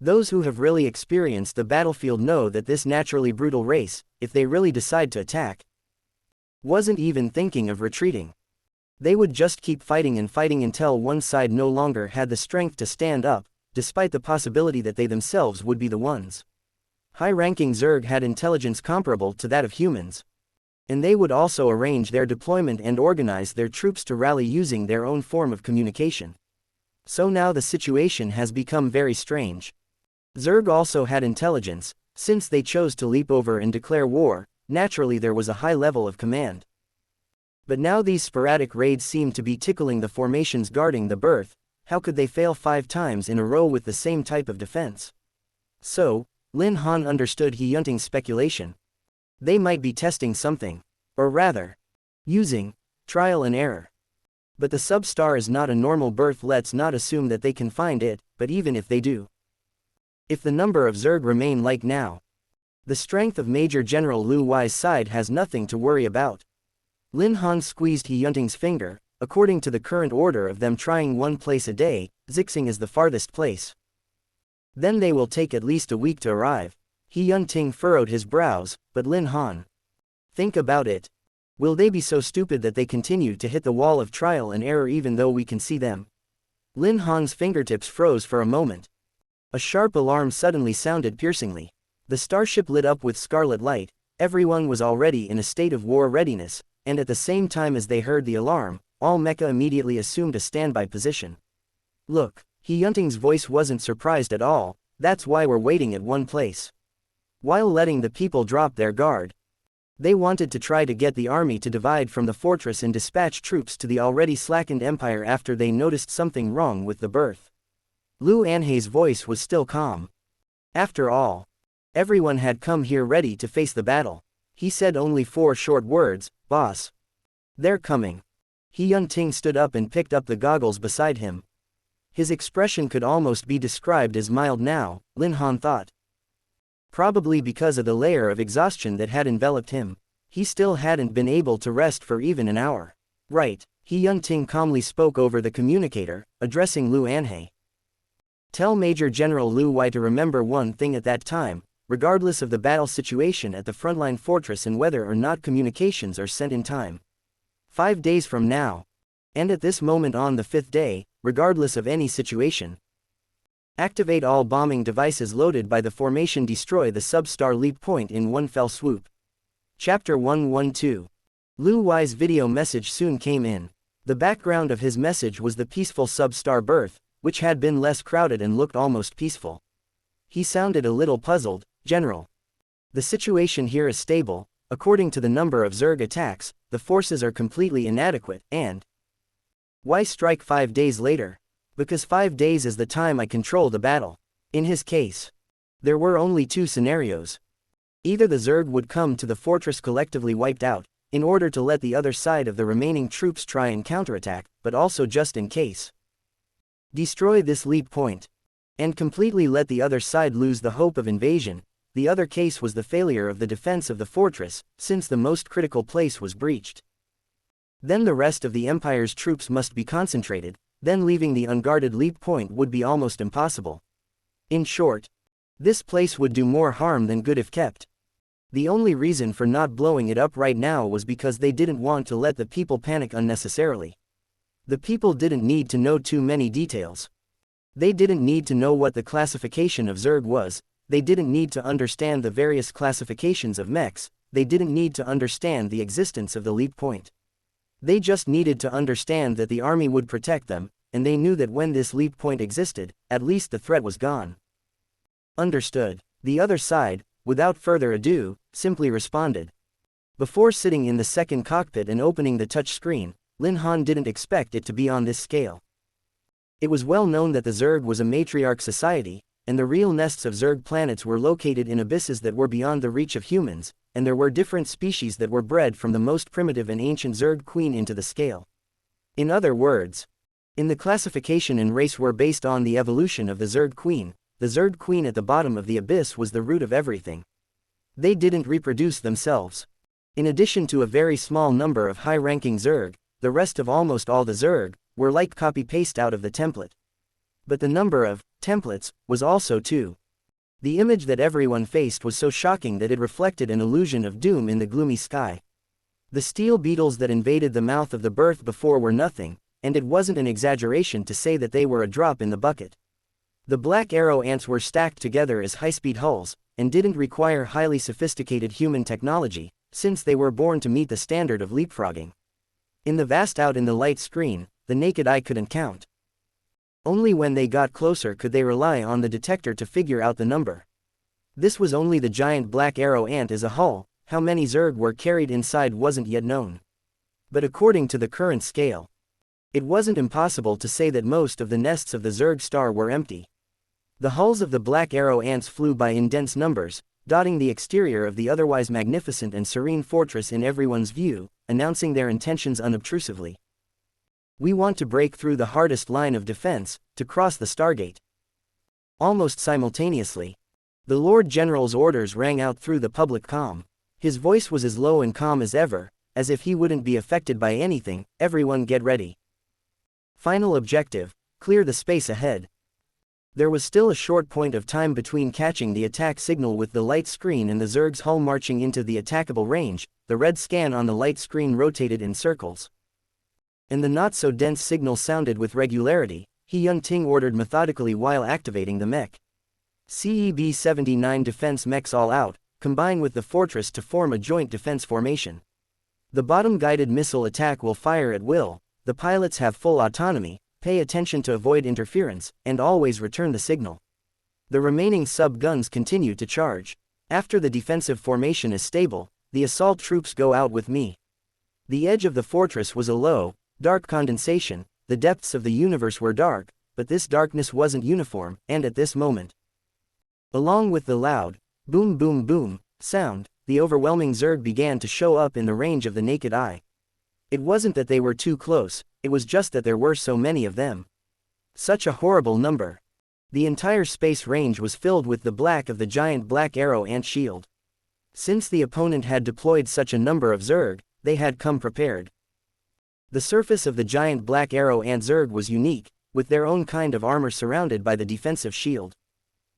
Those who have really experienced the battlefield know that this naturally brutal race, if they really decide to attack, wasn't even thinking of retreating. They would just keep fighting and fighting until one side no longer had the strength to stand up, despite the possibility that they themselves would be the ones. High-ranking Zerg had intelligence comparable to that of humans, and they would also arrange their deployment and organize their troops to rally using their own form of communication. So now the situation has become very strange. Zerg also had intelligence. Since they chose to leap over and declare war, naturally there was a high level of command. But now these sporadic raids seem to be tickling the formations guarding the berth. How could they fail 5 times in a row with the same type of defense? So, Lin Han understood He Yunting's speculation. They might be testing something. Or rather, using trial and error. But the sub-star is not a normal berth. Let's not assume that they can find it, but even if they do, if the number of Zerg remain like now, the strength of Major General Lu Wei's side has nothing to worry about. Lin Han squeezed He Yunting's finger. According to the current order of them trying one place a day, Zixing is the farthest place. Then they will take at least a week to arrive. He Yunting furrowed his brows, but Lin Han, think about it. Will they be so stupid that they continue to hit the wall of trial and error even though we can see them? Lin Han's fingertips froze for a moment. A sharp alarm suddenly sounded piercingly. The starship lit up with scarlet light. Everyone was already in a state of war readiness, and at the same time as they heard the alarm, all mecha immediately assumed a standby position. Look, He Yunting's voice wasn't surprised at all. That's why we're waiting at one place, while letting the people drop their guard. They wanted to try to get the army to divide from the fortress and dispatch troops to the already slackened empire after they noticed something wrong with the berth. Lu Anhei's voice was still calm. After all, everyone had come here ready to face the battle. He said only 4 short words, "Boss, they're coming." He Yunting stood up and picked up the goggles beside him. His expression could almost be described as mild now, Lin Han thought. Probably because of the layer of exhaustion that had enveloped him. He still hadn't been able to rest for even an hour. Right, He Yunting calmly spoke over the communicator, addressing Lu Anhei. Tell Major General Lu Wei to remember one thing at that time, regardless of the battle situation at the frontline fortress and whether or not communications are sent in time. 5 days from now, and at this moment on the 5th day, regardless of any situation, activate all bombing devices loaded by the formation. Destroy the sub-star leap point in one fell swoop. Chapter 112. Lu Wei's video message soon came in. The background of his message was the peaceful sub-star berth, which had been less crowded and looked almost peaceful. He sounded a little puzzled. General, the situation here is stable. According to the number of Zerg attacks, the forces are completely inadequate, and why strike 5 days later? Because 5 days is the time I control the battle. In his case, there were only 2 scenarios. Either the Zerg would come to the fortress collectively wiped out, in order to let the other side of the remaining troops try and counterattack, but also just in case, destroy this leap point, and completely let the other side lose the hope of invasion. The other case was the failure of the defense of the fortress, since the most critical place was breached. Then the rest of the Empire's troops must be concentrated, then leaving the unguarded leap point would be almost impossible. In short, this place would do more harm than good if kept. The only reason for not blowing it up right now was because they didn't want to let the people panic unnecessarily. The people didn't need to know too many details. They didn't need to know what the classification of Zerg was. They didn't need to understand the various classifications of mechs. They didn't need to understand the existence of the leap point. They just needed to understand that the army would protect them, and they knew that when this leap point existed, at least the threat was gone. Understood. The other side, without further ado, simply responded. Before sitting in the second cockpit and opening the touch screen, Lin Han didn't expect it to be on this scale. It was well known that the Zerg was a matriarch society, and the real nests of Zerg planets were located in abysses that were beyond the reach of humans, and there were different species that were bred from the most primitive and ancient Zerg queen into the scale. In other words, in the classification and race were based on the evolution of the Zerg queen. The Zerg queen at the bottom of the abyss was the root of everything. They didn't reproduce themselves. In addition to a very small number of high-ranking Zerg, the rest of almost all the Zerg were like copy-paste out of the template. But the number of templates was also too. The image that everyone faced was so shocking that it reflected an illusion of doom in the gloomy sky. The steel beetles that invaded the mouth of the berth before were nothing, and it wasn't an exaggeration to say that they were a drop in the bucket. The black arrow ants were stacked together as high-speed hulls, and didn't require highly sophisticated human technology, since they were born to meet the standard of leapfrogging. In the vast out in the light screen, the naked eye couldn't count. Only when they got closer could they rely on the detector to figure out the number. This was only the giant black arrow ant as a whole. How many Zerg were carried inside wasn't yet known. But according to the current scale, it wasn't impossible to say that most of the nests of the Zerg star were empty. The hulls of the black arrow ants flew by in dense numbers, dotting the exterior of the otherwise magnificent and serene fortress in everyone's view, announcing their intentions unobtrusively. We want to break through the hardest line of defense, to cross the Stargate. Almost simultaneously, the Lord General's orders rang out through the public comm. His voice was as low and calm as ever, as if he wouldn't be affected by anything. Everyone get ready. Final objective, clear the space ahead. There was still a short point of time between catching the attack signal with the light screen and the Zerg's hull marching into the attackable range. The red scan on the light screen rotated in circles, and the not-so-dense signal sounded with regularity. Yun-Ting ordered methodically while activating the mech. CEB-79 defense mechs all out, combine with the fortress to form a joint defense formation. The bottom-guided missile attack will fire at will, the pilots have full autonomy, pay attention to avoid interference, and always return the signal. The remaining sub-guns continue to charge. After the defensive formation is stable, the assault troops go out with me. The edge of the fortress was a low, dark condensation. The depths of the universe were dark, but this darkness wasn't uniform, and at this moment, along with the loud, boom boom boom, sound, the overwhelming Zerg began to show up in the range of the naked eye. It wasn't that they were too close, it was just that there were so many of them. Such a horrible number. The entire space range was filled with the black of the giant black arrow ant shield. Since the opponent had deployed such a number of Zerg, they had come prepared. The surface of the giant black arrow ant Zerg was unique, with their own kind of armor surrounded by the defensive shield.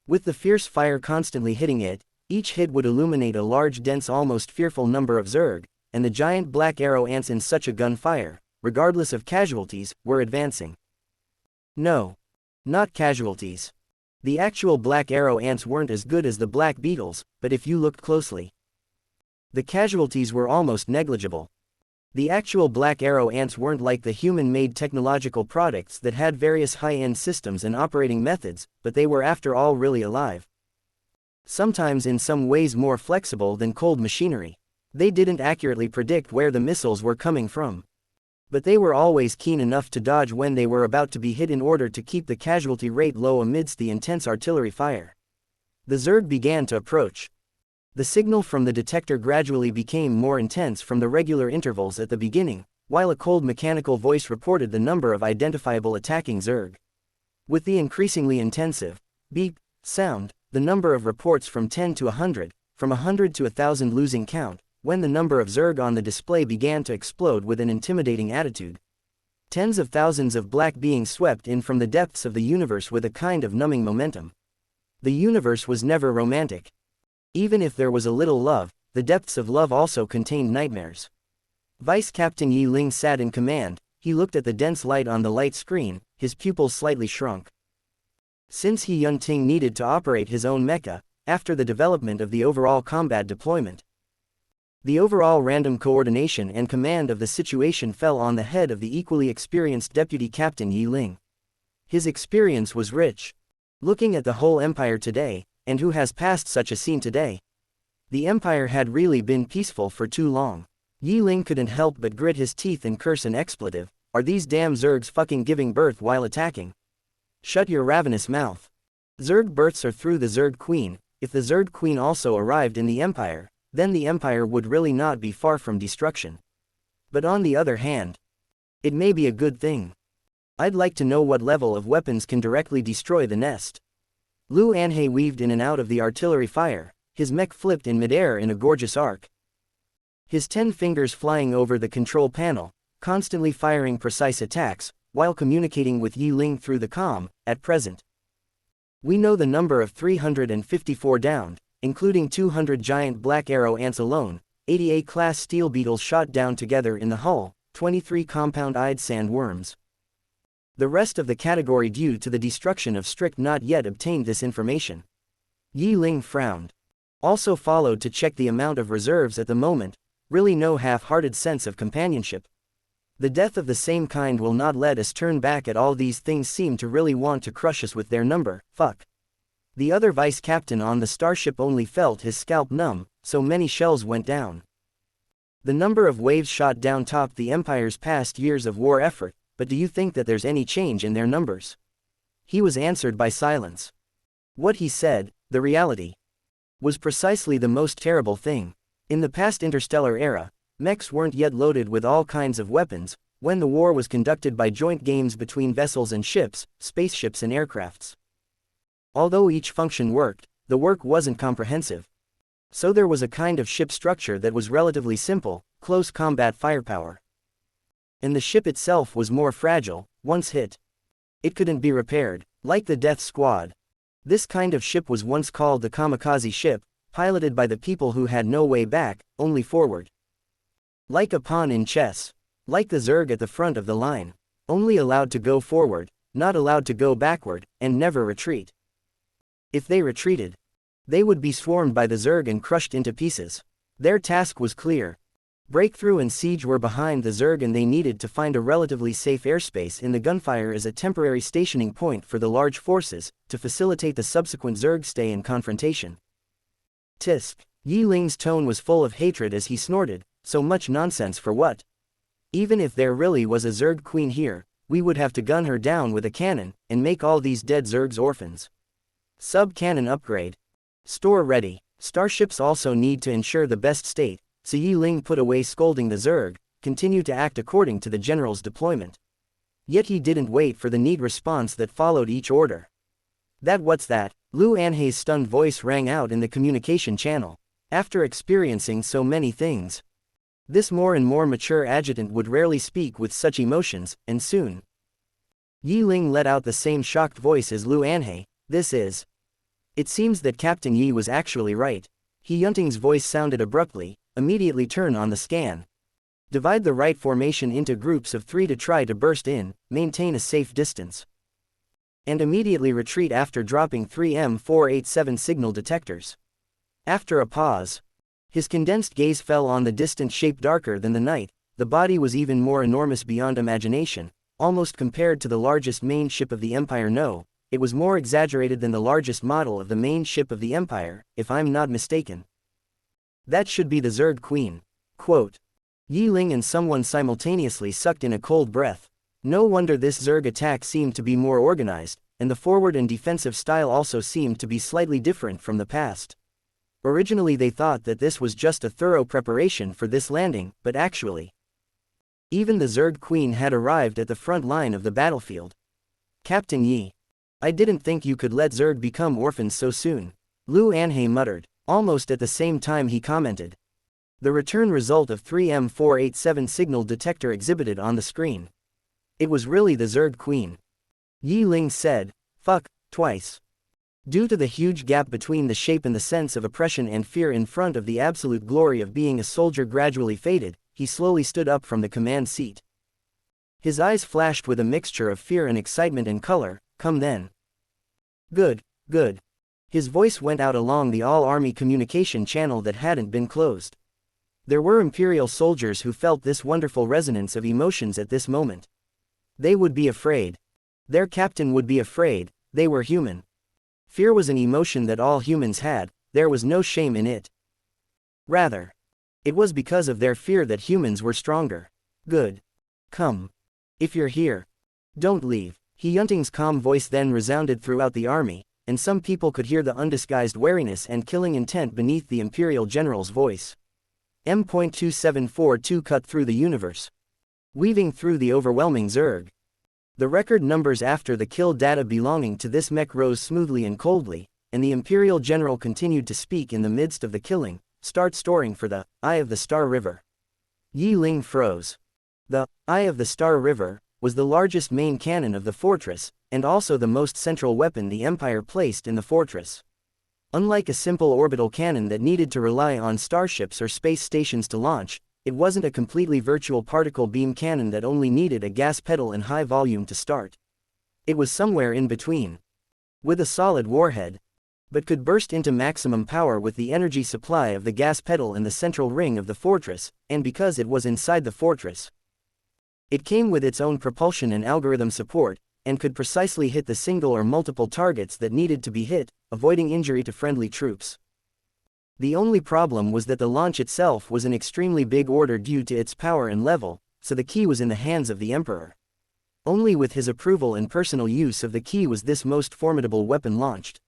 With the fierce fire constantly hitting it, each hit would illuminate a large dense almost fearful number of Zerg, and the giant black arrow ants in such a gunfire, regardless of casualties, were advancing. No. Not casualties. The actual black arrow ants weren't as good as the black beetles, but if you looked closely, the casualties were almost negligible. The actual black arrow ants weren't like the human-made technological products that had various high-end systems and operating methods, but they were after all really alive. Sometimes in some ways more flexible than cold machinery. They didn't accurately predict where the missiles were coming from, but they were always keen enough to dodge when they were about to be hit in order to keep the casualty rate low amidst the intense artillery fire. The Zerg began to approach. The signal from the detector gradually became more intense from the regular intervals at the beginning, while a cold mechanical voice reported the number of identifiable attacking Zerg. With the increasingly intensive beep sound, the number of reports from 10 to 100, from 100 to 1,000 losing count, when the number of Zerg on the display began to explode with an intimidating attitude. Tens of thousands of black beings swept in from the depths of the universe with a kind of numbing momentum. The universe was never romantic. Even if there was a little love, the depths of love also contained nightmares. Vice Captain Yi Ling sat in command. He looked at the dense light on the light screen, his pupils slightly shrunk. Since Yun-Ting needed to operate his own mecha, after the development of the overall combat deployment, the overall random coordination and command of the situation fell on the head of the equally experienced Deputy Captain Yi Ling. His experience was rich. Looking at the whole empire today, and who has passed such a scene today? The empire had really been peaceful for too long. Yi Ling couldn't help but grit his teeth and curse an expletive. Are these damn Zergs fucking giving birth while attacking? Shut your ravenous mouth. Zerg births are through the Zerg Queen. If the Zerg Queen also arrived in the empire, then the empire would really not be far from destruction. But on the other hand, it may be a good thing. I'd like to know what level of weapons can directly destroy the nest. Lu Anhe weaved in and out of the artillery fire, his mech flipped in midair in a gorgeous arc. His 10 fingers flying over the control panel, constantly firing precise attacks, while communicating with Yi Ling through the comm. At present, we know the number of 354 downed, including 200 giant black arrow ants alone, 80 A-class steel beetles shot down together in the hull, 23 compound-eyed sandworms. The rest of the category due to the destruction of Strict not yet obtained this information. Yi Ling frowned. Also followed to check the amount of reserves at the moment, really no half-hearted sense of companionship. The death of the same kind will not let us turn back at all. These things seem to really want to crush us with their number. Fuck. The other vice captain on the starship only felt his scalp numb, so many shells went down. The number of waves shot down topped the Empire's past years of war effort, but do you think that there's any change in their numbers? He was answered by silence. What he said, the reality, was precisely the most terrible thing. In the past interstellar era, mechs weren't yet loaded with all kinds of weapons, when the war was conducted by joint games between vessels and ships, spaceships and aircrafts. Although each function worked, the work wasn't comprehensive. So there was a kind of ship structure that was relatively simple, close combat firepower. And the ship itself was more fragile. Once hit, it couldn't be repaired, like the Death Squad. This kind of ship was once called the kamikaze ship, piloted by the people who had no way back, only forward. Like a pawn in chess. Like the Zerg at the front of the line. Only allowed to go forward, not allowed to go backward, and never retreat. If they retreated, they would be swarmed by the Zerg and crushed into pieces. Their task was clear. Breakthrough and siege were behind the Zerg, and they needed to find a relatively safe airspace in the gunfire as a temporary stationing point for the large forces, to facilitate the subsequent Zerg stay in confrontation. Tisk. Yi Ling's tone was full of hatred as he snorted. So much nonsense for what? Even if there really was a Zerg queen here, we would have to gun her down with a cannon, and make all these dead Zergs orphans. Sub-cannon upgrade. Store ready. Starships also need to ensure the best state, so Yi Ling put away scolding the Zerg, continued to act according to the general's deployment. Yet he didn't wait for the neat response that followed each order. What's that? Lu Anhei's stunned voice rang out in the communication channel. After experiencing so many things, this more and more mature adjutant would rarely speak with such emotions, and soon. Yi Ling let out the same shocked voice as Lu Anhei. This is. It seems that Captain Yi was actually right. He Yunting's voice sounded abruptly. Immediately turn on the scan. Divide the right formation into groups of 3 to try to burst in, maintain a safe distance. And immediately retreat after dropping 3 M487 signal detectors. After a pause, his condensed gaze fell on the distant shape darker than the night. The body was even more enormous beyond imagination, almost compared to the largest main ship of the Empire. No, it was more exaggerated than the largest model of the main ship of the Empire, if I'm not mistaken. That should be the Zerg Queen. Quote. Yi Ling and someone simultaneously sucked in a cold breath. No wonder this Zerg attack seemed to be more organized, and the forward and defensive style also seemed to be slightly different from the past. Originally they thought that this was just a thorough preparation for this landing, but actually, even the Zerg Queen had arrived at the front line of the battlefield. Captain Yi. I didn't think you could let Zerg become orphans so soon. Lu Anhei muttered. Almost at the same time he commented. The return result of 3 M487 signal detector exhibited on the screen. It was really the Zerg Queen. Yi Ling said, fuck, twice. Due to the huge gap between the shape and the sense of oppression and fear in front of the absolute glory of being a soldier gradually faded, he slowly stood up from the command seat. His eyes flashed with a mixture of fear and excitement and color. Come then. Good, good. His voice went out along the all-army communication channel that hadn't been closed. There were Imperial soldiers who felt this wonderful resonance of emotions at this moment. They would be afraid. Their captain would be afraid. They were human. Fear was an emotion that all humans had. There was no shame in it. Rather, it was because of their fear that humans were stronger. Good. Come. If you're here, don't leave. He Yunting's calm voice then resounded throughout the army, and some people could hear the undisguised wariness and killing intent beneath the Imperial general's voice. M.2742 cut through the universe, weaving through the overwhelming Zerg. The record numbers after the kill data belonging to this mech rose smoothly and coldly, and the Imperial general continued to speak in the midst of the killing. Start storing for the Eye of the Star River. Yi Ling froze. The Eye of the Star River, was the largest main cannon of the fortress, and also the most central weapon the Empire placed in the fortress. Unlike a simple orbital cannon that needed to rely on starships or space stations to launch, it wasn't a completely virtual particle beam cannon that only needed a gas pedal and high volume to start. It was somewhere in between. With a solid warhead, but could burst into maximum power with the energy supply of the gas pedal in the central ring of the fortress, and because it was inside the fortress, it came with its own propulsion and algorithm support, and could precisely hit the single or multiple targets that needed to be hit, avoiding injury to friendly troops. The only problem was that the launch itself was an extremely big order due to its power and level, so the key was in the hands of the Emperor. Only with his approval and personal use of the key was this most formidable weapon launched.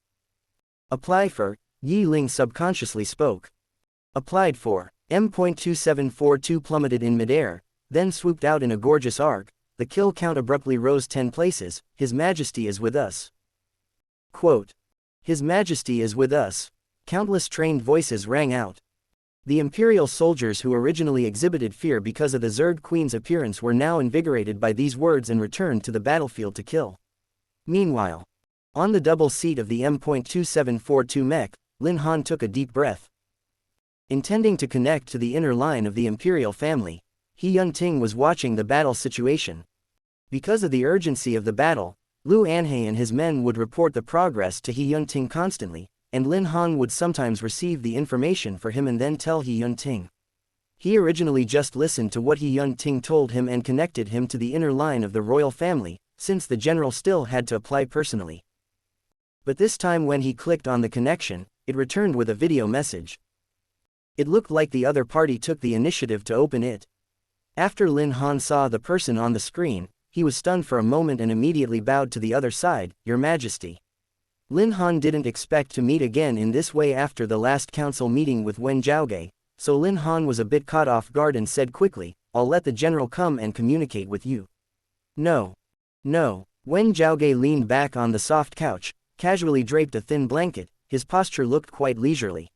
Apply for, Yi Ling subconsciously spoke. Applied for, M.2742 plummeted in midair, then swooped out in a gorgeous arc. The kill count abruptly rose 10 places. His Majesty is with us. Quote. His Majesty is with us. Countless trained voices rang out. The Imperial soldiers who originally exhibited fear because of the Zerg Queen's appearance were now invigorated by these words and returned to the battlefield to kill. Meanwhile, on the double seat of the M.2742 mech, Lin Han took a deep breath. Intending to connect to the inner line of the Imperial family, He Yun-ting was watching the battle situation. Because of the urgency of the battle, Lu Anhe and his men would report the progress to He Yun-ting constantly, and Lin Han would sometimes receive the information for him and then tell He Yun-ting. He originally just listened to what He Yun-ting told him and connected him to the inner line of the royal family, since the general still had to apply personally. But this time when he clicked on the connection, it returned with a video message. It looked like the other party took the initiative to open it. After Lin Han saw the person on the screen, he was stunned for a moment and immediately bowed to the other side, Your Majesty. Lin Han didn't expect to meet again in this way after the last council meeting with Wen Zhaoge, so Lin Han was a bit caught off guard and said quickly, I'll let the general come and communicate with you. No. No. Wen Zhaoge leaned back on the soft couch, casually draped a thin blanket. His posture looked quite leisurely.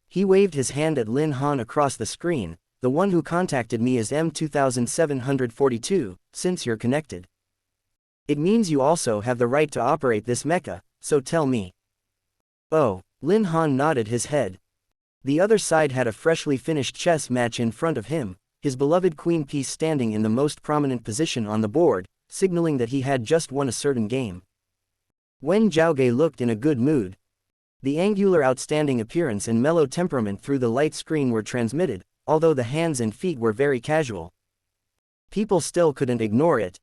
He waved his hand at Lin Han across the screen. The one who contacted me is M2742, since you're connected. It means you also have the right to operate this mecha, so tell me. Oh, Lin Han nodded his head. The other side had a freshly finished chess match in front of him, his beloved queen piece standing in the most prominent position on the board, signaling that he had just won a certain game. Wen Zhaoge looked in a good mood. The angular outstanding appearance and mellow temperament through the light screen were transmitted, although the hands and feet were very casual. People still couldn't ignore it.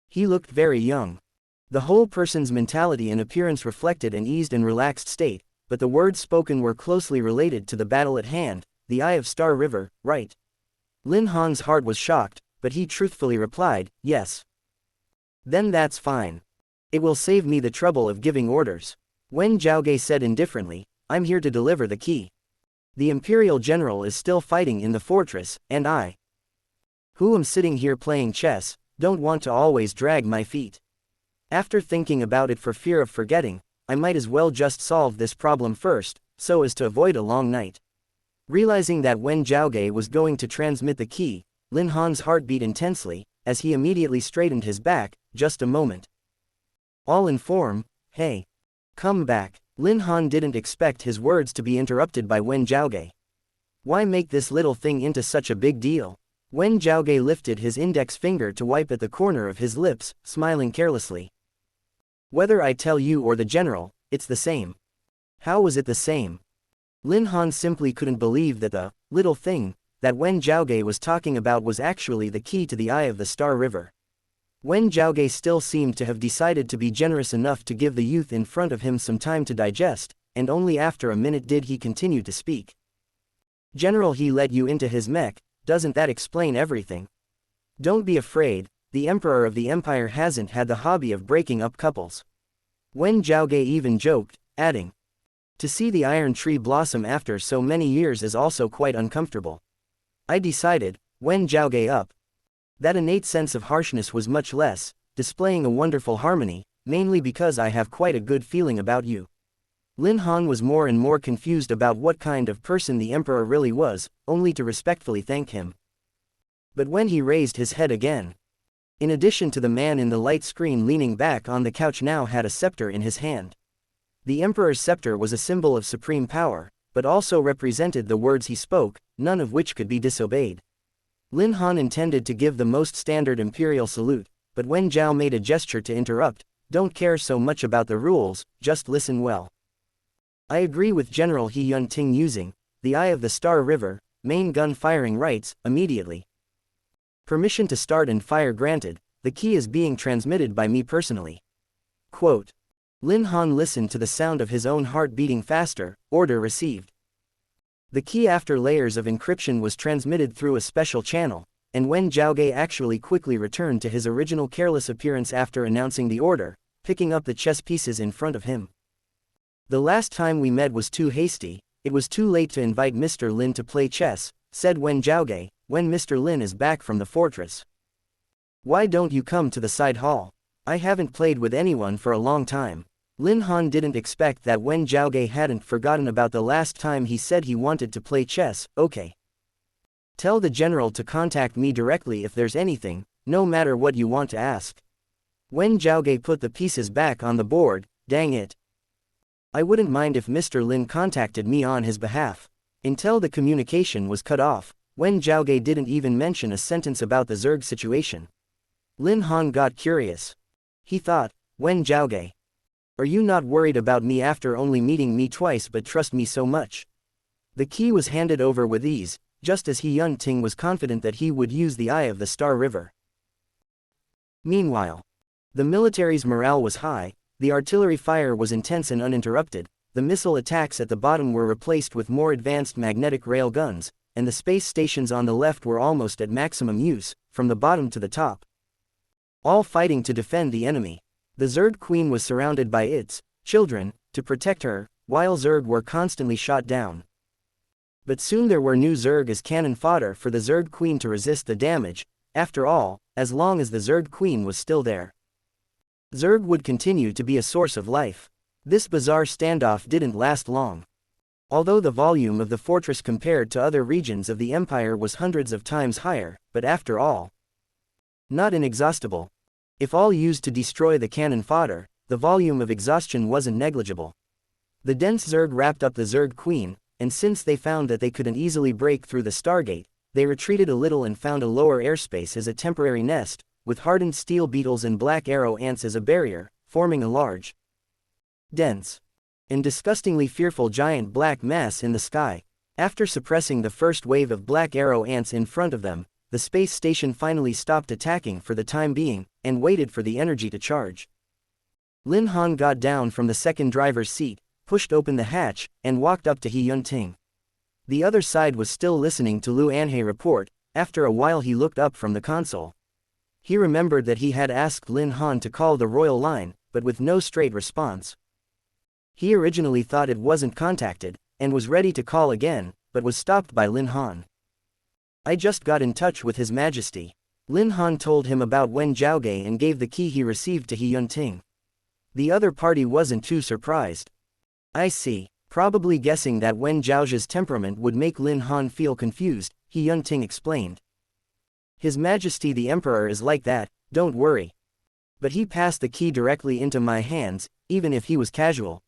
He looked very young. The whole person's mentality and appearance reflected an eased and relaxed state, but the words spoken were closely related to the battle at hand, the Eye of Star River, right? Lin Han's heart was shocked, but he truthfully replied, yes. Then that's fine. It will save me the trouble of giving orders. Wen Zhaoge said indifferently, I'm here to deliver the key. The Imperial General is still fighting in the fortress, and I, who am sitting here playing chess, don't want to always drag my feet. After thinking about it for fear of forgetting, I might as well just solve this problem first, so as to avoid a long night. Realizing that Wen Zhaoge was going to transmit the key, Lin Han's heart beat intensely, as he immediately straightened his back. Just a moment. All in form, hey. Come back. Lin Han didn't expect his words to be interrupted by Wen Zhaoge. Why make this little thing into such a big deal? Wen Zhaoge lifted his index finger to wipe at the corner of his lips, smiling carelessly. Whether I tell you or the general, it's the same. How was it the same? Lin Han simply couldn't believe that the little thing that Wen Zhaoge was talking about was actually the key to the Eye of the Star River. Wen Zhaoge still seemed to have decided to be generous enough to give the youth in front of him some time to digest, and only after a minute did he continue to speak. General, he let you into his mech, doesn't that explain everything? Don't be afraid, the Emperor of the Empire hasn't had the hobby of breaking up couples. Wen Zhaoge even joked, adding, to see the iron tree blossom after so many years is also quite uncomfortable. I decided, Wen Zhaoge up. That innate sense of harshness was much less, displaying a wonderful harmony, mainly because I have quite a good feeling about you. Lin Han was more and more confused about what kind of person the Emperor really was, only to respectfully thank him. But when he raised his head again, In addition to the man in the light screen leaning back on the couch now had a scepter in his hand. The Emperor's scepter was a symbol of supreme power, but also represented the words he spoke, none of which could be disobeyed. Lin Han intended to give the most standard imperial salute, but Wen Zhao made a gesture to interrupt. Don't care so much about the rules, just listen well. I agree with General He Yun-ting using the Eye of the Star River, main gun firing rights, immediately. Permission to start and fire granted, the key is being transmitted by me personally. Quote. Lin Han listened to the sound of his own heart beating faster, order received. The key after layers of encryption was transmitted through a special channel, and Wen Zhaoge actually quickly returned to his original careless appearance after announcing the order, picking up the chess pieces in front of him. The last time we met was too hasty, it was too late to invite Mr. Lin to play chess, said Wen Zhaoge, when Mr. Lin is back from the fortress. Why don't you come to the side hall? I haven't played with anyone for a long time. Lin Han didn't expect that Wen Zhaoge hadn't forgotten about the last time he said he wanted to play chess. Okay. Tell the general to contact me directly if there's anything, no matter what you want to ask. Wen Zhaoge put the pieces back on the board. Dang it. I wouldn't mind if Mr. Lin contacted me on his behalf. Until the communication was cut off, Wen Zhaoge didn't even mention a sentence about the Zerg situation. Lin Han got curious. He thought, Wen Zhaoge, are you not worried about me after only meeting me twice but trust me so much? The key was handed over with ease, just as He Yun-ting was confident that he would use the Eye of the Star River. Meanwhile, the military's morale was high, the artillery fire was intense and uninterrupted, the missile attacks at the bottom were replaced with more advanced magnetic rail guns, and the space stations on the left were almost at maximum use, from the bottom to the top. All fighting to defend the enemy. The Zerg Queen was surrounded by its children to protect her, while Zerg were constantly shot down. But soon there were new Zerg as cannon fodder for the Zerg Queen to resist the damage. After all, as long as the Zerg Queen was still there, Zerg would continue to be a source of life. This bizarre standoff didn't last long. Although the volume of the fortress compared to other regions of the empire was hundreds of times higher, but after all, not inexhaustible. If all used to destroy the cannon fodder, the volume of exhaustion wasn't negligible. The dense Zerg wrapped up the Zerg Queen, and since they found that they couldn't easily break through the Stargate, they retreated a little and found a lower airspace as a temporary nest, with hardened steel beetles and black arrow ants as a barrier, forming a large, dense, and disgustingly fearful giant black mass in the sky. After suppressing the first wave of black arrow ants in front of them, the space station finally stopped attacking for the time being, and waited for the energy to charge. Lin Han got down from the second driver's seat, pushed open the hatch, and walked up to He Yun-ting. The other side was still listening to Lu Anhe report. After a while he looked up from the console. He remembered that he had asked Lin Han to call the royal line, but with no straight response. He originally thought it wasn't contacted, and was ready to call again, but was stopped by Lin Han. I just got in touch with His Majesty. Lin Han told him about Wen Zhaoge and gave the key he received to He Yun-ting. The other party wasn't too surprised. I see. Probably guessing that Wen Zhaoge's temperament would make Lin Han feel confused, He Yun-ting explained. His Majesty the Emperor is like that, don't worry. But he passed the key directly into my hands, even if he was casual.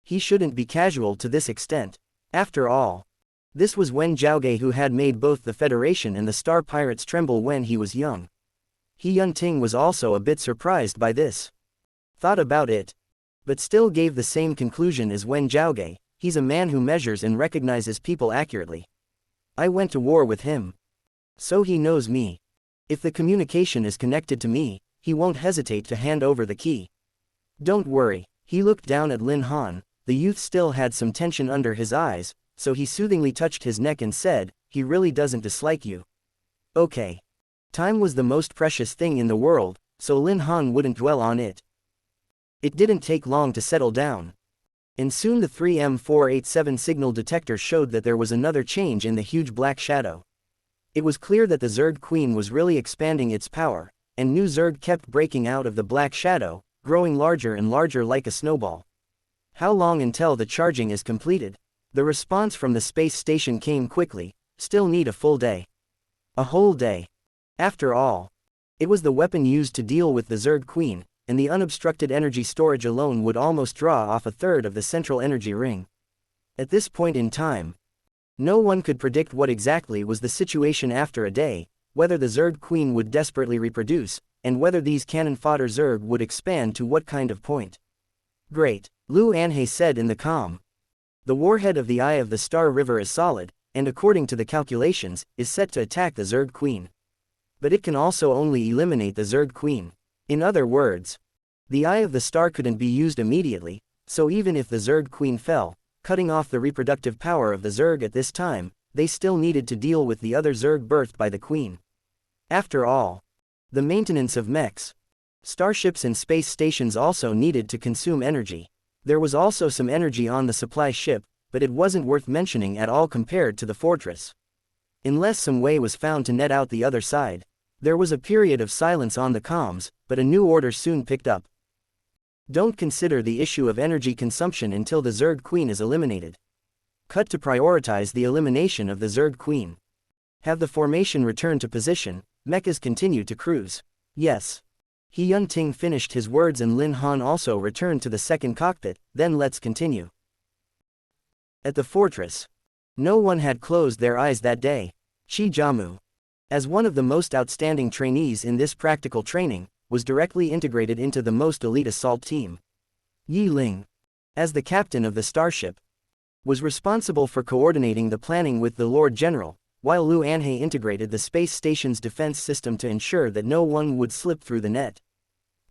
He shouldn't be casual to this extent. After all, this was Wen Zhaoge who had made both the Federation and the Star Pirates tremble when he was young. He Yun-ting was also a bit surprised by this. Thought about it, but still gave the same conclusion as Wen Zhaoge. He's a man who measures and recognizes people accurately. I went to war with him, so he knows me. If the communication is connected to me, he won't hesitate to hand over the key. Don't worry. He looked down at Lin Han. The youth still had some tension under his eyes, so he soothingly touched his neck and said, he really doesn't dislike you. Okay. Time was the most precious thing in the world, so Lin Han wouldn't dwell on it. It didn't take long to settle down. And soon the 3M487 signal detector showed that there was another change in the huge black shadow. It was clear that the Zerg Queen was really expanding its power, and new Zerg kept breaking out of the black shadow, growing larger and larger like a snowball. How long until the charging is completed? The response from the space station came quickly. Still need a full day. A whole day. After all, It was the weapon used to deal with the Zerg Queen, and the unobstructed energy storage alone would almost draw off a third of the central energy ring. At this point in time, no one could predict what exactly was the situation after a day, whether the Zerg Queen would desperately reproduce, and whether these cannon fodder Zerg would expand to what kind of point. Great, Lu Anhe said in the calm. The warhead of the Eye of the Star River is solid, and according to the calculations, is set to attack the Zerg Queen. But it can also only eliminate the Zerg Queen. In other words, the Eye of the Star couldn't be used immediately, so even if the Zerg Queen fell, cutting off the reproductive power of the Zerg at this time, they still needed to deal with the other Zerg birthed by the Queen. After all, the maintenance of mechs, starships and space stations also needed to consume energy. There was also some energy on the supply ship, but it wasn't worth mentioning at all compared to the fortress. Unless some way was found to net out the other side. There was a period of silence on the comms, but a new order soon picked up. Don't consider the issue of energy consumption until the Zerg Queen is eliminated. Cut to prioritize the elimination of the Zerg Queen. Have the formation return to position, mechas continue to cruise. Yes. He Yun-Ting finished his words and Lin Han also returned to the second cockpit, then let's continue. At the fortress, no one had closed their eyes that day. Shi Jiamu, as one of the most outstanding trainees in this practical training, was directly integrated into the most elite assault team. Yi Ling, as the captain of the starship, was responsible for coordinating the planning with the Lord General, while Lu Anhe integrated the space station's defense system to ensure that no one would slip through the net.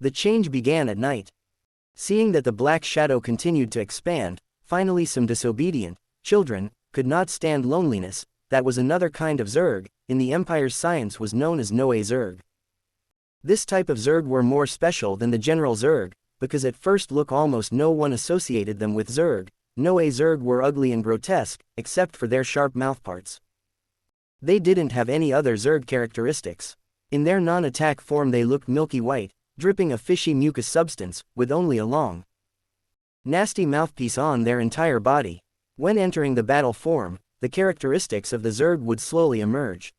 The change began at night. Seeing that the Black Shadow continued to expand, finally some disobedient children could not stand loneliness. That was another kind of Zerg, in the Empire's science was known as Noe Zerg. This type of Zerg were more special than the general Zerg, because at first look almost no one associated them with Zerg. Noe Zerg were ugly and grotesque, except for their sharp mouthparts. They didn't have any other Zerg characteristics. In their non-attack form they looked milky white, dripping a fishy mucus substance, with only a long, nasty mouthpiece on their entire body. When entering the battle form, the characteristics of the Zerg would slowly emerge.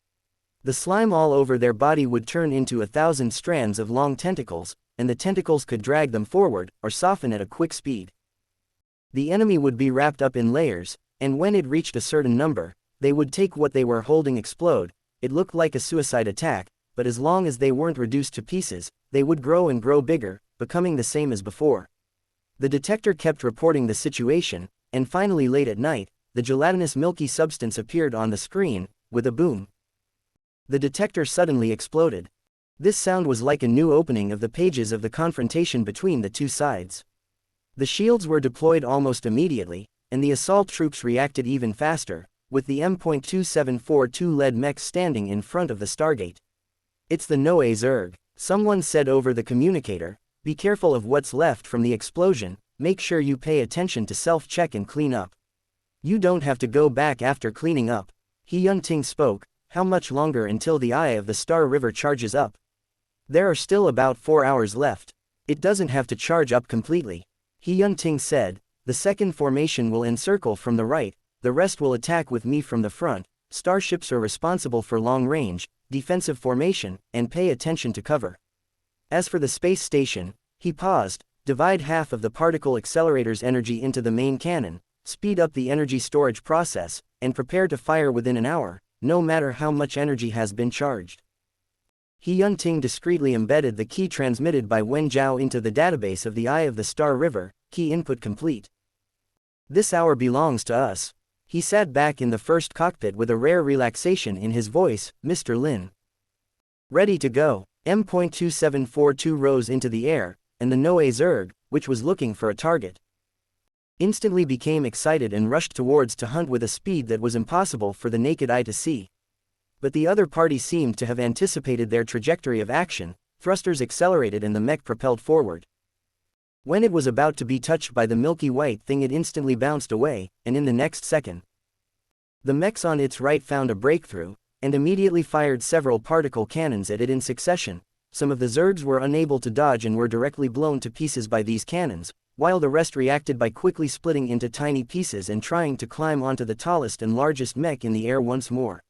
The slime all over their body would turn into 1,000 strands of long tentacles, and the tentacles could drag them forward, or soften at a quick speed. The enemy would be wrapped up in layers, and when it reached a certain number, they would take what they were holding explode. It looked like a suicide attack, but as long as they weren't reduced to pieces, they would grow and grow bigger, becoming the same as before. The detector kept reporting the situation, and finally late at night, the gelatinous milky substance appeared on the screen, with a boom. The detector suddenly exploded. This sound was like a new opening of the pages of the confrontation between the two sides. The shields were deployed almost immediately, and the assault troops reacted even faster, with the M.2742 lead mechs standing in front of the Stargate. It's the Noe Zerg, someone said over the communicator. Be careful of what's left from the explosion, make sure you pay attention to self-check and clean up. You don't have to go back after cleaning up. He Yun-Ting spoke. How much longer until the Eye of the Star River charges up? There are still about 4 hours left. It doesn't have to charge up completely. He Yun-Ting said. The second formation will encircle from the right, the rest will attack with me from the front. Starships are responsible for long-range, defensive formation, and pay attention to cover. As for the space station, he paused. Divide half of the particle accelerator's energy into the main cannon, speed up the energy storage process, and prepare to fire within an hour, no matter how much energy has been charged. He Yun-Ting discreetly embedded the key transmitted by Wen Zhao into the database of the Eye of the Star River. Key input complete. This hour belongs to us. He sat back in the first cockpit with a rare relaxation in his voice. Mr. Lin. Ready to go. M.2742 rose into the air, and the Noe Zerg, which was looking for a target, instantly became excited and rushed towards to hunt with a speed that was impossible for the naked eye to see. But the other party seemed to have anticipated their trajectory of action. Thrusters accelerated and the mech propelled forward. When it was about to be touched by the milky white thing, it instantly bounced away, and in the next second, the mechs on its right found a breakthrough, and immediately fired several particle cannons at it in succession. Some of the Zergs were unable to dodge and were directly blown to pieces by these cannons, while the rest reacted by quickly splitting into tiny pieces and trying to climb onto the tallest and largest mech in the air once more.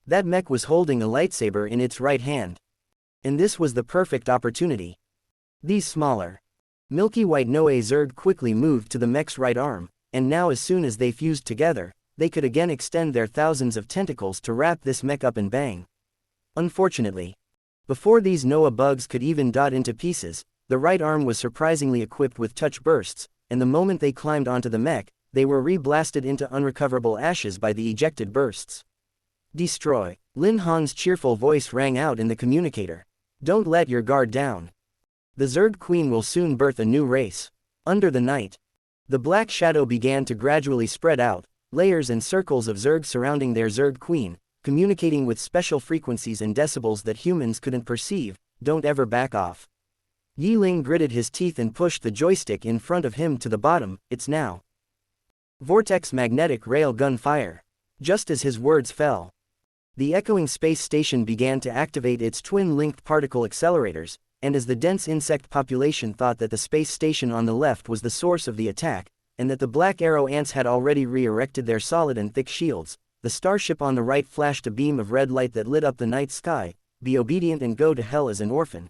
That mech was holding a lightsaber in its right hand. And this was the perfect opportunity. These smaller, milky white Noe Zerg quickly moved to the mech's right arm, and now as soon as they fused together, they could again extend their thousands of tentacles to wrap this mech up and bang. Unfortunately, before these Noah bugs could even dot into pieces, the right arm was surprisingly equipped with touch bursts, and the moment they climbed onto the mech, they were re-blasted into unrecoverable ashes by the ejected bursts. Destroy. Lin Han's cheerful voice rang out in the communicator. Don't let your guard down. The Zerg Queen will soon birth a new race. Under the night, the black shadow began to gradually spread out, layers and circles of Zerg surrounding their Zerg Queen, communicating with special frequencies and decibels that humans couldn't perceive. Don't ever back off. Yi Ling gritted his teeth and pushed the joystick in front of him to the bottom. It's now. Vortex magnetic rail gun fire. Just as his words fell, the echoing space station began to activate its twin-linked particle accelerators, and as the dense insect population thought that the space station on the left was the source of the attack, and that the Black Arrow ants had already re-erected their solid and thick shields, the starship on the right flashed a beam of red light that lit up the night sky. Be obedient and go to hell as an orphan.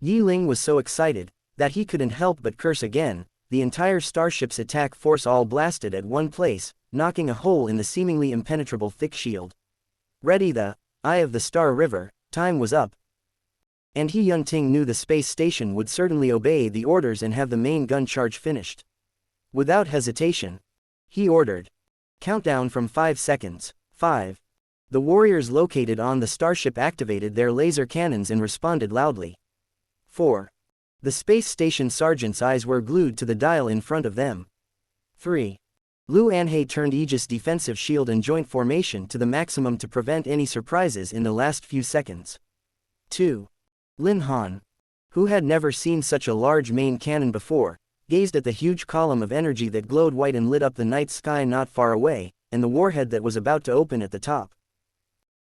Yi Ling was so excited that he couldn't help but curse again. The entire starship's attack force all blasted at one place, knocking a hole in the seemingly impenetrable thick shield. Ready the Eye of the Star River, time was up. And He Yunting knew the space station would certainly obey the orders and have the main gun charge finished. Without hesitation, he ordered. Countdown from 5 seconds. 5. The warriors located on the starship activated their laser cannons and responded loudly. 4. The space station sergeant's eyes were glued to the dial in front of them. 3. Lu Anhei turned Aegis defensive shield and joint formation to the maximum to prevent any surprises in the last few seconds. 2. Lin Han, who had never seen such a large main cannon before, gazed at the huge column of energy that glowed white and lit up the night sky not far away, and the warhead that was about to open at the top.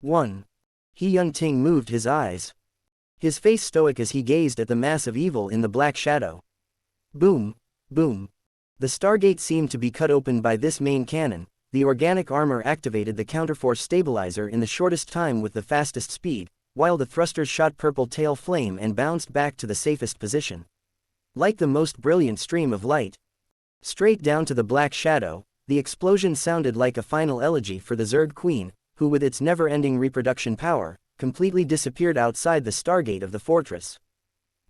1. He Yunting moved his eyes, his face stoic as he gazed at the mass of evil in the black shadow. Boom, boom. The Stargate seemed to be cut open by this main cannon. The organic armor activated the counterforce stabilizer in the shortest time with the fastest speed, while the thrusters shot purple tail flame and bounced back to the safest position. Like the most brilliant stream of light, straight down to the black shadow, the explosion sounded like a final elegy for the Zerg Queen, who with its never-ending reproduction power, completely disappeared outside the Stargate of the fortress.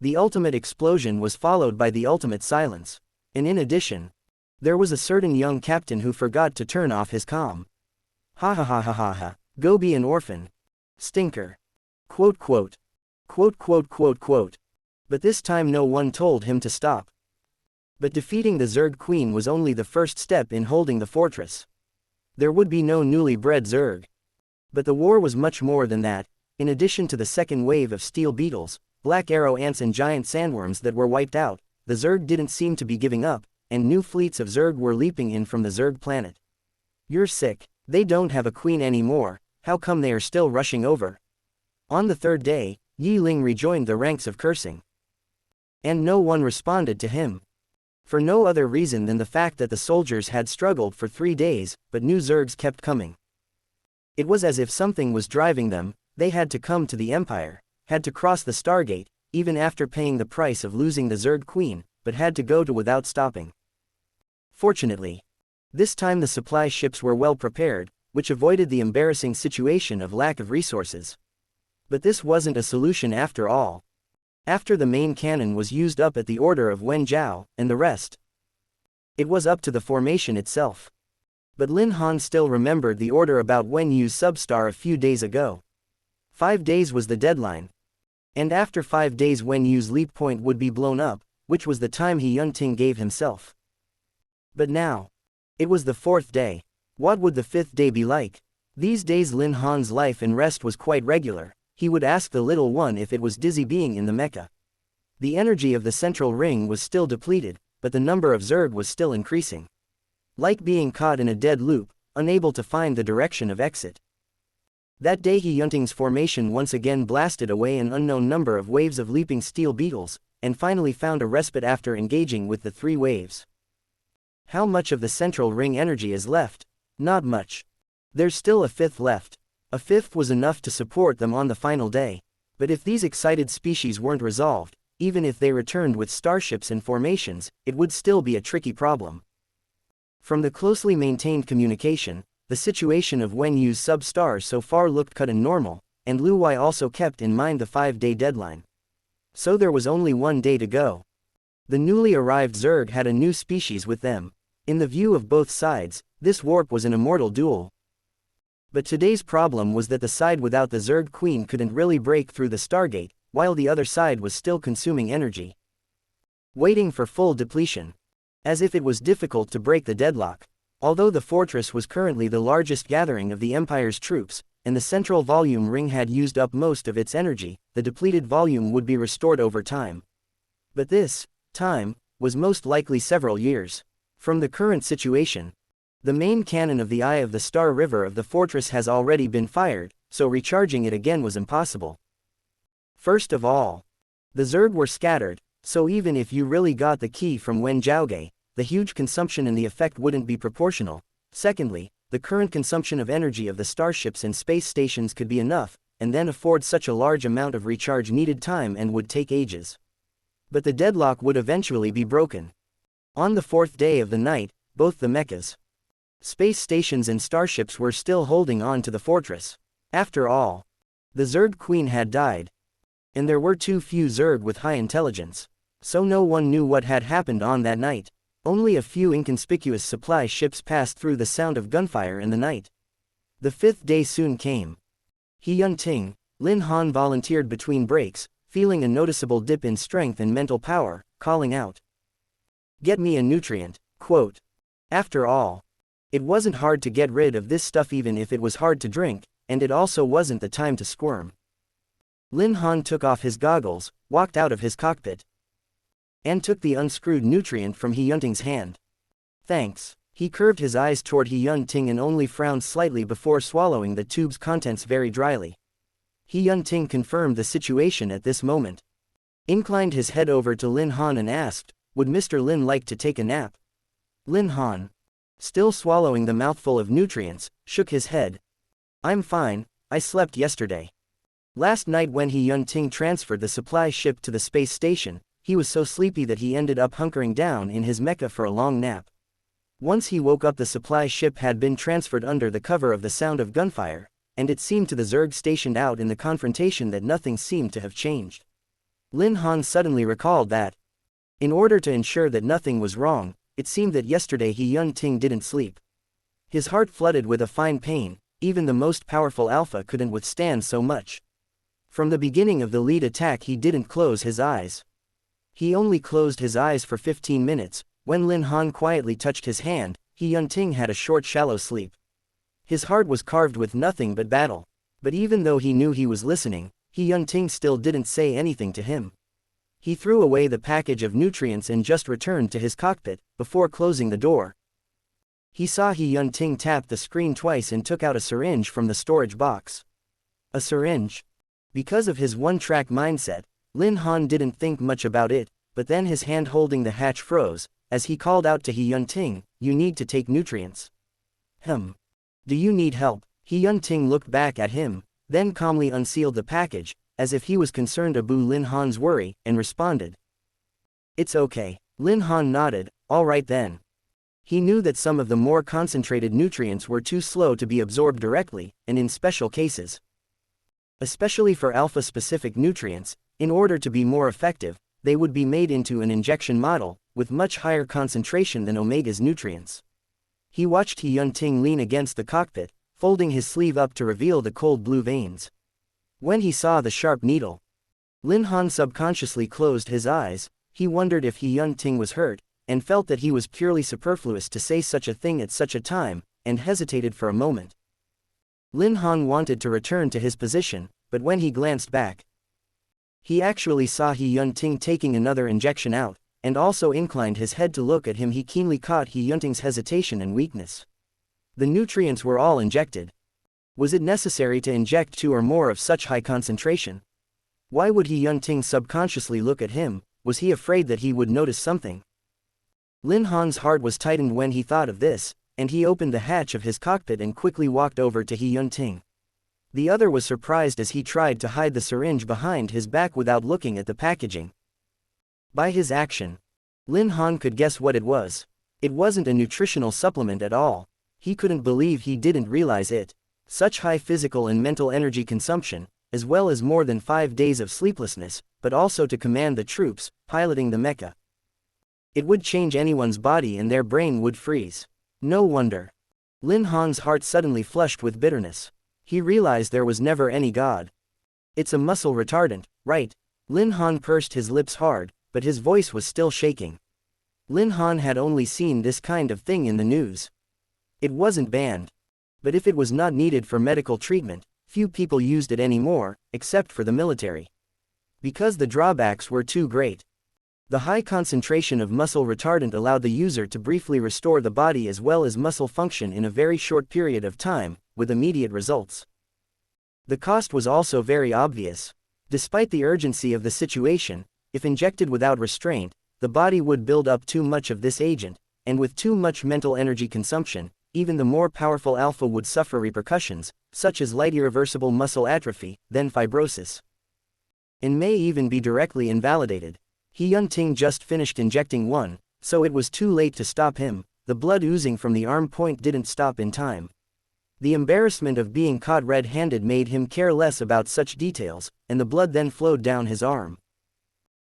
The ultimate explosion was followed by the ultimate silence. And in addition, there was a certain young captain who forgot to turn off his comm. Ha ha ha ha ha ha, go be an orphan. Stinker. Quote quote. Quote quote quote quote. But this time no one told him to stop. But defeating the Zerg Queen was only the first step in holding the fortress. There would be no newly bred Zerg. But the war was much more than that. In addition to the second wave of steel beetles, black arrow ants and giant sandworms that were wiped out, the Zerg didn't seem to be giving up, and new fleets of Zerg were leaping in from the Zerg planet. You're sick. They don't have a queen anymore. How come they are still rushing over? On the third day, Yi Ling rejoined the ranks of cursing. And no one responded to him. For no other reason than the fact that the soldiers had struggled for 3 days, but new Zergs kept coming. It was as if something was driving them. They had to come to the Empire, had to cross the Stargate, even after paying the price of losing the Zerg Queen, but had to go to without stopping. Fortunately, this time the supply ships were well prepared, which avoided the embarrassing situation of lack of resources. But this wasn't a solution after all. After the main cannon was used up at the order of Wen Zhao, and the rest, it was up to the formation itself. But Lin Han still remembered the order about Wen Yu's substar a few days ago. 5 days was the deadline. And after 5 days Wen Yu's leap point would be blown up, which was the time He Yunting gave himself. But now, it was the 4th day. What would the 5th day be like? These days Lin Han's life and rest was quite regular. He would ask the little one if it was dizzy being in the mecha. The energy of the central ring was still depleted, but the number of Zerg was still increasing. Like being caught in a dead loop, unable to find the direction of exit. That day He Yunting's formation once again blasted away an unknown number of waves of leaping steel beetles, and finally found a respite after engaging with the 3 waves. How much of the central ring energy is left? Not much. There's still a 5th left. A 5th was enough to support them on the final day. But if these excited species weren't resolved, even if they returned with starships and formations, it would still be a tricky problem. From the closely maintained communication, the situation of Wen Yu's sub-stars so far looked cut and normal, and Lu Wei also kept in mind the 5-day deadline. So there was only 1 day to go. The newly arrived Zerg had a new species with them. In the view of both sides, this warp was an immortal duel. But today's problem was that the side without the Zerg Queen couldn't really break through the Stargate, while the other side was still consuming energy, waiting for full depletion. As if it was difficult to break the deadlock. Although the fortress was currently the largest gathering of the Empire's troops, and the central volume ring had used up most of its energy, the depleted volume would be restored over time. But this time was most likely several years. From the current situation, the main cannon of the Eye of the Star River of the fortress has already been fired, so recharging it again was impossible. First of all, the Zerg were scattered, so even if you really got the key from Wen Zhaoge, the huge consumption and the effect wouldn't be proportional. Secondly, the current consumption of energy of the starships and space stations could be enough, and then afford such a large amount of recharge needed time and would take ages. But the deadlock would eventually be broken. On the 4th day of the night, both the mechas, space stations and starships were still holding on to the fortress. After all, the Zerg Queen had died. And there were too few Zerg with high intelligence. So no one knew what had happened on that night. Only a few inconspicuous supply ships passed through the sound of gunfire in the night. The 5th day soon came. He Yun-Ting, Lin Han volunteered between breaks, feeling a noticeable dip in strength and mental power, calling out, "Get me a nutrient." Quote. After all, it wasn't hard to get rid of this stuff even if it was hard to drink, and it also wasn't the time to squirm. Lin Han took off his goggles, walked out of his cockpit, and took the unscrewed nutrient from He Yun-Ting's hand. Thanks. He curved his eyes toward He Yun-Ting and only frowned slightly before swallowing the tube's contents very dryly. He Yun-Ting confirmed the situation at this moment. Inclined his head over to Lin Han and asked, "Would Mr. Lin like to take a nap?" Lin Han, still swallowing the mouthful of nutrients, shook his head. "I'm fine, I slept yesterday. Last night when He Yun-Ting transferred the supply ship to the space station, he was so sleepy that he ended up hunkering down in his mecha for a long nap. Once he woke up, the supply ship had been transferred under the cover of the sound of gunfire, and it seemed to the Zerg stationed out in the confrontation that nothing seemed to have changed." Lin Han suddenly recalled that, in order to ensure that nothing was wrong, it seemed that yesterday He Yun-Ting didn't sleep. His heart flooded with a fine pain. Even the most powerful alpha couldn't withstand so much. From the beginning of the lead attack he didn't close his eyes. He only closed his eyes for 15 minutes, when Lin Han quietly touched his hand. He Yun-Ting had a short shallow sleep. His heart was carved with nothing but battle. But even though he knew he was listening, He Yun-Ting still didn't say anything to him. He threw away the package of nutrients and just returned to his cockpit, before closing the door. He saw He Yun-Ting tap the screen twice and took out a syringe from the storage box. A syringe? Because of his one-track mindset, Lin Han didn't think much about it, but then his hand holding the hatch froze, as he called out to He Yun-Ting, "You need to take nutrients." Do you need help?" He Yun-Ting looked back at him, then calmly unsealed the package, as if he was concerned about Lin Han's worry, and responded, "It's okay." Lin Han nodded, "All right then." He knew that some of the more concentrated nutrients were too slow to be absorbed directly, and in special cases, especially for alpha-specific nutrients, in order to be more effective, they would be made into an injection model, with much higher concentration than Omega's nutrients. He watched He Yun-Ting lean against the cockpit, folding his sleeve up to reveal the cold blue veins. When he saw the sharp needle, Lin Han subconsciously closed his eyes. He wondered if He Yun-Ting was hurt, and felt that he was purely superfluous to say such a thing at such a time, and hesitated for a moment. Lin Han wanted to return to his position, but when he glanced back, he actually saw He Yun-Ting taking another injection out, and also inclined his head to look at him. He keenly caught He Yun-Ting's hesitation and weakness. The nutrients were all injected. Was it necessary to inject 2 or more of such high concentration? Why would He Yun-Ting subconsciously look at him? Was he afraid that he would notice something? Lin Han's heart was tightened when he thought of this, and he opened the hatch of his cockpit and quickly walked over to He Yun-Ting. The other was surprised as he tried to hide the syringe behind his back without looking at the packaging. By his action, Lin Han could guess what it was. It wasn't a nutritional supplement at all. He couldn't believe he didn't realize it. Such high physical and mental energy consumption, as well as more than 5 days of sleeplessness, but also to command the troops, piloting the mecha. It would change anyone's body and their brain would freeze. No wonder. Lin Han's heart suddenly flushed with bitterness. He realized there was never any God. It's a muscle retardant, right? Lin Han pursed his lips hard, but his voice was still shaking. Lin Han had only seen this kind of thing in the news. It wasn't banned. But if it was not needed for medical treatment, few people used it anymore, except for the military. Because the drawbacks were too great. The high concentration of muscle retardant allowed the user to briefly restore the body as well as muscle function in a very short period of time, with immediate results. The cost was also very obvious. Despite the urgency of the situation, if injected without restraint, the body would build up too much of this agent, and with too much mental energy consumption, even the more powerful alpha would suffer repercussions, such as light irreversible muscle atrophy, then fibrosis. And may even be directly invalidated. He Yun-Ting just finished injecting one, so it was too late to stop him. The blood oozing from the arm point didn't stop in time. The embarrassment of being caught red-handed made him care less about such details, and the blood then flowed down his arm.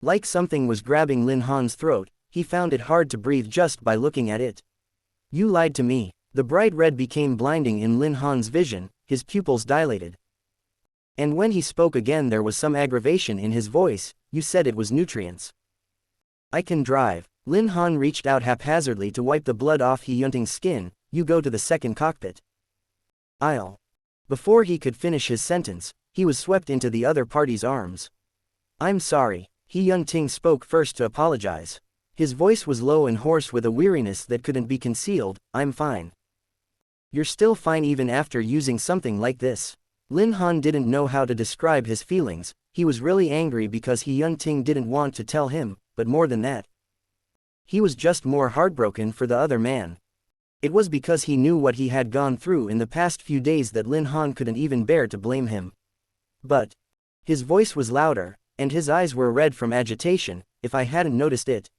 Like something was grabbing Lin Han's throat, he found it hard to breathe just by looking at it. You lied to me. The bright red became blinding in Lin Han's vision, his pupils dilated. And when he spoke again there was some aggravation in his voice. You said it was nutrients. I can drive. Lin Han reached out haphazardly to wipe the blood off He Yunting's skin. You go to the second cockpit. I'll. Before he could finish his sentence, he was swept into the other party's arms. I'm sorry. He Yun-Ting spoke first to apologize. His voice was low and hoarse with a weariness that couldn't be concealed. I'm fine. You're still fine even after using something like this. Lin Han didn't know how to describe his feelings. He was really angry because He Yun-Ting didn't want to tell him, but more than that. He was just more heartbroken for the other man. It was because he knew what he had gone through in the past few days that Lin Han couldn't even bear to blame him. But his voice was louder, and his eyes were red from agitation. If I hadn't noticed it.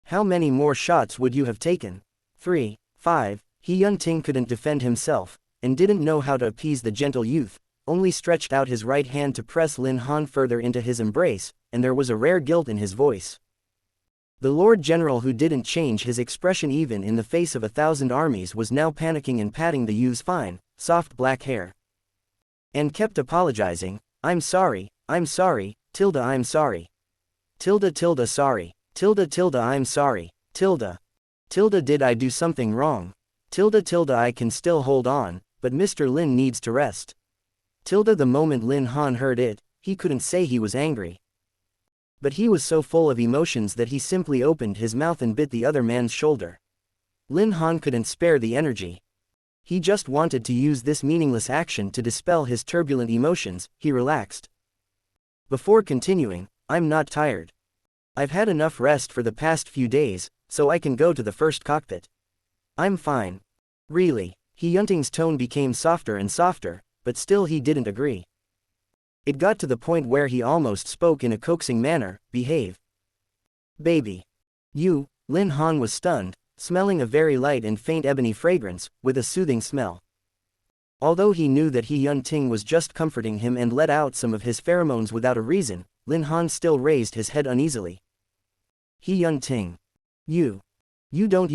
How many more shots would you have taken? 3, 5. He Yun-Ting couldn't defend himself, and didn't know how to appease the gentle youth, only stretched out his right hand to press Lin Han further into his embrace, and there was a rare guilt in his voice. The Lord General, who didn't change his expression even in the face of 1,000 armies, was now panicking and patting the youth's fine, soft black hair. And kept apologizing. I'm sorry, I'm sorry, tilde I'm sorry. Tilde tilde sorry, tilde tilde I'm sorry, tilde. Tilde did I do something wrong? Tilde tilde I can still hold on, but Mr. Lin needs to rest. Tilde the moment Lin Han heard it, he couldn't say he was angry. But he was so full of emotions that he simply opened his mouth and bit the other man's shoulder. Lin Han couldn't spare the energy. He just wanted to use this meaningless action to dispel his turbulent emotions. He relaxed. Before continuing, I'm not tired. I've had enough rest for the past few days, so I can go to the first cockpit. I'm fine. Really. He Yunting's tone became softer and softer, but still he didn't agree. It got to the point where he almost spoke in a coaxing manner. Behave. Baby. You. Lin Han was stunned, smelling a very light and faint ebony fragrance, with a soothing smell. Although he knew that He Yun-Ting was just comforting him and let out some of his pheromones without a reason, Lin Han still raised his head uneasily. He Yun-Ting. You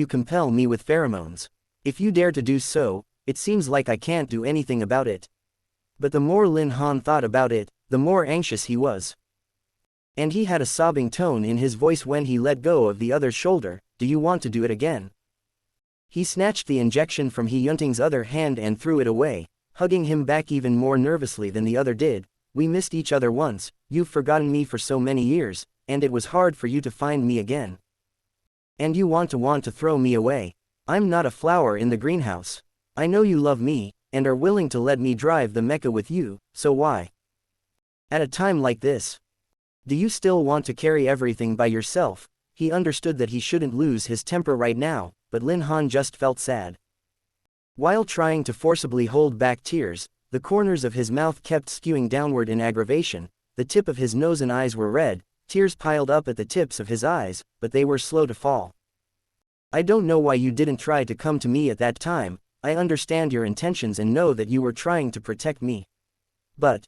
compel me with pheromones. If you dare to do so, it seems like I can't do anything about it. But the more Lin Han thought about it, the more anxious he was. And he had a sobbing tone in his voice when he let go of the other's shoulder. Do you want to do it again? He snatched the injection from He Yunting's other hand and threw it away, hugging him back even more nervously than the other did. We missed each other once, you've forgotten me for so many years, and it was hard for you to find me again. And you want to throw me away. I'm not a flower in the greenhouse. I know you love me, and are willing to let me drive the mecha with you, so why? At a time like this, do you still want to carry everything by yourself? He understood that he shouldn't lose his temper right now, but Lin Han just felt sad. While trying to forcibly hold back tears, the corners of his mouth kept skewing downward in aggravation, the tip of his nose and eyes were red, tears piled up at the tips of his eyes, but they were slow to fall. I don't know why you didn't try to come to me at that time. I understand your intentions and know that you were trying to protect me. But,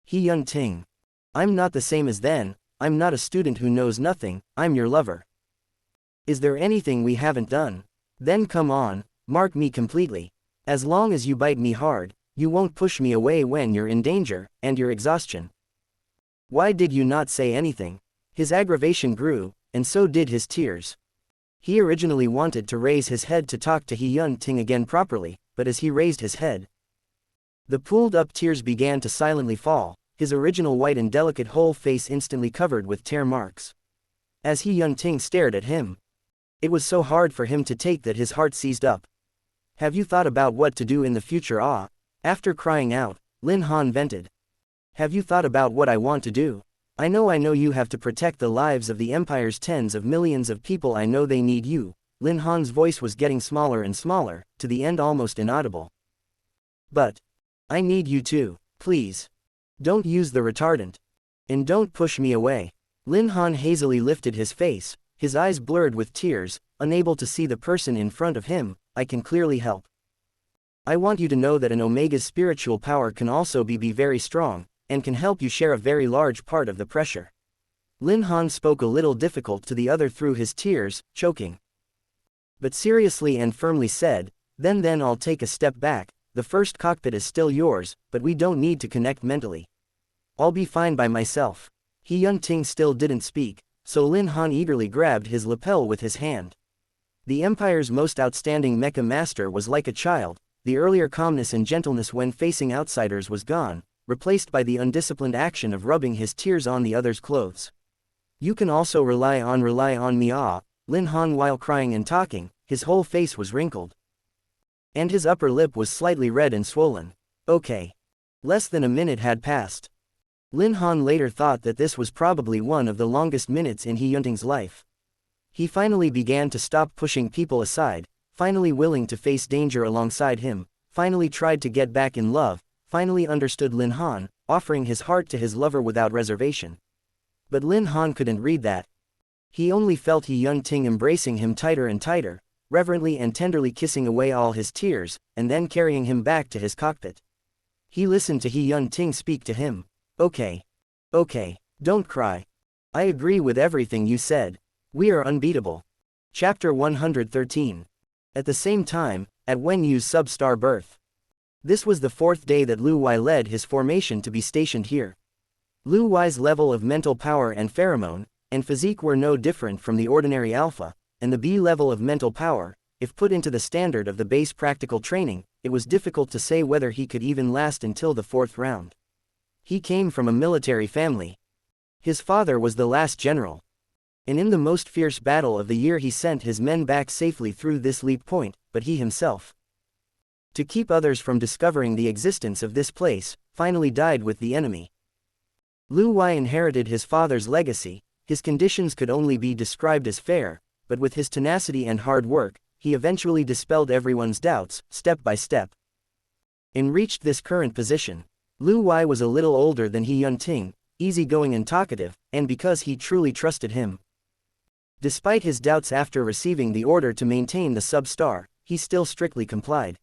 He-Yun Ting. I'm not the same as then. I'm not a student who knows nothing, I'm your lover. Is there anything we haven't done? Then come on, mark me completely. As long as you bite me hard, you won't push me away when you're in danger, and your exhaustion. Why did you not say anything? His aggravation grew, and so did his tears. He originally wanted to raise his head to talk to He-Yun Ting again properly, but as he raised his head, the pooled-up tears began to silently fall, his original white and delicate whole face instantly covered with tear marks. As He-Yun Ting stared at him, it was so hard for him to take that his heart seized up. Have you thought about what to do in the future? After crying out, Lin Han vented. Have you thought about what I want to do? I know you have to protect the lives of the Empire's tens of millions of people. I know they need you. Lin Han's voice was getting smaller and smaller, to the end almost inaudible. But I need you too, please. Don't use the retardant. And don't push me away. Lin Han hazily lifted his face, his eyes blurred with tears, unable to see the person in front of him. I can clearly help. I want you to know that an Omega's spiritual power can also be very strong, and can help you share a very large part of the pressure. Lin Han spoke a little difficult to the other through his tears, choking. But seriously and firmly said, then I'll take a step back. The first cockpit is still yours, but we don't need to connect mentally. I'll be fine by myself. He-Yun Ting still didn't speak, so Lin Han eagerly grabbed his lapel with his hand. The Empire's most outstanding mecha master was like a child. The earlier calmness and gentleness when facing outsiders was gone, replaced by the undisciplined action of rubbing his tears on the other's clothes. You can also rely on me. Lin Han, while crying and talking, his whole face was wrinkled. And his upper lip was slightly red and swollen. Okay. Less than a minute had passed. Lin Han later thought that this was probably one of the longest minutes in He-Yun Ting's life. He finally began to stop pushing people aside, finally willing to face danger alongside him, finally tried to get back in love, finally understood Lin Han, offering his heart to his lover without reservation. But Lin Han couldn't read that. He only felt He-Yun Ting embracing him tighter and tighter, reverently and tenderly kissing away all his tears, and then carrying him back to his cockpit. He listened to He-Yun Ting speak to him. Okay. Don't cry. I agree with everything you said. We are unbeatable. Chapter 113. At the same time, at Wen Yu's sub-star berth. This was the fourth day that Lu Wei led his formation to be stationed here. Lu Wei's level of mental power and pheromone, and physique were no different from the ordinary alpha, and the B level of mental power. If put into the standard of the base practical training, it was difficult to say whether he could even last until the fourth round. He came from a military family. His father was the last general. And in the most fierce battle of the year he sent his men back safely through this leap point, but he himself, to keep others from discovering the existence of this place, finally died with the enemy. Lu Wei inherited his father's legacy. His conditions could only be described as fair, but with his tenacity and hard work, he eventually dispelled everyone's doubts, step by step, and reached this current position. Lu Wei was a little older than He-Yun Ting, easygoing and talkative, and because he truly trusted him. Despite his doubts after receiving the order to maintain the sub-star, he still strictly complied.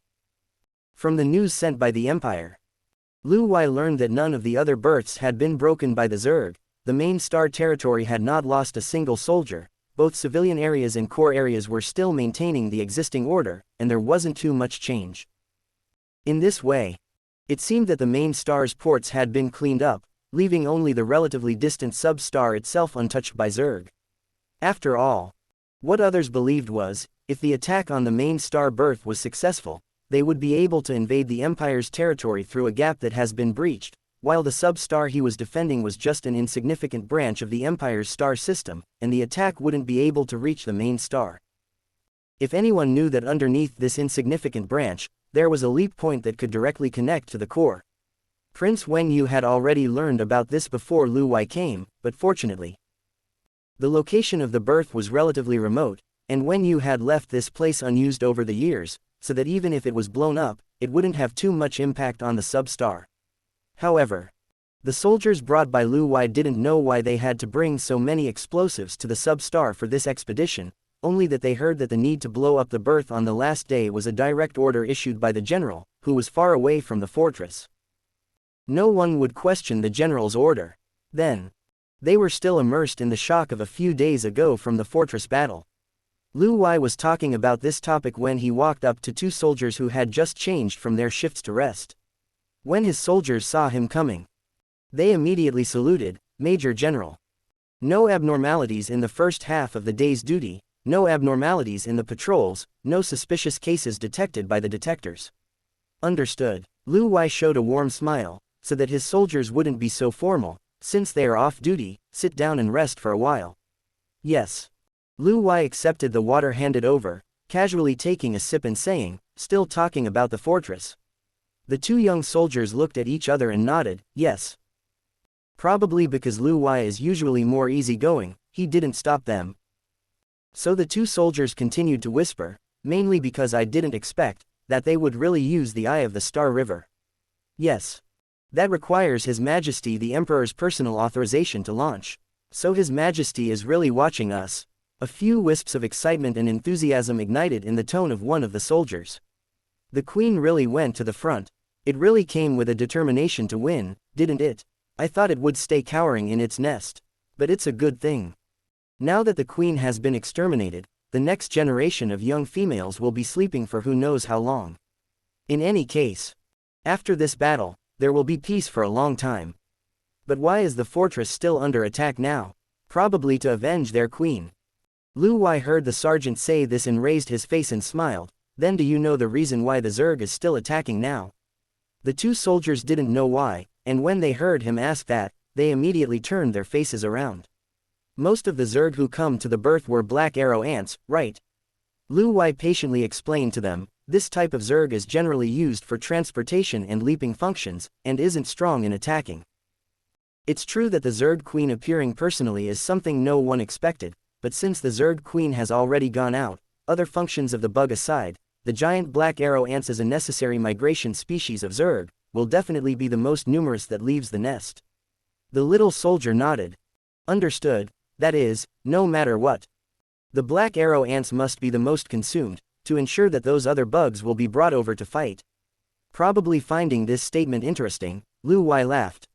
From the news sent by the Empire, Lu Wei learned that none of the other berths had been broken by the Zerg, the main star territory had not lost a single soldier, both civilian areas and core areas were still maintaining the existing order, and there wasn't too much change. In this way, it seemed that the main star's ports had been cleaned up, leaving only the relatively distant sub-star itself untouched by Zerg. After all, what others believed was, if the attack on the main star berth was successful, they would be able to invade the Empire's territory through a gap that has been breached, while the sub-star he was defending was just an insignificant branch of the Empire's star system, and the attack wouldn't be able to reach the main star. If anyone knew that underneath this insignificant branch, there was a leap point that could directly connect to the core. Prince Wen Yu had already learned about this before Lu Wei came, but fortunately, the location of the berth was relatively remote, and Wen Yu had left this place unused over the years, so that even if it was blown up, it wouldn't have too much impact on the sub-star. However, the soldiers brought by Lu Wei didn't know why they had to bring so many explosives to the sub-star for this expedition, only that they heard that the need to blow up the berth on the last day was a direct order issued by the general, who was far away from the fortress. No one would question the general's order. Then, they were still immersed in the shock of a few days ago from the fortress battle. Lu Wei was talking about this topic when he walked up to two soldiers who had just changed from their shifts to rest. When his soldiers saw him coming, they immediately saluted, "Major General." No abnormalities in the first half of the day's duty, no abnormalities in the patrols, no suspicious cases detected by the detectors. Understood. Lu Wei showed a warm smile, so that his soldiers wouldn't be so formal. Since they are off duty, sit down and rest for a while. Yes. Lu Wei accepted the water handed over, casually taking a sip and saying, still talking about the fortress. The two young soldiers looked at each other and nodded, yes. Probably because Lu Wei is usually more easygoing, he didn't stop them. So the two soldiers continued to whisper, mainly because I didn't expect that they would really use the Eye of the Star River. Yes. That requires His Majesty the Emperor's personal authorization to launch. So His Majesty is really watching us. A few wisps of excitement and enthusiasm ignited in the tone of one of the soldiers. The Queen really went to the front. It really came with a determination to win, didn't it? I thought it would stay cowering in its nest. But it's a good thing. Now that the Queen has been exterminated, the next generation of young females will be sleeping for who knows how long. In any case, after this battle, there will be peace for a long time. But why is the fortress still under attack now? Probably to avenge their queen. Lu Wei heard the sergeant say this and raised his face and smiled. Then do you know the reason why the Zerg is still attacking now? The two soldiers didn't know why, and when they heard him ask that, they immediately turned their faces around. Most of the Zerg who come to the berth were Black Arrow ants, right? Lu Wei patiently explained to them, this type of Zerg is generally used for transportation and leaping functions, and isn't strong in attacking. It's true that the Zerg Queen appearing personally is something no one expected, but since the Zerg Queen has already gone out, other functions of the bug aside, the giant Black Arrow ants as a necessary migration species of Zerg, will definitely be the most numerous that leaves the nest. The little soldier nodded. Understood, that is, no matter what. The Black Arrow ants must be the most consumed, to ensure that those other bugs will be brought over to fight. Probably finding this statement interesting, Lu Wei laughed.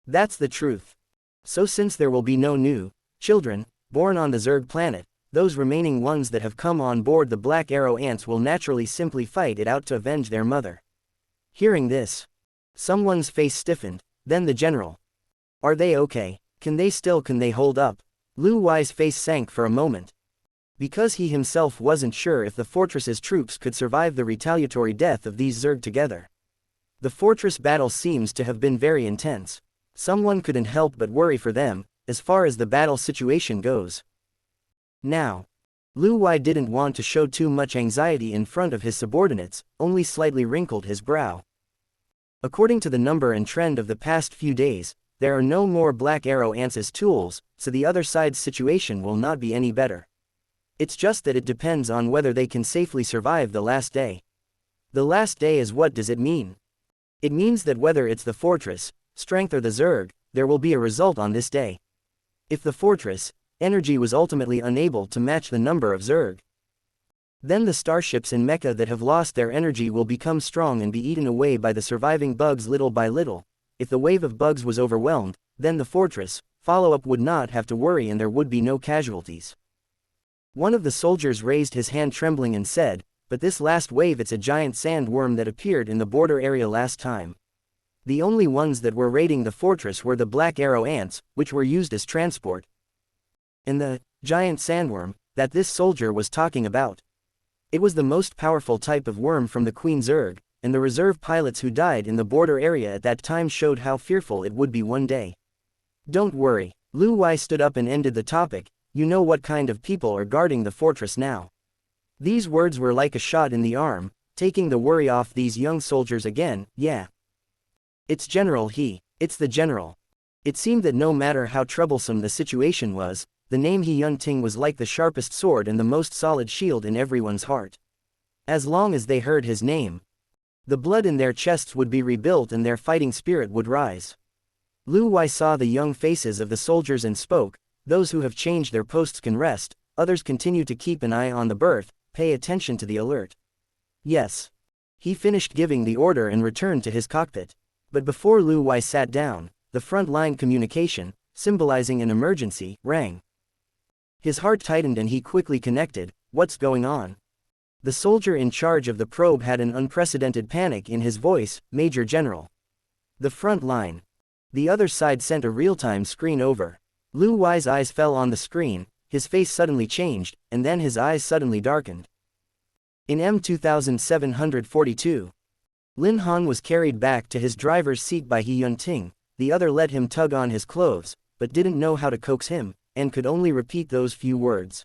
That's the truth. So since there will be no new children born on the Zerg planet, those remaining ones that have come on board the Black Arrow ants will naturally simply fight it out to avenge their mother. Hearing this, someone's face stiffened, then the general. Are they okay? Can they hold up? Lu Wei's face sank for a moment. Because he himself wasn't sure if the fortress's troops could survive the retaliatory death of these Zerg together. The fortress battle seems to have been very intense. Someone couldn't help but worry for them, as far as the battle situation goes. Now, Lu Wei didn't want to show too much anxiety in front of his subordinates, only slightly wrinkled his brow. According to the number and trend of the past few days, there are no more Black Arrow ants as tools, so the other side's situation will not be any better. It's just that it depends on whether they can safely survive the last day. The last day is what does it mean? It means that whether it's the fortress, strength or the Zerg, there will be a result on this day. If the fortress, energy was ultimately unable to match the number of Zerg, then the starships in Mecha that have lost their energy will become strong and be eaten away by the surviving bugs little by little. If the wave of bugs was overwhelmed, then the fortress, follow-up would not have to worry and there would be no casualties. One of the soldiers raised his hand trembling and said, but this last wave it's a giant sandworm that appeared in the border area last time. The only ones that were raiding the fortress were the Black Arrow ants, which were used as transport. And the giant sandworm that this soldier was talking about, it was the most powerful type of worm from the Queen Zerg, and the reserve pilots who died in the border area at that time showed how fearful it would be one day. Don't worry, Lu Wei stood up and ended the topic. You know what kind of people are guarding the fortress now. These words were like a shot in the arm, taking the worry off these young soldiers again. Yeah. It's the general. It seemed that no matter how troublesome the situation was, the name He Yun Ting was like the sharpest sword and the most solid shield in everyone's heart. As long as they heard his name, the blood in their chests would be rebuilt and their fighting spirit would rise. Lu Wei saw the young faces of the soldiers and spoke, "Those who have changed their posts can rest, others continue to keep an eye on the berth, pay attention to the alert." Yes. He finished giving the order and returned to his cockpit. But before Lu Wei sat down, the front line communication, symbolizing an emergency, rang. His heart tightened and he quickly connected. "What's going on?" The soldier in charge of the probe had an unprecedented panic in his voice, "Major General." The front line. The other side sent a real-time screen over. Lu Wei's eyes fell on the screen, his face suddenly changed, and then his eyes suddenly darkened. In M2742, Lin Han was carried back to his driver's seat by He Yun-ting. The other let him tug on his clothes, but didn't know how to coax him, and could only repeat those few words.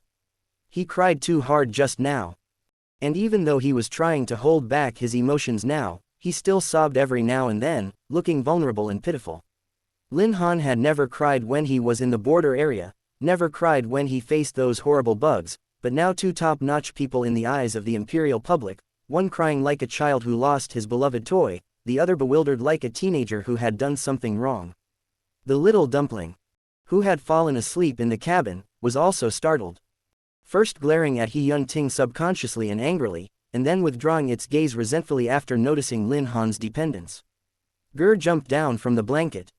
"He cried too hard just now." And even though he was trying to hold back his emotions now, he still sobbed every now and then, looking vulnerable and pitiful. Lin Han had never cried when he was in the border area, never cried when he faced those horrible bugs, but now two top-notch people in the eyes of the imperial public, one crying like a child who lost his beloved toy, the other bewildered like a teenager who had done something wrong. The little dumpling, who had fallen asleep in the cabin, was also startled. First glaring at He Yun-ting subconsciously and angrily, and then withdrawing its gaze resentfully after noticing Lin Han's dependence. Ger jumped down from the blanket,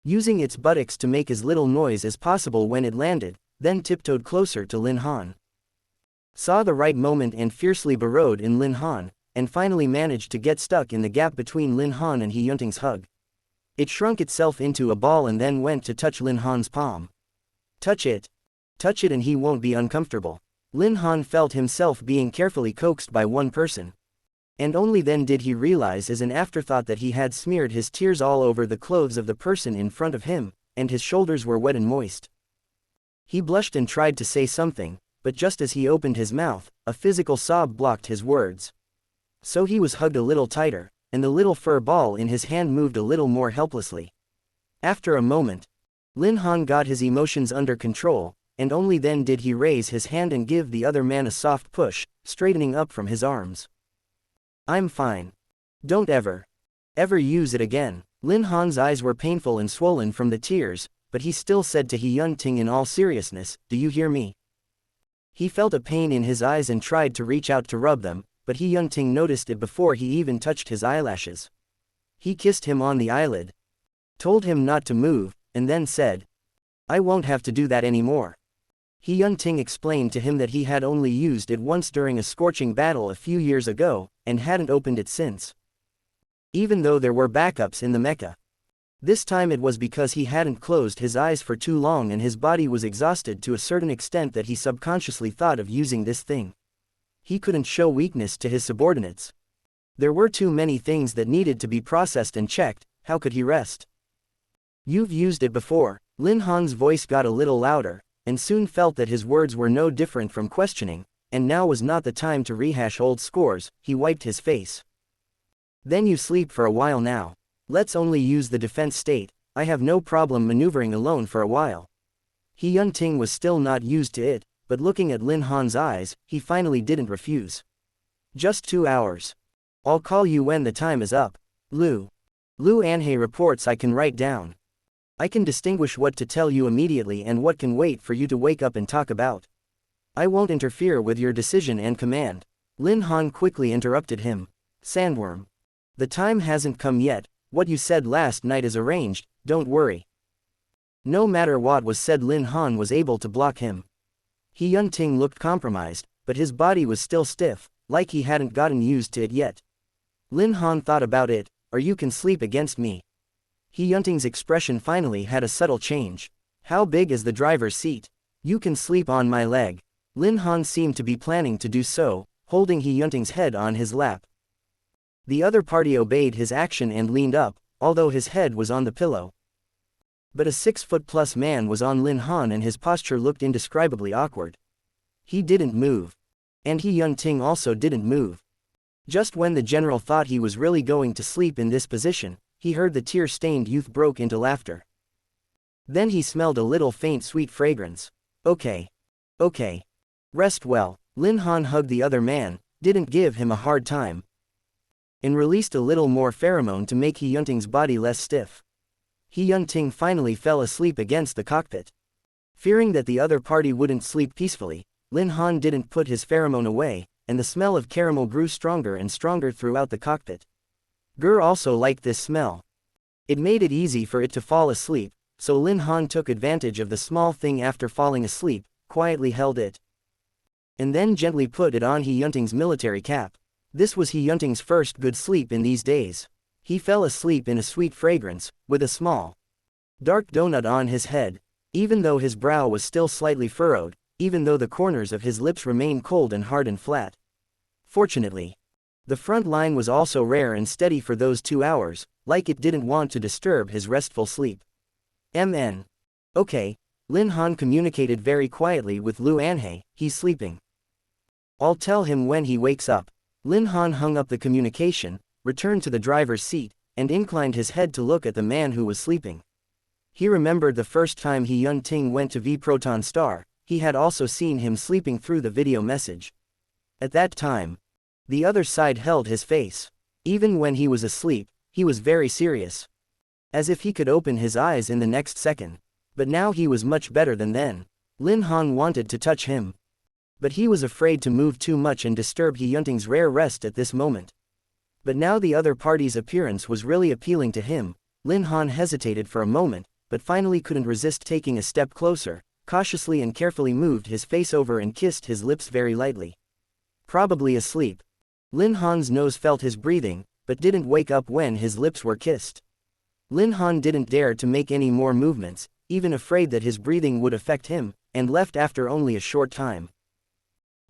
using its buttocks to make as little noise as possible when it landed, then tiptoed closer to Lin Han. Saw the right moment and fiercely burrowed in Lin Han, and finally managed to get stuck in the gap between Lin Han and He Yun-ting's hug. It shrunk itself into a ball and then went to touch Lin Han's palm. Touch it and he won't be uncomfortable. Lin Han felt himself being carefully coaxed by one person. And only then did he realize as an afterthought that he had smeared his tears all over the clothes of the person in front of him, and his shoulders were wet and moist. He blushed and tried to say something, but just as he opened his mouth, a physical sob blocked his words. So he was hugged a little tighter, and the little fur ball in his hand moved a little more helplessly. After a moment, Lin Han got his emotions under control, and only then did he raise his hand and give the other man a soft push, straightening up from his arms. "I'm fine. Don't ever use it again." Lin Han's eyes were painful and swollen from the tears, but he still said to He Yun-ting in all seriousness, "Do you hear me?" He felt a pain in his eyes and tried to reach out to rub them, but He Yun-ting noticed it before he even touched his eyelashes. He kissed him on the eyelid, told him not to move, and then said, "I won't have to do that anymore." He Yun-ting explained to him that he had only used it once during a scorching battle a few years ago, and hadn't opened it since. Even though there were backups in the mecha. This time it was because he hadn't closed his eyes for too long and his body was exhausted to a certain extent that he subconsciously thought of using this thing. He couldn't show weakness to his subordinates. There were too many things that needed to be processed and checked. How could he rest? "You've used it before." Lin Han's voice got a little louder, and soon felt that his words were no different from questioning, and now was not the time to rehash old scores. He wiped his face. "Then you sleep for a while now. Let's only use the defense state. I have no problem maneuvering alone for a while." He Yun-ting was still not used to it, but looking at Lin Han's eyes, he finally didn't refuse. "Just 2 hours. I'll call you when the time is up." Lu Anhei reports I can write down. I can distinguish what to tell you immediately and what can wait for you to wake up and talk about. I won't interfere with your decision and command. Lin Han quickly interrupted him. "Sandworm. The time hasn't come yet. What you said last night is arranged, don't worry." No matter what was said, Lin Han was able to block him. He Yun-ting looked compromised, but his body was still stiff, like he hadn't gotten used to it yet. Lin Han thought about it. "Or you can sleep against me." He Yun-ting's expression finally had a subtle change. "How big is the driver's seat?" "You can sleep on my leg." Lin Han seemed to be planning to do so, holding He Yun-ting's head on his lap. The other party obeyed his action and leaned up, although his head was on the pillow. But a 6-foot-plus man was on Lin Han and his posture looked indescribably awkward. He didn't move. And He Yun-ting also didn't move. Just when the general thought he was really going to sleep in this position, he heard the tear-stained youth broke into laughter. Then he smelled a little faint sweet fragrance. Okay. Rest well." Lin Han hugged the other man, didn't give him a hard time, and released a little more pheromone to make He Yunting's body less stiff. He Yunting finally fell asleep against the cockpit. Fearing that the other party wouldn't sleep peacefully, Lin Han didn't put his pheromone away, and the smell of caramel grew stronger and stronger throughout the cockpit. Ger also liked this smell. It made it easy for it to fall asleep, so Lin Han took advantage of the small thing after falling asleep, quietly held it, and then gently put it on He Yunting's military cap. This was He Yunting's first good sleep in these days. He fell asleep in a sweet fragrance, with a small, dark donut on his head, even though his brow was still slightly furrowed, even though the corners of his lips remained cold and hard and flat. Fortunately, the front line was also rare and steady for those 2 hours, like it didn't want to disturb his restful sleep. MN. Okay, Lin Han communicated very quietly with Lu Anhe, he's sleeping. I'll tell him when he wakes up. Lin Han hung up the communication, returned to the driver's seat, and inclined his head to look at the man who was sleeping. He remembered the first time He Yunting went to V Proton Star, he had also seen him sleeping through the video message. At that time, the other side held his face. Even when he was asleep, he was very serious, as if he could open his eyes in the next second. But now he was much better than then. Lin Han wanted to touch him, but he was afraid to move too much and disturb He Yunting's rare rest at this moment. But now the other party's appearance was really appealing to him. Lin Han hesitated for a moment, but finally couldn't resist taking a step closer, cautiously and carefully moved his face over and kissed his lips very lightly. Probably asleep. Lin Han's nose felt his breathing, but didn't wake up when his lips were kissed. Lin Han didn't dare to make any more movements, even afraid that his breathing would affect him, and left after only a short time.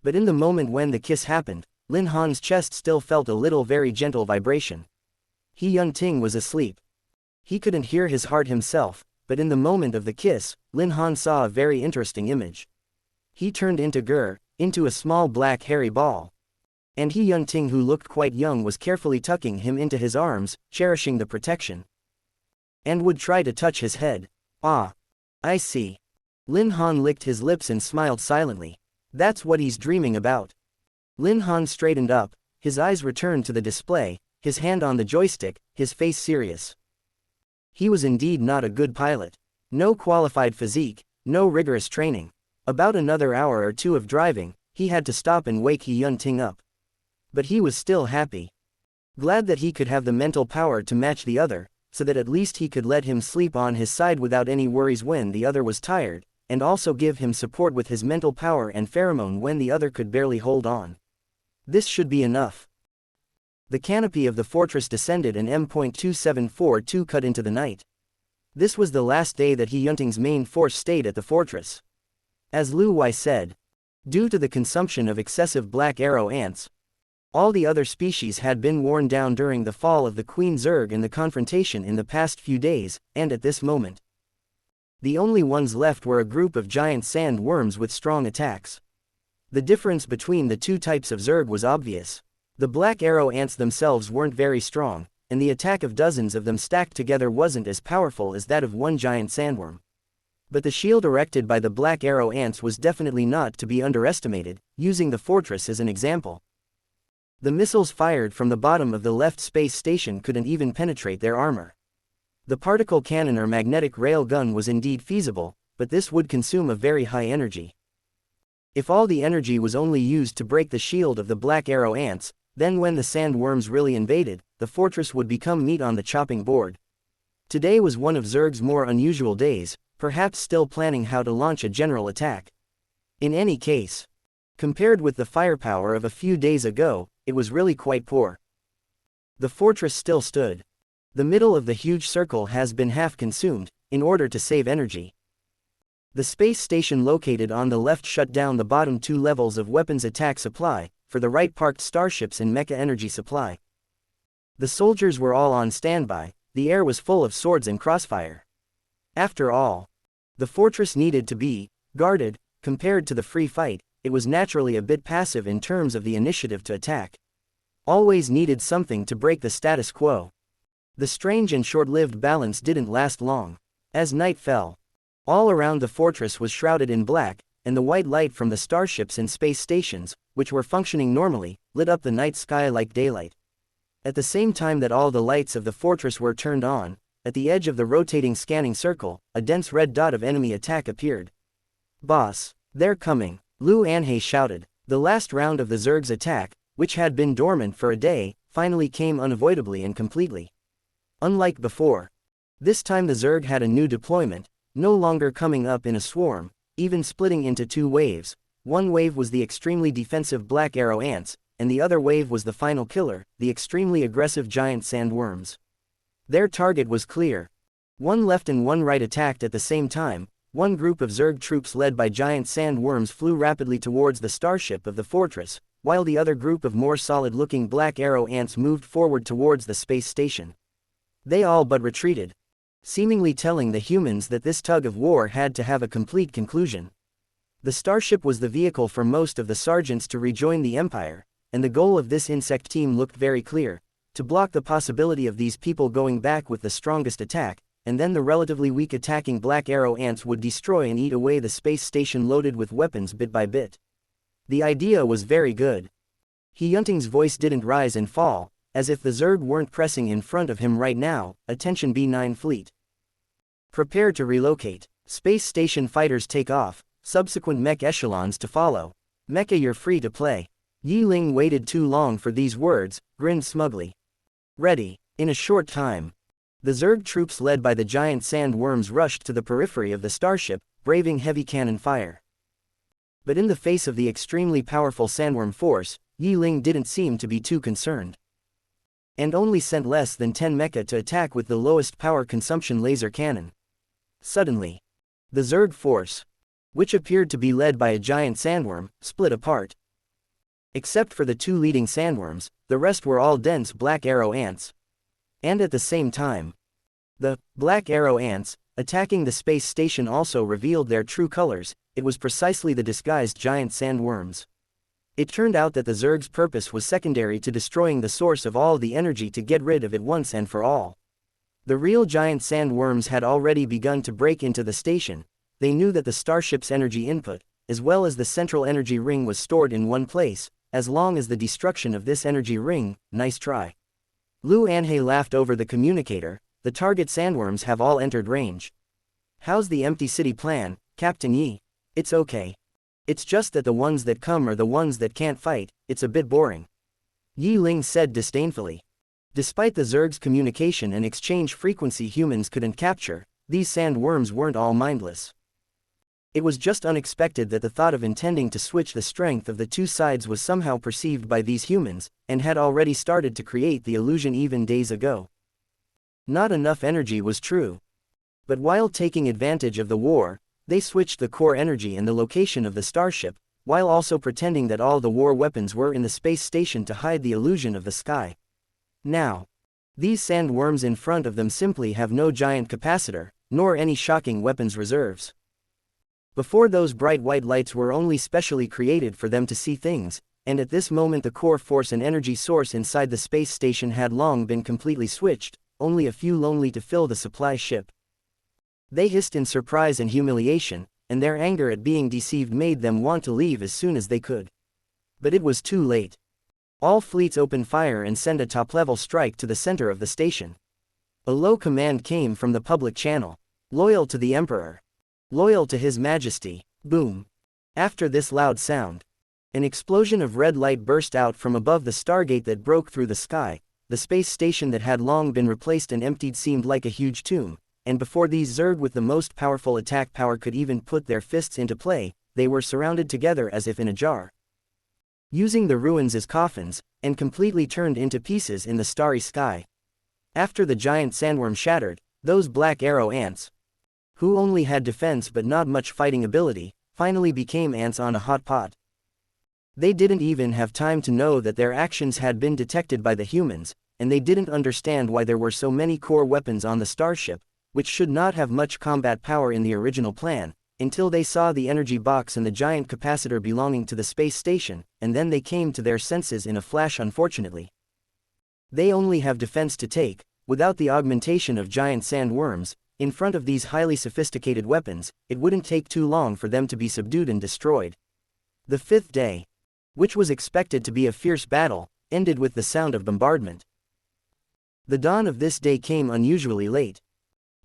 But in the moment when the kiss happened, Lin Han's chest still felt a little very gentle vibration. He Yunting was asleep. He couldn't hear his heart himself, but in the moment of the kiss, Lin Han saw a very interesting image. He turned into Ger, into a small black hairy ball. And He Yunting, who looked quite young, was carefully tucking him into his arms, cherishing the protection, and would try to touch his head. Ah, I see. Lin Han licked his lips and smiled silently. That's what he's dreaming about. Lin Han straightened up, his eyes returned to the display, his hand on the joystick, his face serious. He was indeed not a good pilot. No qualified physique, no rigorous training. About another hour or two of driving, he had to stop and wake He Yunting up. But he was still happy. Glad that he could have the mental power to match the other, so that at least he could let him sleep on his side without any worries when the other was tired, and also give him support with his mental power and pheromone when the other could barely hold on. This should be enough. The canopy of the fortress descended and M.2742 cut into the night. This was the last day that He Yunting's main force stayed at the fortress. As Lu Wei said, due to the consumption of excessive black arrow ants, all the other species had been worn down during the fall of the Queen Zerg and the confrontation in the past few days, and at this moment, the only ones left were a group of giant sand worms with strong attacks. The difference between the two types of Zerg was obvious. The black arrow ants themselves weren't very strong, and the attack of dozens of them stacked together wasn't as powerful as that of one giant sandworm. But the shield erected by the black arrow ants was definitely not to be underestimated, using the fortress as an example. The missiles fired from the bottom of the left space station couldn't even penetrate their armor. The particle cannon or magnetic rail gun was indeed feasible, but this would consume a very high energy. If all the energy was only used to break the shield of the black arrow ants, then when the sandworms really invaded, the fortress would become meat on the chopping board. Today was one of Zerg's more unusual days, perhaps still planning how to launch a general attack. In any case, compared with the firepower of a few days ago, it was really quite poor. The fortress still stood. The middle of the huge circle has been half consumed, in order to save energy. The space station located on the left shut down the bottom 2 levels of weapons attack supply, for the right parked starships and mecha energy supply. The soldiers were all on standby, the air was full of swords and crossfire. After all, the fortress needed to be guarded. Compared to the free fight, it was naturally a bit passive in terms of the initiative to attack. Always needed something to break the status quo. The strange and short-lived balance didn't last long. As night fell, all around the fortress was shrouded in black, and the white light from the starships and space stations, which were functioning normally, lit up the night sky like daylight. At the same time that all the lights of the fortress were turned on, at the edge of the rotating scanning circle, a dense red dot of enemy attack appeared. "Boss, they're coming," Lu Anhei shouted. The last round of the Zerg's attack, which had been dormant for a day, finally came unavoidably and completely. Unlike before, this time the Zerg had a new deployment, no longer coming up in a swarm, even splitting into two waves. One wave was the extremely defensive Black Arrow ants, and the other wave was the final killer, the extremely aggressive giant sandworms. Their target was clear. One left and one right attacked at the same time. One group of Zerg troops led by giant sandworms flew rapidly towards the starship of the fortress, while the other group of more solid-looking Black Arrow ants moved forward towards the space station. They all but retreated, seemingly telling the humans that this tug of war had to have a complete conclusion. The starship was the vehicle for most of the sergeants to rejoin the Empire, and the goal of this insect team looked very clear: to block the possibility of these people going back with the strongest attack, and then the relatively weak attacking Black Arrow ants would destroy and eat away the space station loaded with weapons bit by bit. The idea was very good. He Yunting's voice didn't rise and fall, as if the Zerg weren't pressing in front of him right now. "Attention B9 fleet. Prepare to relocate. Space station fighters take off, subsequent mech echelons to follow. Mecha, you're free to play." Yi Ling waited too long for these words, grinned smugly. Ready. In a short time, the Zerg troops led by the giant sandworms rushed to the periphery of the starship, braving heavy cannon fire. But in the face of the extremely powerful sandworm force, Yi Ling didn't seem to be too concerned, and only sent less than 10 mecha to attack with the lowest power consumption laser cannon. Suddenly, the Zerg force, which appeared to be led by a giant sandworm, split apart. Except for the two leading sandworms, the rest were all dense Black Arrow ants. And at the same time, the Black Arrow ants attacking the space station also revealed their true colors. It was precisely the disguised giant sandworms. It turned out that the Zerg's purpose was secondary to destroying the source of all the energy to get rid of it once and for all. The real giant sandworms had already begun to break into the station. They knew that the starship's energy input, as well as the central energy ring, was stored in one place. As long as the destruction of this energy ring, nice try. Lu Anhei laughed over the communicator. The target sandworms have all entered range. How's the empty city plan, Captain Yi? It's okay. It's just that the ones that come are the ones that can't fight. It's a bit boring. Yi Ling said disdainfully. Despite the Zerg's communication and exchange frequency humans couldn't capture, these sandworms weren't all mindless. It was just unexpected that the thought of intending to switch the strength of the two sides was somehow perceived by these humans, and had already started to create the illusion even days ago. Not enough energy was true. But while taking advantage of the war, they switched the core energy and the location of the starship, while also pretending that all the war weapons were in the space station to hide the illusion of the sky. Now, these sandworms in front of them simply have no giant capacitor, nor any shocking weapons reserves. Before, those bright white lights were only specially created for them to see things, and at this moment the core force and energy source inside the space station had long been completely switched, only a few lonely to fill the supply ship. They hissed in surprise and humiliation, and their anger at being deceived made them want to leave as soon as they could. But it was too late. All fleets open fire and send a top-level strike to the center of the station. A low command came from the public channel. Loyal to the Emperor. Loyal to His Majesty. Boom. After this loud sound, an explosion of red light burst out from above the stargate that broke through the sky. The space station that had long been replaced and emptied seemed like a huge tomb, and before these Zerg with the most powerful attack power could even put their fists into play, they were surrounded together as if in a jar, using the ruins as coffins, and completely turned into pieces in the starry sky. After the giant sandworm shattered, those Black Arrow ants, who only had defense but not much fighting ability, finally became ants on a hot pot. They didn't even have time to know that their actions had been detected by the humans, and they didn't understand why there were so many core weapons on the starship, which should not have much combat power in the original plan, until they saw the energy box and the giant capacitor belonging to the space station, and then they came to their senses in a flash. Unfortunately, they only have defense to take. Without the augmentation of giant sandworms, in front of these highly sophisticated weapons, it wouldn't take too long for them to be subdued and destroyed. The fifth day. which was expected to be a fierce battle, ended with the sound of bombardment. The dawn of this day came unusually late.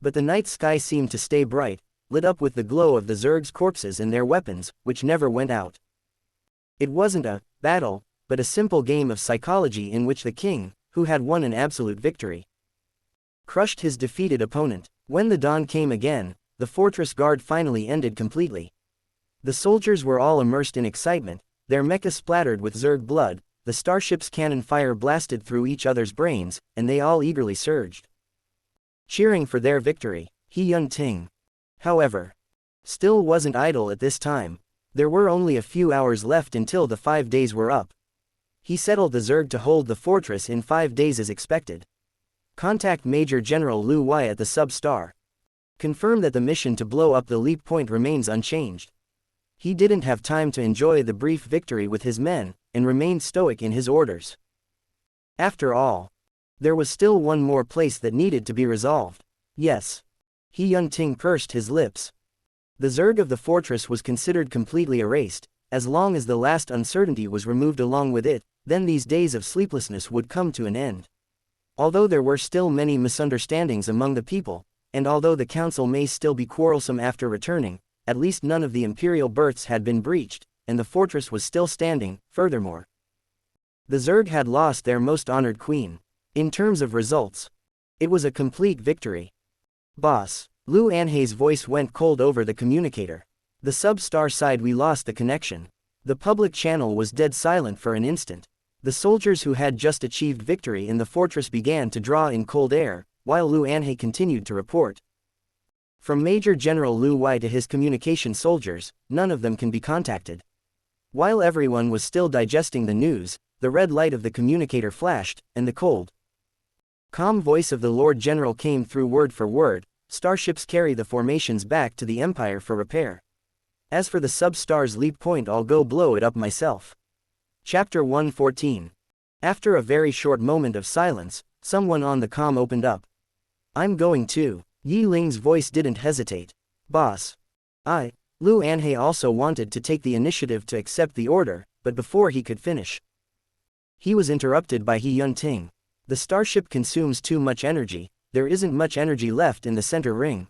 But the night sky seemed to stay bright, lit up with the glow of the Zerg's corpses and their weapons, which never went out. It wasn't a battle, but a simple game of psychology in which the king, who had won an absolute victory, crushed his defeated opponent. When the dawn came again, the fortress guard finally ended completely. The soldiers were all immersed in excitement, their mecha splattered with Zerg blood, the starship's cannon fire blasted through each other's brains, and they all eagerly surged, cheering for their victory. He Yun-Ting, however, still wasn't idle at this time. There were only a few hours left until the 5 days were up. He settled the Zerg to hold the fortress in 5 days as expected. Contact Major General Lu Wei at the sub-star. Confirm that the mission to blow up the leap point remains unchanged. He didn't have time to enjoy the brief victory with his men, and remained stoic in his orders. After all, there was still one more place that needed to be resolved. Yes. He Yun-Ting pursed his lips. The Zerg of the fortress was considered completely erased. As long as the last uncertainty was removed along with it, then these days of sleeplessness would come to an end. Although there were still many misunderstandings among the people, and although the council may still be quarrelsome after returning, at least none of the imperial births had been breached, and the fortress was still standing. Furthermore, the Zerg had lost their most honored queen. In terms of results, it was a complete victory. Boss, Lu Anhei's voice went cold over the communicator. The sub-star side, we lost the connection. The public channel was dead silent for an instant. The soldiers who had just achieved victory in the fortress began to draw in cold air, while Lu Anhei continued to report. From Major General Lu Wei to his communication soldiers, none of them can be contacted. While everyone was still digesting the news, the red light of the communicator flashed, and the cold, calm voice of the Lord General came through word for word. Starships carry the formations back to the Empire for repair. As for the sub-star's leap point, I'll go blow it up myself. Chapter 114. After a very short moment of silence, someone on the comm opened up. I'm going too. Yi Ling's voice didn't hesitate. Boss. Lu Anhei also wanted to take the initiative to accept the order, but before he could finish, he was interrupted by He Yun-Ting. The starship consumes too much energy, there isn't much energy left in the center ring.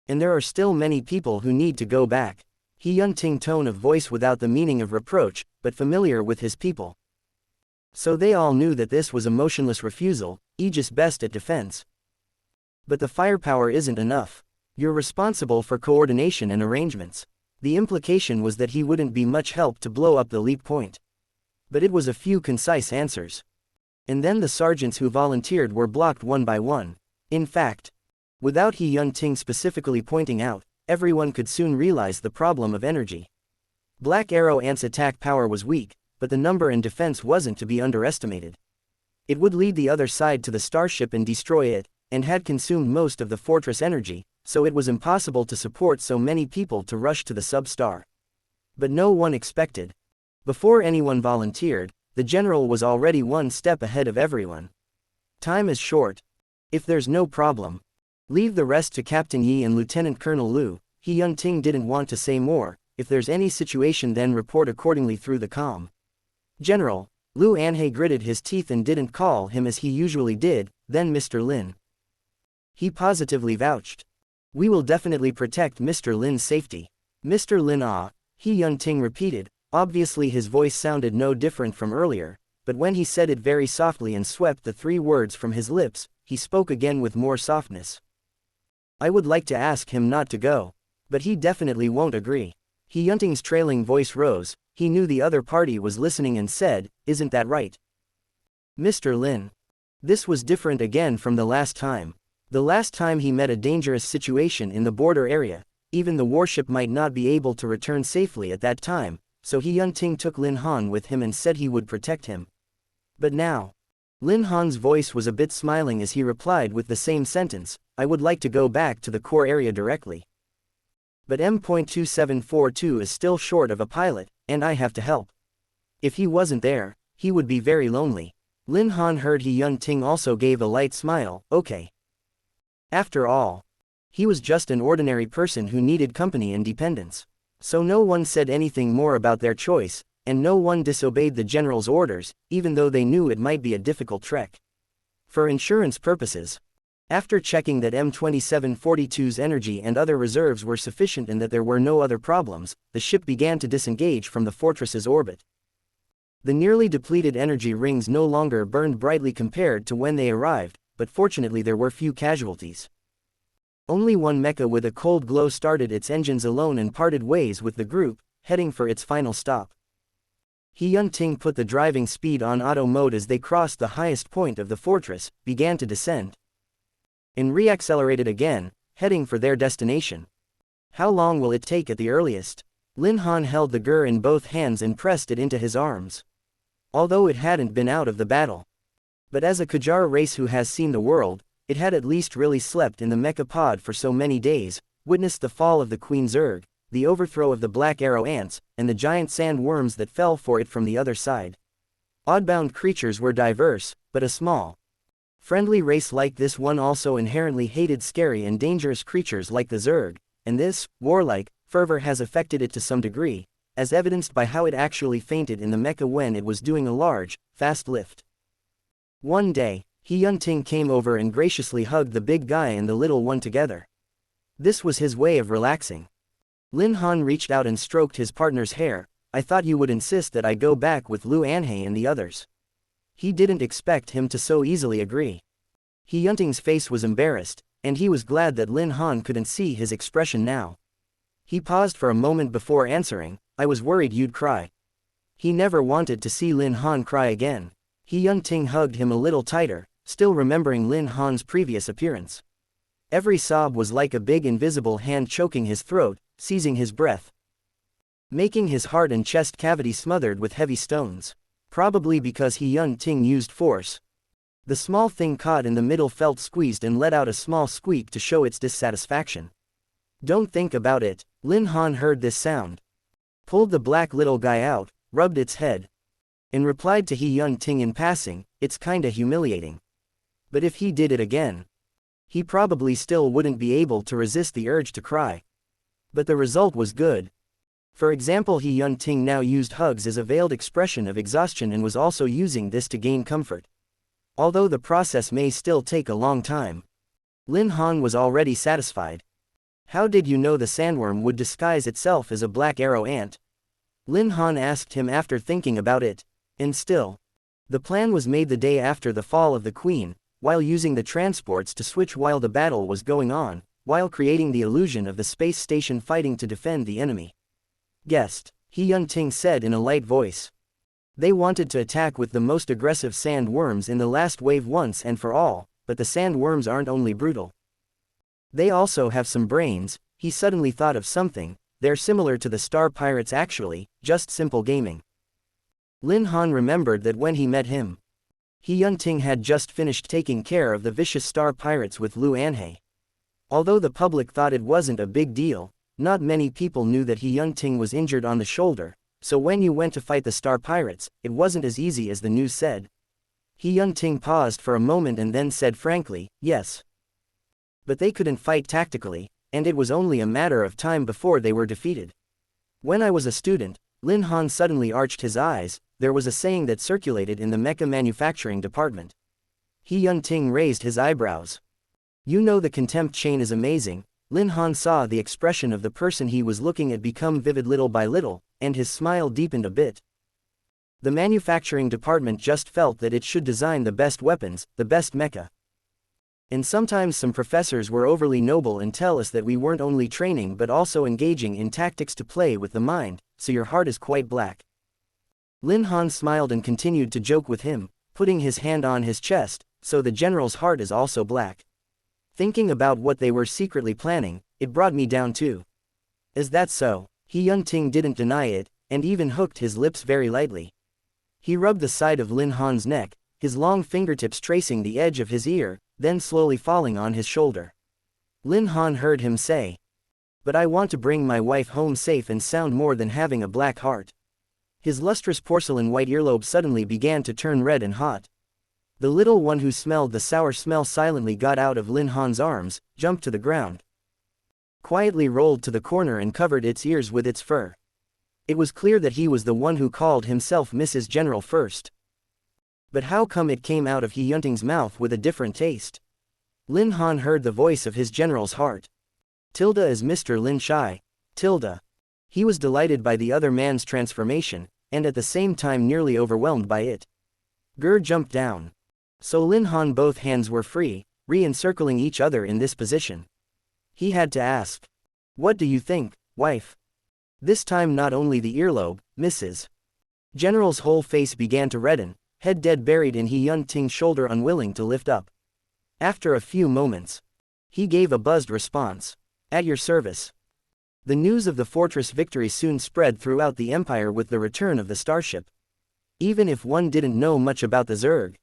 And there are still many people who need to go back. He Yun-Ting tone of voice without the meaning of reproach, but familiar with his people. So they all knew that this was a motionless refusal, Aegis best at defense. But the firepower isn't enough. You're responsible for coordination and arrangements. The implication was that he wouldn't be much help to blow up the leap point. But it was a few concise answers. And then the sergeants who volunteered were blocked one by one. In fact, without He Yun-Ting specifically pointing out, everyone could soon realize the problem of energy. Black Arrow Ant's attack power was weak, but the number and defense wasn't to be underestimated. It would lead the other side to the starship and destroy it, and had consumed most of the fortress energy, so it was impossible to support so many people to rush to the sub-star. But no one expected. Before anyone volunteered, the general was already one step ahead of everyone. Time is short. If there's no problem, leave the rest to Captain Yi and Lieutenant Colonel Lu. He Yun-Ting didn't want to say more. If there's any situation, then report accordingly through the comm. General, Lu Anhei gritted his teeth and didn't call him as he usually did. Then Mr. Lin. He positively vouched. We will definitely protect Mr. Lin's safety. Mr. Lin. He Yun-Ting repeated. Obviously his voice sounded no different from earlier, but when he said it very softly and swept the 3 words from his lips, he spoke again with more softness. I would like to ask him not to go, but he definitely won't agree. He Yun-Ting's trailing voice rose. He knew the other party was listening and said, isn't that right, Mr. Lin? This was different again from the last time. The last time he met a dangerous situation in the border area, even the warship might not be able to return safely at that time. So He Yun-Ting took Lin Han with him and said he would protect him. But now, Lin Han's voice was a bit smiling as he replied with the same sentence, I would like to go back to the core area directly. But M.2742 is still short of a pilot, and I have to help. If he wasn't there, he would be very lonely. Lin Han heard He Yun-Ting also gave a light smile. Okay. After all, he was just an ordinary person who needed company and dependence. So no one said anything more about their choice. and no one disobeyed the general's orders, even though they knew it might be a difficult trek. For insurance purposes. After checking that M2742's energy and other reserves were sufficient and that there were no other problems, the ship began to disengage from the fortress's orbit. The nearly depleted energy rings no longer burned brightly compared to when they arrived, but fortunately there were few casualties. Only one mecha with a cold glow started its engines alone and parted ways with the group, heading for its final stop. He Yun-ting put the driving speed on auto mode as they crossed the highest point of the fortress, began to descend, and reaccelerated again, heading for their destination. How long will it take at the earliest? Lin Han held the gur in both hands and pressed it into his arms. Although it hadn't been out of the battle. But as a Kajar race who has seen the world, it had at least really slept in the mecha pod for so many days, witnessed the fall of the Queen Zerg, the overthrow of the Black Arrow ants, and the giant sand worms that fell for it from the other side. Oddbound creatures were diverse, but a small, friendly race like this one also inherently hated scary and dangerous creatures like the Zerg, and this, warlike, fervor has affected it to some degree, as evidenced by how it actually fainted in the mecha when it was doing a large, fast lift. One day, He Yun-ting came over and graciously hugged the big guy and the little one together. This was his way of relaxing. Lin Han reached out and stroked his partner's hair. I thought you would insist that I go back with Lu Anhei and the others. He didn't expect him to so easily agree. He Yun-ting's face was embarrassed, and he was glad that Lin Han couldn't see his expression now. He paused for a moment before answering, I was worried you'd cry. He never wanted to see Lin Han cry again. He Yun-ting hugged him a little tighter, still remembering Lin Han's previous appearance. Every sob was like a big invisible hand choking his throat, seizing his breath, making his heart and chest cavity smothered with heavy stones. Probably because He Yun-ting used force. The small thing caught in the middle felt squeezed and let out a small squeak to show its dissatisfaction. Don't think about it. Lin Han heard this sound, pulled the black little guy out, rubbed its head, and replied to He Yun-ting in passing, it's kinda humiliating. But if he did it again, he probably still wouldn't be able to resist the urge to cry. But the result was good. For example, He Yun-ting now used hugs as a veiled expression of exhaustion and was also using this to gain comfort. Although the process may still take a long time, Lin Han was already satisfied. How did you know the sandworm would disguise itself as a black arrow ant? Lin Han asked him after thinking about it. And still, the plan was made the day after the fall of the Queen, while using the transports to switch while the battle was going on, while creating the illusion of the space station fighting to defend the enemy. Guessed, He Yun-ting said in a light voice. They wanted to attack with the most aggressive sandworms in the last wave once and for all, but the sandworms aren't only brutal. They also have some brains. He suddenly thought of something. They're similar to the Star Pirates actually, just simple gaming. Lin Han remembered that when he met him, He Yun-ting had just finished taking care of the vicious Star Pirates with Lu Anhei. Although the public thought it wasn't a big deal, not many people knew that He Yun-ting was injured on the shoulder, so when you went to fight the Star Pirates, it wasn't as easy as the news said. He Yun-ting paused for a moment and then said frankly, yes. But they couldn't fight tactically, and it was only a matter of time before they were defeated. When I was a student, Lin Han suddenly arched his eyes. There was a saying that circulated in the mecha manufacturing department. He Yun-ting raised his eyebrows. You know, the contempt chain is amazing. Lin Han saw the expression of the person he was looking at become vivid little by little, and his smile deepened a bit. The manufacturing department just felt that it should design the best weapons, the best mecha. And sometimes some professors were overly noble and tell us that we weren't only training but also engaging in tactics to play with the mind, so your heart is quite black. Lin Han smiled and continued to joke with him, putting his hand on his chest, so the general's heart is also black. Thinking about what they were secretly planning, it brought me down too. Is that so? He Yun-ting didn't deny it, and even hooked his lips very lightly. He rubbed the side of Lin Han's neck, his long fingertips tracing the edge of his ear, then slowly falling on his shoulder. Lin Han heard him say, but I want to bring my wife home safe and sound more than having a black heart. His lustrous porcelain white earlobe suddenly began to turn red and hot. The little one who smelled the sour smell silently got out of Lin Han's arms, jumped to the ground, quietly rolled to the corner and covered its ears with its fur. It was clear that he was the one who called himself Mrs. General first. But how come it came out of He Yunting's mouth with a different taste? Lin Han heard the voice of his general's heart. Tilda is Mr. Lin Shai. Tilda. He was delighted by the other man's transformation, and at the same time nearly overwhelmed by it. Ger jumped down. So Lin Han both hands were free, re-encircling each other in this position. He had to ask. What do you think, wife? This time not only the earlobe, Mrs. General's whole face began to redden, head dead buried in He Yunting's shoulder unwilling to lift up. After a few moments, he gave a buzzed response. At your service. The news of the fortress victory soon spread throughout the empire with the return of the starship. Even if one didn't know much about the Zerg.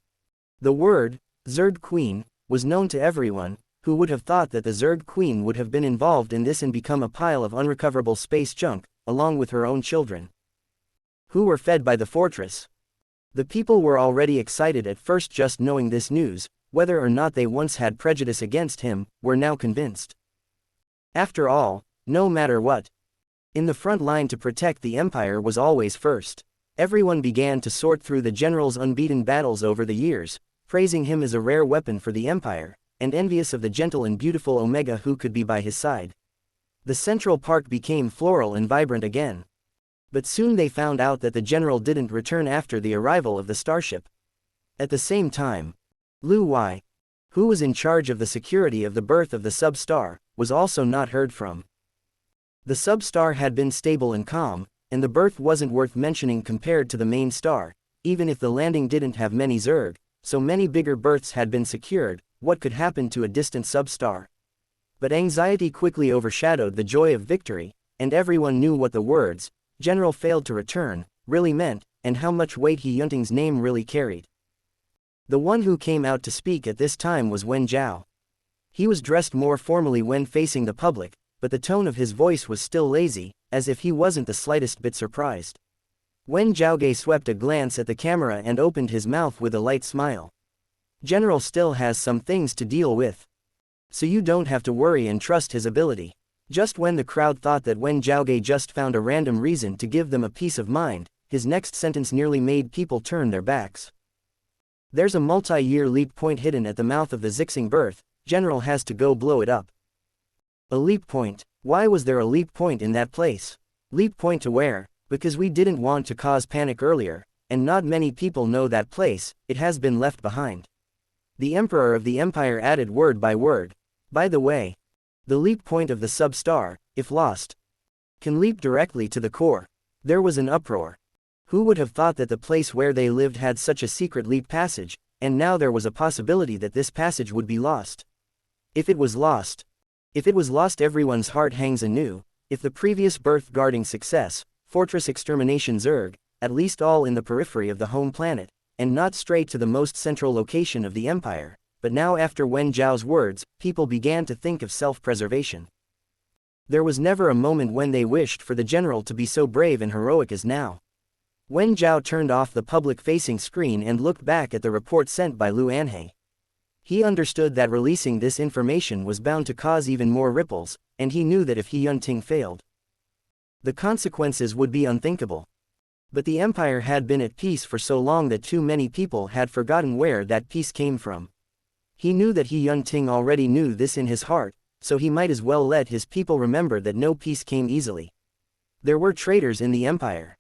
The word, Zerg Queen, was known to everyone, who would have thought that the Zerg Queen would have been involved in this and become a pile of unrecoverable space junk, along with her own children. Who were fed by the fortress. The people were already excited at first just knowing this news, whether or not they once had prejudice against him, were now convinced. After all, no matter what, in the front line to protect the empire was always first. Everyone began to sort through the general's unbeaten battles over the years, praising him as a rare weapon for the empire, and envious of the gentle and beautiful Omega who could be by his side. The Central Park became floral and vibrant again. But soon they found out that the general didn't return after the arrival of the starship. At the same time, Lu Wei, who was in charge of the security of the birth of the sub-star, was also not heard from. The sub-star had been stable and calm, and the birth wasn't worth mentioning compared to the main star, even if the landing didn't have many Zerg, so many bigger births had been secured. What could happen to a distant sub-star? But anxiety quickly overshadowed the joy of victory, and everyone knew what the words, "General failed to return," really meant, and how much weight He Yunting's name really carried. The one who came out to speak at this time was Wen Zhao. He was dressed more formally when facing the public, but the tone of his voice was still lazy, as if he wasn't the slightest bit surprised. Wen Zhaoge swept a glance at the camera and opened his mouth with a light smile. General still has some things to deal with. So you don't have to worry and trust his ability. Just when the crowd thought that Wen Zhaoge just found a random reason to give them a peace of mind, his next sentence nearly made people turn their backs. There's a multi-year leap point hidden at the mouth of the Zixing berth. General has to go blow it up. A leap point? Why was there a leap point in that place? Leap point to where? Because we didn't want to cause panic earlier, and not many people know that place. It has been left behind. The Emperor of the Empire added word by word. By the way, the leap point of the sub-star, if lost, can leap directly to the core. There was an uproar. Who would have thought that the place where they lived had such a secret leap passage, and now there was a possibility that this passage would be lost. If it was lost, everyone's heart hangs anew. If the previous birth guarding success, fortress extermination Zerg, at least all in the periphery of the home planet, and not straight to the most central location of the empire, but now after Wen Zhao's words, people began to think of self-preservation. There was never a moment when they wished for the general to be so brave and heroic as now. Wen Zhao turned off the public-facing screen and looked back at the report sent by Lu Anhe. He understood that releasing this information was bound to cause even more ripples, and he knew that if He Yunting failed, the consequences would be unthinkable. But the empire had been at peace for so long that too many people had forgotten where that peace came from. He knew that He Yunting already knew this in his heart, so he might as well let his people remember that no peace came easily. There were traitors in the empire.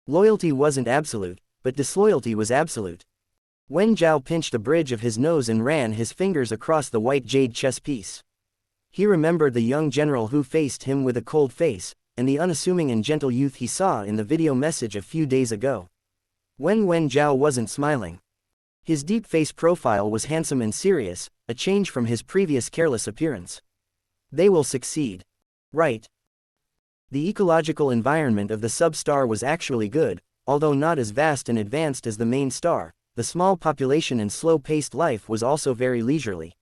Loyalty wasn't absolute, but disloyalty was absolute. Wen Zhao pinched the bridge of his nose and ran his fingers across the white jade chess piece. He remembered the young general who faced him with a cold face, and the unassuming and gentle youth he saw in the video message a few days ago. When Wen Zhao wasn't smiling, his deep face profile was handsome and serious, a change from his previous careless appearance. They will succeed. Right. The ecological environment of the sub-star was actually good, although not as vast and advanced as the main star. The small population and slow-paced life was also very leisurely.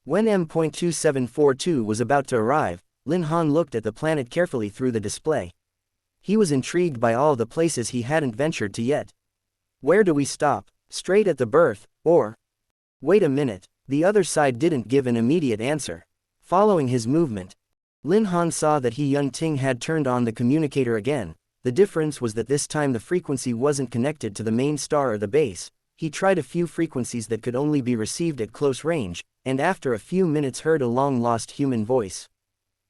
When M.2742 was about to arrive, Lin Han looked at the planet carefully through the display. He was intrigued by all the places he hadn't ventured to yet. Where do we stop? Straight at the berth, or? Wait a minute, the other side didn't give an immediate answer. Following his movement, Lin Han saw that He Yunting had turned on the communicator again. The The difference was that this time the frequency wasn't connected to the main star or the base. He tried a few frequencies that could only be received at close range, and after a few minutes heard a long-lost human voice.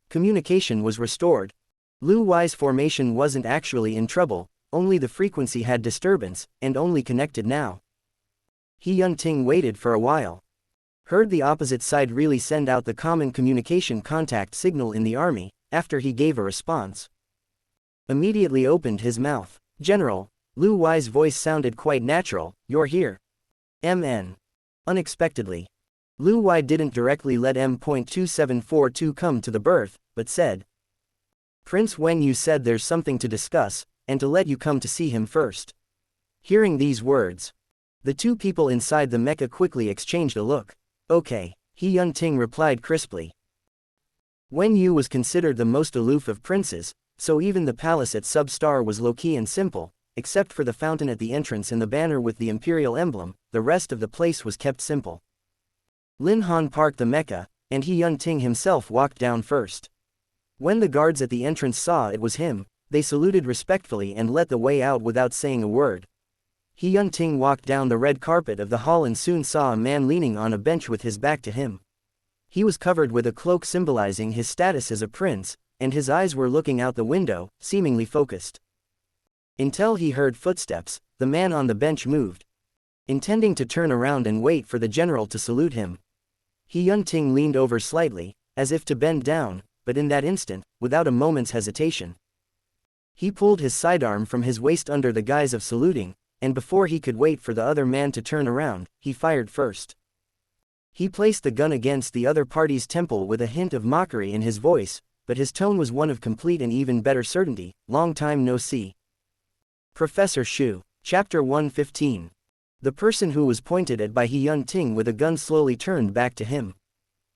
Communication was restored. Lu Wei's formation wasn't actually in trouble, only the frequency had disturbance, and only connected now. He Yun-ting waited for a while. Heard the opposite side really send out the common communication contact signal in the army, after he gave a response. Immediately opened his mouth. "General." Lu Wei's voice sounded quite natural. "You're here." MN. Unexpectedly. Lu Wei didn't directly let M.2742 come to the birth, but said, "Prince Wen Yu said there's something to discuss, and to let you come to see him first." Hearing these words, the two people inside the mecha quickly exchanged a look. "Okay," He Yun-ting replied crisply. Wen Yu was considered the most aloof of princes, so even the palace at Sub-Star was low-key and simple, except for the fountain at the entrance and the banner with the imperial emblem. The rest of the place was kept simple. Lin Han parked the mecha, and He Yun-ting himself walked down first. When the guards at the entrance saw it was him, they saluted respectfully and let the way out without saying a word. He Yun-ting walked down the red carpet of the hall and soon saw a man leaning on a bench with his back to him. He was covered with a cloak symbolizing his status as a prince, and his eyes were looking out the window, seemingly focused. Until he heard footsteps, the man on the bench moved. Intending to turn around and wait for the general to salute him, He Yun-ting leaned over slightly, as if to bend down, but in that instant, without a moment's hesitation, he pulled his sidearm from his waist under the guise of saluting, and before he could wait for the other man to turn around, he fired first. He placed the gun against the other party's temple with a hint of mockery in his voice, but his tone was one of complete and even better certainty. "Long time no see. Professor Shu." Chapter 115. The person who was pointed at by He Yun-ting with a gun slowly turned back to him.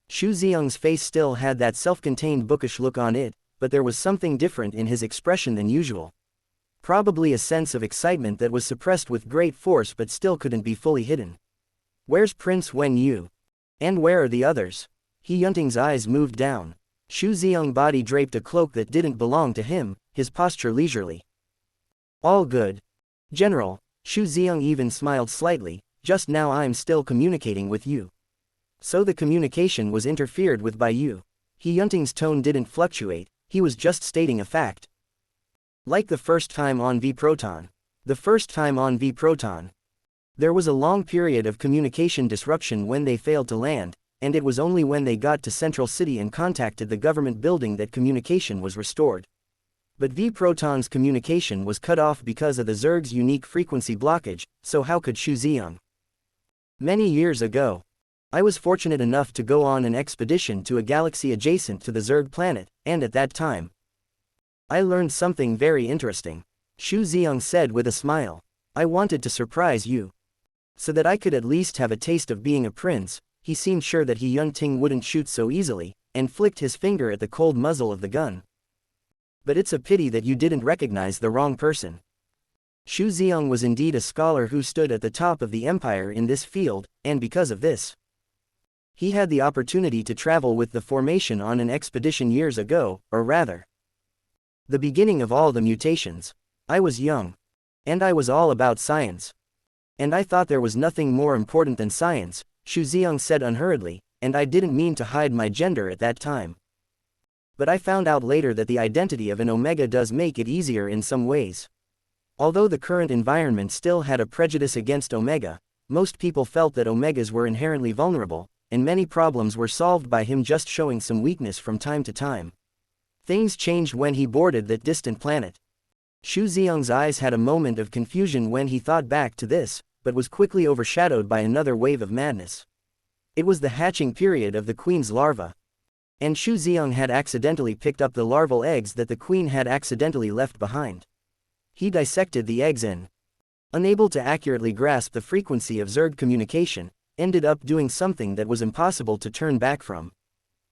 Shu Xiong's face still had that self-contained bookish look on it, but there was something different in his expression than usual. Probably a sense of excitement that was suppressed with great force but still couldn't be fully hidden. "Where's Prince Wen Yu? And where are the others?" He Yun-ting's eyes moved down. Shu Xiong's body draped a cloak that didn't belong to him, his posture leisurely. "All good. General." Shu Xiong even smiled slightly. "Just now I'm still communicating with you." So the communication was interfered with by you. He Yun-ting's tone didn't fluctuate, he was just stating a fact. Like the first time on V-Proton. The first time on V-Proton. There was a long period of communication disruption when they failed to land, and it was only when they got to Central City and contacted the government building that communication was restored. But V-Proton's communication was cut off because of the Zerg's unique frequency blockage, so how could Shu Xiong? Many years ago, I was fortunate enough to go on an expedition to a galaxy adjacent to the Zerg planet, and at that time, I learned something very interesting. Shu Xiong said with a smile. "I wanted to surprise you, so that I could at least have a taste of being a prince." He seemed sure that He Yun-ting wouldn't shoot so easily, and flicked his finger at the cold muzzle of the gun. "But it's a pity that you didn't recognize the wrong person." Shu Xiong was indeed a scholar who stood at the top of the empire in this field, and because of this, he had the opportunity to travel with the formation on an expedition years ago, or rather, the beginning of all the mutations. I was young. And I was all about science. And I thought there was nothing more important than science, Shu Xiong said unhurriedly, and I didn't mean to hide my gender at that time. But I found out later that the identity of an Omega does make it easier in some ways. Although the current environment still had a prejudice against Omega, most people felt that Omegas were inherently vulnerable, and many problems were solved by him just showing some weakness from time to time. Things changed when he boarded that distant planet. Shu Xiong's eyes had a moment of confusion when he thought back to this, but was quickly overshadowed by another wave of madness. It was the hatching period of the queen's larva. And Shu Xiong had accidentally picked up the larval eggs that the queen had accidentally left behind. He dissected the eggs and, unable to accurately grasp the frequency of Zerg communication, ended up doing something that was impossible to turn back from.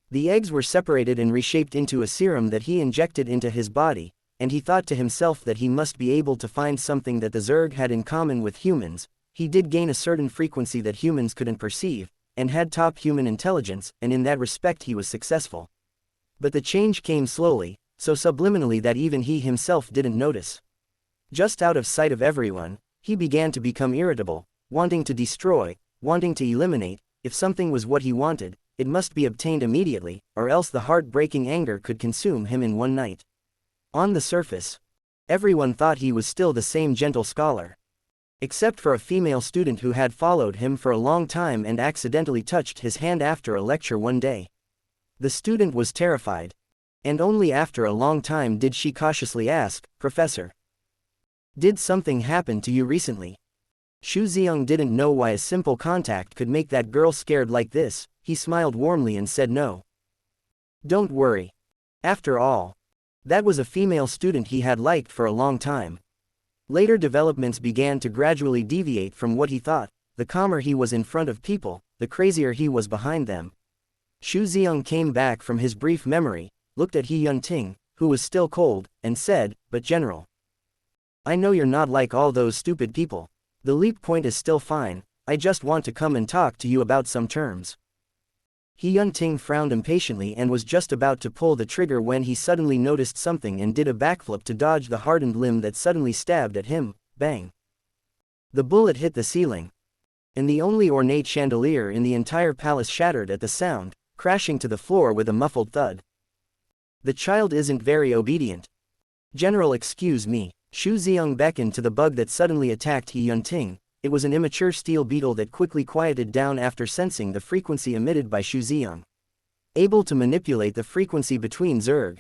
The eggs were separated and reshaped into a serum that he injected into his body, and he thought to himself that he must be able to find something that the Zerg had in common with humans. He did gain a certain frequency that humans couldn't perceive, and had top human intelligence, and in that respect he was successful. But the change came slowly, so subliminally that even he himself didn't notice. Just out of sight of everyone, he began to become irritable, wanting to destroy, wanting to eliminate. If something was what he wanted, it must be obtained immediately, or else the heart-breaking anger could consume him in one night. On the surface, everyone thought he was still the same gentle scholar. Except for a female student who had followed him for a long time and accidentally touched his hand after a lecture one day. The student was terrified. And only after a long time did she cautiously ask, "Professor, did something happen to you recently?" Xu Ziang didn't know why a simple contact could make that girl scared like this. He smiled warmly and said no. Don't worry. After all, that was a female student he had liked for a long time. Later developments began to gradually deviate from what he thought. The calmer he was in front of people, the crazier he was behind them. Xu Ziang came back from his brief memory, looked at He Yunting, who was still cold, and said, "But General, I know you're not like all those stupid people. The leap point is still fine, I just want to come and talk to you about some terms." He Yunting frowned impatiently and was just about to pull the trigger when he suddenly noticed something and did a backflip to dodge the hardened limb that suddenly stabbed at him. Bang! The bullet hit the ceiling. And the only ornate chandelier in the entire palace shattered at the sound, crashing to the floor with a muffled thud. The child isn't very obedient. General, excuse me. Xu Ziang beckoned to the bug that suddenly attacked He Yunting. It was an immature steel beetle that quickly quieted down after sensing the frequency emitted by Xu Ziang. Able to manipulate the frequency between Zerg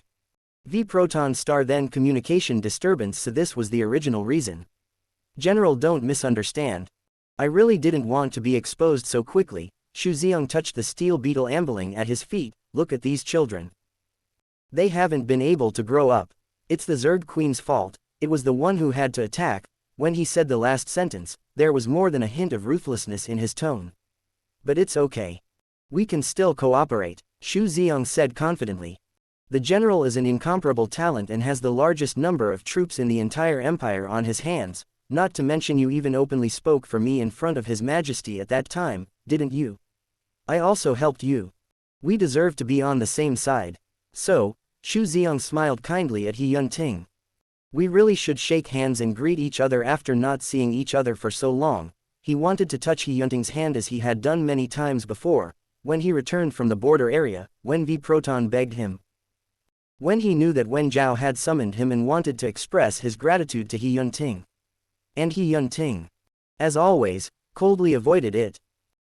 V proton star then communication disturbance, so this was the original reason. General, don't misunderstand. I really didn't want to be exposed so quickly. Xu Ziang touched the steel beetle ambling at his feet. Look at these children. They haven't been able to grow up. It's the Zerg Queen's fault. It was the one who had to attack. When he said the last sentence, there was more than a hint of ruthlessness in his tone. But it's okay. We can still cooperate, Xu Ziang said confidently. The general is an incomparable talent and has the largest number of troops in the entire empire on his hands, not to mention you even openly spoke for me in front of His Majesty at that time, didn't you? I also helped you. We deserve to be on the same side. So, Xu Ziang smiled kindly at He Yunting. We really should shake hands and greet each other after not seeing each other for so long. He wanted to touch He Yunting's hand as he had done many times before, when he returned from the border area, when V Proton begged him. When he knew that Wen Zhao had summoned him and wanted to express his gratitude to He Yunting. And He Yunting, as always, coldly avoided it,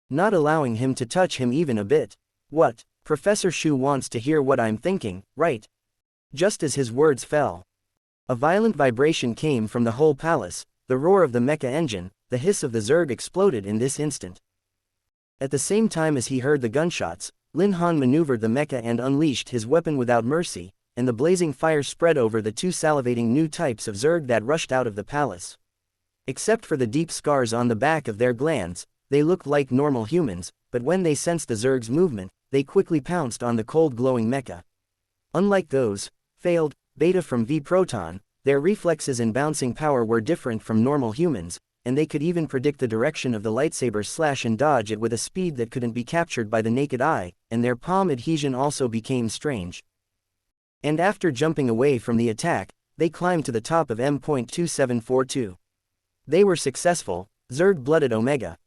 not allowing him to touch him even a bit. What? Professor Xu wants to hear what I'm thinking, right? Just as his words fell, a violent vibration came from the whole palace, the roar of the mecha engine, the hiss of the Zerg exploded in this instant. At the same time as he heard the gunshots, Lin Han maneuvered the mecha and unleashed his weapon without mercy, and the blazing fire spread over the two salivating new types of Zerg that rushed out of the palace. Except for the deep scars on the back of their glands, they looked like normal humans, but when they sensed the Zerg's movement, they quickly pounced on the cold glowing mecha. Unlike those failed beta from V Proton, their reflexes and bouncing power were different from normal humans, and they could even predict the direction of the lightsabers slash and dodge it with a speed that couldn't be captured by the naked eye, and their palm adhesion also became strange. And after jumping away from the attack, they climbed to the top of M.2742. They were successful, Zerg-blooded Omega.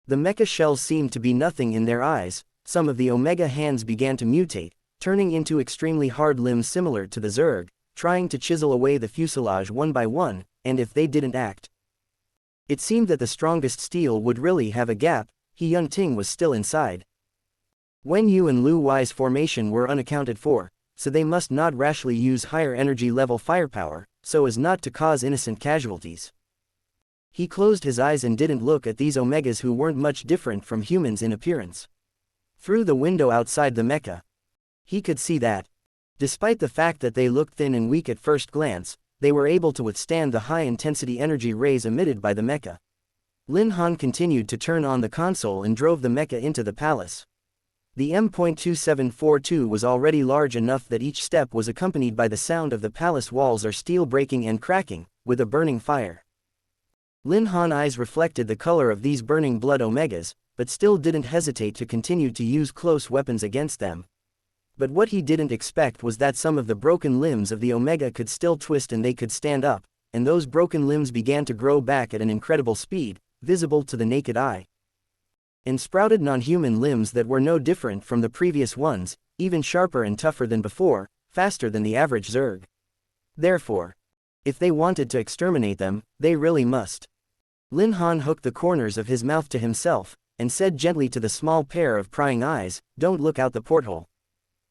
The mecha shells seemed to be nothing in their eyes. Some of the Omega hands began to mutate, turning into extremely hard limbs similar to the Zerg, trying to chisel away the fuselage one by one, and if they didn't act, it seemed that the strongest steel would really have a gap. He Yunting was still inside. Wen Yu and Lu Wei's formation were unaccounted for, so they must not rashly use higher energy level firepower, so as not to cause innocent casualties. He closed his eyes and didn't look at these Omegas who weren't much different from humans in appearance. Through the window outside the mecha, he could see that, despite the fact that they looked thin and weak at first glance, they were able to withstand the high-intensity energy rays emitted by the mecha. Lin Han continued to turn on the console and drove the mecha into the palace. The M.2742 was already large enough that each step was accompanied by the sound of the palace walls or steel breaking and cracking, with a burning fire. Lin Han's eyes reflected the color of these burning blood Omegas, but still didn't hesitate to continue to use close weapons against them. But what he didn't expect was that some of the broken limbs of the Omega could still twist and they could stand up, and those broken limbs began to grow back at an incredible speed, visible to the naked eye. And sprouted non-human limbs that were no different from the previous ones, even sharper and tougher than before, faster than the average Zerg. Therefore, if they wanted to exterminate them, they really must. Lin Han hooked the corners of his mouth to himself, and said gently to the small pair of prying eyes, "Don't look out the porthole."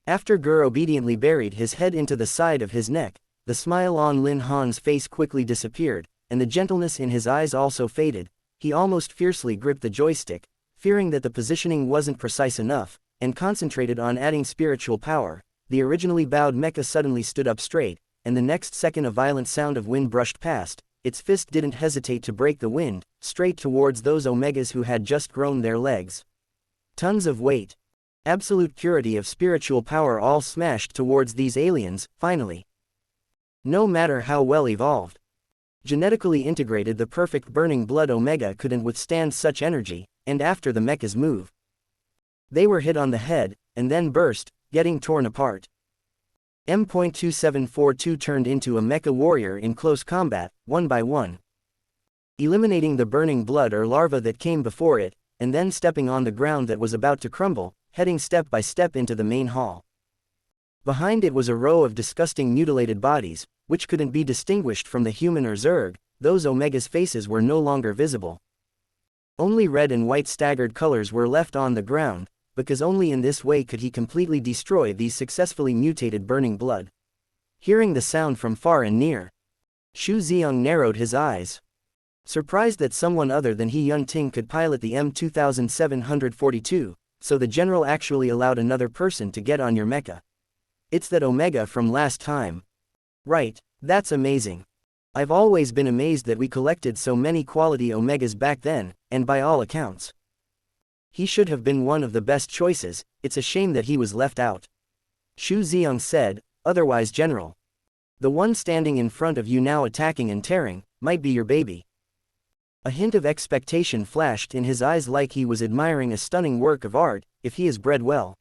After Gur obediently buried his head into the side of his neck, the smile on Lin Han's face quickly disappeared, and the gentleness in his eyes also faded. He almost fiercely gripped the joystick, fearing that the positioning wasn't precise enough, and concentrated on adding spiritual power. The originally bowed mecha suddenly stood up straight, and the next second a violent sound of wind brushed past. Its fist didn't hesitate to break the wind, straight towards those Omegas who had just grown their legs. Tons of weight. Absolute purity of spiritual power all smashed towards these aliens, finally. No matter how well evolved, genetically integrated, the perfect burning blood Omega couldn't withstand such energy, and after the mechas move, they were hit on the head, and then burst, getting torn apart. M.2742 turned into a mecha warrior in close combat, one by one, eliminating the burning blood or larva that came before it, and then stepping on the ground that was about to crumble, heading step by step into the main hall. Behind it was a row of disgusting mutilated bodies, which couldn't be distinguished from the human or Zerg. Those Omega's faces were no longer visible. Only red and white staggered colors were left on the ground, because only in this way could he completely destroy these successfully mutated burning blood. Hearing the sound from far and near, Shu Xiong narrowed his eyes. Surprised that someone other than He Yun-Ting could pilot the M2742, so the general actually allowed another person to get on your mecha. It's that Omega from last time. Right, that's amazing. I've always been amazed that we collected so many quality Omegas back then, and by all accounts, he should have been one of the best choices. It's a shame that he was left out. Shu Xiong said, "Otherwise, General, the one standing in front of you now attacking and tearing, might be your baby." A hint of expectation flashed in his eyes, like he was admiring a stunning work of art. If he is bred well,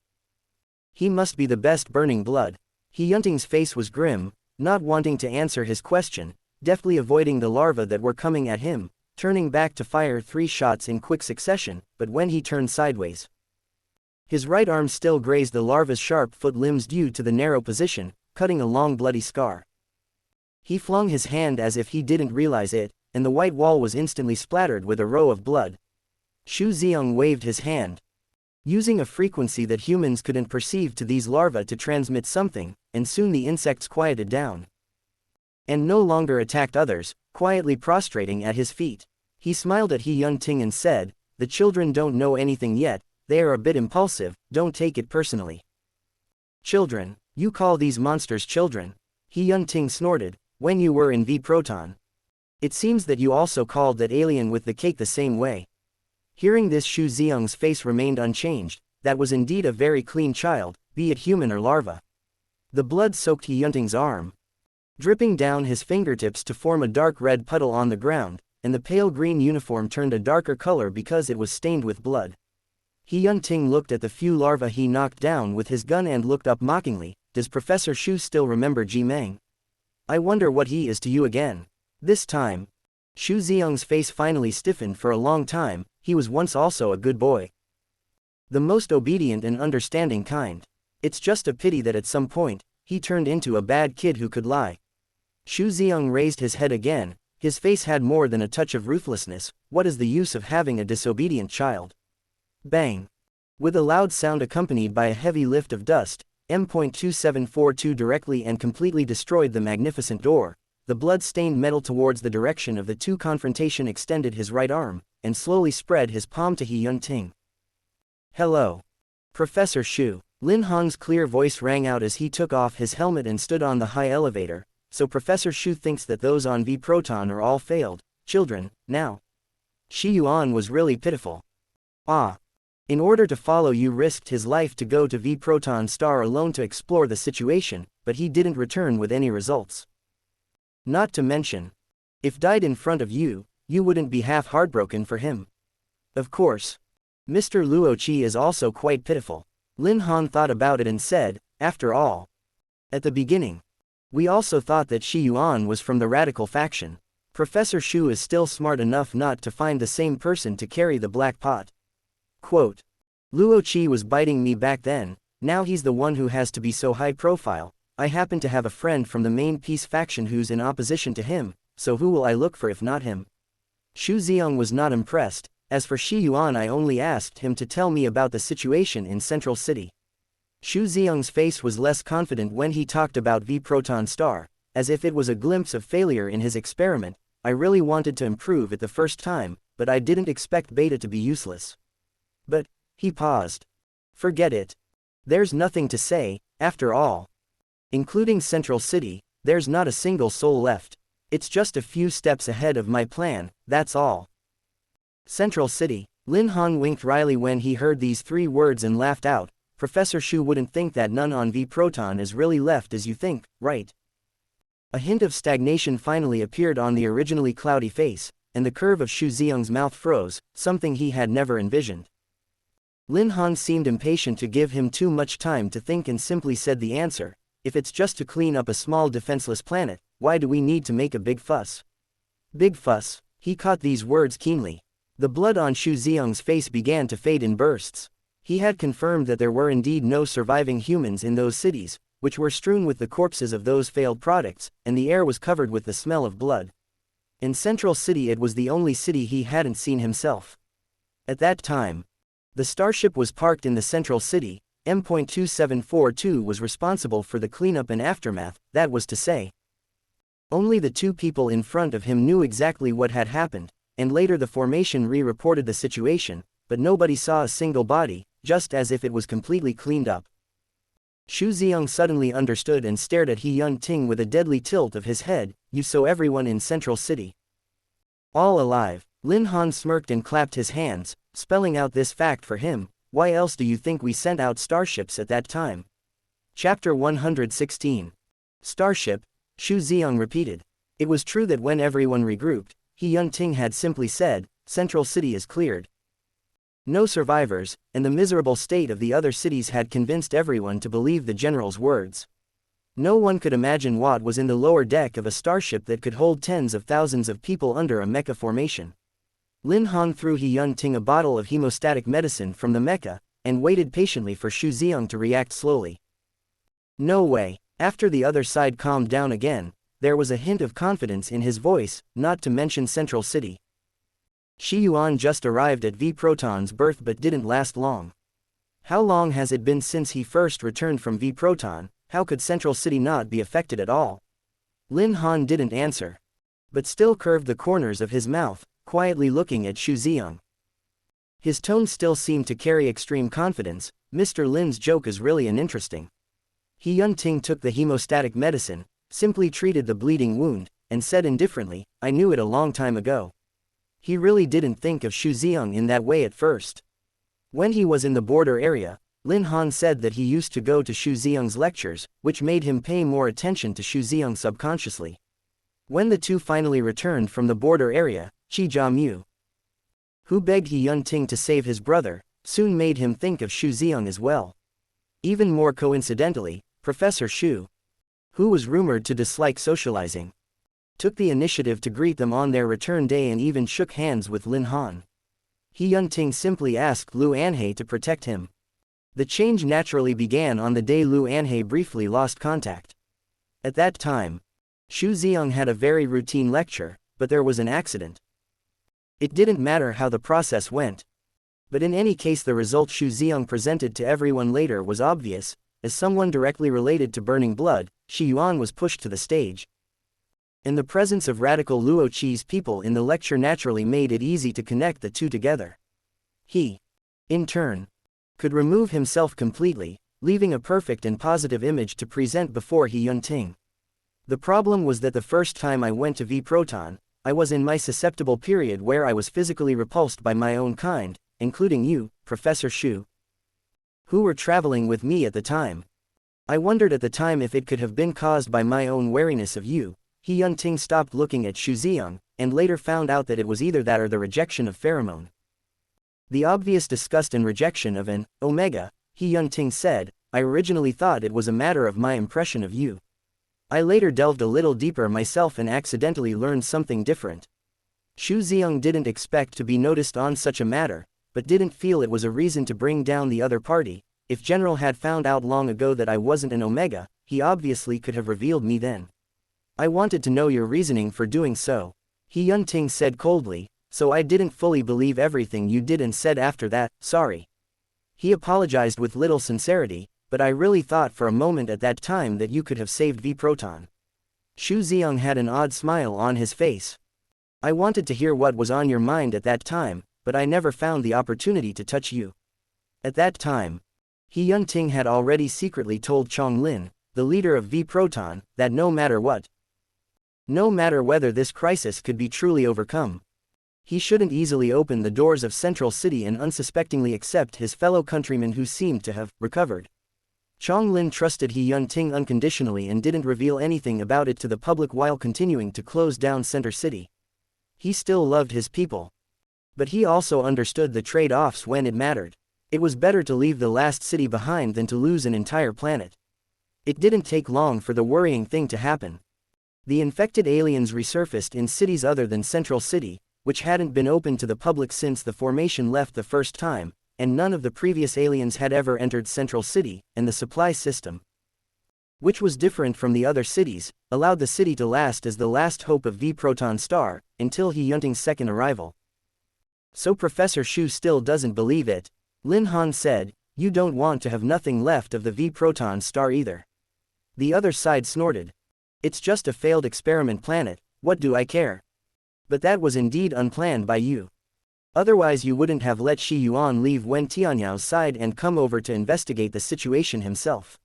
he must be the best burning blood. He Yunting's face was grim, not wanting to answer his question, deftly avoiding the larvae that were coming at him, turning back to fire 3 shots in quick succession. But when he turned sideways, his right arm still grazed the larva's sharp foot limbs due to the narrow position, cutting a long bloody scar. He flung his hand as if he didn't realize it, and the white wall was instantly splattered with a row of blood. Shu Xiong waved his hand, using a frequency that humans couldn't perceive to these larvae to transmit something, and soon the insects quieted down and no longer attacked others, quietly prostrating at his feet. He smiled at He Yun-Ting and said, "The children don't know anything yet, they are a bit impulsive, don't take it personally." "Children? You call these monsters children?" He Yun-Ting snorted. "When you were in V-Proton, it seems that you also called that alien with the cake the same way." Hearing this, Shu Xiong's face remained unchanged. That was indeed a very clean child, be it human or larva. The blood soaked He Yun-Ting's arm, dripping down his fingertips to form a dark red puddle on the ground, and the pale green uniform turned a darker color because it was stained with blood. He Yun-Ting looked at the few larvae he knocked down with his gun and looked up mockingly. "Does Professor Shu still remember Ji Meng? I wonder what he is to you again." This time, Shu Xiong's face finally stiffened. For a long time, he was once also a good boy, the most obedient and understanding kind. It's just a pity that at some point, he turned into a bad kid who could lie. Shu Xiong raised his head again. His face had more than a touch of ruthlessness. What is the use of having a disobedient child? Bang! With a loud sound accompanied by a heavy lift of dust, M.2742 directly and completely destroyed the magnificent door. The blood-stained metal towards the direction of the two confrontation extended his right arm, and slowly spread his palm to He Yun-Ting. "Hello, Professor Shu." Lin Hong's clear voice rang out as he took off his helmet and stood on the high elevator. "So Professor Shu thinks that those on V-Proton are all failed children, now?" Shi Yuan was really pitiful. "Ah. In order to follow you risked his life to go to V-Proton Star alone to explore the situation, but he didn't return with any results. Not to mention, if died in front of you, you wouldn't be half heartbroken for him. Of course, Mr. Luoqi is also quite pitiful." Lin Han thought about it and said, after all. At the beginning, we also thought that Shi Yuan was from the radical faction. Professor Shu is still smart enough not to find the same person to carry the black pot. Quote, Luo Qi was biting me back then, now he's the one who has to be so high profile. I happen to have a friend from the main peace faction who's in opposition to him, so who will I look for if not him? Xu Ziong was not impressed. As for Shi Yuan, I only asked him to tell me about the situation in Central City. Xu Ziong's face was less confident when he talked about V Proton Star, as if it was a glimpse of failure in his experiment. I really wanted to improve it the first time, but I didn't expect beta to be useless. But, he paused. Forget it. There's nothing to say, after all. Including Central City, there's not a single soul left. It's just a few steps ahead of my plan, that's all. Central City. Lin Han winked wryly when he heard these 3 words and laughed out. Professor Shu wouldn't think that none on V Proton is really left as you think, right? A hint of stagnation finally appeared on the originally cloudy face, and the curve of Xu Ziong's mouth froze, something he had never envisioned. Lin Han seemed impatient to give him too much time to think and simply said the answer, if it's just to clean up a small defenseless planet, why do we need to make a big fuss? Big fuss, he caught these words keenly. The blood on Xu Ziong's face began to fade in bursts. He had confirmed that there were indeed no surviving humans in those cities, which were strewn with the corpses of those failed products, and the air was covered with the smell of blood. In Central City it was the only city he hadn't seen himself. At that time, the starship was parked in the Central City. M.2742 was responsible for the cleanup and aftermath, that was to say. Only the 2 people in front of him knew exactly what had happened, and later the formation re-reported the situation, but nobody saw a single body, just as if it was completely cleaned up. Xu Ziong suddenly understood and stared at He Yun Ting with a deadly tilt of his head. You saw everyone in Central City all alive. Lin Han smirked and clapped his hands, spelling out this fact for him. Why else do you think we sent out starships at that time? Chapter 116. Starship, Xu Ziong repeated. It was true that when everyone regrouped, He Yun Ting had simply said, Central City is cleared. No survivors, and the miserable state of the other cities had convinced everyone to believe the general's words. No one could imagine what was in the lower deck of a starship that could hold tens of thousands of people under a mecha formation. Lin Han threw He Yun Ting a bottle of hemostatic medicine from the mecha, and waited patiently for Xu Ziong to react slowly. No way. After the other side calmed down again, there was a hint of confidence in his voice, not to mention Central City. Shi Yuan just arrived at V Proton's birth but didn't last long. How long has it been since he first returned from V Proton? How could Central City not be affected at all? Lin Han didn't answer, but still curved the corners of his mouth, quietly looking at Xu Ziong. His tone still seemed to carry extreme confidence. Mr. Lin's joke is really interesting. He Yun Ting took the hemostatic medicine, simply treated the bleeding wound, and said indifferently, I knew it a long time ago. He really didn't think of Xu Ziong in that way at first. When he was in the border area, Lin Han said that he used to go to Xu Ziong's lectures, which made him pay more attention to Xu Ziong subconsciously. When the 2 finally returned from the border area, Qi Jiamu, who begged He Yun Ting to save his brother, soon made him think of Xu Ziong as well. Even more coincidentally, Professor Shu, who was rumored to dislike socializing, took the initiative to greet them on their return day and even shook hands with Lin Han. He Yun Ting simply asked Lu Anhei to protect him. The change naturally began on the day Lu Anhei briefly lost contact. At that time, Xu Ziong had a very routine lecture, but there was an accident. It didn't matter how the process went. But in any case the result Xu Ziong presented to everyone later was obvious. As someone directly related to Burning Blood, Shi Yuan was pushed to the stage. In the presence of radical Luo Qi's people in the lecture naturally made it easy to connect the 2 together. He, in turn, could remove himself completely, leaving a perfect and positive image to present before He Yun Ting. The problem was that the first time I went to V Proton, I was in my susceptible period where I was physically repulsed by my own kind, including you, Professor Shu, who were traveling with me at the time. I wondered at the time if it could have been caused by my own wariness of you. He Yun Ting stopped looking at Xu Ziong, and later found out that it was either that or the rejection of pheromone. The obvious disgust and rejection of an omega, He Yun Ting said, I originally thought it was a matter of my impression of you. I later delved a little deeper myself and accidentally learned something different. Xu Xiang didn't expect to be noticed on such a matter, but didn't feel it was a reason to bring down the other party. If General had found out long ago that I wasn't an Omega, he obviously could have revealed me then. I wanted to know your reasoning for doing so, He Yunting said coldly, so I didn't fully believe everything you did and said after that, sorry. He apologized with little sincerity, but I really thought for a moment at that time that you could have saved V Proton. Xu Xiang had an odd smile on his face. I wanted to hear what was on your mind at that time, but I never found the opportunity to touch you. At that time, He Yunting had already secretly told Chong Lin, the leader of V Proton, that no matter whether this crisis could be truly overcome, he shouldn't easily open the doors of Central City and unsuspectingly accept his fellow countrymen who seemed to have recovered. Chong Lin trusted He Yunting unconditionally and didn't reveal anything about it to the public while continuing to close down Center City. He still loved his people. But he also understood the trade-offs when it mattered. It was better to leave the last city behind than to lose an entire planet. It didn't take long for the worrying thing to happen. The infected aliens resurfaced in cities other than Central City, which hadn't been open to the public since the formation left the first time, and none of the previous aliens had ever entered Central City, and the supply system, which was different from the other cities, allowed the city to last as the last hope of V Proton Star, until He Yunting's second arrival. So Professor Xu still doesn't believe it, Lin Han said, you don't want to have nothing left of the V Proton Star either. The other side snorted. It's just a failed experiment planet, what do I care? But that was indeed unplanned by you. Otherwise you wouldn't have let Shi Yuan leave Wen Tianyao side and come over to investigate the situation himself.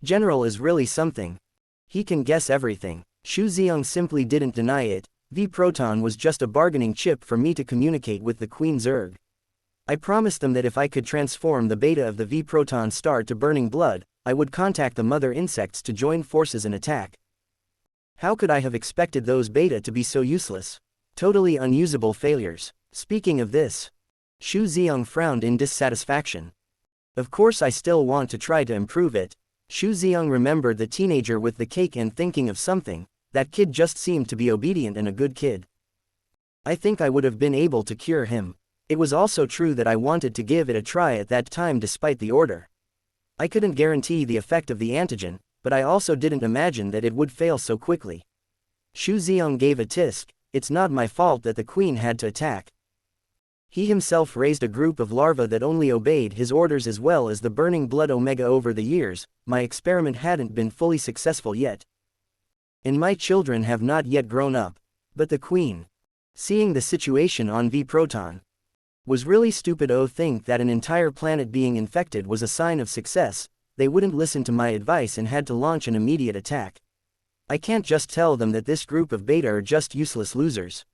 General is really something. He can guess everything. Xu Xiang simply didn't deny it. V Proton was just a bargaining chip for me to communicate with the Queen Zerg. I promised them that if I could transform the beta of the V Proton star to burning blood, I would contact the mother insects to join forces and attack. How could I have expected those beta to be so useless? Totally unusable failures. Speaking of this, Xu Xiang frowned in dissatisfaction. Of course I still want to try to improve it. Xu Xiang remembered the teenager with the cake and thinking of something, that kid just seemed to be obedient and a good kid. I think I would have been able to cure him. It was also true that I wanted to give it a try at that time despite the order. I couldn't guarantee the effect of the antigen, but I also didn't imagine that it would fail so quickly. Xu Xiang gave a tisk, it's not my fault that the Queen had to attack. He himself raised a group of larvae that only obeyed his orders as well as the burning blood Omega over the years. My experiment hadn't been fully successful yet. And my children have not yet grown up. But the Queen, seeing the situation on V Proton, was really stupid. Think that an entire planet being infected was a sign of success. They wouldn't listen to my advice and had to launch an immediate attack. I can't just tell them that this group of beta are just useless losers.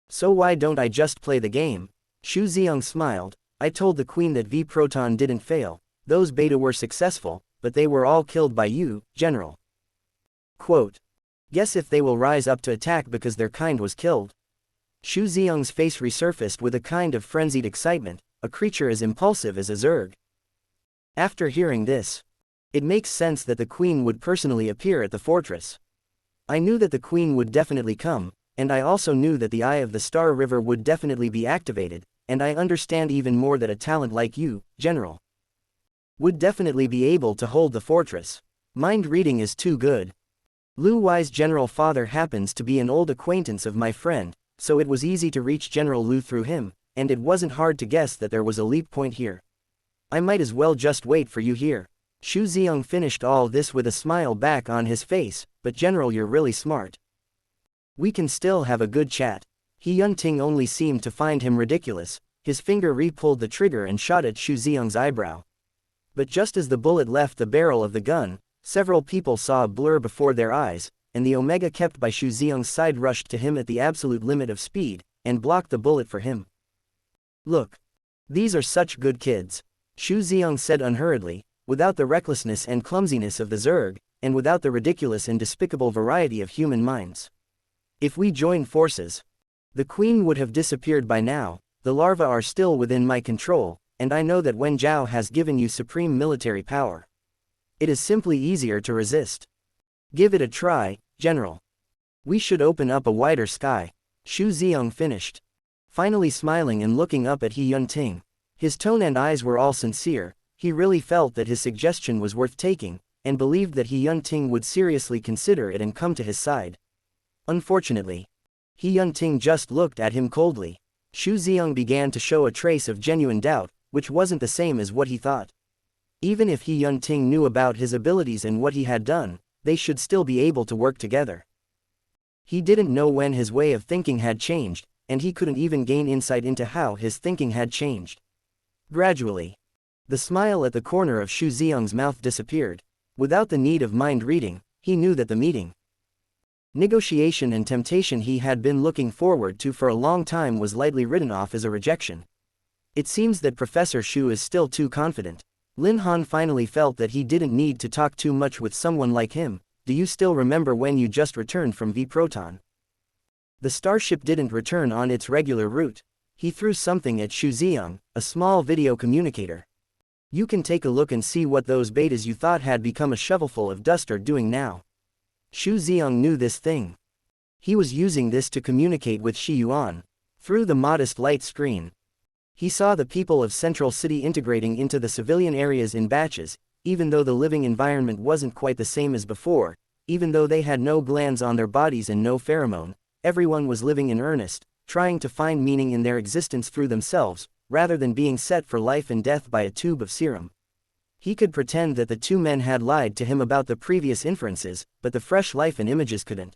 So why don't I just play the game? Xu Xiang smiled. I told the Queen that V Proton didn't fail, those beta were successful, but they were all killed by you, General. Quote. Guess if they will rise up to attack because their kind was killed. Xu Xiang's face resurfaced with a kind of frenzied excitement, a creature as impulsive as a Zerg. After hearing this, it makes sense that the Queen would personally appear at the fortress. I knew that the Queen would definitely come, and I also knew that the Eye of the Star River would definitely be activated, and I understand even more that a talent like you, General, would definitely be able to hold the fortress. Mind reading is too good. Lu Wei's general father happens to be an old acquaintance of my friend, so it was easy to reach General Lu through him, and it wasn't hard to guess that there was a leap point here. I might as well just wait for you here. Xu Xiang finished all this with a smile back on his face, but General, you're really smart. We can still have a good chat. He Yunting only seemed to find him ridiculous. His finger re-pulled the trigger and shot at Xu Xiang's eyebrow. But just as the bullet left the barrel of the gun, several people saw a blur before their eyes, and the Omega kept by Xu Xiang's side rushed to him at the absolute limit of speed, and blocked the bullet for him. Look. These are such good kids. Xu Xiang said unhurriedly, without the recklessness and clumsiness of the Zerg, and without the ridiculous and despicable variety of human minds. If we join forces, the Queen would have disappeared by now. The larvae are still within my control, and I know that Wen Zhao has given you supreme military power. It is simply easier to resist. Give it a try, General. We should open up a wider sky. Xu Ziyang finished. Finally smiling and looking up at He Yunting. His tone and eyes were all sincere. He really felt that his suggestion was worth taking, and believed that He Yunting would seriously consider it and come to his side. Unfortunately, He Yunting just looked at him coldly. Xu Ziyang began to show a trace of genuine doubt, which wasn't the same as what he thought. Even if He Yunting knew about his abilities and what he had done, they should still be able to work together. He didn't know when his way of thinking had changed, and he couldn't even gain insight into how his thinking had changed. Gradually, the smile at the corner of Xu Ziyang's mouth disappeared. Without the need of mind reading, he knew that the meeting, negotiation and temptation he had been looking forward to for a long time was lightly written off as a rejection. It seems that Professor Xu is still too confident. Lin Han finally felt that he didn't need to talk too much with someone like him. Do you still remember when you just returned from V-Proton? The starship didn't return on its regular route. He threw something at Xu Ziyang, a small video communicator. You can take a look and see what those betas you thought had become a shovelful of dust are doing now. Xu Ziyang knew this thing. He was using this to communicate with Shi Yuan. Through the modest light screen, he saw the people of Central City integrating into the civilian areas in batches, even though the living environment wasn't quite the same as before, even though they had no glands on their bodies and no pheromone, everyone was living in earnest, trying to find meaning in their existence through themselves, rather than being set for life and death by a tube of serum. He could pretend that the two men had lied to him about the previous inferences, but the fresh life and images couldn't.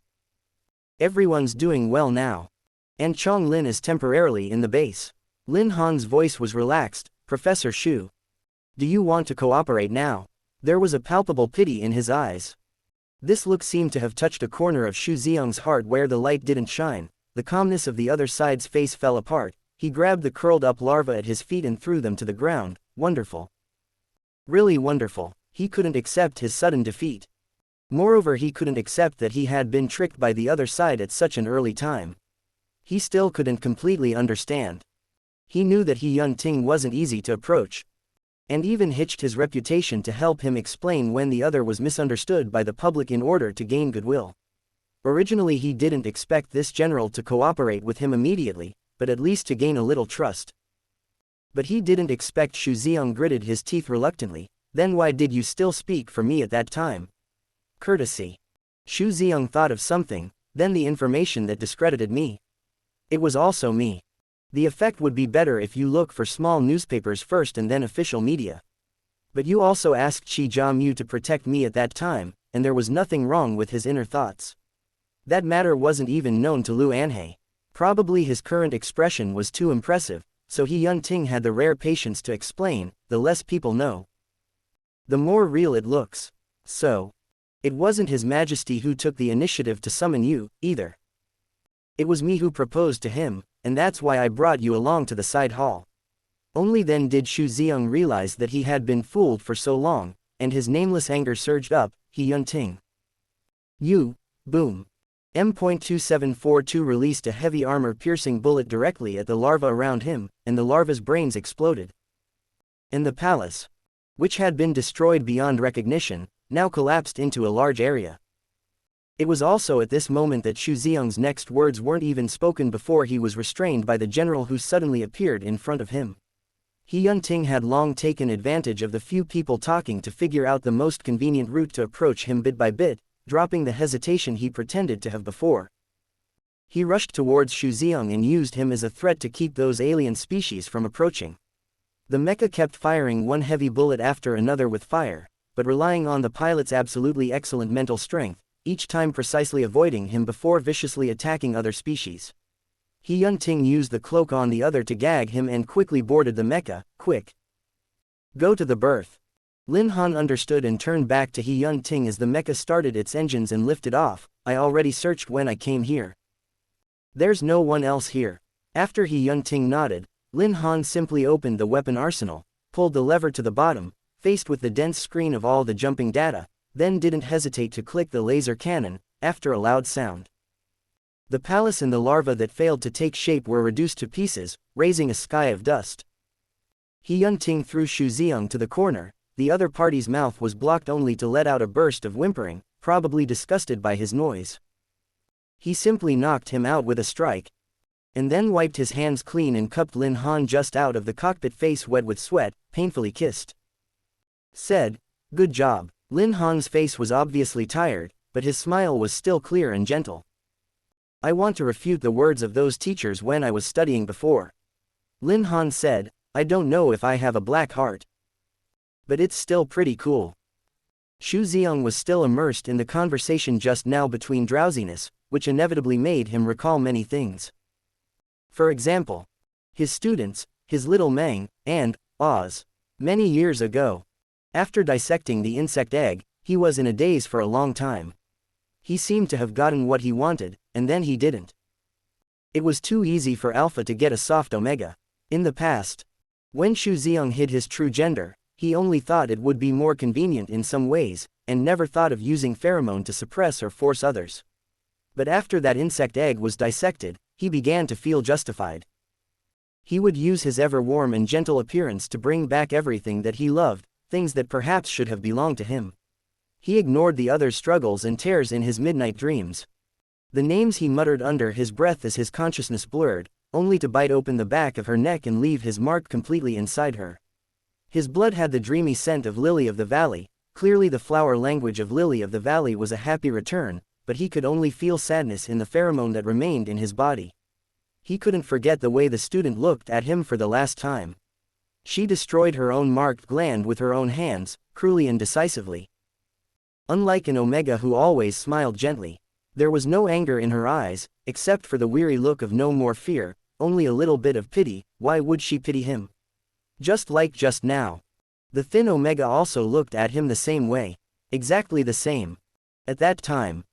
Everyone's doing well now. And Chong Lin is temporarily in the base. Lin Han's voice was relaxed. Professor Xu, do you want to cooperate now? There was a palpable pity in his eyes. This look seemed to have touched a corner of Xu Ziyang's heart where the light didn't shine. The calmness of the other side's face fell apart. He grabbed the curled-up larva at his feet and threw them to the ground. Wonderful. Really wonderful. He couldn't accept his sudden defeat. Moreover, he couldn't accept that he had been tricked by the other side at such an early time. He still couldn't completely understand. He knew that He Yunting wasn't easy to approach, and even hitched his reputation to help him explain when the other was misunderstood by the public in order to gain goodwill. Originally he didn't expect this general to cooperate with him immediately, but at least to gain a little trust. But he didn't expect. Xu Ziyang gritted his teeth reluctantly. Then why did you still speak for me at that time? Courtesy. Xu Ziyang thought of something, then the information that discredited me. It was also me. The effect would be better if you look for small newspapers first and then official media. But you also asked Qi Jiamu to protect me at that time, and there was nothing wrong with his inner thoughts. That matter wasn't even known to Lu Anhe. Probably his current expression was too impressive, so He Yunting had the rare patience to explain. The less people know, the more real it looks. So, it wasn't His Majesty who took the initiative to summon you, either. It was me who proposed to him, and that's why I brought you along to the side hall. Only then did Xu Ziyang realize that he had been fooled for so long, and his nameless anger surged up. He Yunting. You, boom. M.2742 released a heavy armor-piercing bullet directly at the larva around him, and the larva's brains exploded. And the palace, which had been destroyed beyond recognition, now collapsed into a large area. It was also at this moment that Xu Ziyang's next words weren't even spoken before he was restrained by the general who suddenly appeared in front of him. He Yunting had long taken advantage of the few people talking to figure out the most convenient route to approach him bit by bit, dropping the hesitation he pretended to have before. He rushed towards Xu Ziyang and used him as a threat to keep those alien species from approaching. The mecha kept firing one heavy bullet after another with fire, but relying on the pilot's absolutely excellent mental strength, each time precisely avoiding him before viciously attacking other species. He Yunting used the cloak on the other to gag him and quickly boarded the mecha. Quick! Go to the berth. Lin Han understood and turned back to He Yunting as the mecha started its engines and lifted off. I already searched when I came here. There's no one else here. After He Yunting nodded, Lin Han simply opened the weapon arsenal, pulled the lever to the bottom, faced with the dense screen of all the jumping data, then didn't hesitate to click the laser cannon. After a loud sound, the palace and the larva that failed to take shape were reduced to pieces, raising a sky of dust. He Yunting threw Xu Ziang to the corner. The other party's mouth was blocked only to let out a burst of whimpering, probably disgusted by his noise. He simply knocked him out with a strike, and then wiped his hands clean and cupped Lin Han just out of the cockpit, face wet with sweat, painfully kissed. Said, "Good job." Lin Han's face was obviously tired, but his smile was still clear and gentle. "I want to refute the words of those teachers when I was studying before." Lin Han said, "I don't know if I have a black heart, but it's still pretty cool." Xu Ziang was still immersed in the conversation just now between drowsiness, which inevitably made him recall many things. For example, his students, his little Meng, and Oz. Many years ago. After dissecting the insect egg, he was in a daze for a long time. He seemed to have gotten what he wanted, and then he didn't. It was too easy for Alpha to get a soft Omega. In the past, when Xu Ziang hid his true gender, he only thought it would be more convenient in some ways, and never thought of using pheromone to suppress or force others. But after that insect egg was dissected, he began to feel justified. He would use his ever warm and gentle appearance to bring back everything that he loved, things that perhaps should have belonged to him. He ignored the other's struggles and tears in his midnight dreams. The names he muttered under his breath as his consciousness blurred, only to bite open the back of her neck and leave his mark completely inside her. His blood had the dreamy scent of Lily of the Valley. Clearly the flower language of Lily of the Valley was a happy return, but he could only feel sadness in the pheromone that remained in his body. He couldn't forget the way the student looked at him for the last time. She destroyed her own marked gland with her own hands, cruelly and decisively. Unlike an Omega who always smiled gently, there was no anger in her eyes, except for the weary look of no more fear, only a little bit of pity. Why would she pity him? Just like just now. The thin Omega also looked at him the same way. Exactly the same. At that time,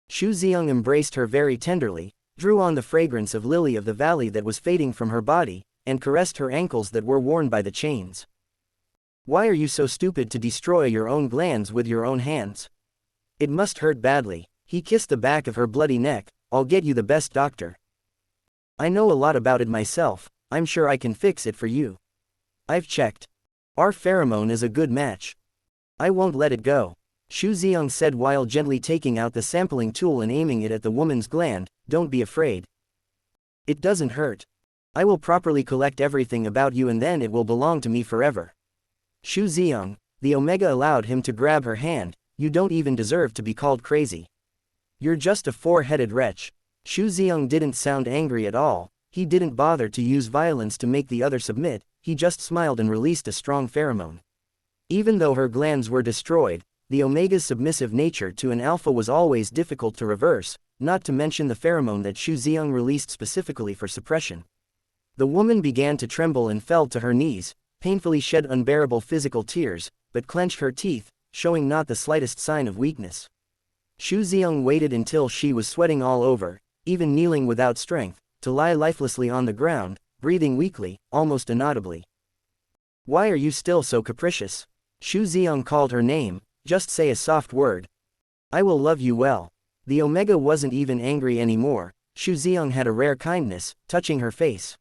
Xu Ziang embraced her very tenderly, drew on the fragrance of Lily of the Valley that was fading from her body, and caressed her ankles that were worn by the chains. "Why are you so stupid to destroy your own glands with your own hands? It must hurt badly." He kissed the back of her bloody neck. "I'll get you the best doctor. I know a lot about it myself. I'm sure I can fix it for you. I've checked. Our pheromone is a good match. I won't let it go." Xu Ziang said while gently taking out the sampling tool and aiming it at the woman's gland. "Don't be afraid. It doesn't hurt. I will properly collect everything about you and then it will belong to me forever." Xu Ziang, the Omega allowed him to grab her hand. "You don't even deserve to be called crazy. You're just a four-headed wretch." Xu Ziang didn't sound angry at all. He didn't bother to use violence to make the other submit. He just smiled and released a strong pheromone. Even though her glands were destroyed, the Omega's submissive nature to an Alpha was always difficult to reverse, not to mention the pheromone that Xu Ziang released specifically for suppression. The woman began to tremble and fell to her knees, painfully shed unbearable physical tears, but clenched her teeth, showing not the slightest sign of weakness. Xu Ziang waited until she was sweating all over, even kneeling without strength, to lie lifelessly on the ground, breathing weakly, almost inaudibly. "Why are you still so capricious?" Xu Ziang called her name. "Just say a soft word. I will love you well." The Omega wasn't even angry anymore. Xu Ziang had a rare kindness, touching her face.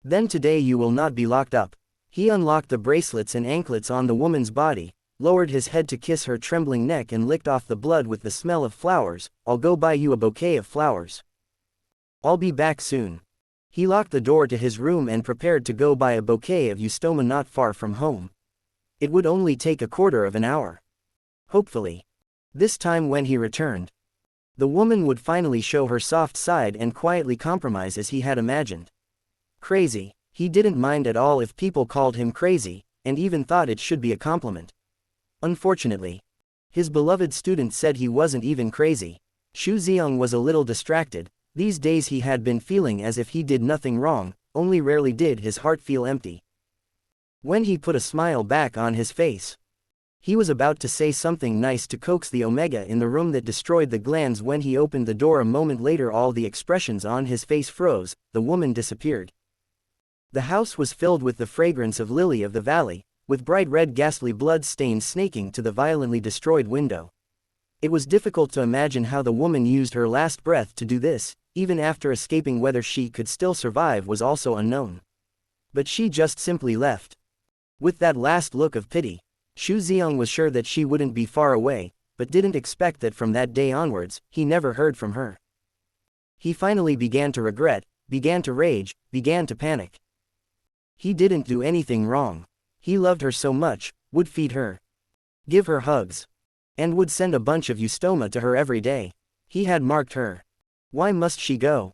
"Then today you will not be locked up." He unlocked the bracelets and anklets on the woman's body, lowered his head to kiss her trembling neck and licked off the blood with the smell of flowers. "I'll go buy you a bouquet of flowers. I'll be back soon." He locked the door to his room and prepared to go buy a bouquet of eustoma not far from home. It would only take a quarter of an hour. Hopefully. This time when he returned, the woman would finally show her soft side and quietly compromise as he had imagined. Crazy. He didn't mind at all if people called him crazy, and even thought it should be a compliment. Unfortunately, his beloved student said he wasn't even crazy. Xu Ziang was a little distracted. These days he had been feeling as if he did nothing wrong, only rarely did his heart feel empty. When he put a smile back on his face, he was about to say something nice to coax the Omega in the room that destroyed the glands when he opened the door. A moment later all the expressions on his face froze. The woman disappeared. The house was filled with the fragrance of Lily of the Valley, with bright red ghastly blood stains snaking to the violently destroyed window. It was difficult to imagine how the woman used her last breath to do this. Even after escaping, whether she could still survive was also unknown. But she just simply left. With that last look of pity, Xu Ziang was sure that she wouldn't be far away, but didn't expect that from that day onwards, he never heard from her. He finally began to regret, began to rage, began to panic. He didn't do anything wrong. He loved her so much, would feed her, give her hugs, and would send a bunch of eustoma to her every day. He had marked her. Why must she go?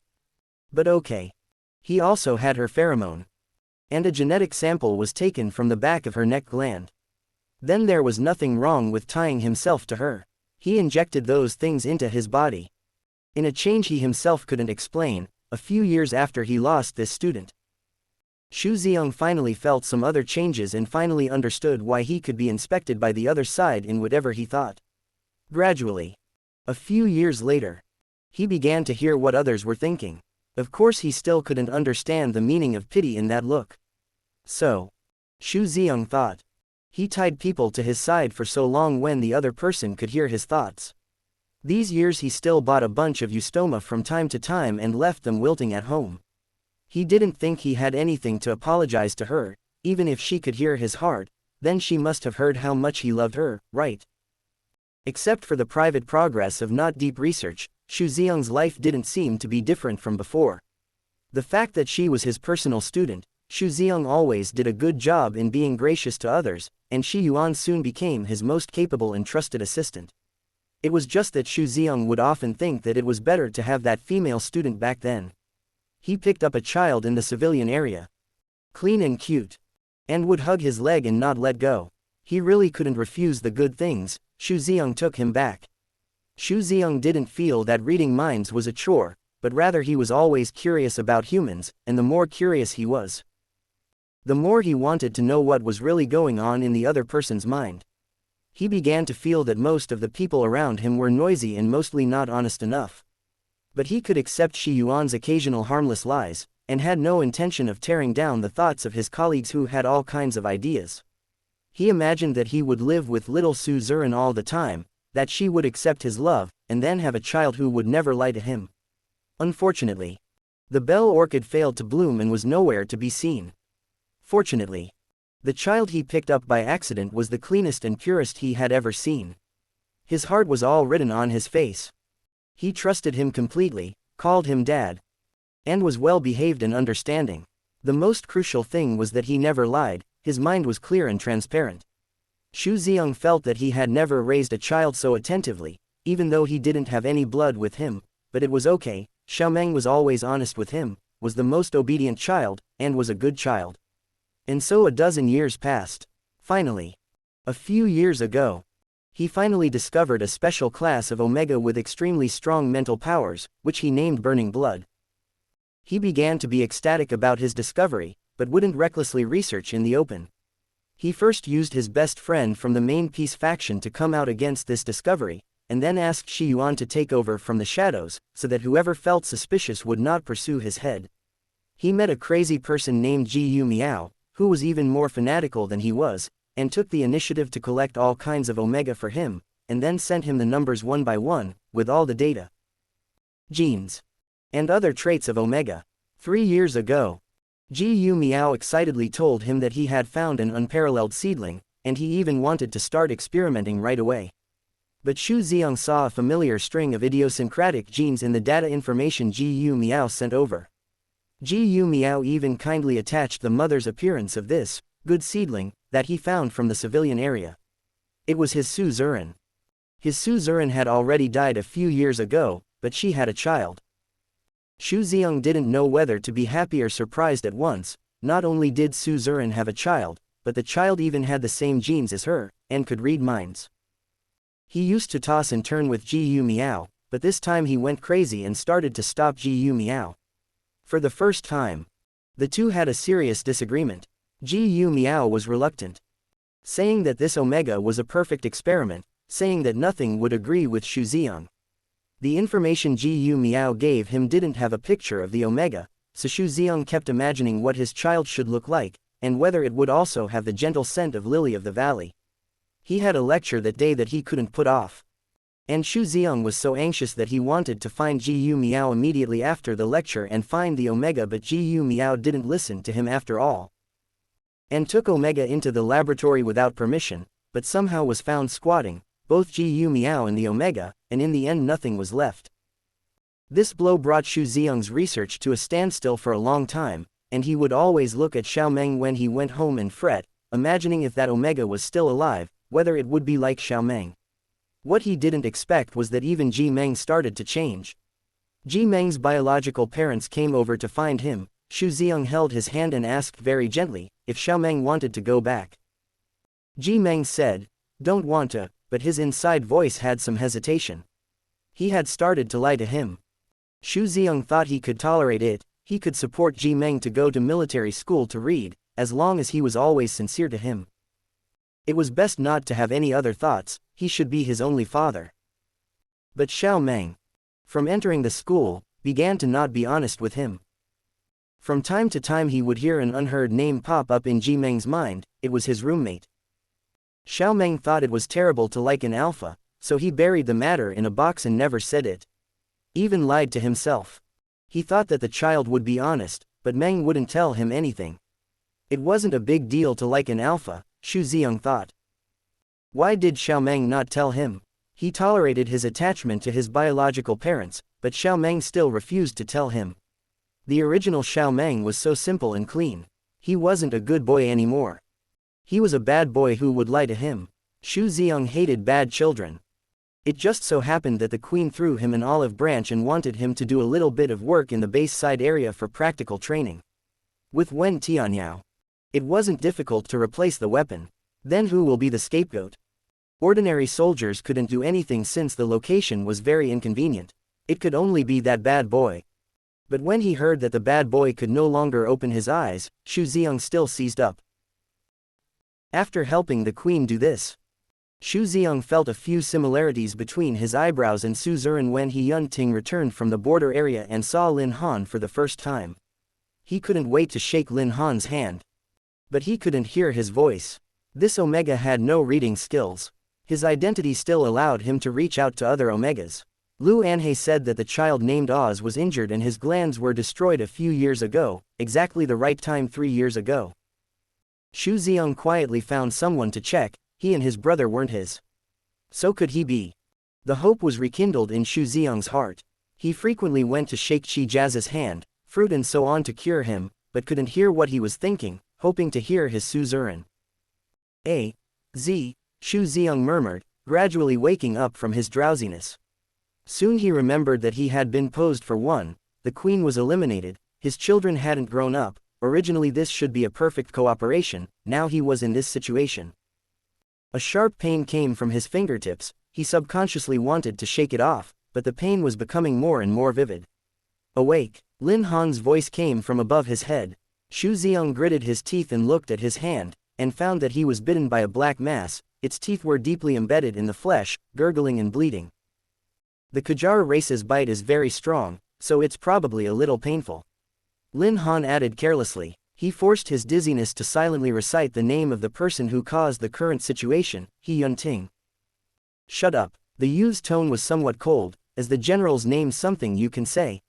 But okay. He also had her pheromone. And a genetic sample was taken from the back of her neck gland. Then there was nothing wrong with tying himself to her. He injected those things into his body. In a change he himself couldn't explain, a few years after he lost this student. Xu Ziang finally felt some other changes and finally understood why he could be inspected by the other side in whatever he thought. Gradually, a few years later, he began to hear what others were thinking. Of course he still couldn't understand the meaning of pity in that look. So, Xu Ziang thought. He tied people to his side for so long when the other person could hear his thoughts. These years he still bought a bunch of eustoma from time to time and left them wilting at home. He didn't think he had anything to apologize to her, even if she could hear his heart, then she must have heard how much he loved her, right? Except for the private progress of not deep research, Xu Ziang's life didn't seem to be different from before. The fact that she was his personal student, Xu Ziang always did a good job in being gracious to others, and Shi Yuan soon became his most capable and trusted assistant. It was just that Xu Ziang would often think that it was better to have that female student back then. He picked up a child in the civilian area, clean and cute, and would hug his leg and not let go. He really couldn't refuse the good things. Xu Ziang took him back. Xu Ziang didn't feel that reading minds was a chore, but rather he was always curious about humans, and the more curious he was, the more he wanted to know what was really going on in the other person's mind. He began to feel that most of the people around him were noisy and mostly not honest enough. But he could accept Shi Yuan's occasional harmless lies, and had no intention of tearing down the thoughts of his colleagues who had all kinds of ideas. He imagined that he would live with little Su Zuran all the time, that she would accept his love, and then have a child who would never lie to him. Unfortunately, the bell orchid failed to bloom and was nowhere to be seen. Fortunately, the child he picked up by accident was the cleanest and purest he had ever seen. His heart was all written on his face. He trusted him completely, called him dad, and was well behaved and understanding. The most crucial thing was that he never lied, his mind was clear and transparent. Xu Ziang felt that he had never raised a child so attentively, even though he didn't have any blood with him, but it was okay. Xiaomeng was always honest with him, was the most obedient child, and was a good child. And so a dozen years passed. Finally, a few years ago, he finally discovered a special class of Omega with extremely strong mental powers, which he named Burning Blood. He began to be ecstatic about his discovery, but wouldn't recklessly research in the open. He first used his best friend from the main peace faction to come out against this discovery, and then asked Shi Yuan to take over from the shadows, so that whoever felt suspicious would not pursue his head. He met a crazy person named Ji Yu Miao, who was even more fanatical than he was, and took the initiative to collect all kinds of Omega for him, and then sent him the numbers one by one, with all the data, genes, and other traits of Omega. 3 years ago, Ji Yu Miao excitedly told him that he had found an unparalleled seedling, and he even wanted to start experimenting right away. But Xu Ziang saw a familiar string of idiosyncratic genes in the data information Ji Yu Miao sent over. Ji Yu Miao even kindly attached the mother's appearance of this good seedling that he found from the civilian area. It was his Su Zuran. His Su Zuran had already died a few years ago, but she had a child. Xu Ziang didn't know whether to be happy or surprised at once. Not only did Su Zuran have a child, but the child even had the same genes as her, and could read minds. He used to toss and turn with Ji Yu Miao, but this time he went crazy and started to stop Ji Yu Miao. For the first time, the two had a serious disagreement. Ji Yu Miao was reluctant, saying that this Omega was a perfect experiment, saying that nothing would agree with Xu Ziang. The information Ji Yu Miao gave him didn't have a picture of the Omega, so Xu Ziang kept imagining what his child should look like, and whether it would also have the gentle scent of Lily of the Valley. He had a lecture that day that he couldn't put off. And Xu Ziong was so anxious that he wanted to find Ji Yu Miao immediately after the lecture and find the Omega, but Ji Yu Miao didn't listen to him after all. And took Omega into the laboratory without permission, but somehow was found squatting, both Ji Yu Miao and the Omega, and in the end nothing was left. This blow brought Xu Ziong's research to a standstill for a long time, and he would always look at Xiaomeng when he went home and fret, imagining if that Omega was still alive, whether it would be like Xiaomeng. What he didn't expect was that even Ji Meng started to change. Ji Meng's biological parents came over to find him. Xu Ziong held his hand and asked very gently if Xiaomeng wanted to go back. Ji Meng said, "Don't want to," but his inside voice had some hesitation. He had started to lie to him. Xu Ziong thought he could tolerate it. He could support Ji Meng to go to military school to read, as long as he was always sincere to him. It was best not to have any other thoughts. He should be his only father. But Xiaomeng, from entering the school, began to not be honest with him. From time to time he would hear an unheard name pop up in Ji Meng's mind. It was his roommate. Xiaomeng thought it was terrible to like an alpha, so he buried the matter in a box and never said it. Even lied to himself. He thought that the child would be honest, but Meng wouldn't tell him anything. It wasn't a big deal to like an alpha, Xu Ziong thought. Why did Xiaomeng not tell him? He tolerated his attachment to his biological parents, but Xiaomeng still refused to tell him. The original Xiaomeng was so simple and clean. He wasn't a good boy anymore. He was a bad boy who would lie to him. Xu Ziong hated bad children. It just so happened that the queen threw him an olive branch and wanted him to do a little bit of work in the base side area for practical training. With Wen Tianyao, it wasn't difficult to replace the weapon. Then who will be the scapegoat? Ordinary soldiers couldn't do anything since the location was very inconvenient. It could only be that bad boy. But when he heard that the bad boy could no longer open his eyes, Xu Ziong still seized up. After helping the queen do this, Xu Ziong felt a few similarities between his eyebrows and Su Zuran when Yun Ting returned from the border area and saw Lin Han for the first time. He couldn't wait to shake Lin Han's hand. But he couldn't hear his voice. This Omega had no reading skills. His identity still allowed him to reach out to other Omegas. Lu Anhe said that the child named Oz was injured and his glands were destroyed a few years ago, exactly the right time 3 years ago. Xu Ziong quietly found someone to check. He and his brother weren't his. So could he be? The hope was rekindled in Xu Ziong's heart. He frequently went to shake Qi Jaz's hand, fruit and so on to cure him, but couldn't hear what he was thinking, hoping to hear his Su Zuran. Xu Ziong murmured, gradually waking up from his drowsiness. Soon he remembered that he had been posed for one. The queen was eliminated, his children hadn't grown up. Originally this should be a perfect cooperation, now he was in this situation. A sharp pain came from his fingertips. He subconsciously wanted to shake it off, but the pain was becoming more and more vivid. Awake, Lin Han's voice came from above his head. Xu Ziong gritted his teeth and looked at his hand, and found that he was bitten by a black mass. Its teeth were deeply embedded in the flesh, gurgling and bleeding. The Kajara race's bite is very strong, so it's probably a little painful. Lin Han added carelessly. He forced his dizziness to silently recite the name of the person who caused the current situation, Yun Ting. Shut up. The youth's tone was somewhat cold, as the general's name something you can say.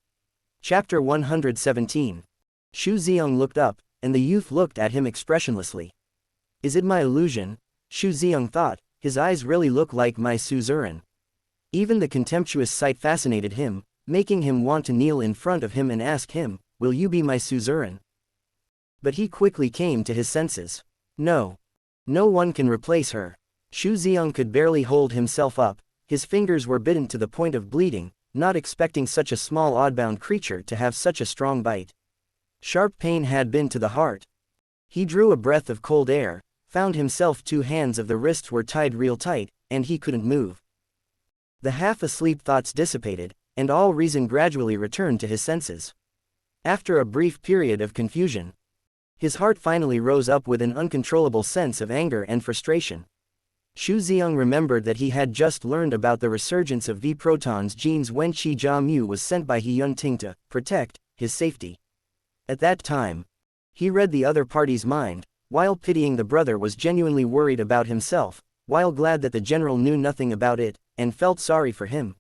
Chapter 117. Xu Ziong looked up, and the youth looked at him expressionlessly. Is it my illusion? Xu Ziong thought, his eyes really look like my Su Zuran. Even the contemptuous sight fascinated him, making him want to kneel in front of him and ask him, will you be my Su Zuran? But he quickly came to his senses. No. No one can replace her. Xu Ziong could barely hold himself up, his fingers were bitten to the point of bleeding, not expecting such a small oddbound creature to have such a strong bite. Sharp pain had been to the heart. He drew a breath of cold air, found himself 2 hands of the wrists were tied real tight, and he couldn't move. The half-asleep thoughts dissipated, and all reason gradually returned to his senses. After a brief period of confusion, his heart finally rose up with an uncontrollable sense of anger and frustration. Xu Ziong remembered that he had just learned about the resurgence of V Proton's genes when Qi Jia Mu was sent by Yun Ting to protect his safety. At that time, he read the other party's mind. While pitying the brother was genuinely worried about himself, while glad that the general knew nothing about it, and felt sorry for him.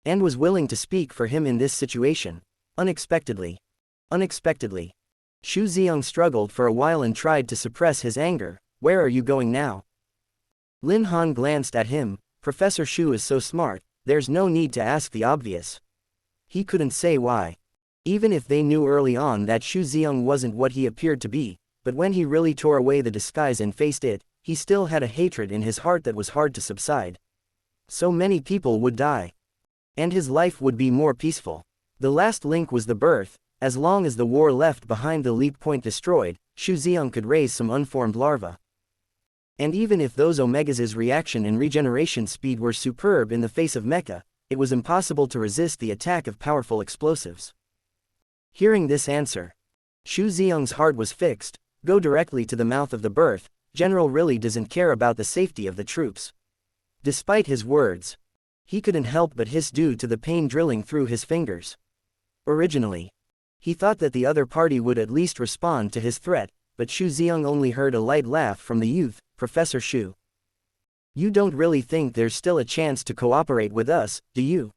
And was willing to speak for him in this situation. Unexpectedly. Unexpectedly. Xu Xiang struggled for a while and tried to suppress his anger. Where are you going now? Lin Han glanced at him. Professor Xu is so smart, there's no need to ask the obvious. He couldn't say why. Even if they knew early on that Xu Xiang wasn't what he appeared to be, but when he really tore away the disguise and faced it, he still had a hatred in his heart that was hard to subside. So many people would die. And his life would be more peaceful. The last link was the birth. As long as the war left behind the leap point destroyed, Xu Xiang could raise some unformed larvae. And even if those Omegas' reaction and regeneration speed were superb in the face of mecha, it was impossible to resist the attack of powerful explosives. Hearing this answer, Xu Xiang's heart was fixed. Go directly to the mouth of the birth. General really doesn't care about the safety of the troops. Despite his words, he couldn't help but hiss due to the pain drilling through his fingers. Originally, he thought that the other party would at least respond to his threat, but Xu Xiang only heard a light laugh from the youth. Professor Xu, you don't really think there's still a chance to cooperate with us, do you?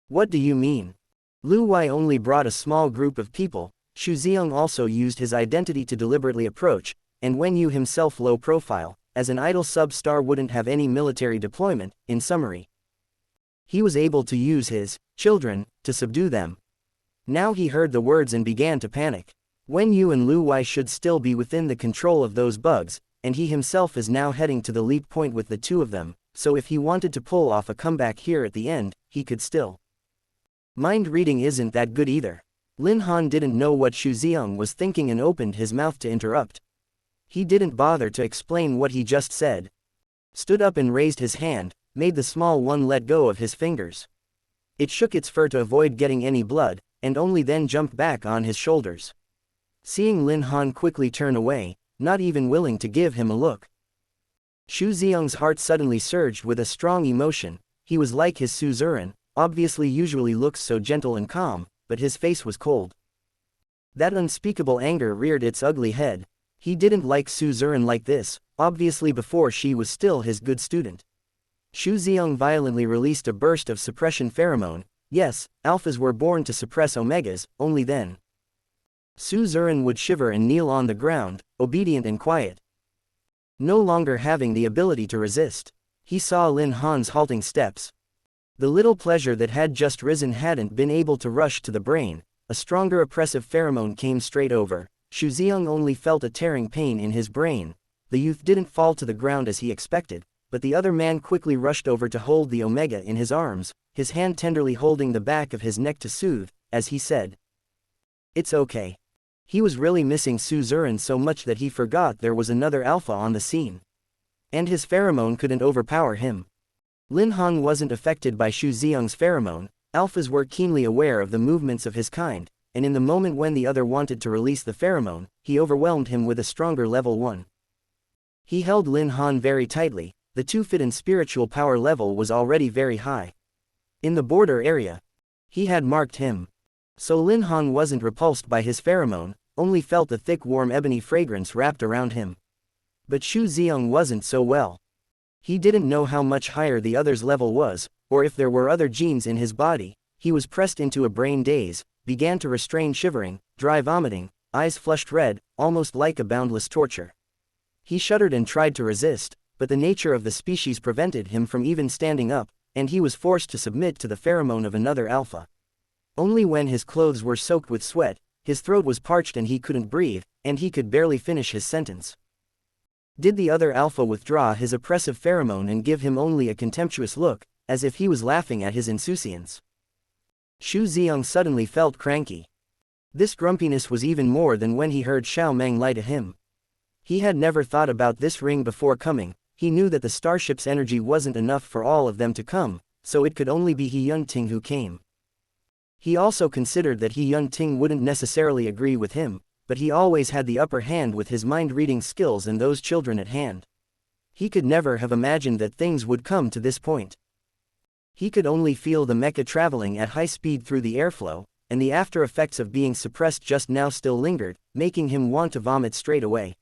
What do you mean? Lu Wei only brought a small group of people. Xu Xiang also used his identity to deliberately approach, and Wen Yu himself low profile, as an idle sub-star wouldn't have any military deployment. In summary, he was able to use his children to subdue them. Now he heard the words and began to panic. Wen Yu and Lu Wei should still be within the control of those bugs, and he himself is now heading to the leap point with the two of them, so if he wanted to pull off a comeback here at the end, he could still. Mind reading isn't that good either. Lin Han didn't know what Xu Xiang was thinking and opened his mouth to interrupt. He didn't bother to explain what he just said. Stood up and raised his hand, made the small one let go of his fingers. It shook its fur to avoid getting any blood, and only then jumped back on his shoulders. Seeing Lin Han quickly turn away, not even willing to give him a look, Xu Xiang's heart suddenly surged with a strong emotion. He was like his suzerain, obviously usually looks so gentle and calm, but his face was cold. That unspeakable anger reared its ugly head. He didn't like suzerain like this, obviously before she was still his good student. Xu Xiang violently released a burst of suppression pheromone. Yes, alphas were born to suppress omegas, only then. Suzerain would shiver and kneel on the ground, obedient and quiet. No longer having the ability to resist, he saw Lin Han's halting steps. The little pleasure that had just risen hadn't been able to rush to the brain. A stronger oppressive pheromone came straight over. Xu Xiang only felt a tearing pain in his brain. The youth didn't fall to the ground as he expected, but the other man quickly rushed over to hold the Omega in his arms, his hand tenderly holding the back of his neck to soothe, as he said, "It's okay." He was really missing suzerain so much that he forgot there was another alpha on the scene. And his pheromone couldn't overpower him. Lin Han wasn't affected by Xu Xiang's pheromone. Alphas were keenly aware of the movements of his kind, and in the moment when the other wanted to release the pheromone, he overwhelmed him with a stronger level 1. He held Lin Han very tightly. The 2-fit and spiritual power level was already very high. In the border area, he had marked him. So Lin Han wasn't repulsed by his pheromone, only felt the thick warm ebony fragrance wrapped around him. But Xu Xiang wasn't so well. He didn't know how much higher the other's level was, or if there were other genes in his body. He was pressed into a brain daze, began to restrain shivering, dry vomiting, eyes flushed red, almost like a boundless torture. He shuddered and tried to resist, but the nature of the species prevented him from even standing up, and he was forced to submit to the pheromone of another alpha. Only when his clothes were soaked with sweat, his throat was parched and he couldn't breathe, and he could barely finish his sentence. Did the other alpha withdraw his oppressive pheromone and give him only a contemptuous look, as if he was laughing at his insouciance? Xu Xiang suddenly felt cranky. This grumpiness was even more than when he heard Xiao Meng lie to him. He had never thought about this ring before coming. He knew that the starship's energy wasn't enough for all of them to come, so it could only be He Yun-ting who came. He also considered that He Yun-ting wouldn't necessarily agree with him, but he always had the upper hand with his mind-reading skills and those children at hand. He could never have imagined that things would come to this point. He could only feel the mecha traveling at high speed through the airflow, and the after effects of being suppressed just now still lingered, making him want to vomit straight away.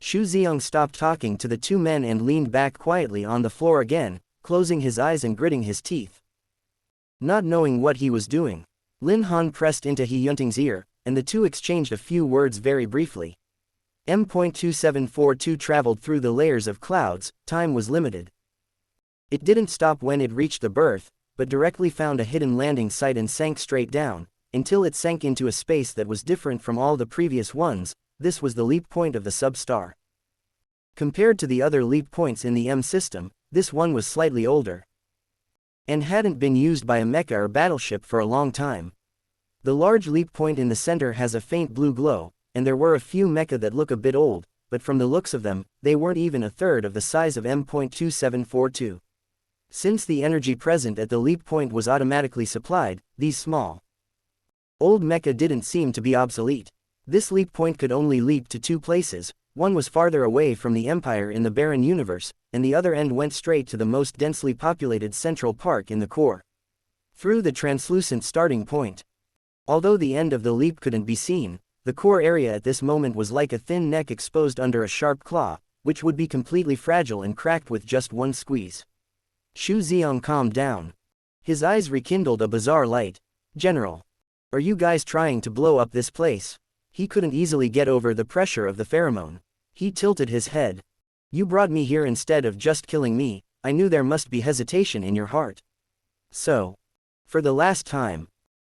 Xu Xiang stopped talking to the two men and leaned back quietly on the floor again. closing his eyes and gritting his teeth. Not knowing what he was doing, Lin Han pressed into He Yunting's ear, and the two exchanged a few words very briefly. M.2742 traveled through the layers of clouds. Time was limited. It didn't stop when it reached the berth, but directly found a hidden landing site and sank straight down, until it sank into a space that was different from all the previous ones. This was the leap point of the sub-star. Compared to the other leap points in the M system, this one was slightly older, and hadn't been used by a mecha or battleship for a long time. The large leap point in the center has a faint blue glow, and there were a few mecha that look a bit old, but from the looks of them, they weren't even a third of the size of M.2742. Since the energy present at the leap point was automatically supplied, these small, old mecha didn't seem to be obsolete. This leap point could only leap to two places. One was farther away from the Empire in the barren universe, and the other end went straight to the most densely populated central park in the core, through the translucent starting point. Although the end of the leap couldn't be seen, the core area at this moment was like a thin neck exposed under a sharp claw, which would be completely fragile and cracked with just one squeeze. Xu Xiong calmed down. His eyes rekindled a bizarre light. "General, are you guys trying to blow up this place?" He couldn't easily get over the pressure of the pheromone. He tilted his head. "You brought me here instead of just killing me. I knew there must be hesitation in your heart. So, for the last time,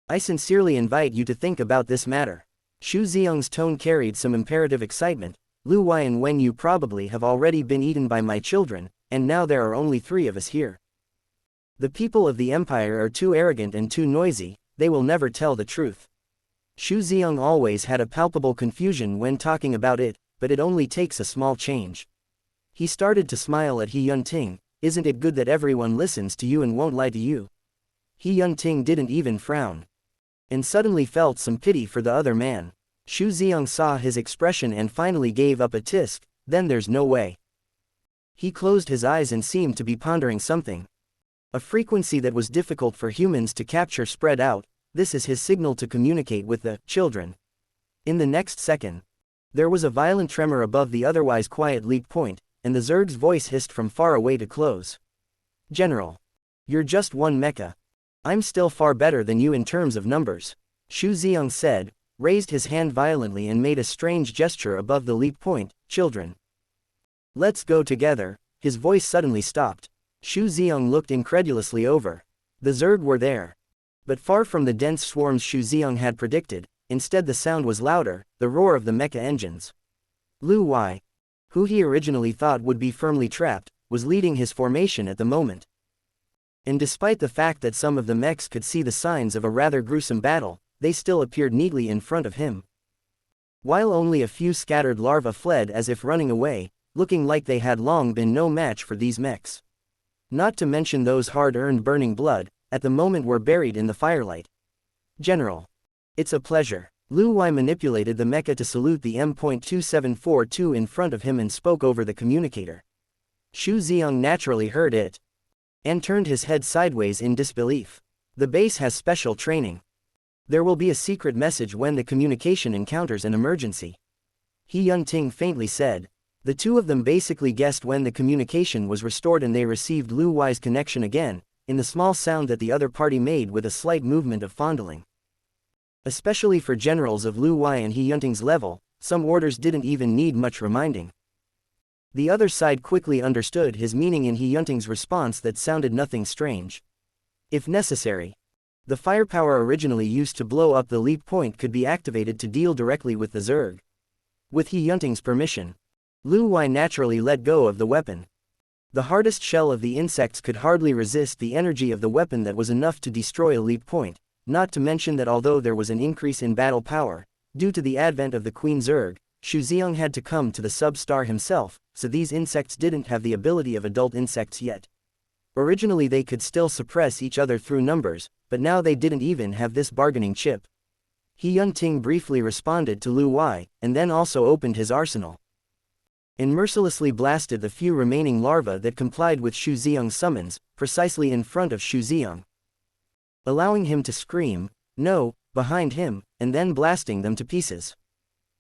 I sincerely invite you to think about this matter." Xu Xiong's tone carried some imperative excitement. "Lu Wei and Wen Yu probably have already been eaten by my children, and now there are only 3 of us here. The people of the Empire are too arrogant and too noisy. They will never tell the truth." Xu Xiong always had a palpable confusion when talking about it, but it only takes a small change. He started to smile at He Yunting. "Isn't it good that everyone listens to you and won't lie to you?" He Yunting didn't even frown, and suddenly felt some pity for the other man. Xu Xiong saw his expression and finally gave up a tisk. "Then there's no way." He closed his eyes and seemed to be pondering something. A frequency that was difficult for humans to capture spread out. This is his signal to communicate with the children. In the next second, there was a violent tremor above the otherwise quiet leap point, and the Zerg's voice hissed from far away to close. "General, you're just one mecha. I'm still far better than you in terms of numbers," Xu Xiong said, raised his hand violently and made a strange gesture above the leap point. "Children, let's go together." His voice suddenly stopped. Xu Xiong looked incredulously over. The Zerg were there, but far from the dense swarms Xu Xiong had predicted. Instead the sound was louder, the roar of the mecha engines. Lu Wei, who he originally thought would be firmly trapped, was leading his formation at the moment. And despite the fact that some of the mechs could see the signs of a rather gruesome battle, they still appeared neatly in front of him. While only a few scattered larvae fled as if running away, looking like they had long been no match for these mechs. Not to mention those hard-earned burning blood, at the moment were buried in the firelight. "General, it's a pleasure." Lu Wei manipulated the mecha to salute the M.2742 in front of him and spoke over the communicator. Xu Xiong naturally heard it, and turned his head sideways in disbelief. "The base has special training. There will be a secret message when the communication encounters an emergency," He Yunting faintly said. The two of them basically guessed when the communication was restored and they received Lu Wei's connection again, in the small sound that the other party made with a slight movement of fondling. Especially for generals of Lu Wei and He Yunting's level, some orders didn't even need much reminding. The other side quickly understood his meaning in He Yunting's response that sounded nothing strange. If necessary, the firepower originally used to blow up the leap point could be activated to deal directly with the Zerg. With He Yunting's permission, Lu Wei naturally let go of the weapon. The hardest shell of the insects could hardly resist the energy of the weapon that was enough to destroy a leap point, not to mention that although there was an increase in battle power, due to the advent of the Queen Zerg, Xu Xiong had to come to the sub-star himself, so these insects didn't have the ability of adult insects yet. Originally they could still suppress each other through numbers, but now they didn't even have this bargaining chip. He Yunting briefly responded to Lu Wei, and then also opened his arsenal and mercilessly blasted the few remaining larvae that complied with Xu Xiong's summons, precisely in front of Xu Xiong, allowing him to scream, "No," behind him, and then blasting them to pieces.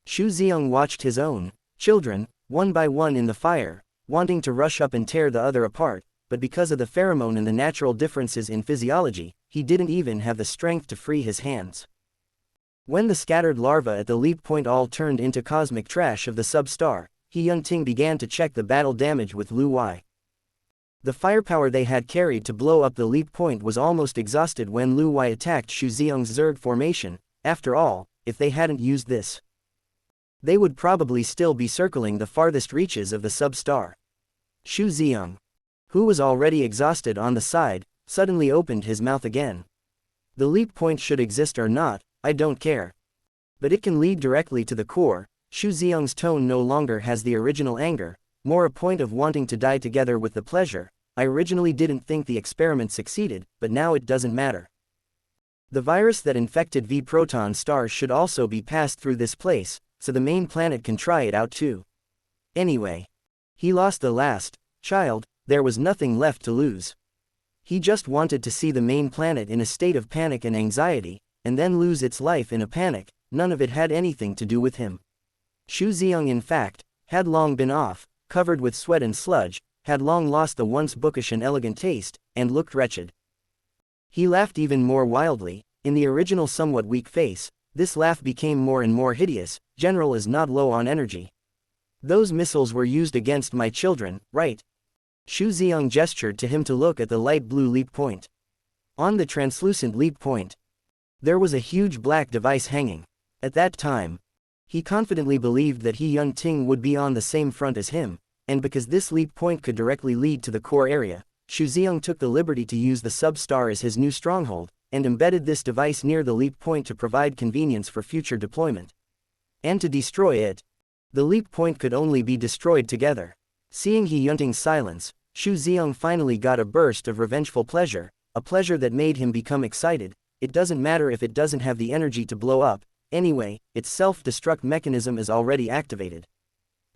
Xu Xiong watched his own children, one by one in the fire, wanting to rush up and tear the other apart, but because of the pheromone and the natural differences in physiology, he didn't even have the strength to free his hands. When the scattered larvae at the leap point all turned into cosmic trash of the sub-star, He Yun-ting began to check the battle damage with Lu Wei. The firepower they had carried to blow up the leap point was almost exhausted when Lu Wei attacked Xu Xiong's Zerg formation. After all, if they hadn't used this, they would probably still be circling the farthest reaches of the sub-star. Xu Xiong, who was already exhausted on the side, suddenly opened his mouth again. The leap point should exist or not, I don't care. But it can lead directly to the core. Xu Xiong's tone no longer has the original anger, more a point of wanting to die together with the pleasure. I originally didn't think the experiment succeeded, but now it doesn't matter. The virus that infected V proton stars should also be passed through this place, so the main planet can try it out too. Anyway, he lost the last child, there was nothing left to lose. He just wanted to see the main planet in a state of panic and anxiety, and then lose its life in a panic. None of it had anything to do with him. Xu Xiong, in fact, had long been off, covered with sweat and sludge, had long lost the once bookish and elegant taste, and looked wretched. He laughed even more wildly. In the original somewhat weak face, this laugh became more and more hideous. General is not low on energy. Those missiles were used against my children, right? Xu Xiong gestured to him to look at the light blue leap point. On the translucent leap point, there was a huge black device hanging. At that time, he confidently believed that He Yun-ting would be on the same front as him, and because this leap point could directly lead to the core area, Xu Xiong took the liberty to use the sub-star as his new stronghold, and embedded this device near the leap point to provide convenience for future deployment. And to destroy it, the leap point could only be destroyed together. Seeing He Yun-ting's silence, Xu Xiong finally got a burst of revengeful pleasure, a pleasure that made him become excited. It doesn't matter if it doesn't have the energy to blow up, anyway, its self-destruct mechanism is already activated.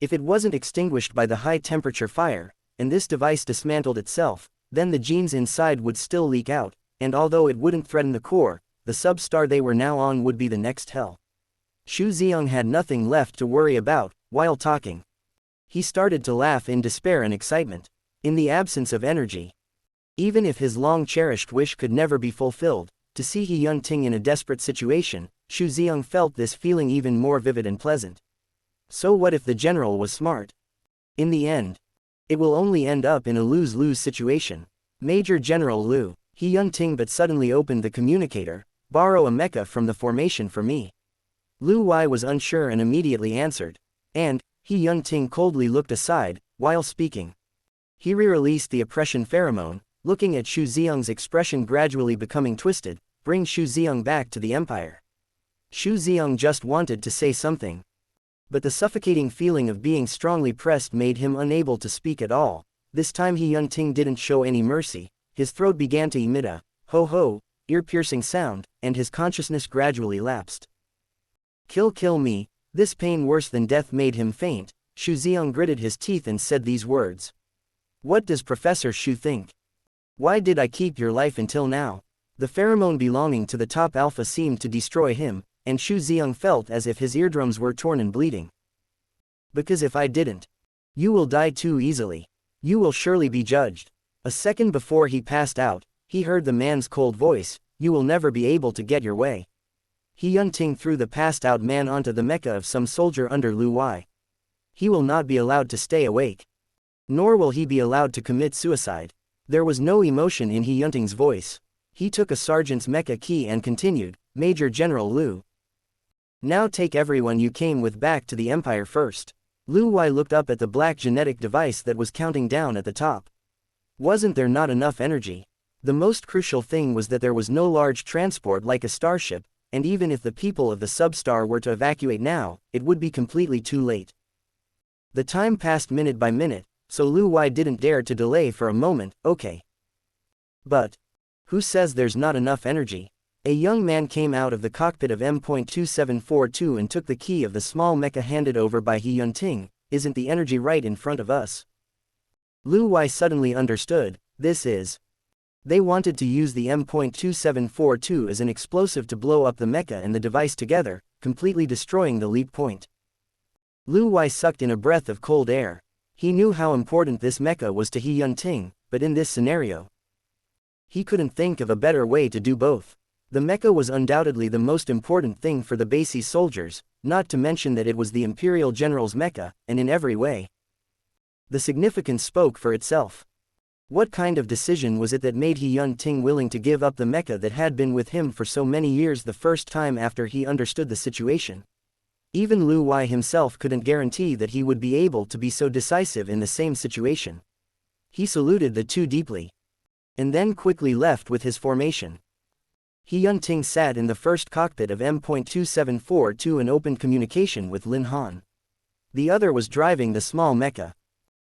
If it wasn't extinguished by the high-temperature fire, and this device dismantled itself, then the genes inside would still leak out, and although it wouldn't threaten the core, the sub-star they were now on would be the next hell. Xu Xiong had nothing left to worry about. While talking, he started to laugh in despair and excitement. In the absence of energy, even if his long-cherished wish could never be fulfilled, to see He Yun-ting in a desperate situation, Xu Xiong felt this feeling even more vivid and pleasant. So what if the general was smart? In the end, it will only end up in a lose-lose situation. Major General Lu, He Yun-ting but suddenly opened the communicator. Borrow a mecha from the formation for me. Lu Wei was unsure and immediately answered. And, He Yun-ting coldly looked aside, while speaking. He re-released the oppression pheromone, looking at Xu Xiong's expression gradually becoming twisted. Bring Xu Xiong back to the Empire. Xu Xiong just wanted to say something, but the suffocating feeling of being strongly pressed made him unable to speak at all. This time He Yun-ting didn't show any mercy. His throat began to emit a ho-ho, ear-piercing sound, and his consciousness gradually lapsed. Kill me. This pain worse than death made him faint. Xu Xiong gritted his teeth and said these words. What does Professor Xu think? Why did I keep your life until now? The pheromone belonging to the top alpha seemed to destroy him, and Xu Xiong felt as if his eardrums were torn and bleeding. Because if I didn't, you will die too easily. You will surely be judged. A second before he passed out, he heard the man's cold voice, you will never be able to get your way. He Yun-ting threw the passed-out man onto the mecha of some soldier under Lu Wei. He will not be allowed to stay awake. Nor will he be allowed to commit suicide. There was no emotion in He Yun-ting's voice. He took a sergeant's mecha key and continued, Major General Lu. Now take everyone you came with back to the Empire first. Lu Wei looked up at the black genetic device that was counting down at the top. Wasn't there not enough energy? The most crucial thing was that there was no large transport like a starship, and even if the people of the sub-star were to evacuate now, it would be completely too late. The time passed minute by minute, so Lu Wei didn't dare to delay for a moment. Okay. But who says there's not enough energy? A young man came out of the cockpit of M.2742 and took the key of the small mecha handed over by He Yun-ting. Isn't the energy right in front of us? Lu Wei suddenly understood. This is. They wanted to use the M.2742 as an explosive to blow up the mecha and the device together, completely destroying the leap point. Lu Wei sucked in a breath of cold air. He knew how important this mecha was to He Yun-ting, but in this scenario, he couldn't think of a better way to do both. The mecha was undoubtedly the most important thing for the base's soldiers, not to mention that it was the Imperial General's mecha, and in every way, the significance spoke for itself. What kind of decision was it that made He Yun-ting willing to give up the mecha that had been with him for so many years the first time after he understood the situation? Even Lu Wei himself couldn't guarantee that he would be able to be so decisive in the same situation. He saluted the two deeply, and then quickly left with his formation. He Yun-ting sat in the first cockpit of M.2742 and opened communication with Lin Han. The other was driving the small mecha,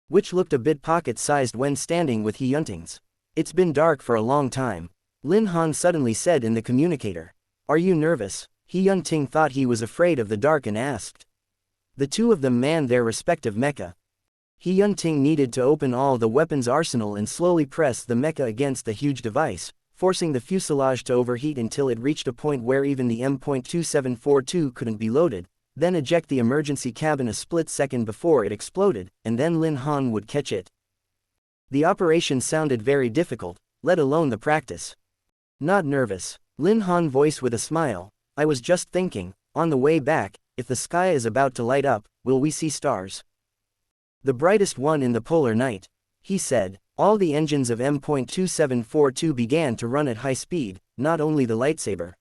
which looked a bit pocket-sized when standing with He Yun-ting's. "It's been dark for a long time," Lin Han suddenly said in the communicator. "Are you nervous?" He Yun-ting thought he was afraid of the dark and asked. The two of them manned their respective mecha. He Yun-ting needed to open all the weapons arsenal and slowly press the mecha against the huge device, forcing the fuselage to overheat until it reached a point where even the M.2742 couldn't be loaded, then eject the emergency cabin a split second before it exploded, and then Lin Han would catch it. The operation sounded very difficult, let alone the practice. "Not nervous," Lin Han voiced with a smile. "I was just thinking, on the way back, if the sky is about to light up, will we see stars? The brightest one in the polar night," he said. All the engines of M.2742 began to run at high speed, not only the lightsaber.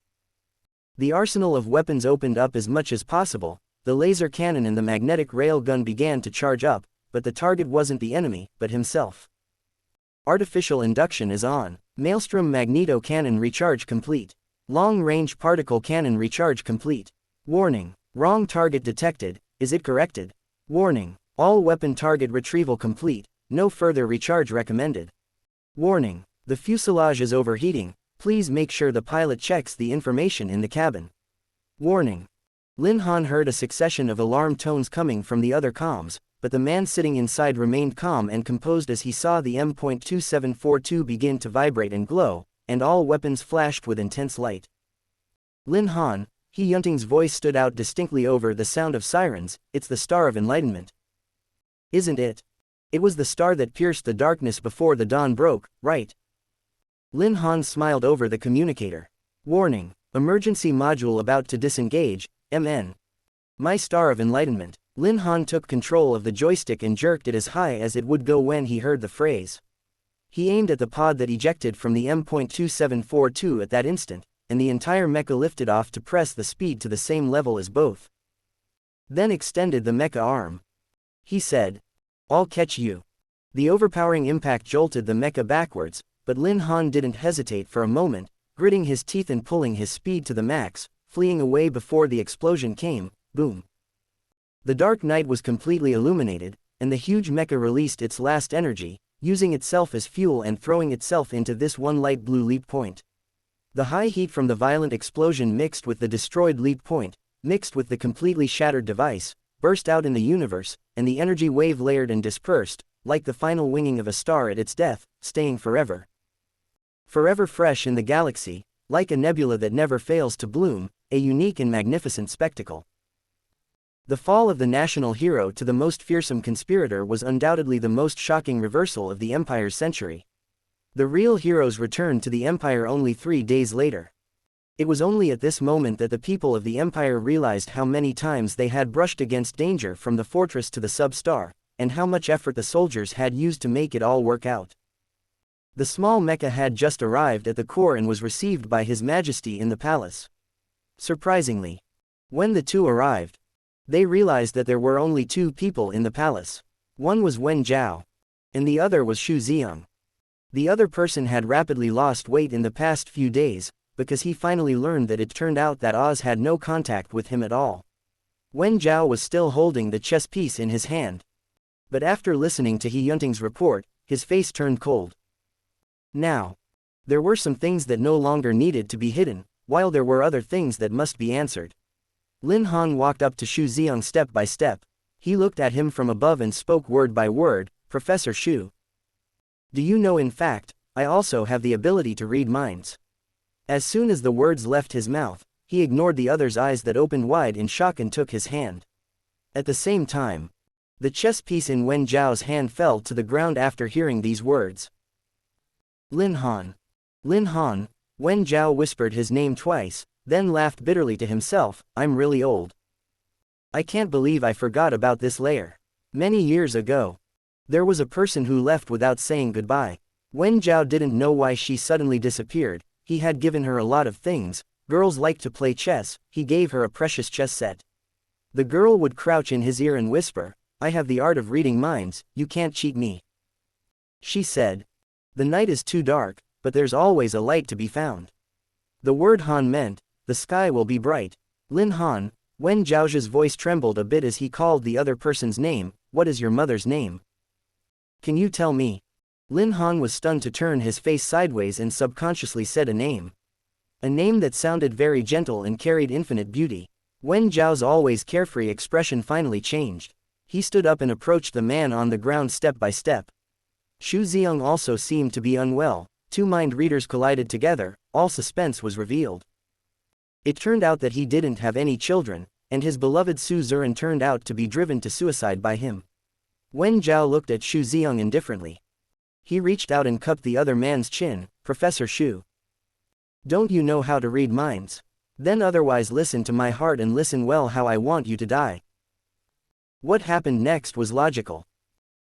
The arsenal of weapons opened up as much as possible, the laser cannon and the magnetic rail gun began to charge up, but the target wasn't the enemy, but himself. Artificial induction is on. Maelstrom magneto cannon recharge complete. Long-range particle cannon recharge complete. Warning. Wrong target detected, is it corrected? Warning. All weapon target retrieval complete, no further recharge recommended. Warning. The fuselage is overheating. Please make sure the pilot checks the information in the cabin. Warning. Lin Han heard a succession of alarm tones coming from the other comms, but the man sitting inside remained calm and composed as he saw the M.2742 begin to vibrate and glow, and all weapons flashed with intense light. "Lin Han," He Yun-ting's voice stood out distinctly over the sound of sirens, "it's the Star of Enlightenment. Isn't it? It was the star that pierced the darkness before the dawn broke, right?" Lin Han smiled over the communicator. "Warning. Emergency module about to disengage, MN. My Star of Enlightenment." Lin Han took control of the joystick and jerked it as high as it would go when he heard the phrase. He aimed at the pod that ejected from the M.2742 at that instant, and the entire mecha lifted off to press the speed to the same level as both. Then extended the mecha arm. He said, "I'll catch you." The overpowering impact jolted the mecha backwards, but Lin Han didn't hesitate for a moment, gritting his teeth and pulling his speed to the max, fleeing away before the explosion came. Boom. The dark night was completely illuminated, and the huge mecha released its last energy, using itself as fuel and throwing itself into this one light blue leap point. The high heat from the violent explosion mixed with the destroyed leap point, mixed with the completely shattered device, burst out in the universe, and the energy wave layered and dispersed, like the final winging of a star at its death, staying forever. Forever fresh in the galaxy, like a nebula that never fails to bloom, a unique and magnificent spectacle. The fall of the national hero to the most fearsome conspirator was undoubtedly the most shocking reversal of the Empire's century. The real heroes returned to the Empire only 3 days later. It was only at this moment that the people of the Empire realized how many times they had brushed against danger from the fortress to the sub-star, and how much effort the soldiers had used to make it all work out. The small mecha had just arrived at the core and was received by His Majesty in the palace. Surprisingly, when the two arrived, they realized that there were only 2 people in the palace. One was Wen Zhao, and the other was Xu Ziang. The other person had rapidly lost weight in the past few days, because he finally learned that it turned out that Oz had no contact with him at all. Wen Zhao was still holding the chess piece in his hand. But after listening to He Yun-ting's report, his face turned cold. Now, there were some things that no longer needed to be hidden, while there were other things that must be answered. Lin Han walked up to Xu Ziang step by step. He looked at him from above and spoke word by word, "Professor Xu. Do you know, in fact, I also have the ability to read minds?" As soon as the words left his mouth, he ignored the other's eyes that opened wide in shock and took his hand. At the same time, the chess piece in Wen Zhao's hand fell to the ground after hearing these words. Lin Han. Lin Han. Wen Zhao whispered his name twice, then laughed bitterly to himself, I'm really old. I can't believe I forgot about this layer. Many years ago, there was a person who left without saying goodbye. Wen Zhao didn't know why she suddenly disappeared. He had given her a lot of things. Girls like to play chess. He gave her a precious chess set. The girl would crouch in his ear and whisper, I have the art of reading minds, you can't cheat me. She said, the night is too dark, but there's always a light to be found. The word Han meant, the sky will be bright. Lin Han. Wen Zhao's voice trembled a bit as he called the other person's name. What is your mother's name? Can you tell me? Lin Han was stunned to turn his face sideways and subconsciously said a name. A name that sounded very gentle and carried infinite beauty. Wen Zhao's always carefree expression finally changed. He stood up and approached the man on the ground step by step. Xu Xiang also seemed to be unwell. Two mind readers collided together, all suspense was revealed. It turned out that he didn't have any children, and his beloved Su Zuran turned out to be driven to suicide by him. Wen Zhao looked at Xu Xiang indifferently. He reached out and cupped the other man's chin, Professor Xu. Don't you know how to read minds? Then otherwise listen to my heart and listen well how I want you to die. What happened next was logical.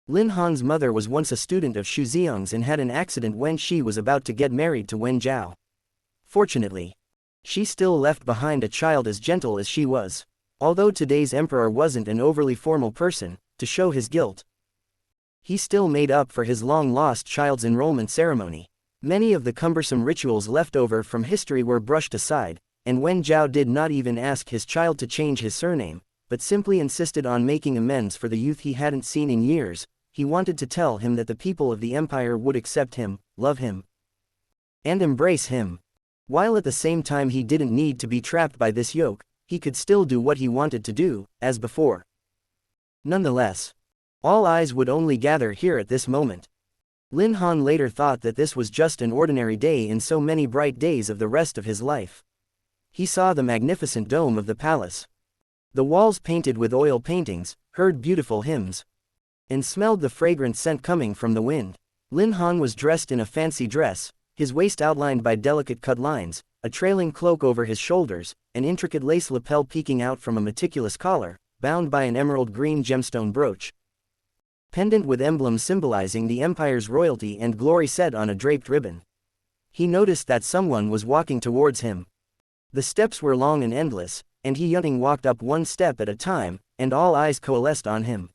Lin Han's mother was once a student of Xu Xiang's and had an accident when she was about to get married to Wen Zhao. Fortunately, she still left behind a child as gentle as she was. Although today's emperor wasn't an overly formal person, to show his guilt, he still made up for his long-lost child's enrollment ceremony. Many of the cumbersome rituals left over from history were brushed aside, and Wen Zhao did not even ask his child to change his surname, but simply insisted on making amends for the youth he hadn't seen in years. He wanted to tell him that the people of the empire would accept him, love him, and embrace him. While at the same time he didn't need to be trapped by this yoke, he could still do what he wanted to do, as before. Nonetheless, all eyes would only gather here at this moment. Lin Han later thought that this was just an ordinary day in so many bright days of the rest of his life. He saw the magnificent dome of the palace, the walls painted with oil paintings, heard beautiful hymns, and smelled the fragrant scent coming from the wind. Lin Han was dressed in a fancy dress, his waist outlined by delicate cut lines, a trailing cloak over his shoulders, an intricate lace lapel peeking out from a meticulous collar, bound by an emerald green gemstone brooch, pendant with emblems symbolizing the empire's royalty and glory set on a draped ribbon. He noticed that someone was walking towards him. The steps were long and endless, and he Yunting walked up one step at a time, and all eyes coalesced on him.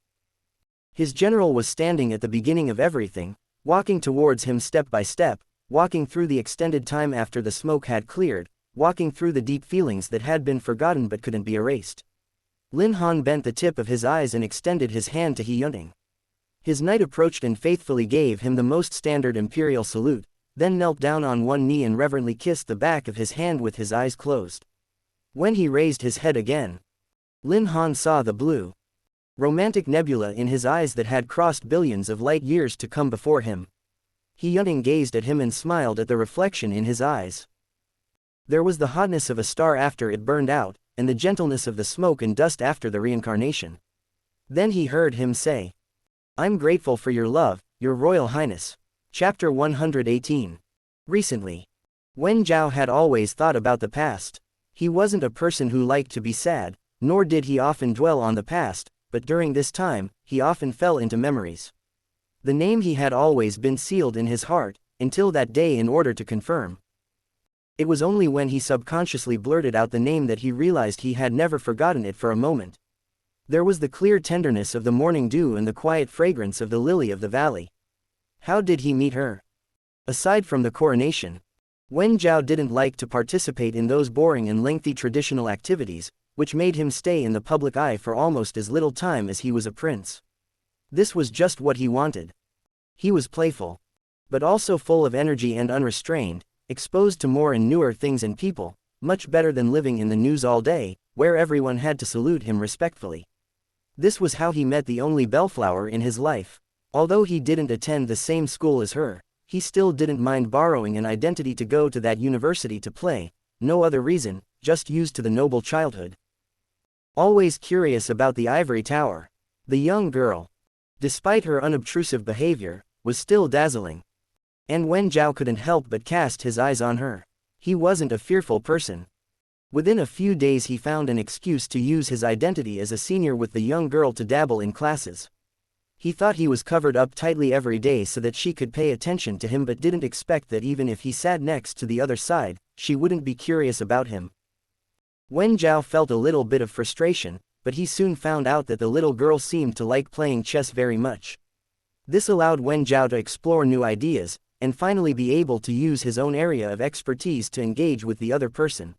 His general was standing at the beginning of everything, walking towards him step by step, walking through the extended time after the smoke had cleared, walking through the deep feelings that had been forgotten but couldn't be erased. Lin Han bent the tip of his eyes and extended his hand to He Yunting. His knight approached and faithfully gave him the most standard imperial salute, then knelt down on one knee and reverently kissed the back of his hand with his eyes closed. When he raised his head again, Lin Han saw the blue, romantic nebula in his eyes that had crossed billions of light years to come before him. He Yunting gazed at him and smiled at the reflection in his eyes. There was the hotness of a star after it burned out, and the gentleness of the smoke and dust after the reincarnation. Then he heard him say, I'm grateful for your love, your royal highness. Chapter 118. Recently, Wen Zhao had always thought about the past. He wasn't a person who liked to be sad, nor did he often dwell on the past, but during this time, he often fell into memories. The name he had always been sealed in his heart, until that day in order to confirm. It was only when he subconsciously blurted out the name that he realized he had never forgotten it for a moment. There was the clear tenderness of the morning dew and the quiet fragrance of the lily of the valley. How did he meet her? Aside from the coronation, Wen Zhao didn't like to participate in those boring and lengthy traditional activities, which made him stay in the public eye for almost as little time as he was a prince. This was just what he wanted. He was playful, but also full of energy and unrestrained, exposed to more and newer things and people, much better than living in the news all day, where everyone had to salute him respectfully. This was how he met the only bellflower in his life. Although he didn't attend the same school as her, he still didn't mind borrowing an identity to go to that university to play, no other reason, just used to the noble childhood. Always curious about the ivory tower, the young girl, despite her unobtrusive behavior, was still dazzling. And Wen Zhao couldn't help but cast his eyes on her. He wasn't a fearful person. Within a few days he found an excuse to use his identity as a senior with the young girl to dabble in classes. He thought he was covered up tightly every day so that she could pay attention to him, but didn't expect that even if he sat next to the other side, she wouldn't be curious about him. Wen Zhao felt a little bit of frustration, but he soon found out that the little girl seemed to like playing chess very much. This allowed Wen Zhao to explore new ideas, and finally be able to use his own area of expertise to engage with the other person.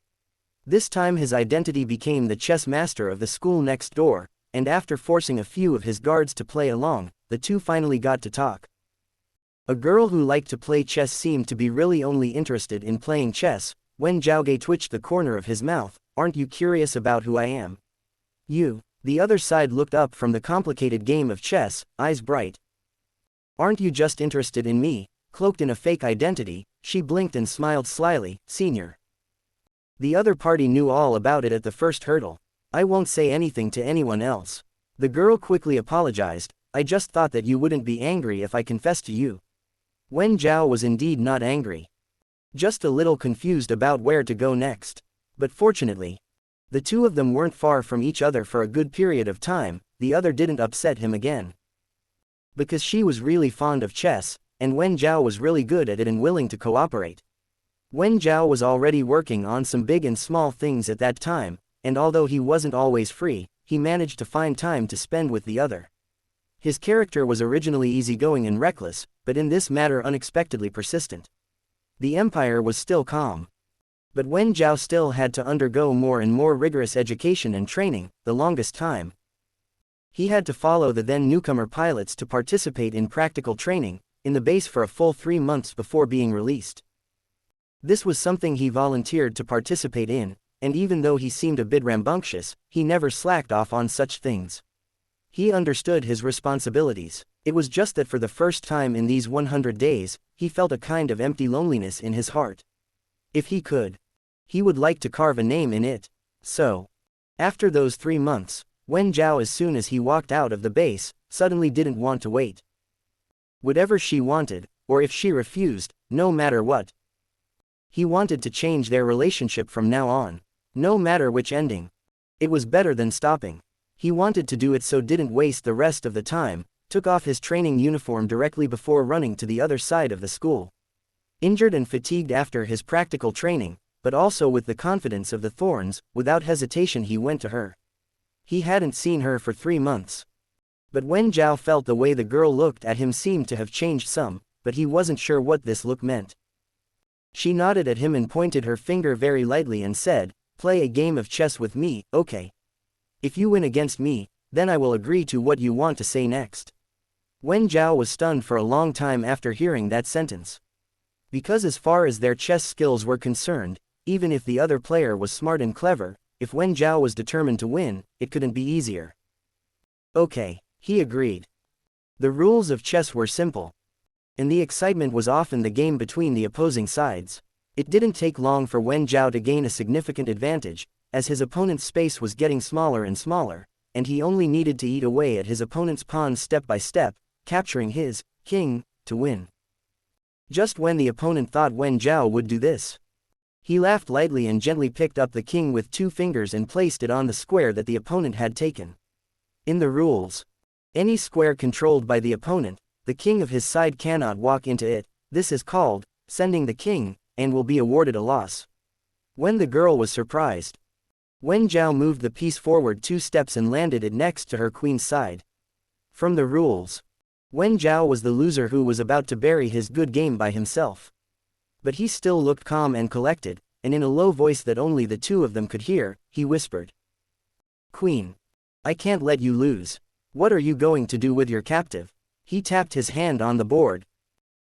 This time his identity became the chess master of the school next door, and after forcing a few of his guards to play along, the two finally got to talk. A girl who liked to play chess seemed to be really only interested in playing chess. Wen Zhaogei twitched the corner of his mouth. Aren't you curious about who I am? You. The other side looked up from the complicated game of chess, eyes bright. Aren't you just interested in me, cloaked in a fake identity? She blinked and smiled slyly. Senior. The other party knew all about it at the first hurdle. I won't say anything to anyone else. The girl quickly apologized. I just thought that you wouldn't be angry if I confessed to you. Wen Zhao was indeed not angry. Just a little confused about where to go next. But fortunately, the two of them weren't far from each other for a good period of time. The other didn't upset him again. Because she was really fond of chess, and Wen Zhao was really good at it and willing to cooperate. Wen Zhao was already working on some big and small things at that time, and although he wasn't always free, he managed to find time to spend with the other. His character was originally easygoing and reckless, but in this matter unexpectedly persistent. The empire was still calm. But Wen Zhao still had to undergo more and more rigorous education and training, the longest time. He had to follow the then newcomer pilots to participate in practical training, in the base for a full 3 months before being released. This was something he volunteered to participate in, and even though he seemed a bit rambunctious, he never slacked off on such things. He understood his responsibilities. It was just that for the first time in these 100 days, he felt a kind of empty loneliness in his heart. If he could, he would like to carve a name in it. So, after those 3 months, Wen Zhao, as soon as he walked out of the base, suddenly didn't want to wait. Whatever she wanted, or if she refused, no matter what. He wanted to change their relationship from now on. No matter which ending. It was better than stopping. He wanted to do it, so didn't waste the rest of the time, took off his training uniform directly before running to the other side of the school. Injured and fatigued after his practical training, but also with the confidence of the thorns, without hesitation he went to her. He hadn't seen her for 3 months. But Wen Zhao felt the way the girl looked at him seemed to have changed some, but he wasn't sure what this look meant. She nodded at him and pointed her finger very lightly and said, "Play a game of chess with me, okay? If you win against me, then I will agree to what you want to say next." Wen Zhao was stunned for a long time after hearing that sentence. Because as far as their chess skills were concerned, even if the other player was smart and clever, if Wen Zhao was determined to win, it couldn't be easier. Okay, he agreed. The rules of chess were simple. And the excitement was often the game between the opposing sides. It didn't take long for Wen Zhao to gain a significant advantage, as his opponent's space was getting smaller and smaller, and he only needed to eat away at his opponent's pawns step by step, capturing his king to win. Just when the opponent thought Wen Zhao would do this, he laughed lightly and gently picked up the king with 2 fingers and placed it on the square that the opponent had taken. In the rules, any square controlled by the opponent, the king of his side cannot walk into it. This is called sending the king, and will be awarded a loss. When the girl was surprised, Wen Zhao moved the piece forward 2 steps and landed it next to her queen's side. From the rules, Wen Zhao was the loser who was about to bury his good game by himself. But he still looked calm and collected, and in a low voice that only the two of them could hear, he whispered, "Queen, I can't let you lose. What are you going to do with your captive?" He tapped his hand on the board,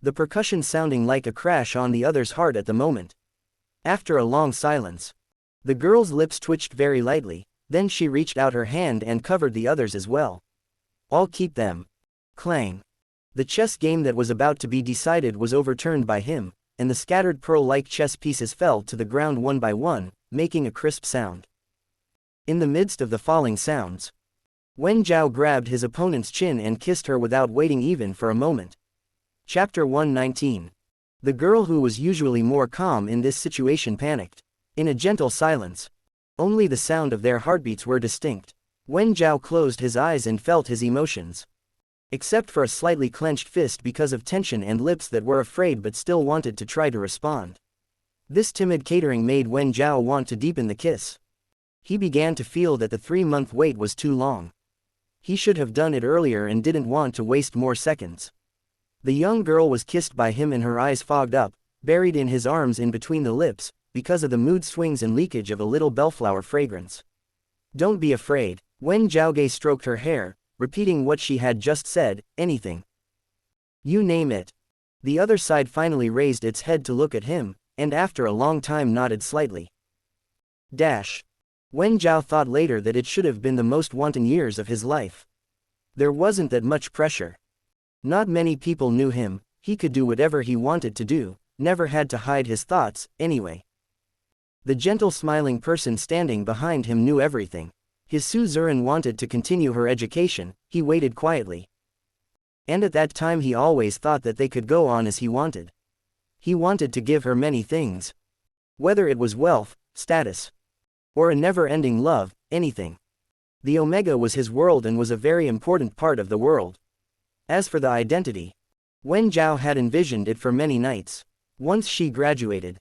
the percussion sounding like a crash on the other's heart at the moment. After a long silence, the girl's lips twitched very lightly, then she reached out her hand and covered the others as well. "I'll keep them." Clang. The chess game that was about to be decided was overturned by him, and the scattered pearl-like chess pieces fell to the ground one by one, making a crisp sound. In the midst of the falling sounds, Wen Zhao grabbed his opponent's chin and kissed her without waiting even for a moment. Chapter 119. The girl who was usually more calm in this situation panicked. In a gentle silence. Only the sound of their heartbeats were distinct. Wen Zhao closed his eyes and felt his emotions. Except for a slightly clenched fist because of tension and lips that were afraid but still wanted to try to respond. This timid catering made Wen Zhao want to deepen the kiss. He began to feel that the 3-month wait was too long. He should have done it earlier and didn't want to waste more seconds. The young girl was kissed by him and her eyes fogged up, buried in his arms in between the lips, because of the mood swings and leakage of a little bellflower fragrance. Don't be afraid. Wen Zhaogei stroked her hair, repeating what she had just said, anything. You name it. The other side finally raised its head to look at him, and after a long time nodded slightly. Wen Zhao thought later that it should have been the most wanton years of his life. There wasn't that much pressure. Not many people knew him, he could do whatever he wanted to do, never had to hide his thoughts, anyway. The gentle smiling person standing behind him knew everything. His suzerain wanted to continue her education, he waited quietly. And at that time he always thought that they could go on as he wanted. He wanted to give her many things. Whether it was wealth, status, or a never-ending love, anything. The Omega was his world and was a very important part of the world. As for the identity, Wen Zhao had envisioned it for many nights. Once she graduated,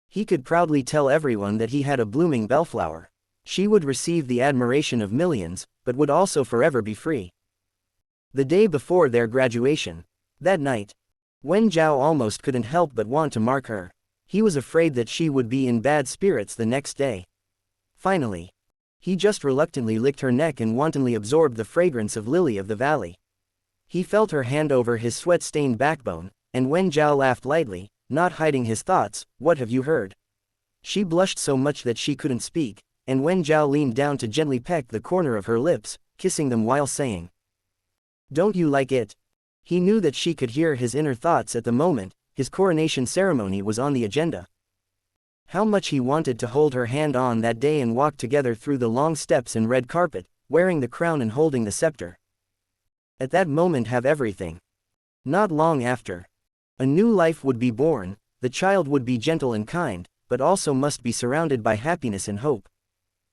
he could proudly tell everyone that he had a blooming bellflower. She would receive the admiration of millions, but would also forever be free. The day before their graduation, that night, Wen Zhao almost couldn't help but want to mark her. He was afraid that she would be in bad spirits the next day. Finally, he just reluctantly licked her neck and wantonly absorbed the fragrance of Lily of the Valley. He felt her hand over his sweat-stained backbone, and Wen Zhao laughed lightly, not hiding his thoughts. What have you heard? She blushed so much that she couldn't speak, and Wen Zhao leaned down to gently peck the corner of her lips, kissing them while saying, "Don't you like it?" He knew that she could hear his inner thoughts at the moment. His coronation ceremony was on the agenda. How much he wanted to hold her hand on that day and walk together through the long steps and red carpet, wearing the crown and holding the scepter. At that moment have everything. Not long after, a new life would be born. The child would be gentle and kind, but also must be surrounded by happiness and hope.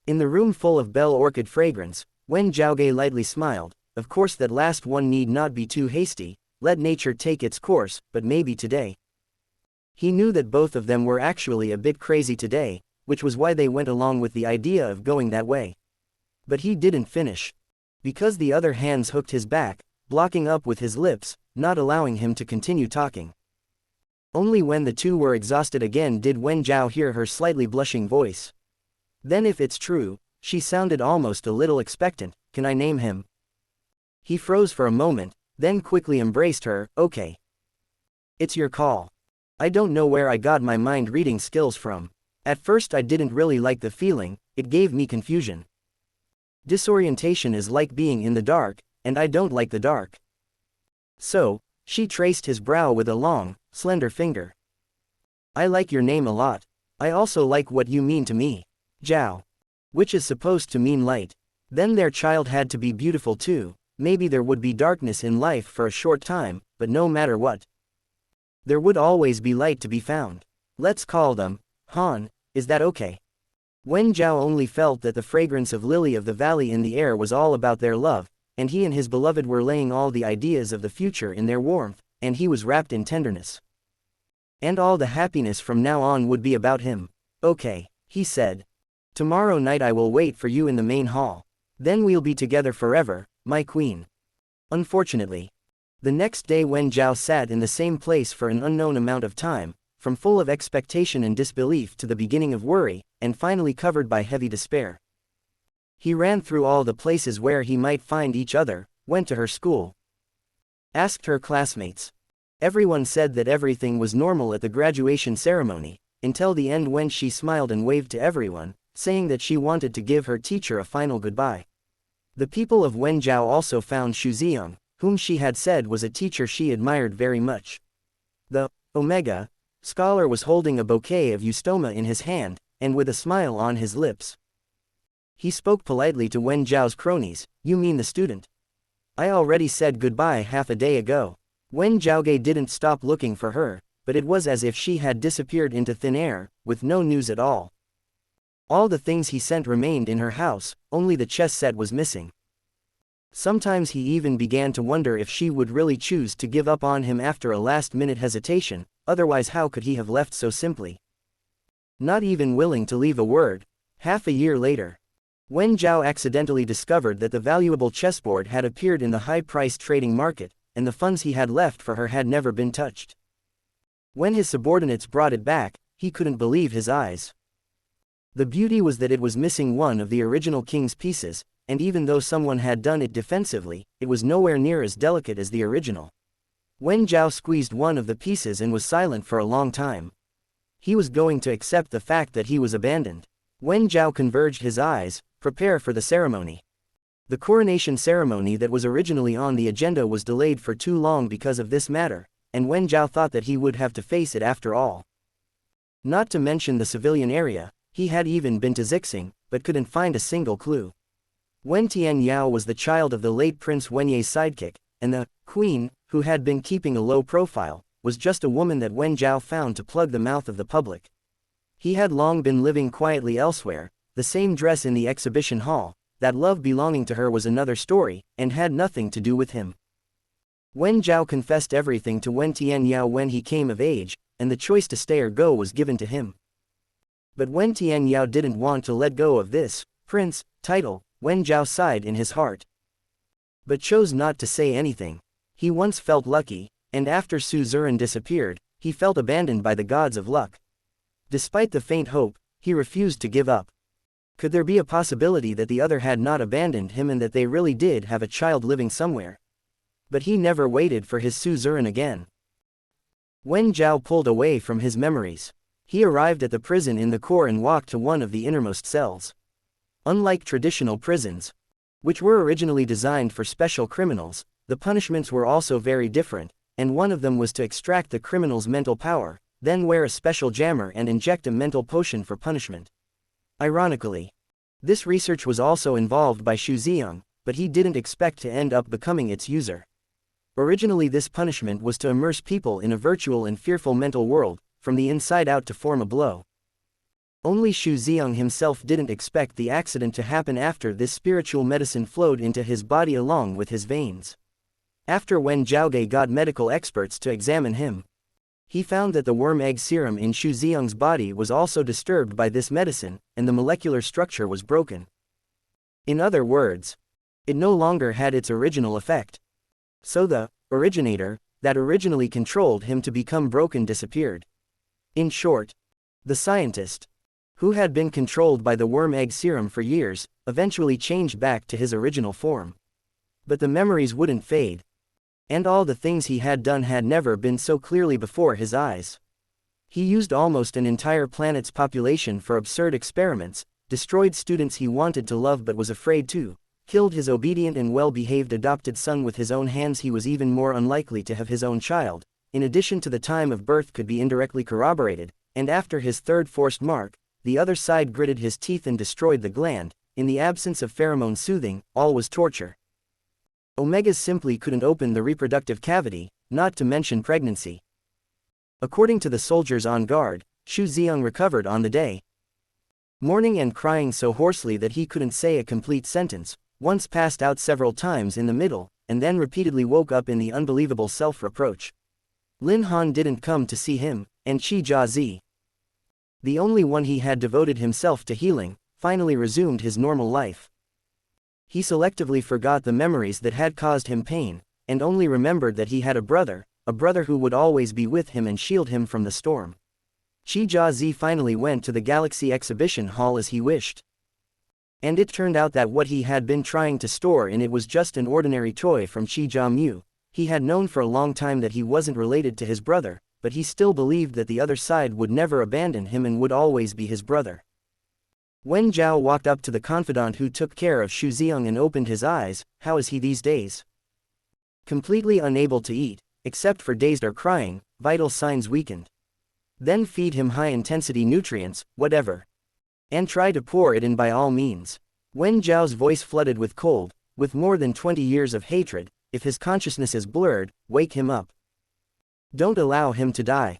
In the room full of bell orchid fragrance, Wen Zhaogei lightly smiled. Of course that last one need not be too hasty, let nature take its course, but maybe today. He knew that both of them were actually a bit crazy today, which was why they went along with the idea of going that way. But he didn't finish. Because the other hands hooked his back, blocking up with his lips, not allowing him to continue talking. Only when the two were exhausted again did Wen Zhao hear her slightly blushing voice. Then if it's true, she sounded almost a little expectant, can I name him? He froze for a moment, then quickly embraced her, okay. It's your call. I don't know where I got my mind-reading skills from. At first I didn't really like the feeling, it gave me confusion. Disorientation is like being in the dark, and I don't like the dark. So, she traced his brow with a long, slender finger. I like your name a lot. I also like what you mean to me. Zhao. Which is supposed to mean light. Then their child had to be beautiful too. Maybe there would be darkness in life for a short time, but no matter what, there would always be light to be found. Let's call them Han, is that okay? Wen Zhao only felt that the fragrance of Lily of the Valley in the air was all about their love, and he and his beloved were laying all the ideas of the future in their warmth, and he was wrapped in tenderness. And all the happiness from now on would be about him. Okay, he said. Tomorrow night I will wait for you in the main hall. Then we'll be together forever, my queen. Unfortunately, the next day Wen Zhao sat in the same place for an unknown amount of time, from full of expectation and disbelief to the beginning of worry, and finally covered by heavy despair. He ran through all the places where he might find each other, went to her school, asked her classmates. Everyone said that everything was normal at the graduation ceremony, until the end when she smiled and waved to everyone, saying that she wanted to give her teacher a final goodbye. The people of Wen Zhao also found Xu Ziyang, whom she had said was a teacher she admired very much. The Omega scholar was holding a bouquet of eustoma in his hand, and with a smile on his lips. He spoke politely to Wen Zhao's cronies, you mean the student? I already said goodbye half a day ago. Wen Zhaogei didn't stop looking for her, but it was as if she had disappeared into thin air, with no news at all. All the things he sent remained in her house, only the chess set was missing. Sometimes he even began to wonder if she would really choose to give up on him after a last-minute hesitation, otherwise how could he have left so simply? Not even willing to leave a word. Half a year later, Wen Zhao accidentally discovered that the valuable chessboard had appeared in the high-priced trading market, and the funds he had left for her had never been touched. When his subordinates brought it back, he couldn't believe his eyes. The beauty was that it was missing one of the original king's pieces, and even though someone had done it defensively, it was nowhere near as delicate as the original. Wen Zhao squeezed one of the pieces and was silent for a long time. He was going to accept the fact that he was abandoned. Wen Zhao converged his eyes, prepare for the ceremony. The coronation ceremony that was originally on the agenda was delayed for too long because of this matter, and Wen Zhao thought that he would have to face it after all. Not to mention the civilian area, he had even been to Zixing, but couldn't find a single clue. Wen Tianyao was the child of the late Prince Wenye's sidekick, and the queen, who had been keeping a low profile, was just a woman that Wen Zhao found to plug the mouth of the public. He had long been living quietly elsewhere, the same dress in the exhibition hall, that love belonging to her was another story, and had nothing to do with him. Wen Zhao confessed everything to Wen Tianyao when he came of age, and the choice to stay or go was given to him. But Wen Tianyao didn't want to let go of this prince title. Wen Zhao sighed in his heart, but chose not to say anything. He once felt lucky, and after Su Zuran disappeared, he felt abandoned by the gods of luck. Despite the faint hope, he refused to give up. Could there be a possibility that the other had not abandoned him and that they really did have a child living somewhere? But he never waited for his Su Zuran again. Wen Zhao pulled away from his memories. He arrived at the prison in the core and walked to one of the innermost cells. Unlike traditional prisons, which were originally designed for special criminals, the punishments were also very different, and one of them was to extract the criminal's mental power, then wear a special jammer and inject a mental potion for punishment. Ironically, this research was also involved by Xu Ziyang, but he didn't expect to end up becoming its user. Originally this punishment was to immerse people in a virtual and fearful mental world, from the inside out to form a blow. Only Xu Ziyang himself didn't expect the accident to happen after this spiritual medicine flowed into his body along with his veins. After Wen Zhaoge got medical experts to examine him, he found that the worm egg serum in Xu Ziyang's body was also disturbed by this medicine, and the molecular structure was broken. In other words, it no longer had its original effect. So the originator that originally controlled him to become broken disappeared. In short, the scientist, who had been controlled by the worm egg serum for years, eventually changed back to his original form. But the memories wouldn't fade. And all the things he had done had never been so clearly before his eyes. He used almost an entire planet's population for absurd experiments, destroyed students he wanted to love but was afraid to, killed his obedient and well-behaved adopted son with his own hands. He was even more unlikely to have his own child, in addition to the time of birth could be indirectly corroborated, and after his third forced mark, the other side gritted his teeth and destroyed the gland. In the absence of pheromone soothing, all was torture. Omegas simply couldn't open the reproductive cavity, not to mention pregnancy. According to the soldiers on guard, Xu Ziyang recovered on the day, mourning and crying so hoarsely that he couldn't say a complete sentence, once passed out several times in the middle, and then repeatedly woke up in the unbelievable self-reproach. Lin Han didn't come to see him, and Qi Jiazi, the only one he had devoted himself to healing, finally resumed his normal life. He selectively forgot the memories that had caused him pain, and only remembered that he had a brother who would always be with him and shield him from the storm. Qi Jiazi finally went to the Galaxy Exhibition Hall as he wished. And it turned out that what he had been trying to store in it was just an ordinary toy from Qi Jiamu. He had known for a long time that he wasn't related to his brother, but he still believed that the other side would never abandon him and would always be his brother. Wen Zhao walked up to the confidant who took care of Xu Ziyang and opened his eyes. How is he these days? Completely unable to eat, except for dazed or crying, vital signs weakened. Then feed him high-intensity nutrients, whatever. And try to pour it in by all means. Wen Zhao's voice flooded with cold, with more than 20 years of hatred. If his consciousness is blurred, wake him up. Don't allow him to die.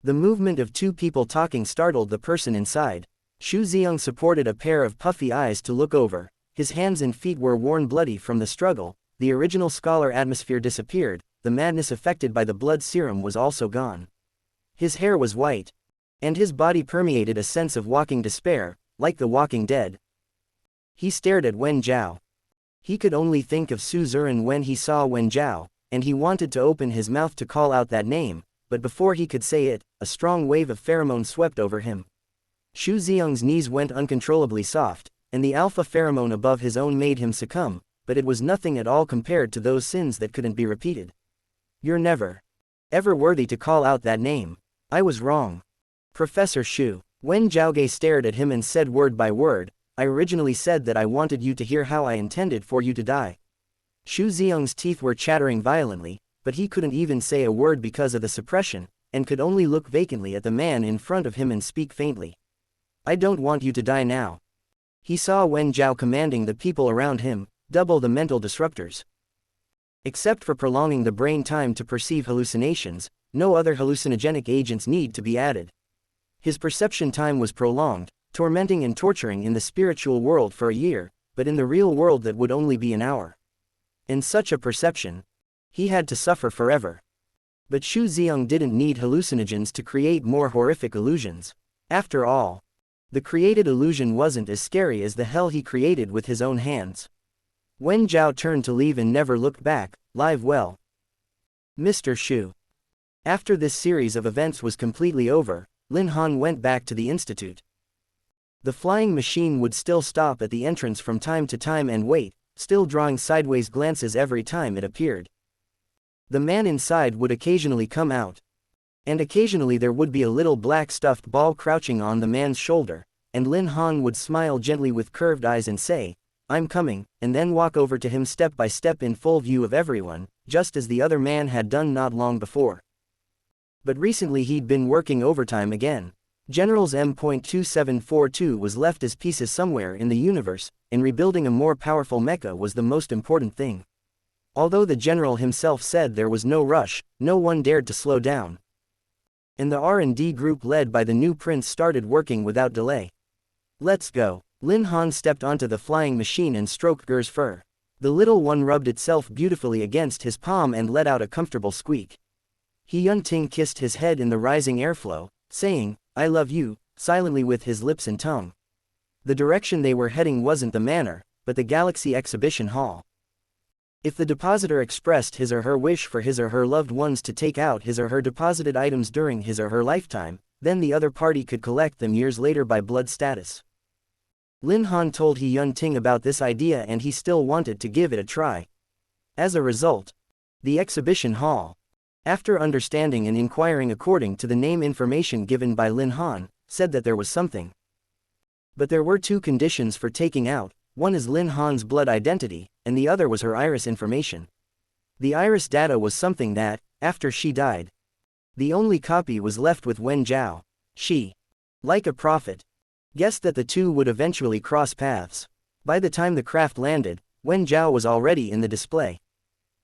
The movement of two people talking startled the person inside. Xu Ziang supported a pair of puffy eyes to look over. His hands and feet were worn bloody from the struggle, the original scholar atmosphere disappeared, the madness affected by the blood serum was also gone. His hair was white. And his body permeated a sense of walking despair, like the walking dead. He stared at Wen Zhao. He could only think of Su Zuran when he saw Wen Zhao, and he wanted to open his mouth to call out that name, but before he could say it, a strong wave of pheromone swept over him. Xu Ziang's knees went uncontrollably soft, and the alpha pheromone above his own made him succumb, but it was nothing at all compared to those sins that couldn't be repeated. You're never, ever worthy to call out that name. I was wrong. Professor Xu. Wen Zhaogei stared at him and said word by word, I originally said that I wanted you to hear how I intended for you to die. Xu Ziang's teeth were chattering violently, but he couldn't even say a word because of the suppression, and could only look vacantly at the man in front of him and speak faintly. I don't want you to die now. He saw Wen Zhao commanding the people around him, double the mental disruptors. Except for prolonging the brain time to perceive hallucinations, no other hallucinogenic agents need to be added. His perception time was prolonged, tormenting and torturing in the spiritual world for a year, but in the real world that would only be an hour. In such a perception, he had to suffer forever. But Xu Ziang didn't need hallucinogens to create more horrific illusions. After all, the created illusion wasn't as scary as the hell he created with his own hands. Wen Zhao turned to leave and never looked back. Live well. Mr. Xu. After this series of events was completely over, Lin Han went back to the institute. The flying machine would still stop at the entrance from time to time and wait, still drawing sideways glances every time it appeared. The man inside would occasionally come out. And occasionally there would be a little black stuffed ball crouching on the man's shoulder, and Lin Han would smile gently with curved eyes and say, I'm coming, and then walk over to him step by step in full view of everyone, just as the other man had done not long before. But recently he'd been working overtime again. General's M.2742 was left as pieces somewhere in the universe, and rebuilding a more powerful mecha was the most important thing. Although the general himself said there was no rush, no one dared to slow down. And the R&D group led by the new prince started working without delay. Let's go. Lin Han stepped onto the flying machine and stroked Ger's fur. The little one rubbed itself beautifully against his palm and let out a comfortable squeak. He Yunting kissed his head in the rising airflow, saying, I love you, silently with his lips and tongue. The direction they were heading wasn't the manor, but the Galaxy Exhibition Hall. If the depositor expressed his or her wish for his or her loved ones to take out his or her deposited items during his or her lifetime, then the other party could collect them years later by blood status. Lin Han told He Yunting about this idea and he still wanted to give it a try. As a result, the exhibition hall, after understanding and inquiring according to the name information given by Lin Han, said that there was something. But there were two conditions for taking out, one is Lin Han's blood identity, and the other was her iris information. The iris data was something that, after she died, the only copy was left with Wen Zhao. She, like a prophet, guessed that the two would eventually cross paths. By the time the craft landed, Wen Zhao was already in the display.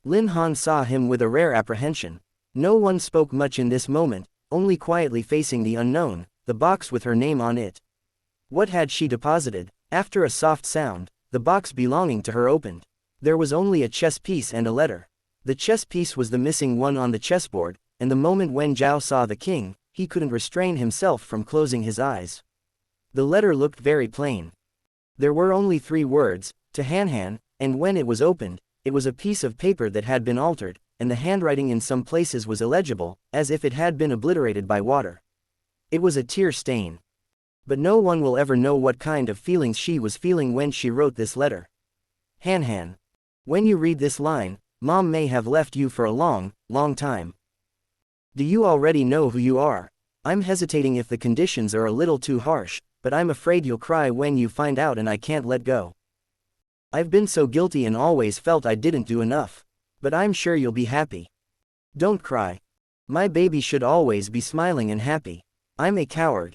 Lin Han saw him with a rare apprehension. No one spoke much in this moment, only quietly facing the unknown, the box with her name on it. What had she deposited? After a soft sound, the box belonging to her opened. There was only a chess piece and a letter. The chess piece was the missing one on the chessboard, and the moment Wen Zhao saw the king, he couldn't restrain himself from closing his eyes. The letter looked very plain. There were only 3 words, to Han, and when it was opened, it was a piece of paper that had been altered, and the handwriting in some places was illegible, as if it had been obliterated by water. It was a tear stain. But no one will ever know what kind of feelings she was feeling when she wrote this letter. Han, when you read this line, Mom may have left you for a long, long time. Do you already know who you are? I'm hesitating if the conditions are a little too harsh, but I'm afraid you'll cry when you find out and I can't let go. I've been so guilty and always felt I didn't do enough. But I'm sure you'll be happy. Don't cry. My baby should always be smiling and happy. I'm a coward.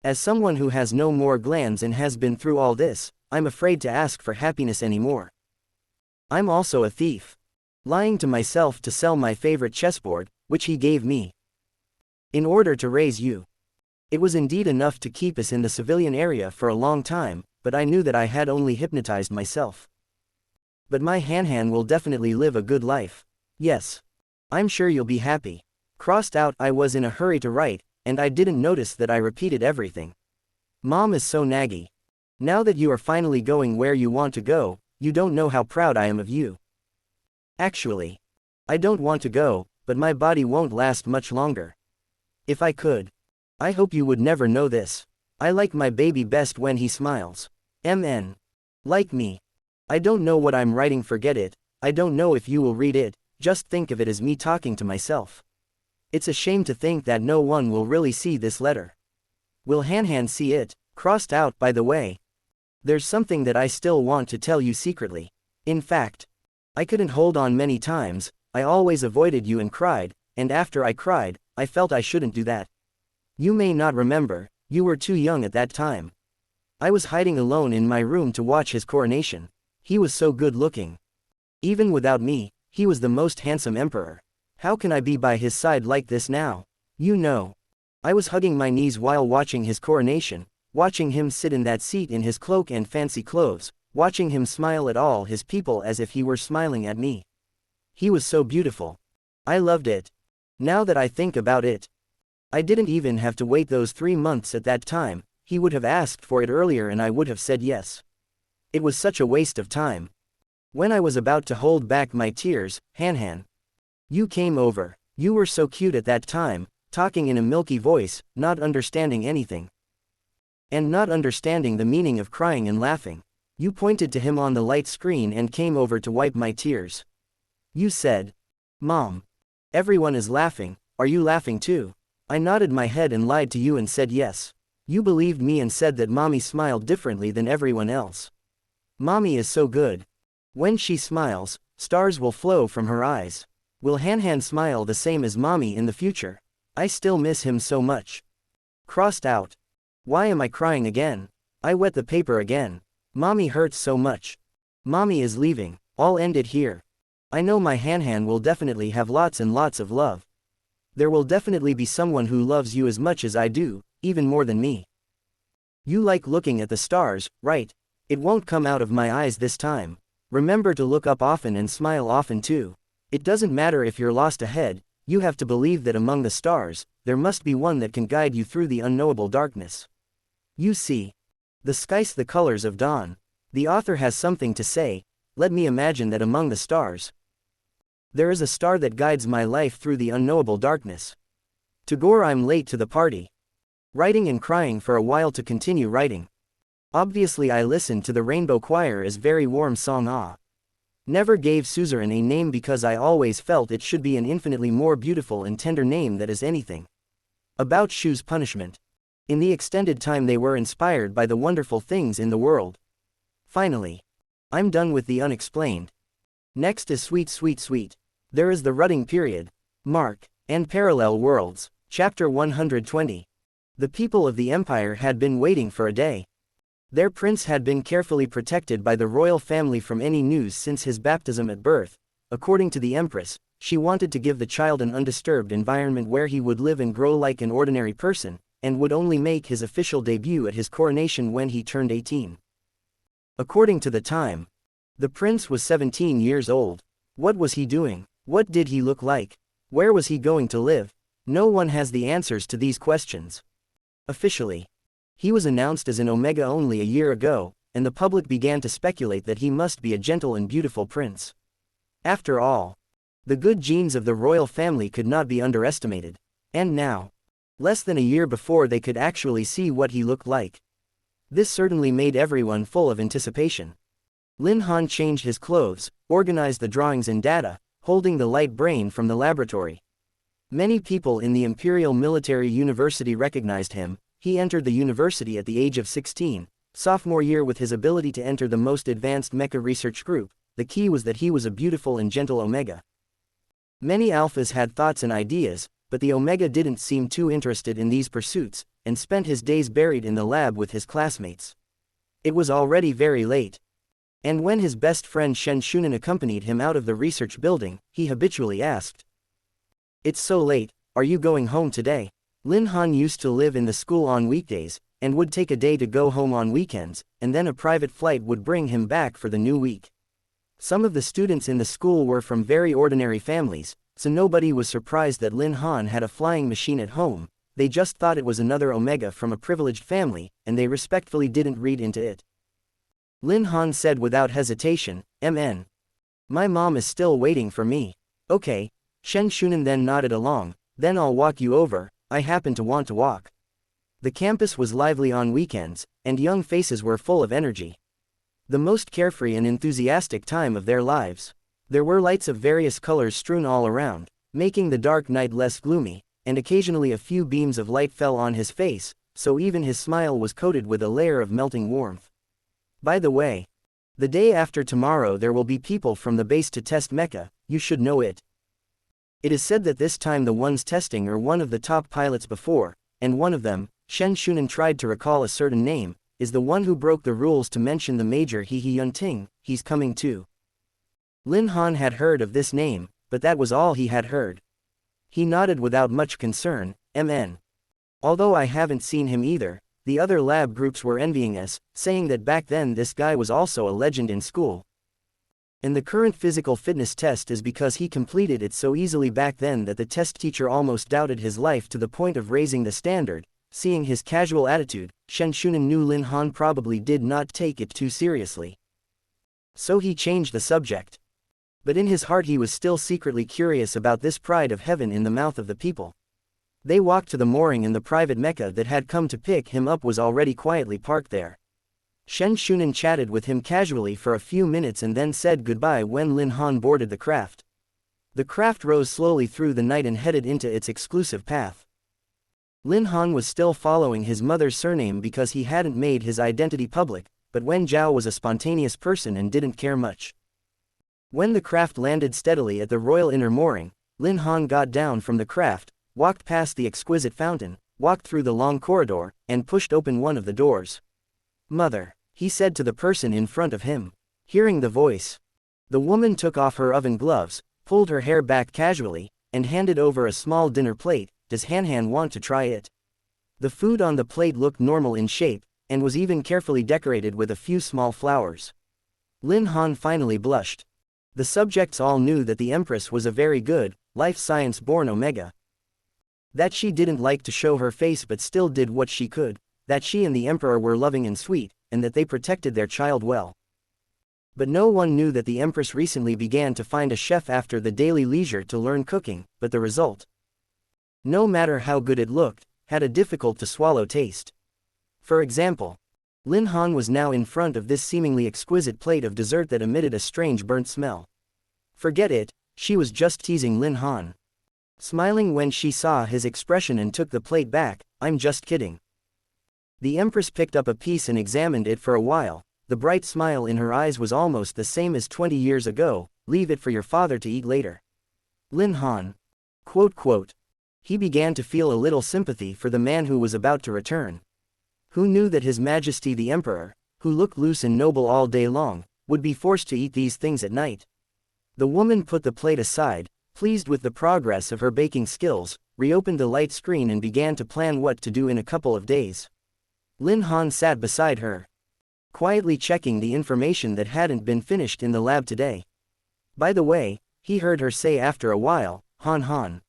As someone who has no more glands and has been through all this, I'm afraid to ask for happiness anymore. I'm also a thief. Lying to myself to sell my favorite chessboard, which he gave me. In order to raise you. It was indeed enough to keep us in the civilian area for a long time, but I knew that I had only hypnotized myself. But my Han will definitely live a good life. Yes. I'm sure you'll be happy. Crossed out, I was in a hurry to write, and I didn't notice that I repeated everything. Mom is so naggy. Now that you are finally going where you want to go, you don't know how proud I am of you. Actually, I don't want to go, but my body won't last much longer. If I could. I hope you would never know this. I like my baby best when he smiles. MN. Like me. I don't know what I'm writing, forget it. I don't know if you will read it, just think of it as me talking to myself. It's a shame to think that no one will really see this letter. Will Han see it? Crossed out, by the way. There's something that I still want to tell you secretly. In fact, I couldn't hold on many times, I always avoided you and cried, and after I cried, I felt I shouldn't do that. You may not remember, you were too young at that time. I was hiding alone in my room to watch his coronation. He was so good looking. Even without me, he was the most handsome emperor. How can I be by his side like this now? You know. I was hugging my knees while watching his coronation, watching him sit in that seat in his cloak and fancy clothes, watching him smile at all his people as if he were smiling at me. He was so beautiful. I loved it. Now that I think about it, I didn't even have to wait those 3 months at that time, he would have asked for it earlier and I would have said yes. It was such a waste of time. When I was about to hold back my tears, Han, you came over. You were so cute at that time, talking in a milky voice, not understanding anything. And not understanding the meaning of crying and laughing. You pointed to him on the light screen and came over to wipe my tears. You said, Mom. Everyone is laughing, are you laughing too? I nodded my head and lied to you and said yes. You believed me and said that Mommy smiled differently than everyone else. Mommy is so good. When she smiles, stars will flow from her eyes. Will Han smile the same as Mommy in the future? I still miss him so much. Crossed out. Why am I crying again? I wet the paper again. Mommy hurts so much. Mommy is leaving. All ended here. I know my Han will definitely have lots and lots of love. There will definitely be someone who loves you as much as I do, even more than me. You like looking at the stars, right? It won't come out of my eyes this time. Remember to look up often and smile often too. It doesn't matter if you're lost ahead, you have to believe that among the stars, there must be one that can guide you through the unknowable darkness. You see. The sky's the colors of dawn. The author has something to say. Let me imagine that among the stars, there is a star that guides my life through the unknowable darkness. Tagore, I'm late to the party. Writing and crying for a while to continue writing. Obviously I listened to the Rainbow Choir as very warm song Ah. Never gave Suzerain a name because I always felt it should be an infinitely more beautiful and tender name that is anything. About Shu's punishment. In the extended time they were inspired by the wonderful things in the world. Finally. I'm done with the unexplained. Next is Sweet Sweet Sweet. There is the rutting period. Mark. And parallel worlds. Chapter 120. The people of the empire had been waiting for a day. Their prince had been carefully protected by the royal family from any news since his baptism at birth. According to the empress, she wanted to give the child an undisturbed environment where he would live and grow like an ordinary person, and would only make his official debut at his coronation when he turned 18. According to the time, the prince was 17 years old. What was he doing? What did he look like? Where was he going to live? No one has the answers to these questions. Officially, he was announced as an Omega only a year ago, and the public began to speculate that he must be a gentle and beautiful prince. After all, the good genes of the royal family could not be underestimated. And now, less than a year before they could actually see what he looked like. This certainly made everyone full of anticipation. Lin Han changed his clothes, organized the drawings and data, holding the light brain from the laboratory. Many people in the Imperial Military University recognized him. He entered the university at the age of 16, sophomore year, with his ability to enter the most advanced mecha research group. The key was that he was a beautiful and gentle Omega. Many alphas had thoughts and ideas, but the Omega didn't seem too interested in these pursuits, and spent his days buried in the lab with his classmates. It was already very late. And when his best friend Shen Shunan accompanied him out of the research building, he habitually asked, "It's so late, are you going home today?" Lin Han used to live in the school on weekdays, and would take a day to go home on weekends, and then a private flight would bring him back for the new week. Some of the students in the school were from very ordinary families, so nobody was surprised that Lin Han had a flying machine at home. They just thought it was another Omega from a privileged family, and they respectfully didn't read into it. Lin Han said without hesitation, "MN. My mom is still waiting for me." "Okay." Shen Shunan then nodded along, "Then I'll walk you over, I happen to want to walk." The campus was lively on weekends, and young faces were full of energy. The most carefree and enthusiastic time of their lives. There were lights of various colors strewn all around, making the dark night less gloomy, and occasionally a few beams of light fell on his face, so even his smile was coated with a layer of melting warmth. "By the way, the day after tomorrow there will be people from the base to test Mecha, you should know it. It is said that this time the ones testing are one of the top pilots before, and one of them," Shen Shunan tried to recall a certain name, "is the one who broke the rules to mention the Major He Yunting, he's coming too." Lin Han had heard of this name, but that was all he had heard. He nodded without much concern, "MN. Although I haven't seen him either, the other lab groups were envying us, saying that back then this guy was also a legend in school. And the current physical fitness test is because he completed it so easily back then that the test teacher almost doubted his life to the point of raising the standard." Seeing his casual attitude, Shen Shunan knew Lin Han probably did not take it too seriously. So he changed the subject. But in his heart he was still secretly curious about this pride of heaven in the mouth of the people. They walked to the mooring and the private mecha that had come to pick him up was already quietly parked there. Shen Shunan chatted with him casually for a few minutes and then said goodbye when Lin Han boarded the craft. The craft rose slowly through the night and headed into its exclusive path. Lin Han was still following his mother's surname because he hadn't made his identity public, but Wen Zhao was a spontaneous person and didn't care much. When the craft landed steadily at the royal inner mooring, Lin Han got down from the craft, walked past the exquisite fountain, walked through the long corridor, and pushed open one of the doors. "Mother," he said to the person in front of him. Hearing the voice, the woman took off her oven gloves, pulled her hair back casually, and handed over a small dinner plate. "Does Han want to try it?" The food on the plate looked normal in shape, and was even carefully decorated with a few small flowers. Lin Han finally blushed. The subjects all knew that the Empress was a very good, life science-born Omega. That she didn't like to show her face but still did what she could, that she and the Emperor were loving and sweet, and that they protected their child well. But no one knew that the Empress recently began to find a chef after the daily leisure to learn cooking, but the result, no matter how good it looked, had a difficult-to-swallow taste. For example, Lin Han was now in front of this seemingly exquisite plate of dessert that emitted a strange burnt smell. Forget it, she was just teasing Lin Han. Smiling when she saw his expression and took the plate back, "I'm just kidding." The Empress picked up a piece and examined it for a while. The bright smile in her eyes was almost the same as 20 years ago. "Leave it for your father to eat later." Lin Han. Quote. He began to feel a little sympathy for the man who was about to return. Who knew that His Majesty the Emperor, who looked loose and noble all day long, would be forced to eat these things at night? The woman put the plate aside, pleased with the progress of her baking skills, reopened the light screen and began to plan what to do in a couple of days. Lin Han sat beside her, quietly checking the information that hadn't been finished in the lab today. "By the way," he heard her say after a while, Han.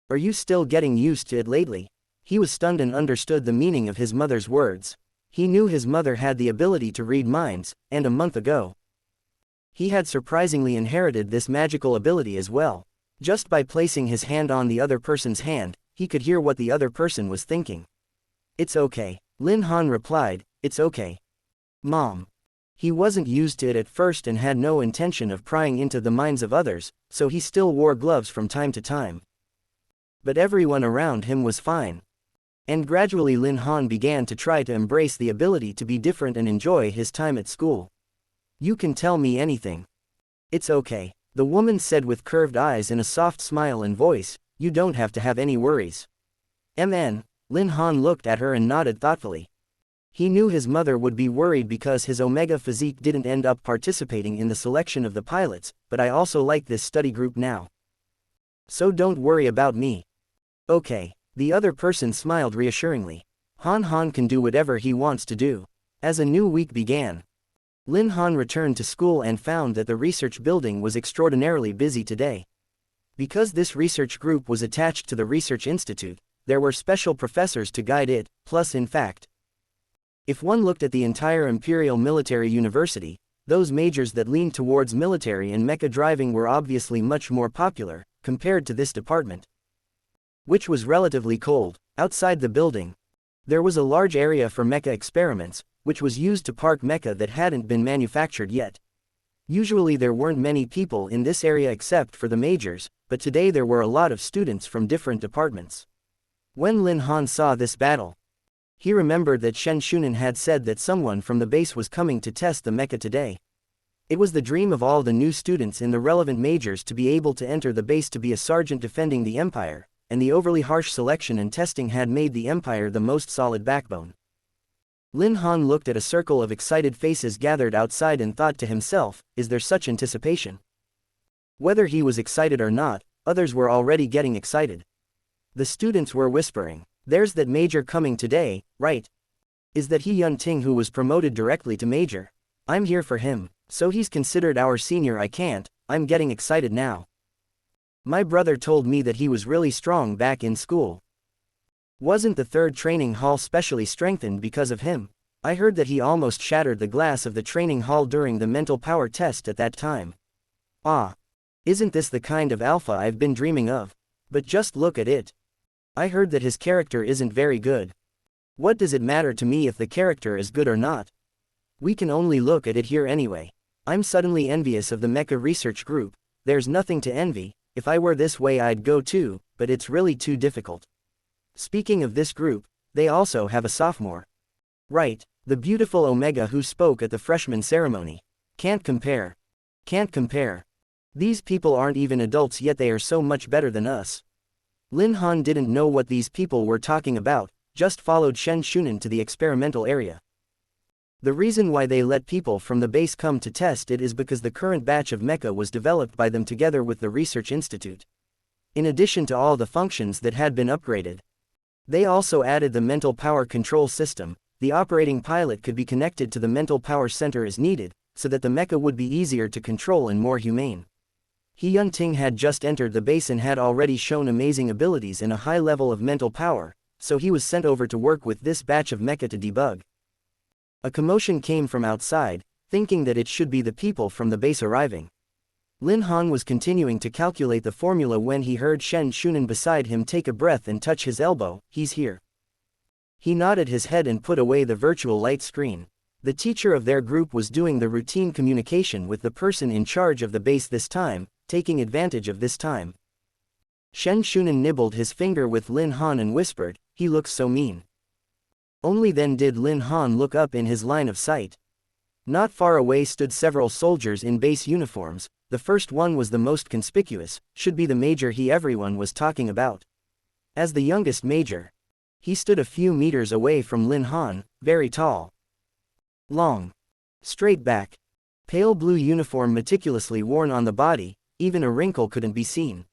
"Are you still getting used to it lately?" He was stunned and understood the meaning of his mother's words. He knew his mother had the ability to read minds, and a month ago, he had surprisingly inherited this magical ability as well. Just by placing his hand on the other person's hand, he could hear what the other person was thinking. "It's okay," Lin Han replied, "it's okay, Mom." He wasn't used to it at first and had no intention of prying into the minds of others, so he still wore gloves from time to time. But everyone around him was fine. And gradually Lin Han began to try to embrace the ability to be different and enjoy his time at school. "You can tell me anything. It's okay," the woman said with curved eyes and a soft smile and voice. "You don't have to have any worries." "MN." Lin Han looked at her and nodded thoughtfully. He knew his mother would be worried because his Omega physique didn't end up participating in the selection of the pilots, but I also like this study group now. So don't worry about me. "Okay." The other person smiled reassuringly. Han Han can do whatever he wants to do. As a new week began, Lin Han returned to school and found that the research building was extraordinarily busy today. Because this research group was attached to the research institute, there were special professors to guide it, plus in fact, if one looked at the entire Imperial Military University, those majors that leaned towards military and mecha driving were obviously much more popular, compared to this department, which was relatively cold. Outside the building, there was a large area for mecha experiments, which was used to park mecha that hadn't been manufactured yet. Usually there weren't many people in this area except for the majors, but today there were a lot of students from different departments. When Lin Han saw this battle, he remembered that Shen Shunan had said that someone from the base was coming to test the mecha today. It was the dream of all the new students in the relevant majors to be able to enter the base to be a sergeant defending the Empire, and the overly harsh selection and testing had made the Empire the most solid backbone. Lin Han looked at a circle of excited faces gathered outside and thought to himself, is there such anticipation? Whether he was excited or not, others were already getting excited. The students were whispering, there's that major coming today, right? Is that he Yun Ting who was promoted directly to major? I'm here for him, so he's considered our senior. I'm getting excited now. My brother told me that he was really strong back in school. Wasn't the third training hall specially strengthened because of him? I heard that he almost shattered the glass of the training hall during the mental power test at that time. Ah. Isn't this the kind of alpha I've been dreaming of? But just look at it. I heard that his character isn't very good. What does it matter to me if the character is good or not? We can only look at it here anyway. I'm suddenly envious of the mecha research group. There's nothing to envy. If I were this way I'd go too, but it's really too difficult. Speaking of this group, they also have a sophomore. Right, the beautiful Omega who spoke at the freshman ceremony. Can't compare. Can't compare. These people aren't even adults yet they are so much better than us. Lin Han didn't know what these people were talking about, just followed Shen Shunan to the experimental area. The reason why they let people from the base come to test it is because the current batch of mecha was developed by them together with the research institute. In addition to all the functions that had been upgraded, they also added the mental power control system. The operating pilot could be connected to the mental power center as needed, so that the mecha would be easier to control and more humane. He Yun Ting had just entered the base and had already shown amazing abilities and a high level of mental power, so he was sent over to work with this batch of mecha to debug. A commotion came from outside, thinking that it should be the people from the base arriving. Lin Han was continuing to calculate the formula when he heard Shen Shunan beside him take a breath and touch his elbow. He's here. He nodded his head and put away the virtual light screen. The teacher of their group was doing the routine communication with the person in charge of the base this time, taking advantage of this time. Shen Shunan nibbled his finger with Lin Han and whispered, he looks so mean. Only then did Lin Han look up in his line of sight. Not far away stood several soldiers in base uniforms. The first one was the most conspicuous, should be the major everyone was talking about. As the youngest major, he stood a few meters away from Lin Han, very tall. Long. Straight back. Pale blue uniform meticulously worn on the body, even a wrinkle couldn't be seen.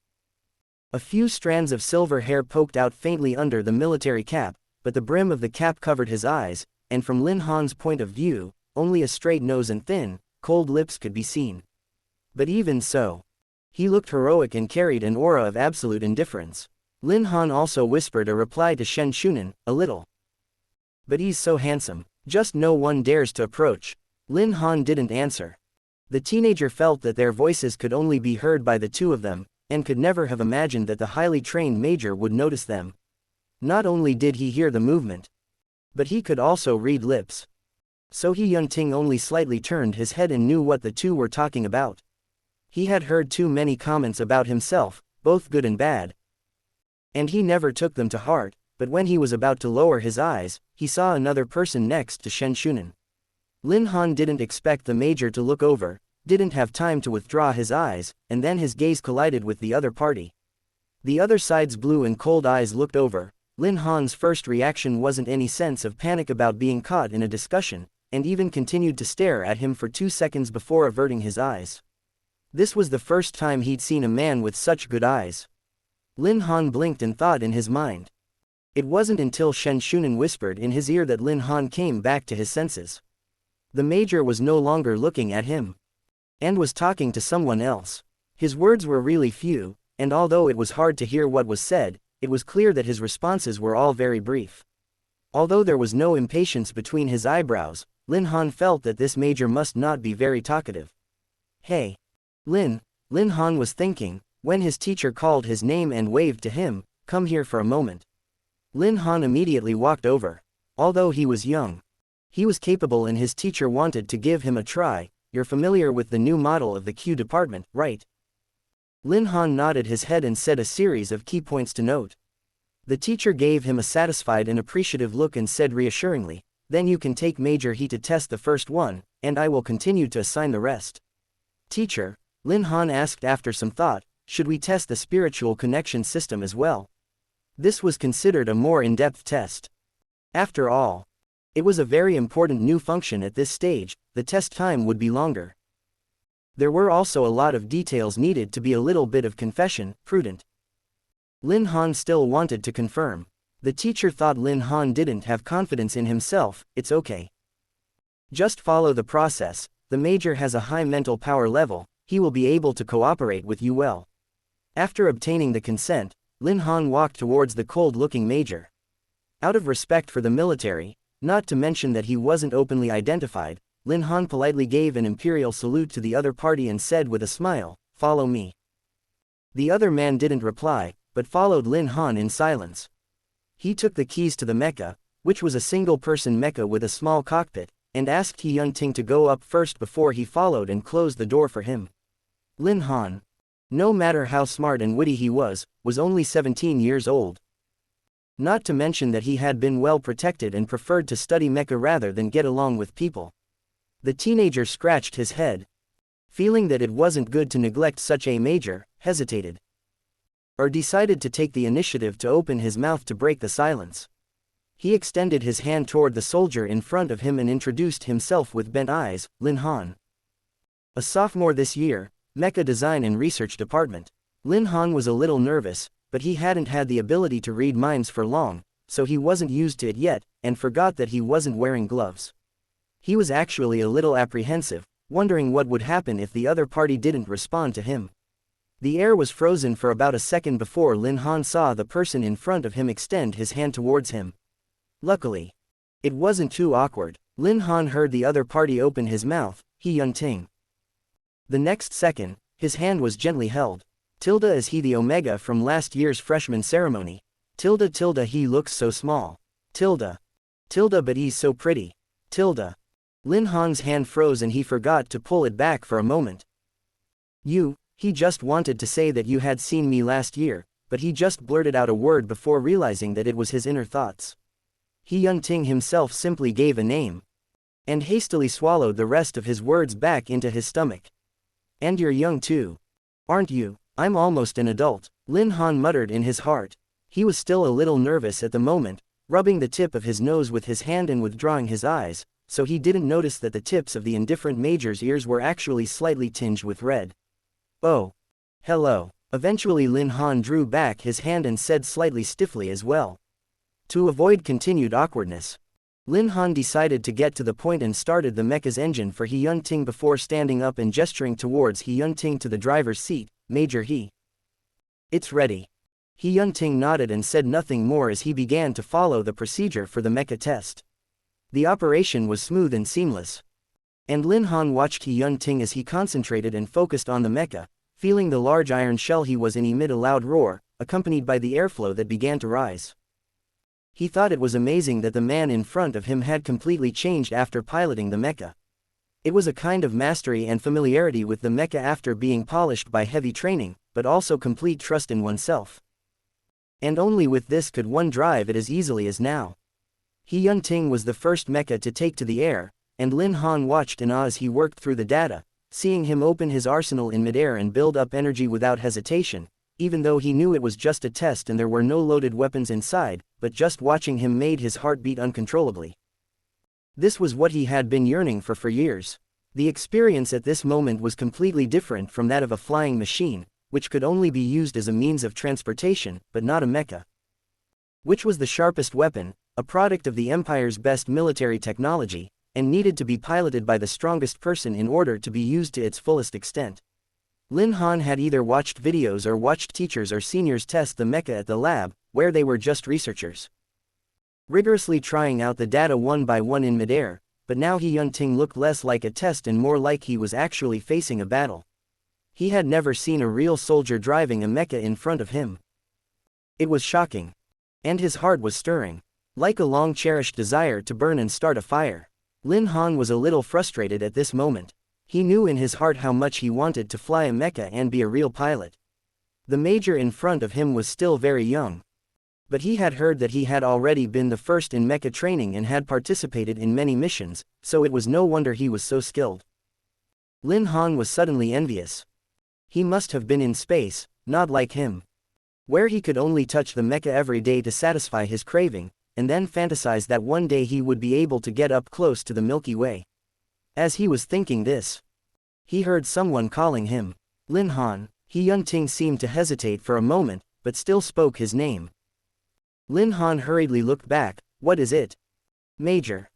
A few strands of silver hair poked out faintly under the military cap, but the brim of the cap covered his eyes, and from Lin Han's point of view, only a straight nose and thin, cold lips could be seen. But even so, he looked heroic and carried an aura of absolute indifference. Lin Han also whispered a reply to Shen Shunan, a little. But he's so handsome, just no one dares to approach. Lin Han didn't answer. The teenager felt that their voices could only be heard by the two of them, and could never have imagined that the highly trained major would notice them. Not only did he hear the movement, but he could also read lips. So he Yun Ting only slightly turned his head and knew what the two were talking about. He had heard too many comments about himself, both good and bad, and he never took them to heart, but when he was about to lower his eyes, he saw another person next to Shen Shunan. Lin Han didn't expect the major to look over, didn't have time to withdraw his eyes, and then his gaze collided with the other party. The other side's blue and cold eyes looked over. Lin Han's first reaction wasn't any sense of panic about being caught in a discussion, and even continued to stare at him for 2 seconds before averting his eyes. This was the first time he'd seen a man with such good eyes. Lin Han blinked and thought in his mind, It wasn't until Shen Shunan whispered in his ear that Lin Han came back to his senses. The major was no longer looking at him, and was talking to someone else. His words were really few, and although it was hard to hear what was said, it was clear that his responses were all very brief. Although there was no impatience between his eyebrows, Lin Han felt that this major must not be very talkative. Hey! Lin Han was thinking, when his teacher called his name and waved to him, come here for a moment. Lin Han immediately walked over. Although he was young, he was capable and his teacher wanted to give him a try. You're familiar with the new model of the Q department, right? Lin Han nodded his head and said a series of key points to note. The teacher gave him a satisfied and appreciative look and said reassuringly, then you can take Major He to test the first one, and I will continue to assign the rest. Teacher, Lin Han asked after some thought, should we test the spiritual connection system as well? This was considered a more in-depth test. After all, it was a very important new function at this stage, the test time would be longer. There were also a lot of details needed to be a little bit of confession, prudent. Lin Han still wanted to confirm. The teacher thought Lin Han didn't have confidence in himself, it's okay. Just follow the process, the major has a high mental power level, he will be able to cooperate with you well. After obtaining the consent, Lin Han walked towards the cold-looking major. Out of respect for the military, not to mention that he wasn't openly identified, Lin Han politely gave an imperial salute to the other party and said with a smile, follow me. The other man didn't reply, but followed Lin Han in silence. He took the keys to the mecha, which was a single-person mecha with a small cockpit, and asked He Yun-ting to go up first before he followed and closed the door for him. Lin Han, no matter how smart and witty he was only 17 years old. Not to mention that he had been well protected and preferred to study mecha rather than get along with people. The teenager scratched his head, feeling that it wasn't good to neglect such a major, hesitated. Or decided to take the initiative to open his mouth to break the silence. He extended his hand toward the soldier in front of him and introduced himself with bent eyes, Lin Han. A sophomore this year, Mecha Design and Research Department. Lin Han was a little nervous, but he hadn't had the ability to read minds for long, so he wasn't used to it yet, and forgot that he wasn't wearing gloves. He was actually a little apprehensive, wondering what would happen if the other party didn't respond to him. The air was frozen for about a second before Lin Han saw the person in front of him extend his hand towards him. Luckily, it wasn't too awkward. Lin Han heard the other party open his mouth, He Yun-ting. The next second, his hand was gently held. Is he the Omega from last year's freshman ceremony? He looks so small. But he's so pretty. Lin Han's hand froze and he forgot to pull it back for a moment. He just wanted to say that you had seen me last year, but he just blurted out a word before realizing that it was his inner thoughts. He Yun-ting himself simply gave a name, and hastily swallowed the rest of his words back into his stomach. And you're young too, aren't you? I'm almost an adult, Lin Han muttered in his heart. He was still a little nervous at the moment, rubbing the tip of his nose with his hand and withdrawing his eyes, so he didn't notice that the tips of the indifferent major's ears were actually slightly tinged with red. Oh. Hello. Eventually Lin Han drew back his hand and said slightly stiffly as well. To avoid continued awkwardness, Lin Han decided to get to the point and started the mecha's engine for He Yun-ting before standing up and gesturing towards He Yun-ting to the driver's seat, Major He. It's ready. He Yun-ting nodded and said nothing more as he began to follow the procedure for the mecha test. The operation was smooth and seamless. And Lin Han watched He Yun-ting as he concentrated and focused on the mecha, feeling the large iron shell he was in emit a loud roar, accompanied by the airflow that began to rise. He thought it was amazing that the man in front of him had completely changed after piloting the mecha. It was a kind of mastery and familiarity with the mecha after being polished by heavy training, but also complete trust in oneself. And only with this could one drive it as easily as now. He Yun-ting was the first mecha to take to the air, and Lin Han watched in awe as he worked through the data, seeing him open his arsenal in midair and build up energy without hesitation, even though he knew it was just a test and there were no loaded weapons inside, but just watching him made his heart beat uncontrollably. This was what he had been yearning for years. The experience at this moment was completely different from that of a flying machine, which could only be used as a means of transportation, but not a mecha. which was the sharpest weapon, a product of the Empire's best military technology, and needed to be piloted by the strongest person in order to be used to its fullest extent. Lin Han had either watched videos or watched teachers or seniors test the mecha at the lab, where they were just researchers, rigorously trying out the data one by one in midair, but now He Yun-ting looked less like a test and more like he was actually facing a battle. He had never seen a real soldier driving a mecha in front of him. It was shocking. And his heart was stirring, like a long-cherished desire to burn and start a fire. Lin Han was a little frustrated at this moment. He knew in his heart how much he wanted to fly a mecha and be a real pilot. The major in front of him was still very young, but he had heard that he had already been the first in mecha training and had participated in many missions, so it was no wonder he was so skilled. Lin Han was suddenly envious. He must have been in space, not like him, where he could only touch the mecha every day to satisfy his craving, and then fantasize that one day he would be able to get up close to the Milky Way. As he was thinking this, he heard someone calling him. Lin Han. He Yun-ting seemed to hesitate for a moment, but still spoke his name. Lin Han hurriedly looked back. What is it? Major.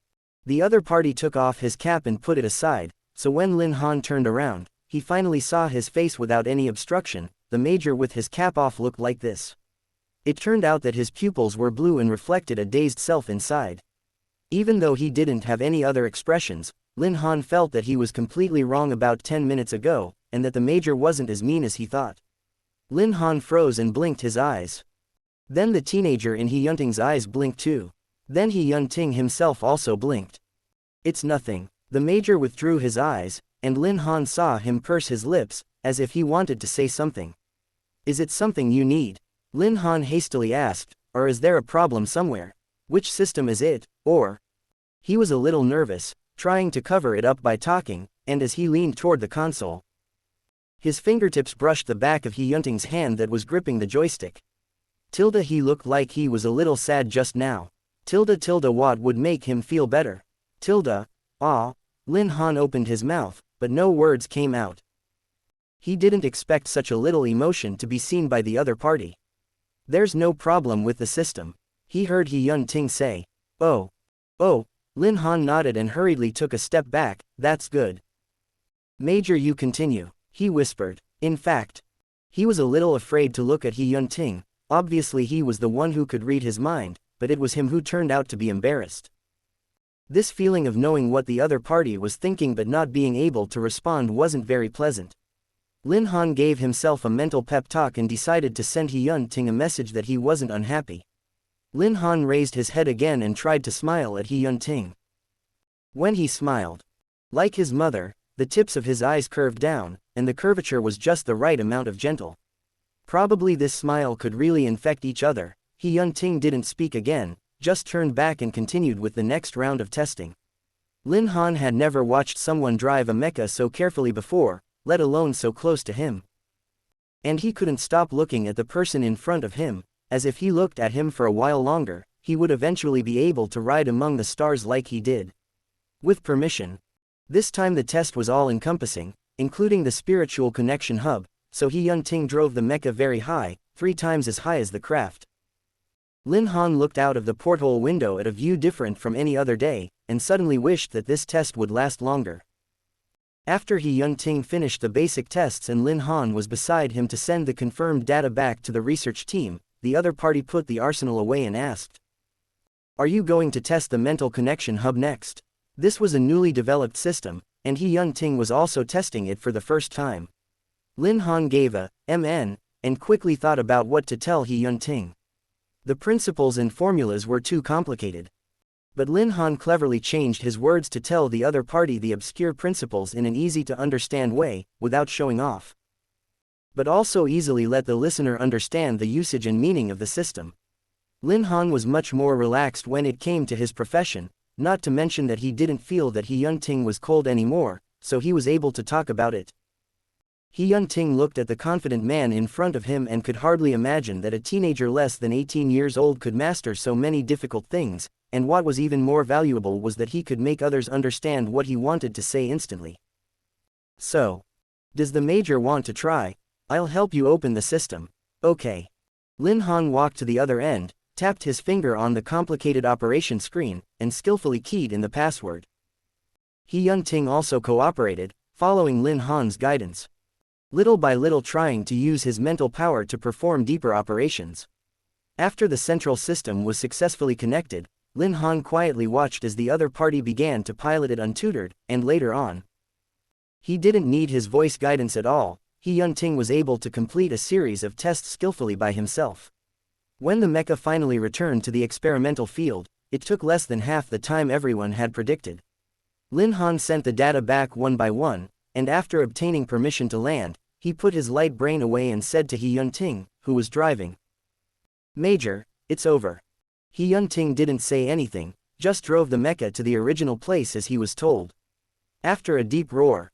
The other party took off his cap and put it aside, so when Lin Han turned around, he finally saw his face without any obstruction. The major with his cap off looked like this. It turned out that his pupils were blue and reflected a dazed self inside. Even though he didn't have any other expressions, Lin Han felt that he was completely wrong about 10 minutes ago, and that the major wasn't as mean as he thought. Lin Han froze and blinked his eyes. Then the teenager in He Yun-ting's eyes blinked too. Then He Yun-ting himself also blinked. It's nothing. The major withdrew his eyes, and Lin Han saw him purse his lips, as if he wanted to say something. Is it something you need? Lin Han hastily asked, or is there a problem somewhere? Which system is it, or? He was a little nervous, trying to cover it up by talking, and as he leaned toward the console, his fingertips brushed the back of He Yun-ting's hand that was gripping the joystick. He looked like he was a little sad just now. What would make him feel better? Ah. Lin Han opened his mouth, but no words came out. He didn't expect such a little emotion to be seen by the other party. There's no problem with the system, he heard He Yun-ting say. Oh. Lin Han nodded and hurriedly took a step back. That's good. Major, you continue, he whispered. In fact, he was a little afraid to look at He Yun-ting. Obviously he was the one who could read his mind, but it was him who turned out to be embarrassed. This feeling of knowing what the other party was thinking but not being able to respond wasn't very pleasant. Lin Han gave himself a mental pep talk and decided to send He Yun-ting a message that he wasn't unhappy. Lin Han raised his head again and tried to smile at He Yun-ting. When he smiled, like his mother, the tips of his eyes curved down, and the curvature was just the right amount of gentle. Probably this smile could really infect each other. He Yun-ting didn't speak again, just turned back and continued with the next round of testing. Lin Han had never watched someone drive a mecha so carefully before, let alone so close to him. And he couldn't stop looking at the person in front of him, as if he looked at him for a while longer, he would eventually be able to ride among the stars like he did. With permission. This time the test was all-encompassing, including the spiritual connection hub, so He Yun-ting drove the mecha very high, 3 times as high as the craft. Lin Han looked out of the porthole window at a view different from any other day, and suddenly wished that this test would last longer. After He Yun-ting finished the basic tests and Lin Han was beside him to send the confirmed data back to the research team, the other party put the arsenal away and asked, "Are you going to test the mental connection hub next?" This was a newly developed system, and He Yun-ting was also testing it for the first time. Lin Han gave a "MN" and quickly thought about what to tell He Yun-ting. The principles and formulas were too complicated. But Lin Han cleverly changed his words to tell the other party the obscure principles in an easy-to-understand way, without showing off. But also easily let the listener understand the usage and meaning of the system. Lin Han was much more relaxed when it came to his profession, not to mention that he didn't feel that He Yun-ting was cold anymore, so he was able to talk about it. He Yun-ting looked at the confident man in front of him and could hardly imagine that a teenager less than 18 years old could master so many difficult things, and what was even more valuable was that he could make others understand what he wanted to say instantly. So, does the major want to try? I'll help you open the system. Okay. Lin Han walked to the other end, tapped his finger on the complicated operation screen, and skillfully keyed in the password. He Yunting also cooperated, following Lin Han's guidance. Little by little trying to use his mental power to perform deeper operations. After the central system was successfully connected, Lin Han quietly watched as the other party began to pilot it untutored, and later on. He didn't need his voice guidance at all. He Yunting was able to complete a series of tests skillfully by himself. When the mecha finally returned to the experimental field, it took less than half the time everyone had predicted. Lin Han sent the data back one by one, and after obtaining permission to land, he put his light brain away and said to He Yunting, who was driving, "Major, it's over." He Yunting didn't say anything, just drove the mecha to the original place as he was told. After a deep roar,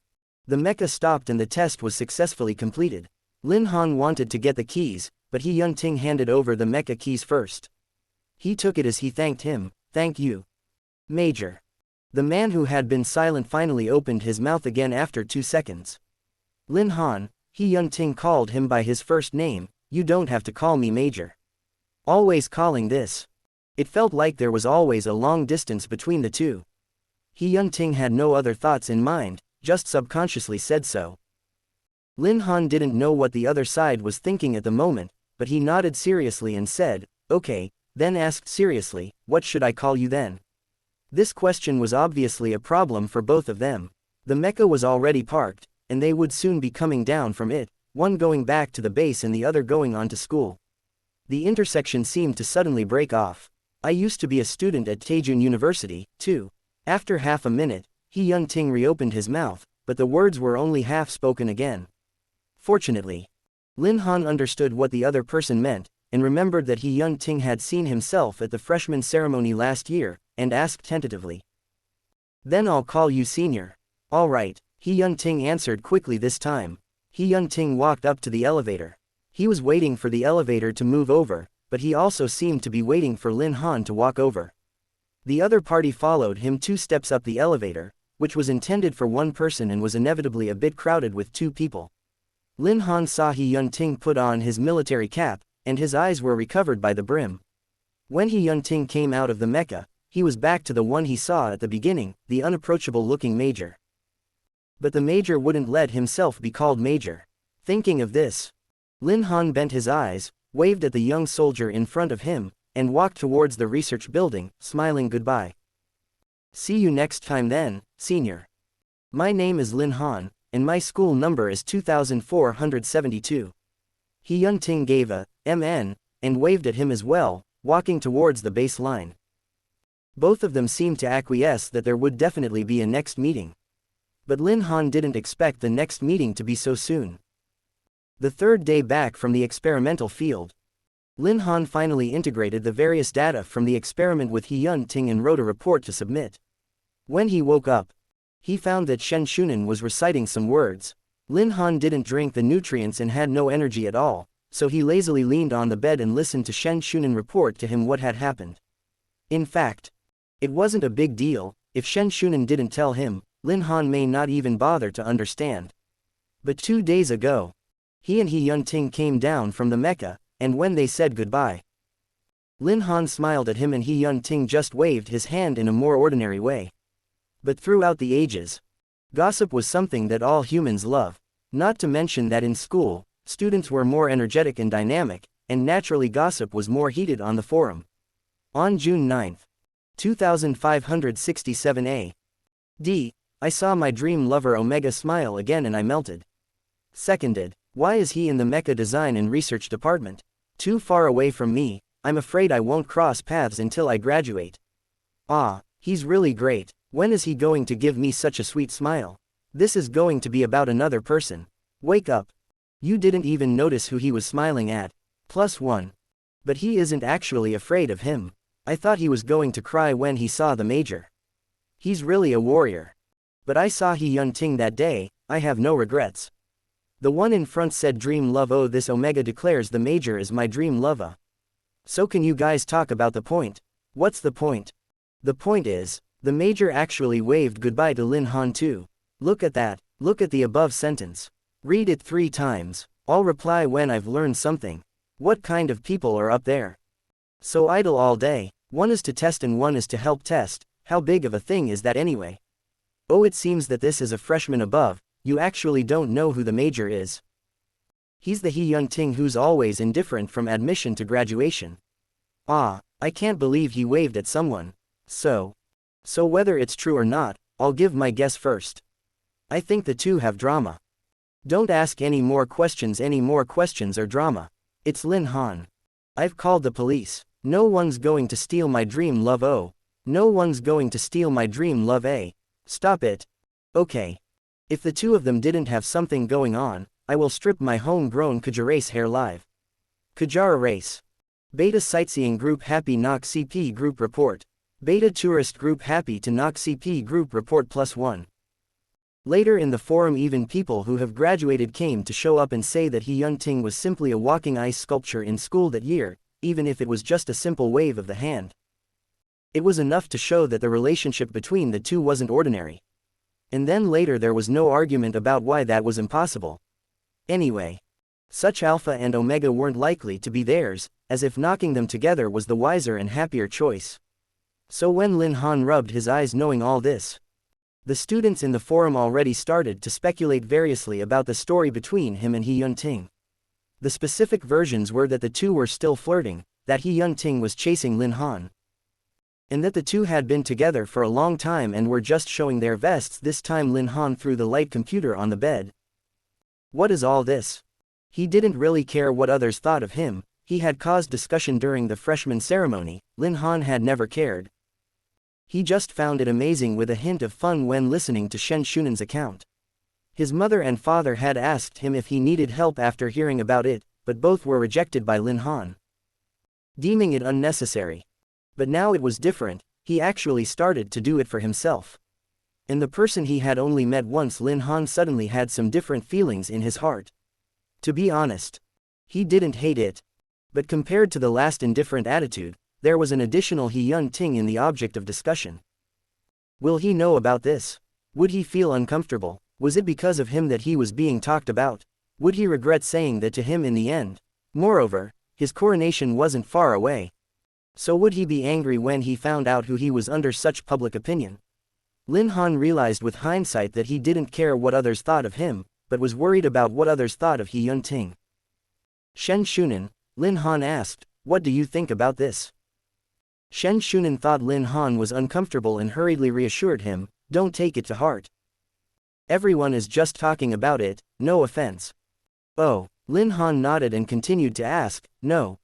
the mecha stopped and the test was successfully completed. Lin Han wanted to get the keys, but He Yunting handed over the mecha keys first. He took it as he thanked him. "Thank you, Major." The man who had been silent finally opened his mouth again after 2 seconds. "Lin Han," He Yunting called him by his first name, "you don't have to call me Major." Always calling this. It felt like there was always a long distance between the two. He Yunting had no other thoughts in mind, just subconsciously said so. Lin Han didn't know what the other side was thinking at the moment, but he nodded seriously and said, "Okay," then asked seriously, "What should I call you then?" This question was obviously a problem for both of them. The mecha was already parked, and they would soon be coming down from it, one going back to the base and the other going on to school. The intersection seemed to suddenly break off. "I used to be a student at Taejun University, too." After half a minute, He Yunting reopened his mouth, but the words were only half spoken again. Fortunately, Lin Han understood what the other person meant, and remembered that He Yunting had seen himself at the freshman ceremony last year, and asked tentatively, "Then I'll call you Senior." "All right," He Yunting answered quickly this time. He Yunting walked up to the elevator. He was waiting for the elevator to move over, but he also seemed to be waiting for Lin Han to walk over. The other party followed him 2 steps up the elevator, which was intended for one person and was inevitably a bit crowded with 2 people. Lin Han saw He Yunting put on his military cap, and his eyes were recovered by the brim. When He Yunting came out of the mecha, he was back to the one he saw at the beginning, the unapproachable-looking Major. But the Major wouldn't let himself be called Major. Thinking of this, Lin Han bent his eyes, waved at the young soldier in front of him, and walked towards the research building, smiling goodbye. "See you next time then, Senior. My name is Lin Han, and my school number is 2472. He Yunting gave a "MN" and waved at him as well, walking towards the base line. Both of them seemed to acquiesce that there would definitely be a next meeting. But Lin Han didn't expect the next meeting to be so soon. The 3rd day back from the experimental field, Lin Han finally integrated the various data from the experiment with He Yunting and wrote a report to submit. When he woke up, he found that Shen Shunan was reciting some words. Lin Han didn't drink the nutrients and had no energy at all, so he lazily leaned on the bed and listened to Shen Shunan report to him what had happened. In fact, it wasn't a big deal. If Shen Shunan didn't tell him, Lin Han may not even bother to understand. But 2 days ago, he and He Yunting came down from the mecha, and when they said goodbye, Lin Han smiled at him and He Yunting just waved his hand in a more ordinary way. But throughout the ages, gossip was something that all humans love. Not to mention that in school, students were more energetic and dynamic, and naturally gossip was more heated on the forum. On June 9, 2567 A.D., I saw my dream lover Omega smile again and I melted. Seconded. Why is he in the mecha design and research department? Too far away from me, I'm afraid I won't cross paths until I graduate. Ah, he's really great. When is he going to give me such a sweet smile? This is going to be about another person. Wake up. You didn't even notice who he was smiling at. +1. But he isn't actually afraid of him. I thought he was going to cry when he saw the Major. He's really a warrior. But I saw He Yunting that day, I have no regrets. The one in front said dream love. Oh, this Omega declares the Major is my dream lover. So can you guys talk about the point? What's the point? The point is, the Major actually waved goodbye to Lin Han too. Look at that, look at the above sentence. Read it 3 times. I'll reply when I've learned something. What kind of people are up there? So idle all day, one is to test and one is to help test, how big of a thing is that anyway? Oh, it seems that this is a freshman above, you actually don't know who the major is. He's the Young Ting who's always indifferent from admission to graduation. Ah, I can't believe he waved at someone. So whether it's true or not, I'll give my guess first. I think the two have drama. Don't ask any more questions are drama. It's Lin Han. I've called the police. No one's going to steal my dream love. Oh. No one's going to steal my dream love. Stop it. Okay. If the two of them didn't have something going on, I will strip my homegrown Kajarace hair live. Kajara race. Beta sightseeing group happy knock CP group report. Beta tourist group happy to knock CP group report +1. Later in the forum, even people who have graduated came to show up and say that Young Ting was simply a walking ice sculpture in school that year, even if it was just a simple wave of the hand. It was enough to show that the relationship between the two wasn't ordinary. And then later there was no argument about why that was impossible. Anyway, such alpha and omega weren't likely to be theirs, as if knocking them together was the wiser and happier choice. So when Lin Han rubbed his eyes knowing all this, the students in the forum already started to speculate variously about the story between him and Young Ting. The specific versions were that the two were still flirting, that Young Ting was chasing Lin Han, and that the two had been together for a long time and were just showing their vests. This time Lin Han threw the light computer on the bed. What is all this? He didn't really care what others thought of him. He had caused discussion during the freshman ceremony. Lin Han had never cared. He just found it amazing with a hint of fun when listening to Shen Shunan's account. His mother and father had asked him if he needed help after hearing about it, but both were rejected by Lin Han, deeming it unnecessary. But now it was different. He actually started to do it for himself. In the person he had only met once, Lin Han suddenly had some different feelings in his heart. To be honest, he didn't hate it. But compared to the last indifferent attitude, there was an additional Young Ting in the object of discussion. Will he know about this? Would he feel uncomfortable? Was it because of him that he was being talked about? Would he regret saying that to him in the end? Moreover, his coronation wasn't far away. So would he be angry when he found out who he was under such public opinion? Lin Han realized with hindsight that he didn't care what others thought of him, but was worried about what others thought of Young Ting. Shen Shunan, Lin Han asked, what do you think about this? Shen Shunan thought Lin Han was uncomfortable and hurriedly reassured him, don't take it to heart. Everyone is just talking about it, no offense. Oh, Lin Han nodded and continued to ask, no.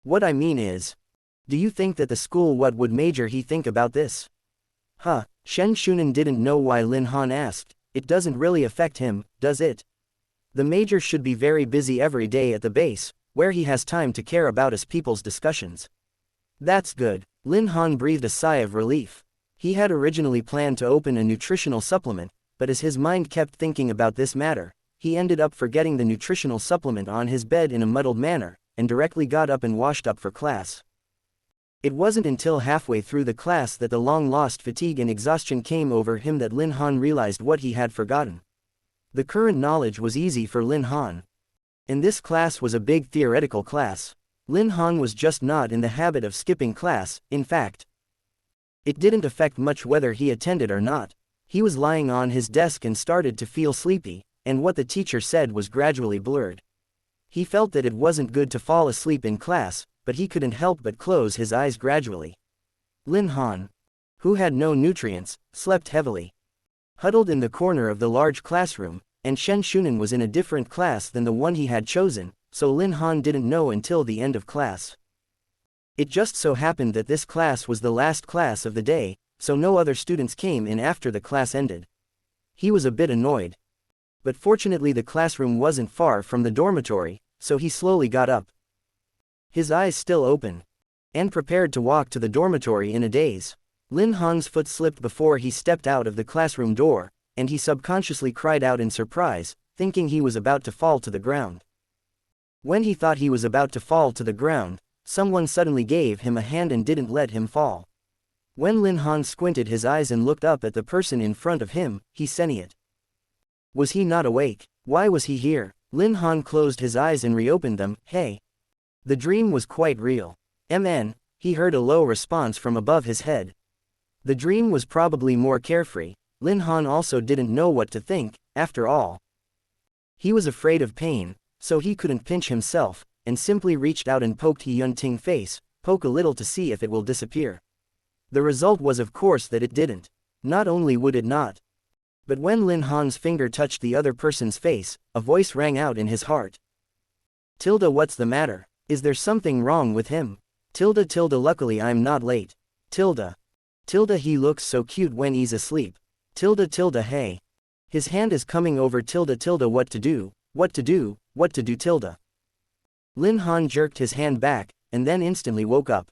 What I mean is, do you think that the school what would major he think about this? Huh, Shen Shunan didn't know why Lin Han asked. It doesn't really affect him, does it? The major should be very busy every day at the base, where he has time to care about us people's discussions. That's good. Lin Han breathed a sigh of relief. He had originally planned to open a nutritional supplement, but as his mind kept thinking about this matter, he ended up forgetting the nutritional supplement on his bed in a muddled manner, and directly got up and washed up for class. It wasn't until halfway through the class that the long-lost fatigue and exhaustion came over him that Lin Han realized what he had forgotten. The current knowledge was easy for Lin Han. And this class was a big theoretical class. Lin Han was just not in the habit of skipping class. In fact, it didn't affect much whether he attended or not. He was lying on his desk and started to feel sleepy, and what the teacher said was gradually blurred. He felt that it wasn't good to fall asleep in class, but he couldn't help but close his eyes gradually. Lin Han, who had no nutrients, slept heavily. Huddled in the corner of the large classroom, and Shen Shunan was in a different class than the one he had chosen, so Lin Han didn't know until the end of class. It just so happened that this class was the last class of the day, so no other students came in after the class ended. He was a bit annoyed. But fortunately the classroom wasn't far from the dormitory, so he slowly got up, his eyes still open, and prepared to walk to the dormitory in a daze. Lin Han's foot slipped before he stepped out of the classroom door, and he subconsciously cried out in surprise, thinking he was about to fall to the ground. When he thought he was about to fall to the ground, someone suddenly gave him a hand and didn't let him fall. When Lin Han squinted his eyes and looked up at the person in front of him, he senied. Was he not awake? Why was he here? Lin Han closed his eyes and reopened them. Hey! The dream was quite real. He heard a low response from above his head. The dream was probably more carefree. Lin Han also didn't know what to think, after all. He was afraid of pain, so he couldn't pinch himself, and simply reached out and poked He Yun-Ting's face, poke a little to see if it will disappear. The result was of course that it didn't. Not only would it not, but when Lin Han's finger touched the other person's face, a voice rang out in his heart. Tilda, what's the matter? Is there something wrong with him? Tilda, luckily I'm not late. Tilda, he looks so cute when he's asleep. Tilda, hey. His hand is coming over. Tilda, what to do, Tilda. Lin Han jerked his hand back, and then instantly woke up.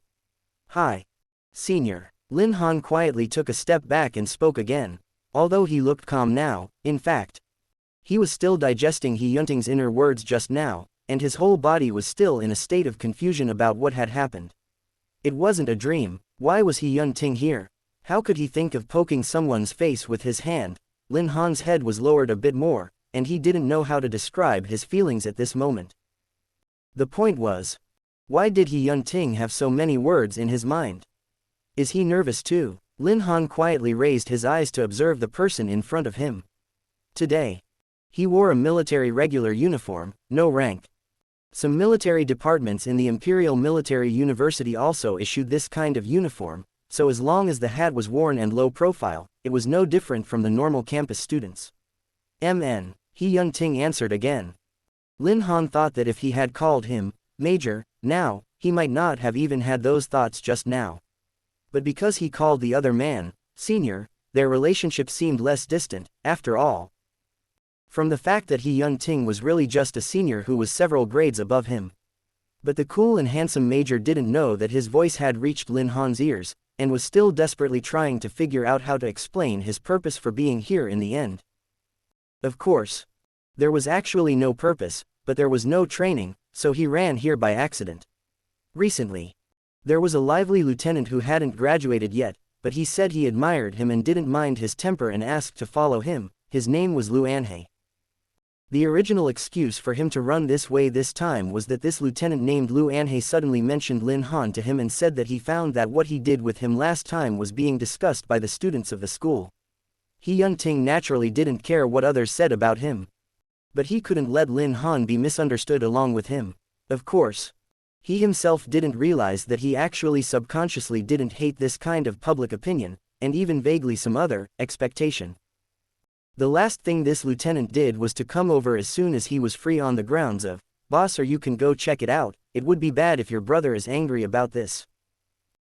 Hi. Senior. Lin Han quietly took a step back and spoke again. Although he looked calm now, in fact, he was still digesting He Yun-Ting's inner words just now, and his whole body was still in a state of confusion about what had happened. It wasn't a dream. Why was He Yun-Ting here? How could he think of poking someone's face with his hand? Lin Han's head was lowered a bit more, and he didn't know how to describe his feelings at this moment. The point was, why did He Yun-Ting have so many words in his mind? Is he nervous too? Lin Han quietly raised his eyes to observe the person in front of him. Today, he wore a military regular uniform, no rank. Some military departments in the Imperial Military University also issued this kind of uniform, so as long as the hat was worn and low profile, it was no different from the normal campus students. He Yun-Ting answered again. Lin Han thought that if he had called him Major now, he might not have even had those thoughts just now. But because he called the other man Senior, their relationship seemed less distant, after all. From the fact that He Yun-Ting was really just a senior who was several grades above him. But the cool and handsome Major didn't know that his voice had reached Lin Han's ears, and was still desperately trying to figure out how to explain his purpose for being here in the end. Of course, there was actually no purpose, but there was no training, so he ran here by accident. Recently, there was a lively lieutenant who hadn't graduated yet, but he said he admired him and didn't mind his temper and asked to follow him. His name was Lu Anhe. The original excuse for him to run this way this time was that this lieutenant named Lu Anhe suddenly mentioned Lin Han to him and said that he found that what he did with him last time was being discussed by the students of the school. He Yun-Ting naturally didn't care what others said about him. But he couldn't let Lin Han be misunderstood along with him. Of course, he himself didn't realize that he actually subconsciously didn't hate this kind of public opinion, and even vaguely some other expectation. The last thing this lieutenant did was to come over as soon as he was free on the grounds of, "Boss, or you can go check it out, it would be bad if your brother is angry about this."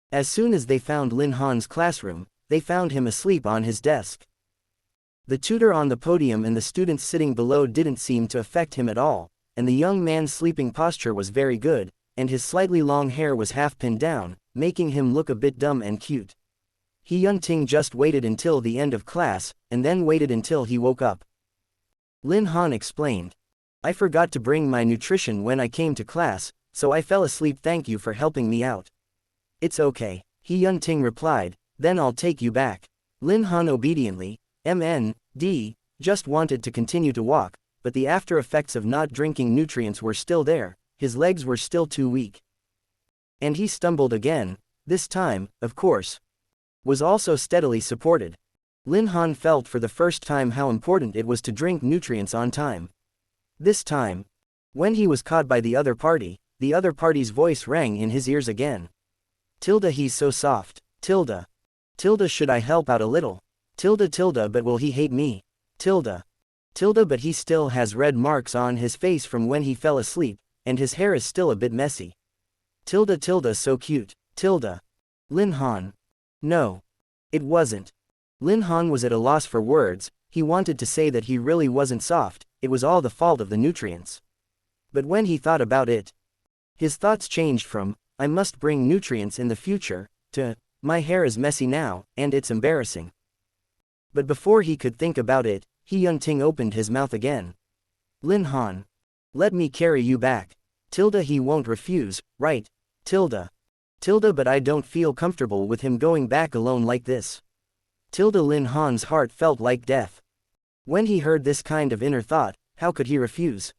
As soon as they found Lin Han's classroom, they found him asleep on his desk. The tutor on the podium and the students sitting below didn't seem to affect him at all, and the young man's sleeping posture was very good, and his slightly long hair was half pinned down, making him look a bit dumb and cute. He Yun-Ting just waited until the end of class, and then waited until he woke up. Lin Han explained. "I forgot to bring my nutrition when I came to class, so I fell asleep. Thank you for helping me out." "It's okay," He Yun-Ting replied, "then I'll take you back." Lin Han obediently, just wanted to continue to walk, but the after effects of not drinking nutrients were still there, his legs were still too weak. And he stumbled again, this time, of course, was also steadily supported. Lin Han felt for the first time how important it was to drink nutrients on time. This time, when he was caught by the other party's voice rang in his ears again. "Tilda, he's so soft. Tilda. Should I help out a little? Tilda, but will he hate me? Tilda, but he still has red marks on his face from when he fell asleep, and his hair is still a bit messy. Tilda, so cute. Tilda." Lin Han. No. It wasn't. Lin Han was at a loss for words. He wanted to say that he really wasn't soft, it was all the fault of the nutrients. But when he thought about it, his thoughts changed from, "I must bring nutrients in the future," to, "My hair is messy now, and it's embarrassing." But before he could think about it, He Yun-Ting opened his mouth again. "Lin Han. Let me carry you back. Tilda, he won't refuse, right? Tilda, but I don't feel comfortable with him going back alone like this." Lin Han's heart felt like death. When he heard this kind of inner thought, how could he refuse?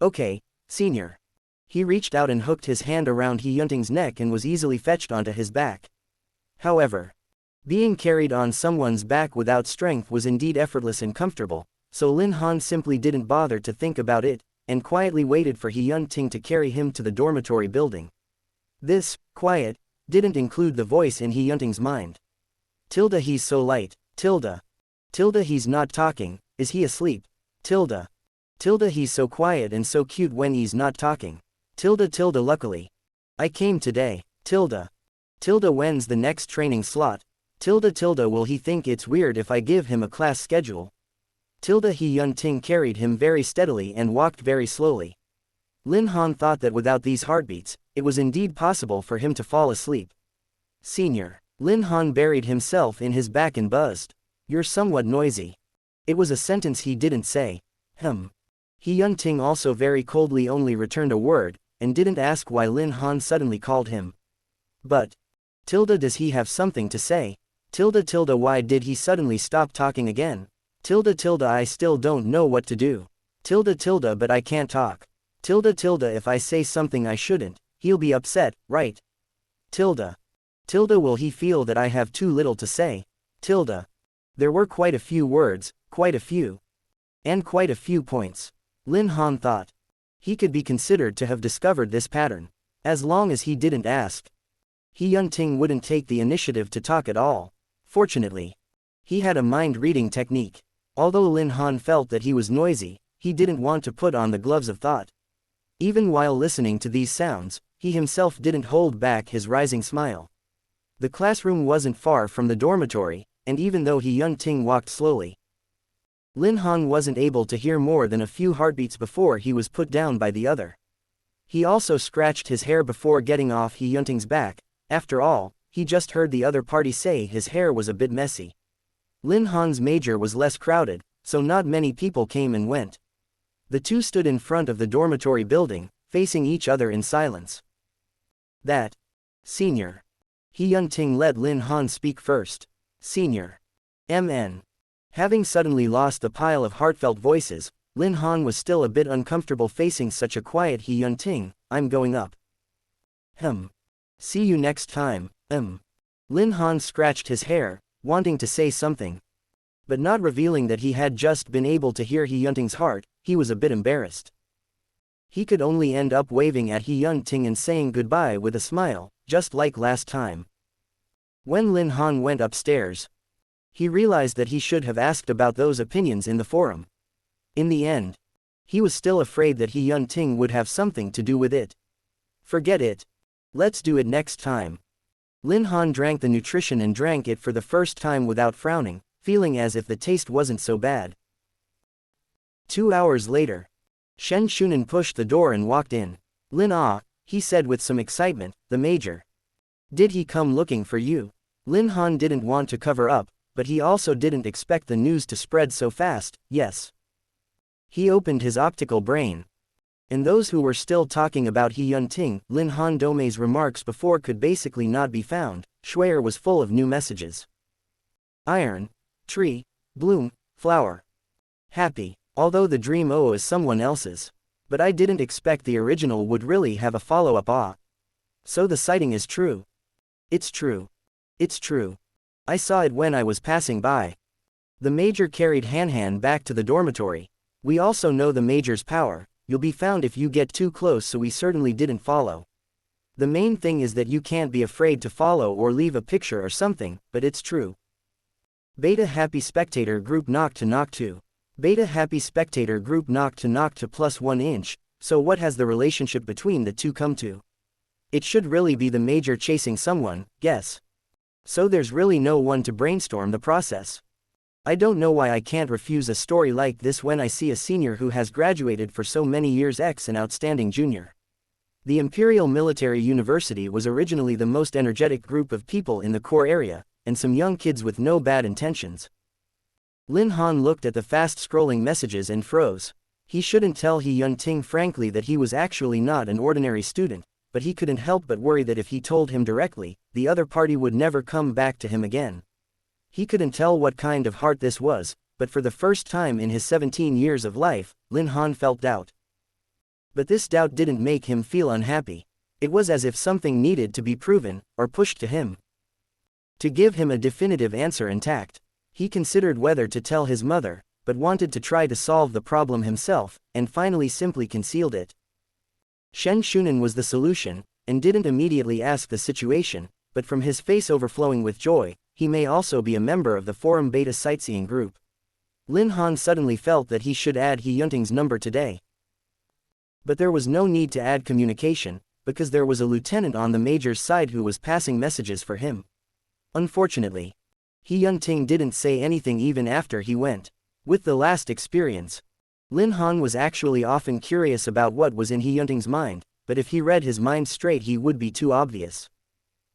"Okay, senior." He reached out and hooked his hand around He Yunting's neck and was easily fetched onto his back. However, being carried on someone's back without strength was indeed effortless and comfortable, so Lin Han simply didn't bother to think about it, and quietly waited for He Yunting to carry him to the dormitory building. This, quiet, didn't include the voice in He Yunting's mind. Tilda, he's so light. Tilda. Tilda, he's not talking. Is he asleep? Tilda. Tilda, he's so quiet and so cute when he's not talking. Tilda, luckily I came today. Tilda. Tilda, when's the next training slot? Tilda, will he think it's weird if I give him a class schedule? Tilda. He Yunting carried him very steadily and walked very slowly. Lin Han thought that without these heartbeats, it was indeed possible for him to fall asleep. Senior. Lin Han buried himself in his back and buzzed. You're somewhat noisy. It was a sentence he didn't say. He Yunting also very coldly only returned a word, and didn't ask why Lin Han suddenly called him. But, Tilda, does he have something to say? Tilda, why did he suddenly stop talking again? Tilda, I still don't know what to do. Tilda, but I can't talk. Tilda, if I say something I shouldn't, he'll be upset, right? Tilda, will he feel that I have too little to say? Tilda. There were quite a few words, quite a few. And quite a few points. Lin Han thought. He could be considered to have discovered this pattern. As long as he didn't ask. He Yunting wouldn't take the initiative to talk at all. Fortunately, he had a mind-reading technique. Although Lin Han felt that he was noisy, he didn't want to put on the gloves of thought. Even while listening to these sounds, he himself didn't hold back his rising smile. The classroom wasn't far from the dormitory, and even though He Yunting walked slowly, Lin Han wasn't able to hear more than a few heartbeats before he was put down by the other. He also scratched his hair before getting off He Yunting's back. After all, he just heard the other party say his hair was a bit messy. Lin Han's major was less crowded, so not many people came and went. The two stood in front of the dormitory building, facing each other in silence. That. Senior. He Yunting let Lin Han speak first. Senior. MN. Having suddenly lost the pile of heartfelt voices, Lin Han was still a bit uncomfortable facing such a quiet He Yunting. I'm going up. See you next time. Lin Han scratched his hair, wanting to say something. But not revealing that he had just been able to hear He Yunting's heart, he was a bit embarrassed. He could only end up waving at He Yunting and saying goodbye with a smile, just like last time. When Lin Han went upstairs, he realized that he should have asked about those opinions in the forum. In the end, he was still afraid that He Yunting would have something to do with it. Forget it. Let's do it next time. Lin Han drank the nutrition and drank it for the first time without frowning, feeling as if the taste wasn't so bad. 2 hours later, Shen Shunan pushed the door and walked in. Lin Ah, he said with some excitement, the major. Did he come looking for you? Lin Han didn't want to cover up, but he also didn't expect the news to spread so fast. Yes. He opened his optical brain. And those who were still talking about He Yunting, Lin Han Domei's remarks before could basically not be found. Shuier was full of new messages. Iron, tree, bloom, flower. Happy, although the dream is someone else's. But I didn't expect the original would really have a follow-up. So the sighting is true. It's true. It's true. I saw it when I was passing by. The major carried Han back to the dormitory. We also know the major's power. You'll be found if you get too close, so we certainly didn't follow. The main thing is that you can't be afraid to follow or leave a picture or something, but it's true. Beta Happy Spectator Group knock to knock 2. Beta Happy Spectator Group knock to +1 inch, so what has the relationship between the two come to? It should really be the major chasing someone, guess. So there's really no one to brainstorm the process. I don't know why I can't refuse a story like this when I see a senior who has graduated for so many years an outstanding junior. The Imperial Military University was originally the most energetic group of people in the core area, and some young kids with no bad intentions. Lin Han looked at the fast-scrolling messages and froze. He shouldn't tell He Yunting frankly that he was actually not an ordinary student, but he couldn't help but worry that if he told him directly, the other party would never come back to him again. He couldn't tell what kind of heart this was, but for the first time in his 17 years of life, Lin Han felt doubt. But this doubt didn't make him feel unhappy. It was as if something needed to be proven, or pushed to him. To give him a definitive answer intact. He considered whether to tell his mother, but wanted to try to solve the problem himself, and finally simply concealed it. Shen Shunan was the solution, and didn't immediately ask the situation, but from his face overflowing with joy, he may also be a member of the Forum Beta sightseeing group. Lin Han suddenly felt that he should add He Yunting's number today. But there was no need to add communication, because there was a lieutenant on the major's side who was passing messages for him. Unfortunately, He Yunting didn't say anything even after he went. With the last experience, Lin Han was actually often curious about what was in He Yunting's mind, but if he read his mind straight he would be too obvious.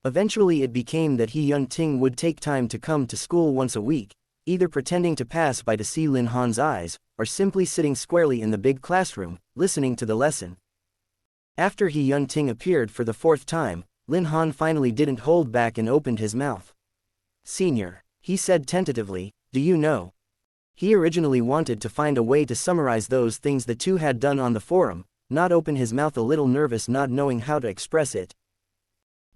Eventually it became that He Yunting would take time to come to school once a week, either pretending to pass by to see Lin Han's eyes, or simply sitting squarely in the big classroom, listening to the lesson. After He Yunting appeared for the fourth time, Lin Han finally didn't hold back and opened his mouth. "Senior," he said tentatively, "do you know?" He originally wanted to find a way to summarize those things the two had done on the forum, not open his mouth, a little nervous not knowing how to express it.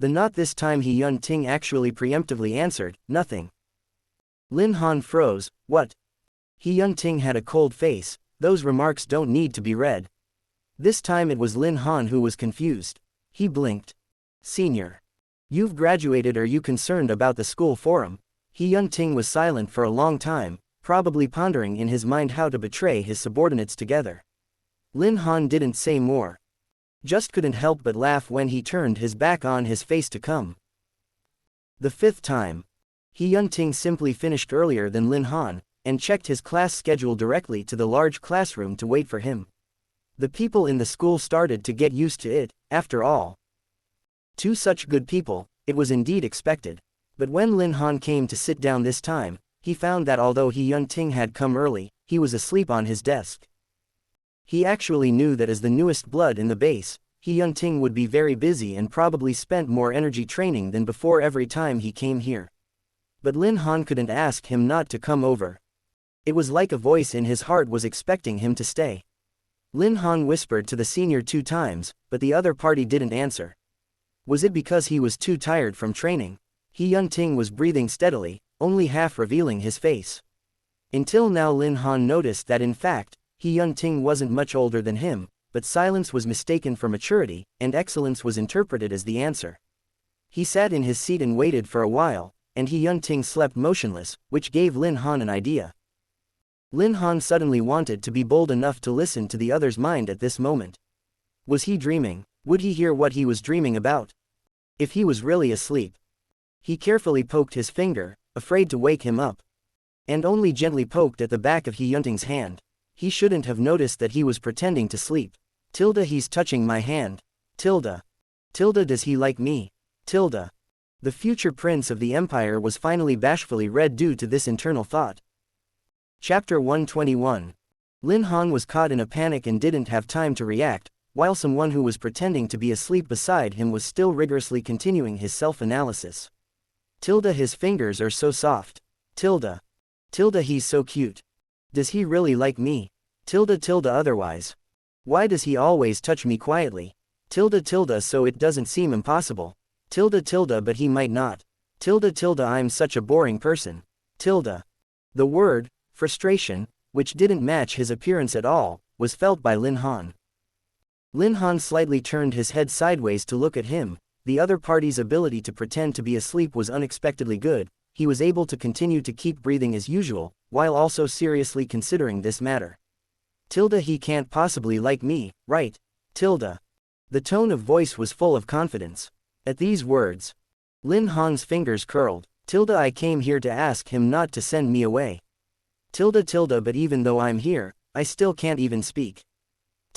Not this time He Yunting actually preemptively answered, "Nothing." Lin Han froze. "What?" He Yunting had a cold face. Those remarks don't need to be read. This time it was Lin Han who was confused. He blinked. "Senior, you've graduated. Are you concerned about the school forum?" He Yunting was silent for a long time, probably pondering in his mind how to betray his subordinates together. Lin Han didn't say more. Just couldn't help but laugh when he turned his back on his face to come. The fifth time, He Yunting simply finished earlier than Lin Han, and checked his class schedule directly to the large classroom to wait for him. The people in the school started to get used to it, after all. Two such good people, it was indeed expected. But when Lin Han came to sit down this time, he found that although He Yunting had come early, he was asleep on his desk. He actually knew that as the newest blood in the base, He Yunting would be very busy and probably spent more energy training than before every time he came here. But Lin Han couldn't ask him not to come over. It was like a voice in his heart was expecting him to stay. Lin Han whispered to the senior 2 times, but the other party didn't answer. Was it because he was too tired from training? He Yunting was breathing steadily, only half revealing his face. Until now Lin Han noticed that in fact, He Yunting wasn't much older than him, but silence was mistaken for maturity, and excellence was interpreted as the answer. He sat in his seat and waited for a while, and He Yunting slept motionless, which gave Lin Han an idea. Lin Han suddenly wanted to be bold enough to listen to the other's mind at this moment. Was he dreaming? Would he hear what he was dreaming about? If he was really asleep. He carefully poked his finger, afraid to wake him up. And only gently poked at the back of He Yunting's hand. He shouldn't have noticed that he was pretending to sleep. He's touching my hand. Does he like me? The future prince of the empire was finally bashfully red due to this internal thought. Chapter 121. Lin Han was caught in a panic and didn't have time to react, while someone who was pretending to be asleep beside him was still rigorously continuing his self-analysis. His fingers are so soft. He's so cute. Does he really like me? Otherwise. Why does he always touch me quietly? So it doesn't seem impossible. But he might not. I'm such a boring person. The word, frustration, which didn't match his appearance at all, was felt by Lin Han. Lin Han slightly turned his head sideways to look at him. The other party's ability to pretend to be asleep was unexpectedly good. He was able to continue to keep breathing as usual, while also seriously considering this matter. He can't possibly like me, right? The tone of voice was full of confidence. At these words, Lin Han's fingers curled. I came here to ask him not to send me away. But even though I'm here, I still can't even speak.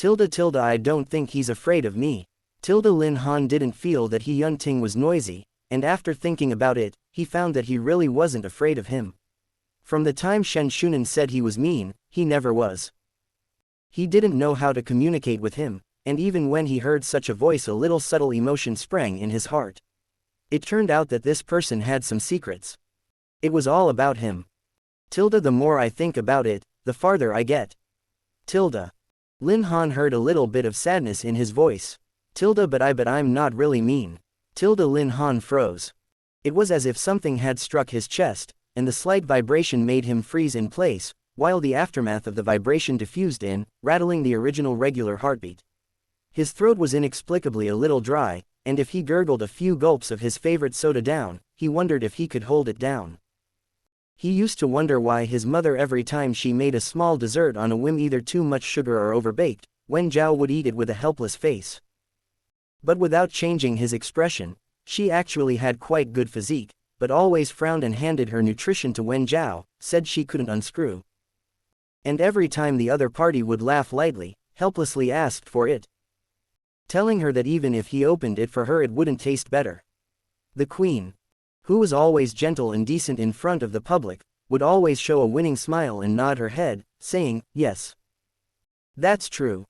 I don't think he's afraid of me. Lin Han didn't feel that He Yunting was noisy, and after thinking about it, he found that he really wasn't afraid of him. From the time Shen Shunan said he was mean, he never was. He didn't know how to communicate with him, and even when he heard such a voice a little subtle emotion sprang in his heart. It turned out that this person had some secrets. It was all about him. The more I think about it, the farther I get. Lin Han heard a little bit of sadness in his voice. But I'm not really mean. Lin Han froze. It was as if something had struck his chest, and the slight vibration made him freeze in place, while the aftermath of the vibration diffused in, rattling the original regular heartbeat. His throat was inexplicably a little dry, and if he gurgled a few gulps of his favorite soda down, he wondered if he could hold it down. He used to wonder why his mother, every time she made a small dessert on a whim, either too much sugar or overbaked, Wen Zhao would eat it with a helpless face. But without changing his expression, she actually had quite good physique, but always frowned and handed her nutrition to Wen Zhao, said she couldn't unscrew. And every time the other party would laugh lightly, helplessly asked for it, telling her that even if he opened it for her it wouldn't taste better. The queen, who was always gentle and decent in front of the public, would always show a winning smile and nod her head, saying, yes. That's true.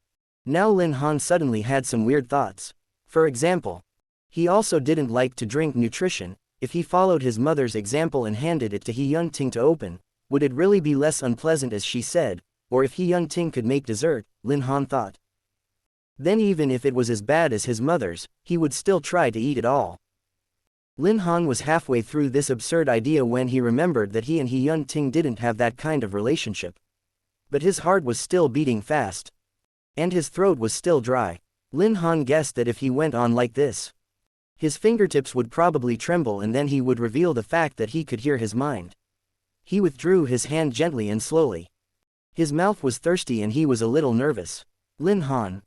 Now Lin Han suddenly had some weird thoughts. For example, he also didn't like to drink nutrition. If he followed his mother's example and handed it to He Yun-ting to open, would it really be less unpleasant, as she said, or if He Yun-ting could make dessert, Lin Han thought. Then even if it was as bad as his mother's, he would still try to eat it all. Lin Han was halfway through this absurd idea when he remembered that he and He Yun-ting didn't have that kind of relationship. But his heart was still beating fast. And his throat was still dry. Lin Han guessed that if he went on like this, his fingertips would probably tremble, and then he would reveal the fact that he could hear his mind. He withdrew his hand gently and slowly. His mouth was thirsty and he was a little nervous. Lin Han,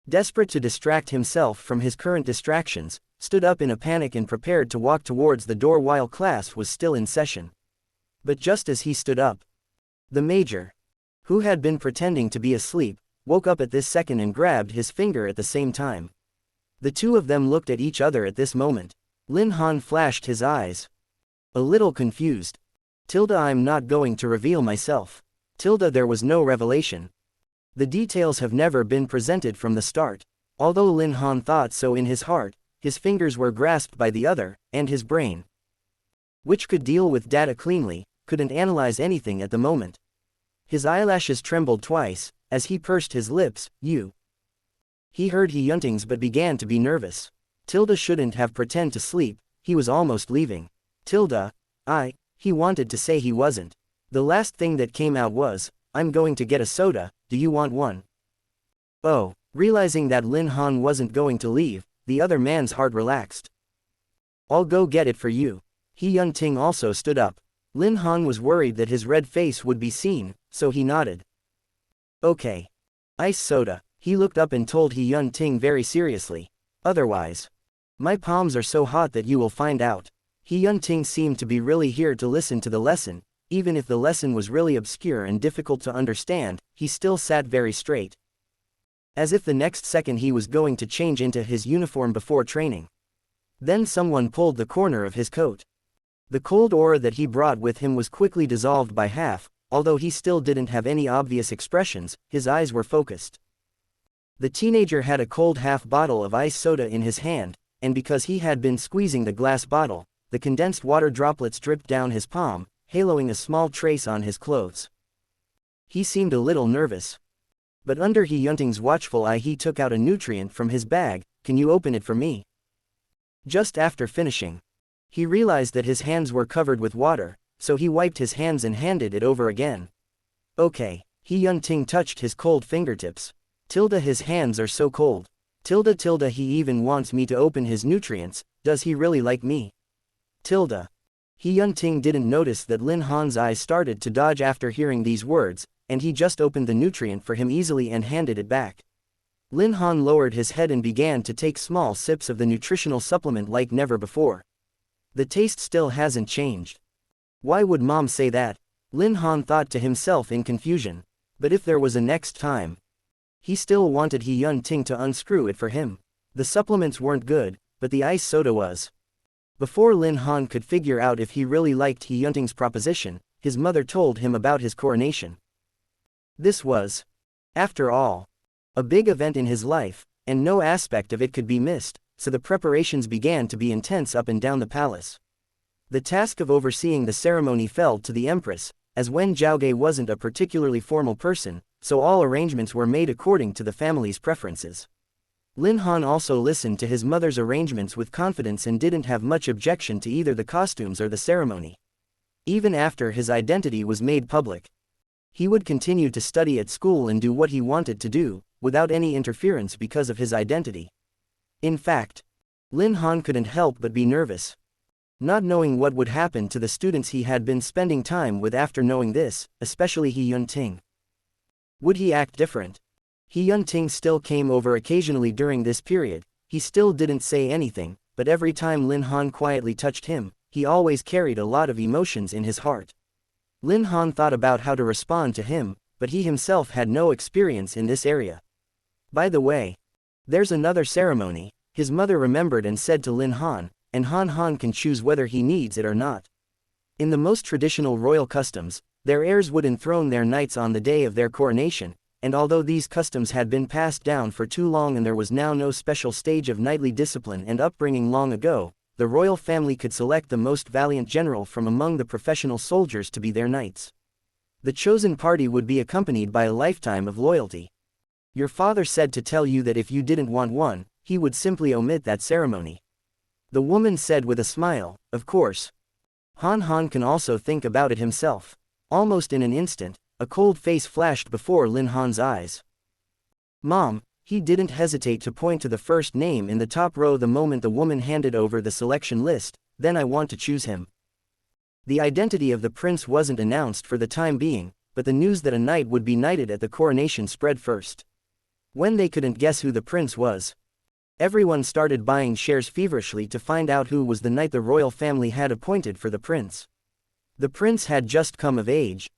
desperate to distract himself from his current distractions, stood up in a panic and prepared to walk towards the door while class was still in session. But just as he stood up, the major, who had been pretending to be asleep, woke up at this second and grabbed his finger at the same time. The two of them looked at each other at this moment. Lin Han flashed his eyes, a little confused. I'm not going to reveal myself. There was no revelation. The details have never been presented from the start. Although Lin Han thought so in his heart, his fingers were grasped by the other, and his brain, which could deal with data cleanly, couldn't analyze anything at the moment. His eyelashes trembled twice, as he pursed his lips. He heard He Yun-ting's but began to be nervous. Shouldn't have pretend to sleep, he was almost leaving. He wanted to say he wasn't. The last thing that came out was, I'm going to get a soda, do you want one? Oh, realizing that Lin Han wasn't going to leave, the other man's heart relaxed. I'll go get it for you. He Yun-ting also stood up. Lin Han was worried that his red face would be seen, so he nodded. Okay. Ice soda. He looked up and told He Yun-ting very seriously. Otherwise, my palms are so hot that you will find out. He Yun-ting seemed to be really here to listen to the lesson. Even if the lesson was really obscure and difficult to understand, he still sat very straight, as if the next second he was going to change into his uniform before training. Then someone pulled the corner of his coat. The cold aura that he brought with him was quickly dissolved by half. Although he still didn't have any obvious expressions, his eyes were focused. The teenager had a cold half bottle of ice soda in his hand, and because he had been squeezing the glass bottle, the condensed water droplets dripped down his palm, haloing a small trace on his clothes. He seemed a little nervous. But under He Yun-ting's watchful eye he took out a nutrient from his bag. Can you open it for me? Just after finishing, he realized that his hands were covered with water, so he wiped his hands and handed it over again. Okay. He Yun-ting touched his cold fingertips. His hands are so cold. He even wants me to open his nutrients. Does he really like me? He Yun-ting didn't notice that Lin Han's eyes started to dodge after hearing these words, and he just opened the nutrient for him easily and handed it back. Lin Han lowered his head and began to take small sips of the nutritional supplement like never before. The taste still hasn't changed. Why would mom say that? Lin Han thought to himself in confusion. But if there was a next time, he still wanted He Yun-ting to unscrew it for him. The supplements weren't good, but the ice soda was. Before Lin Han could figure out if he really liked He Yun-ting's proposition, his mother told him about his coronation. This was, after all, a big event in his life, and no aspect of it could be missed, so the preparations began to be intense up and down the palace. The task of overseeing the ceremony fell to the empress, as Wen Zhaoge wasn't a particularly formal person, so all arrangements were made according to the family's preferences. Lin Han also listened to his mother's arrangements with confidence and didn't have much objection to either the costumes or the ceremony. Even after his identity was made public, he would continue to study at school and do what he wanted to do, without any interference because of his identity. In fact, Lin Han couldn't help but be nervous, not knowing what would happen to the students he had been spending time with after knowing this, especially He Yun-ting. Would he act different? He Yun-ting still came over occasionally during this period. He still didn't say anything, but every time Lin Han quietly touched him, he always carried a lot of emotions in his heart. Lin Han thought about how to respond to him, but he himself had no experience in this area. By the way, there's another ceremony, his mother remembered and said to Lin Han, and Han can choose whether he needs it or not. In the most traditional royal customs, their heirs would enthrone their knights on the day of their coronation, and although these customs had been passed down for too long and there was now no special stage of knightly discipline and upbringing long ago, the royal family could select the most valiant general from among the professional soldiers to be their knights. The chosen party would be accompanied by a lifetime of loyalty. Your father said to tell you that if you didn't want one, he would simply omit that ceremony. The woman said with a smile, of course. Han can also think about it himself. Almost in an instant, a cold face flashed before Lin Han's eyes. Mom, he didn't hesitate to point to the first name in the top row the moment the woman handed over the selection list. Then I want to choose him. The identity of the prince wasn't announced for the time being, but the news that a knight would be knighted at the coronation spread first. When they couldn't guess who the prince was, everyone started buying shares feverishly to find out who was the knight the royal family had appointed for the prince. The prince had just come of age.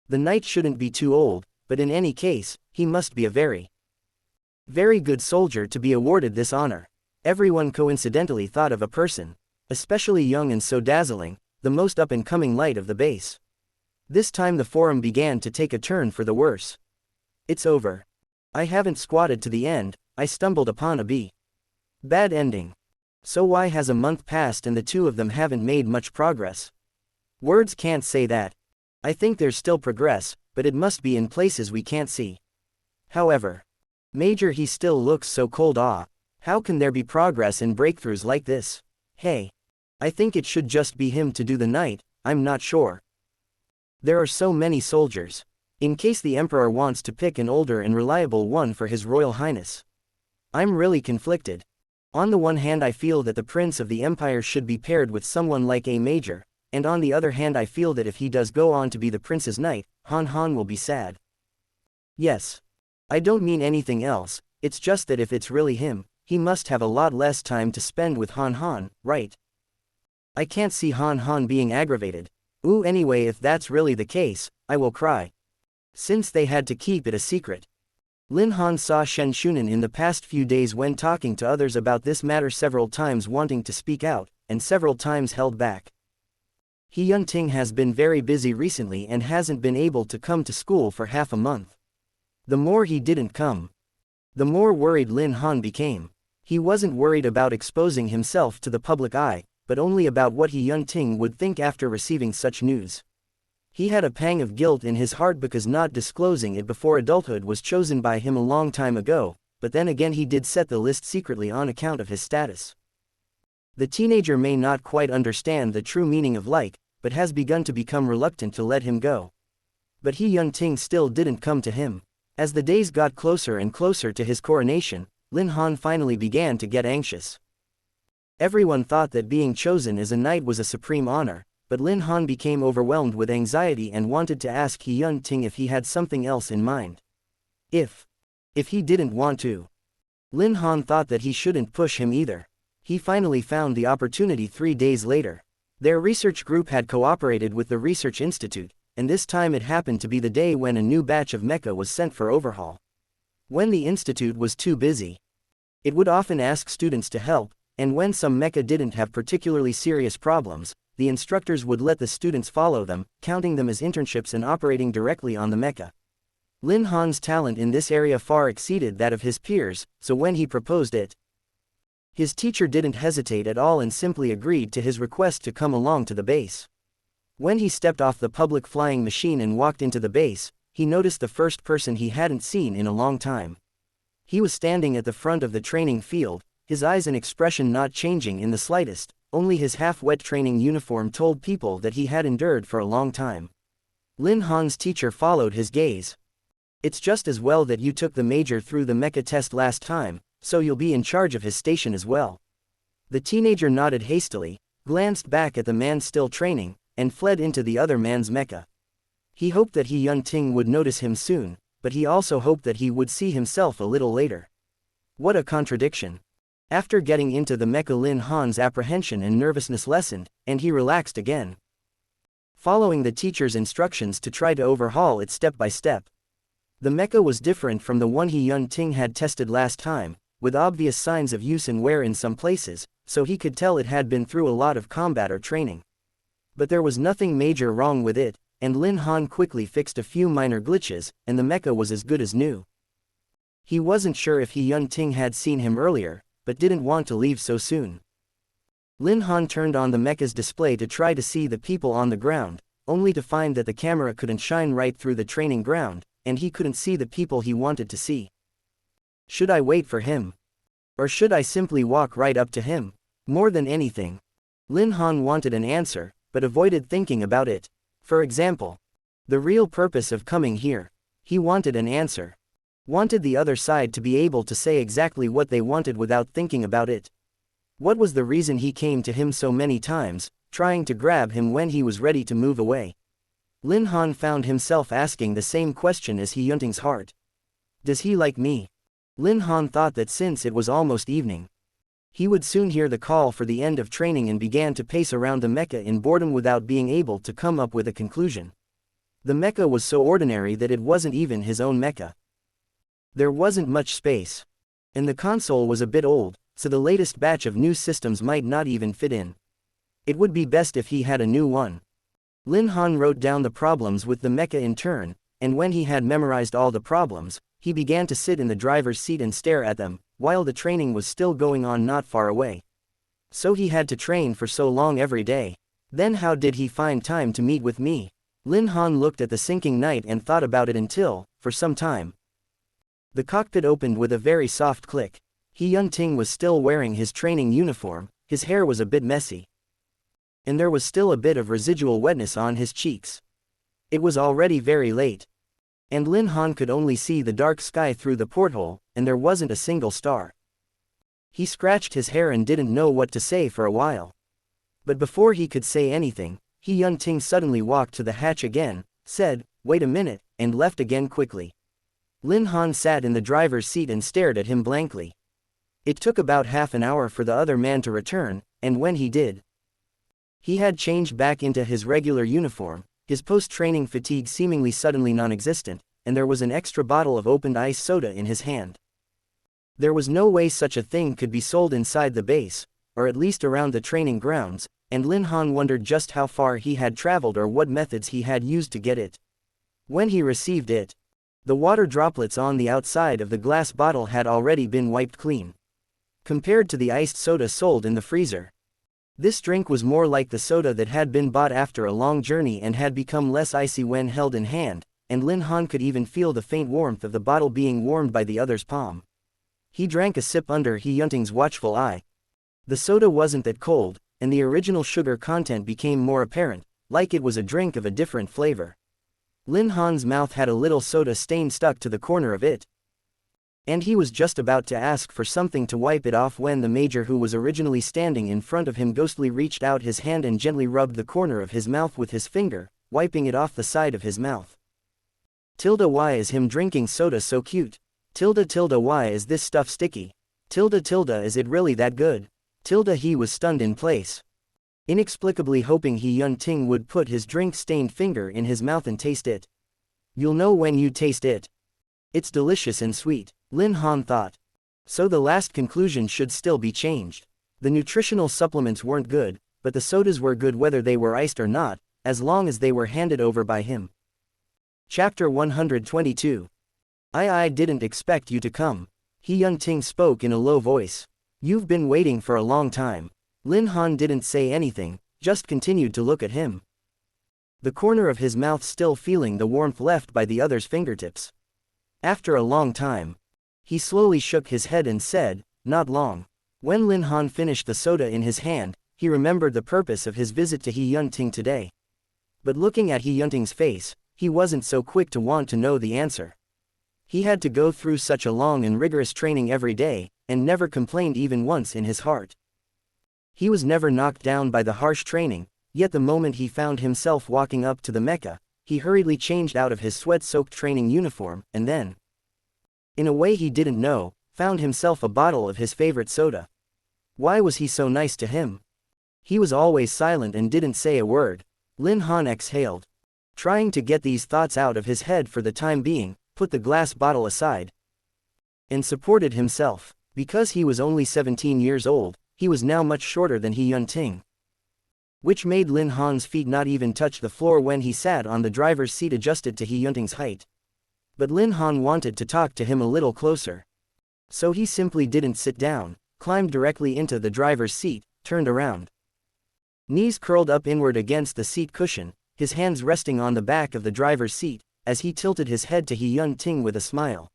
The knight shouldn't be too old, but in any case, he must be a very good soldier to be awarded this honor. Everyone coincidentally thought of a person, especially young and so dazzling, the most up-and-coming light of the base. This time the forum began to take a turn for the worse. It's over. I haven't squatted to the end, I stumbled upon a bad ending. So why has a month passed and the two of them haven't made much progress? Words can't say that. I think there's still progress, but it must be in places we can't see. However, Major, he still looks so cold. How can there be progress in breakthroughs like this? Hey. I think it should just be him to do the knight, I'm not sure. There are so many soldiers. In case the emperor wants to pick an older and reliable one for his royal highness. I'm really conflicted. On the one hand I feel that the prince of the empire should be paired with someone like a major, and on the other hand I feel that if he does go on to be the prince's knight, Han will be sad. Yes. I don't mean anything else, it's just that if it's really him, he must have a lot less time to spend with Han, right? I can't see Han being aggravated. Ooh, anyway, if that's really the case, I will cry. Since they had to keep it a secret. Lin Han saw Shen Shunan in the past few days when talking to others about this matter, several times wanting to speak out, and several times held back. He Yun-ting has been very busy recently and hasn't been able to come to school for half a month. The more he didn't come, the more worried Lin Han became. He wasn't worried about exposing himself to the public eye, but only about what He Yun-ting would think after receiving such news. He had a pang of guilt in his heart because not disclosing it before adulthood was chosen by him a long time ago, but then again he did set the list secretly on account of his status. The teenager may not quite understand the true meaning of like, but has begun to become reluctant to let him go. But He Yun-ting still didn't come to him. As the days got closer and closer to his coronation, Lin Han finally began to get anxious. Everyone thought that being chosen as a knight was a supreme honor, but Lin Han became overwhelmed with anxiety and wanted to ask He Yun-ting if he had something else in mind. If he didn't want to. Lin Han thought that he shouldn't push him either. He finally found the opportunity 3 days later. Their research group had cooperated with the research institute, and this time it happened to be the day when a new batch of mecha was sent for overhaul. When the institute was too busy, it would often ask students to help, and when some mecha didn't have particularly serious problems, the instructors would let the students follow them, counting them as internships and operating directly on the mecha. Lin Han's talent in this area far exceeded that of his peers, so when he proposed it, his teacher didn't hesitate at all and simply agreed to his request to come along to the base. When he stepped off the public flying machine and walked into the base, he noticed the first person he hadn't seen in a long time. He was standing at the front of the training field, his eyes and expression not changing in the slightest, only his half-wet training uniform told people that he had endured for a long time. Lin Han's teacher followed his gaze. "It's just as well that you took the major through the mecha test last time, so you'll be in charge of his station as well." The teenager nodded hastily, glanced back at the man still training, and fled into the other man's mecha. He hoped that He Yun-ting would notice him soon, but he also hoped that he would see himself a little later. What a contradiction. After getting into the mecha, Lin Han's apprehension and nervousness lessened, and he relaxed again. Following the teacher's instructions to try to overhaul it step by step. The mecha was different from the one He Yun-ting had tested last time, with obvious signs of use and wear in some places, so he could tell it had been through a lot of combat or training. But there was nothing major wrong with it, and Lin Han quickly fixed a few minor glitches, and the mecha was as good as new. He wasn't sure if He Yun-ting had seen him earlier, but didn't want to leave so soon. Lin Han turned on the mecha's display to try to see the people on the ground, only to find that the camera couldn't shine right through the training ground, and he couldn't see the people he wanted to see. Should I wait for him? Or should I simply walk right up to him? More than anything, Lin Han wanted an answer, but avoided thinking about it. For example, the real purpose of coming here. He wanted an answer. Wanted the other side to be able to say exactly what they wanted without thinking about it. What was the reason he came to him so many times, trying to grab him when he was ready to move away? Lin Han found himself asking the same question as He Yun-ting's heart. Does he like me? Lin Han thought that since it was almost evening, he would soon hear the call for the end of training, and began to pace around the mecha in boredom without being able to come up with a conclusion. The mecha was so ordinary that it wasn't even his own mecha. There wasn't much space. And the console was a bit old, so the latest batch of new systems might not even fit in. It would be best if he had a new one. Lin Han wrote down the problems with the mecha in turn, and when he had memorized all the problems, he began to sit in the driver's seat and stare at them, while the training was still going on not far away. So he had to train for so long every day. Then how did he find time to meet with me? Lin Han looked at the sinking night and thought about it until, for some time, the cockpit opened with a very soft click. He Yun-ting was still wearing his training uniform, his hair was a bit messy, and there was still a bit of residual wetness on his cheeks. It was already very late, and Lin Han could only see the dark sky through the porthole, and there wasn't a single star. He scratched his hair and didn't know what to say for a while. But before he could say anything, He Yun-ting suddenly walked to the hatch again, said, "Wait a minute," and left again quickly. Lin Han sat in the driver's seat and stared at him blankly. It took about half an hour for the other man to return, and when he did, he had changed back into his regular uniform, his post-training fatigue seemingly suddenly non-existent, and there was an extra bottle of opened ice soda in his hand. There was no way such a thing could be sold inside the base, or at least around the training grounds, and Lin Han wondered just how far he had traveled or what methods he had used to get it. When he received it, the water droplets on the outside of the glass bottle had already been wiped clean. Compared to the iced soda sold in the freezer, this drink was more like the soda that had been bought after a long journey and had become less icy when held in hand, and Lin Han could even feel the faint warmth of the bottle being warmed by the other's palm. He drank a sip under He Yun-ting's watchful eye. The soda wasn't that cold, and the original sugar content became more apparent, like it was a drink of a different flavor. Lin Han's mouth had a little soda stain stuck to the corner of it, and he was just about to ask for something to wipe it off when the major, who was originally standing in front of him, ghostly reached out his hand and gently rubbed the corner of his mouth with his finger, wiping it off the side of his mouth. Why is him drinking soda so cute? Why is this stuff sticky? Is it really that good? He was stunned in place, inexplicably hoping He Yun-ting would put his drink-stained finger in his mouth and taste it. You'll know when you taste it. It's delicious and sweet, Lin Han thought. So the last conclusion should still be changed. The nutritional supplements weren't good, but the sodas were good whether they were iced or not, as long as they were handed over by him. Chapter 122. I didn't expect you to come. He Yun-ting spoke in a low voice. You've been waiting for a long time. Lin Han didn't say anything, just continued to look at him. the corner of his mouth still feeling the warmth left by the other's fingertips. After a long time, he slowly shook his head and said, "Not long." When Lin Han finished the soda in his hand, he remembered the purpose of his visit to He Yunting today. But looking at He Yunting's face, he wasn't so quick to want to know the answer. He had to go through such a long and rigorous training every day, and never complained even once in his heart. He was never knocked down by the harsh training, yet the moment he found himself walking up to the Mecca, he hurriedly changed out of his sweat-soaked training uniform, and then, in a way he didn't know, found himself a bottle of his favorite soda. Why was he so nice to him? He was always silent and didn't say a word. Lin Han exhaled, trying to get these thoughts out of his head for the time being, put the glass bottle aside, and supported himself. Because he was only 17 years old, he was now much shorter than He Yunting, which made Lin Han's feet not even touch the floor when he sat on the driver's seat adjusted to He Yunting's height. But Lin Han wanted to talk to him a little closer. So he simply didn't sit down, climbed directly into the driver's seat, turned around. Knees curled up inward against the seat cushion, his hands resting on the back of the driver's seat, as he tilted his head to He Yunting with a smile.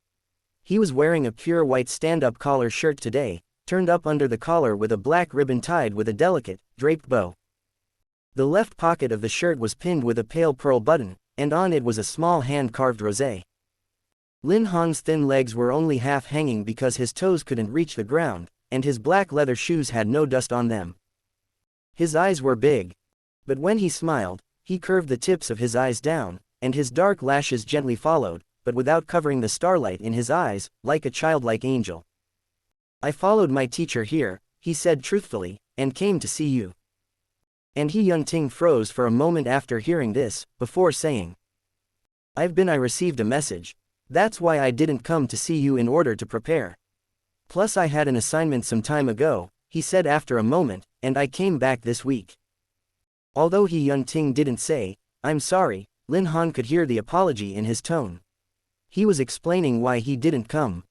He was wearing a pure white stand-up collar shirt today, turned up under the collar with a black ribbon tied with a delicate, draped bow. The left pocket of the shirt was pinned with a pale pearl button, and on it was a small hand-carved rosé. Lin Han's thin legs were only half hanging because his toes couldn't reach the ground, and his black leather shoes had no dust on them. His eyes were big, but when he smiled, he curved the tips of his eyes down, and his dark lashes gently followed, but without covering the starlight in his eyes, like a childlike angel. "I followed my teacher here," he said truthfully, "and came to see you." And He Yunting froze for a moment after hearing this, before saying, I received a message. That's why I didn't come to see you in order to prepare. Plus I had an assignment some time ago," he said after a moment, "and I came back this week." Although He Yunting didn't say, "I'm sorry," Lin Han could hear the apology in his tone. He was explaining why he didn't come.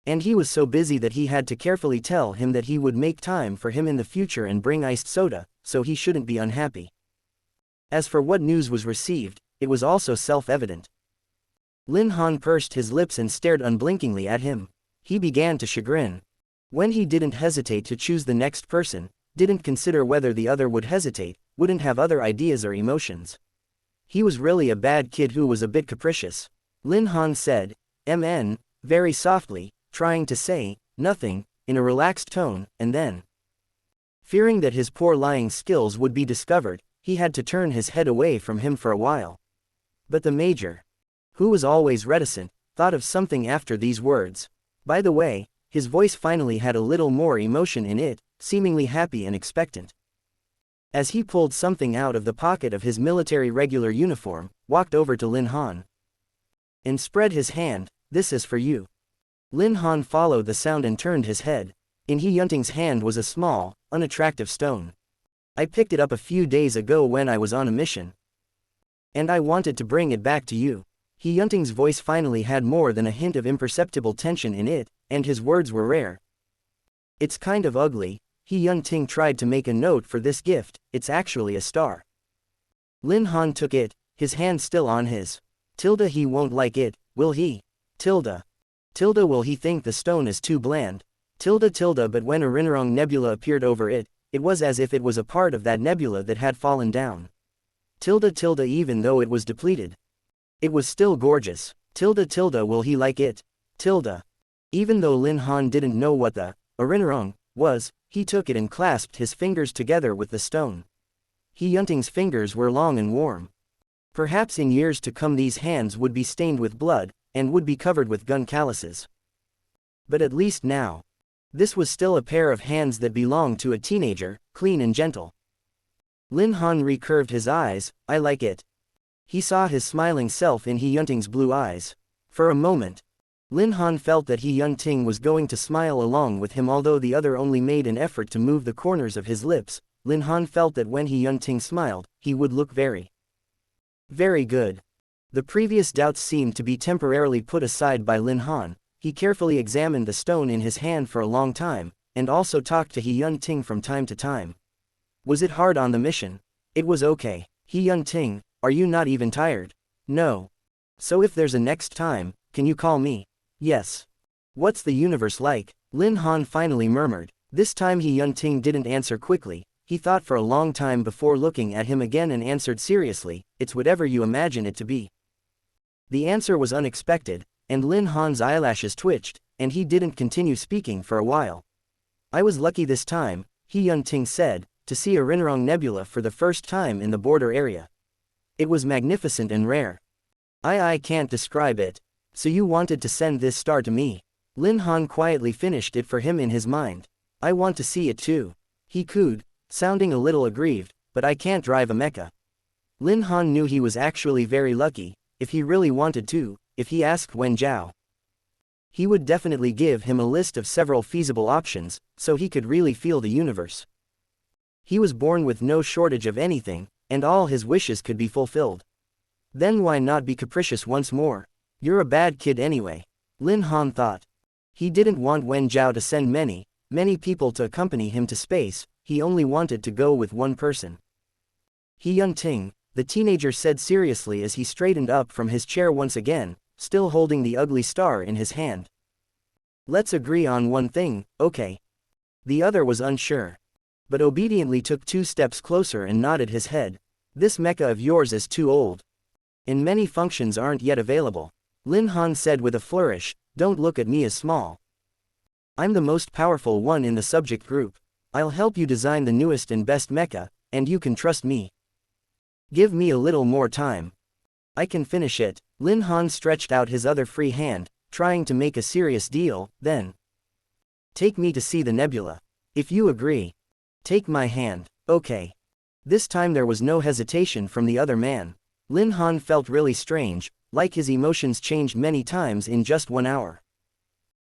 And he was so busy that he had to carefully tell him that he would make time for him in the future and bring iced soda, so he shouldn't be unhappy. As for what news was received, it was also self-evident. Lin Han pursed his lips and stared unblinkingly at him. He began to chagrin. When he didn't hesitate to choose the next person, didn't consider whether the other would hesitate, wouldn't have other ideas or emotions. He was really a bad kid who was a bit capricious. Lin Han said, "MN," very softly, trying to say, "nothing," in a relaxed tone, and then, fearing that his poor lying skills would be discovered, he had to turn his head away from him for a while. But the major, who was always reticent, thought of something after these words. By the way, his voice finally had a little more emotion in it, seemingly happy and expectant. As he pulled something out of the pocket of his military regular uniform, walked over to Lin Han, and spread his hand, "This is for you." Lin Han followed the sound and turned his head. In He Yunting's hand was a small, unattractive stone. "I picked it up a few days ago when I was on a mission, and I wanted to bring it back to you." He Yunting's voice finally had more than a hint of imperceptible tension in it, and his words were rare. "It's kind of ugly." He Yunting tried to make a note for this gift, "It's actually a star." Lin Han took it, his hand still on his. He won't like it, will he? Will he think the stone is too bland? But when Arinarong Nebula appeared over it, it was as if it was a part of that nebula that had fallen down. Even though it was depleted, it was still gorgeous. Will he like it? Even though Lin Han didn't know what the Arinarong was, he took it and clasped his fingers together with the stone. He Yunting's fingers were long and warm. Perhaps in years to come these hands would be stained with blood, and would be covered with gun calluses. But at least now, this was still a pair of hands that belonged to a teenager, clean and gentle. Lin Han recurved his eyes, "I like it." He saw his smiling self in He Yunting's blue eyes. For a moment, Lin Han felt that He Yunting was going to smile along with him, although the other only made an effort to move the corners of his lips. Lin Han felt that when He Yunting smiled, he would look very, very good. The previous doubts seemed to be temporarily put aside by Lin Han. He carefully examined the stone in his hand for a long time, and also talked to He Yunting from time to time. Was it hard on the mission? It was okay. He Yunting, Are you not even tired? No. So if there's a next time, can you call me? Yes. What's the universe like? Lin Han finally murmured. This time He Yun-ting didn't answer quickly. He thought for a long time before looking at him again and answered seriously, it's whatever you imagine it to be. The answer was unexpected, and Lin Han's eyelashes twitched, and he didn't continue speaking for a while. I was lucky this time, He Yun-ting said, to see a Rinrong Nebula for the first time in the border area. It was magnificent and rare. I can't describe it. So you wanted to send this star to me. Lin Han quietly finished it for him in his mind. I want to see it too. He cooed, sounding a little aggrieved, but I can't drive a mecha. Lin Han knew he was actually very lucky, if he really wanted to, if he asked Wen Zhao. He would definitely give him a list of several feasible options, so he could really feel the universe. He was born with no shortage of anything, and all his wishes could be fulfilled. Then why not be capricious once more? You're a bad kid anyway. Lin Han thought. He didn't want Wen Zhao to send many people to accompany him to space, he only wanted to go with one person. He Yun-ting, the teenager said seriously as he straightened up from his chair once again, still holding the ugly star in his hand. Let's agree on one thing, okay? The other was unsure, but obediently took 2 steps closer and nodded his head. This mecha of yours is too old. And many functions aren't yet available. Lin Han said with a flourish, don't look at me as small. I'm the most powerful one in the subject group. I'll help you design the newest and best mecha, and you can trust me. Give me a little more time. I can finish it. Lin Han stretched out his other free hand, trying to make a serious deal, then. Take me to see the nebula. If you agree. Take my hand. Okay. This time there was no hesitation from the other man. Lin Han felt really strange, like his emotions changed many times in just 1 hour.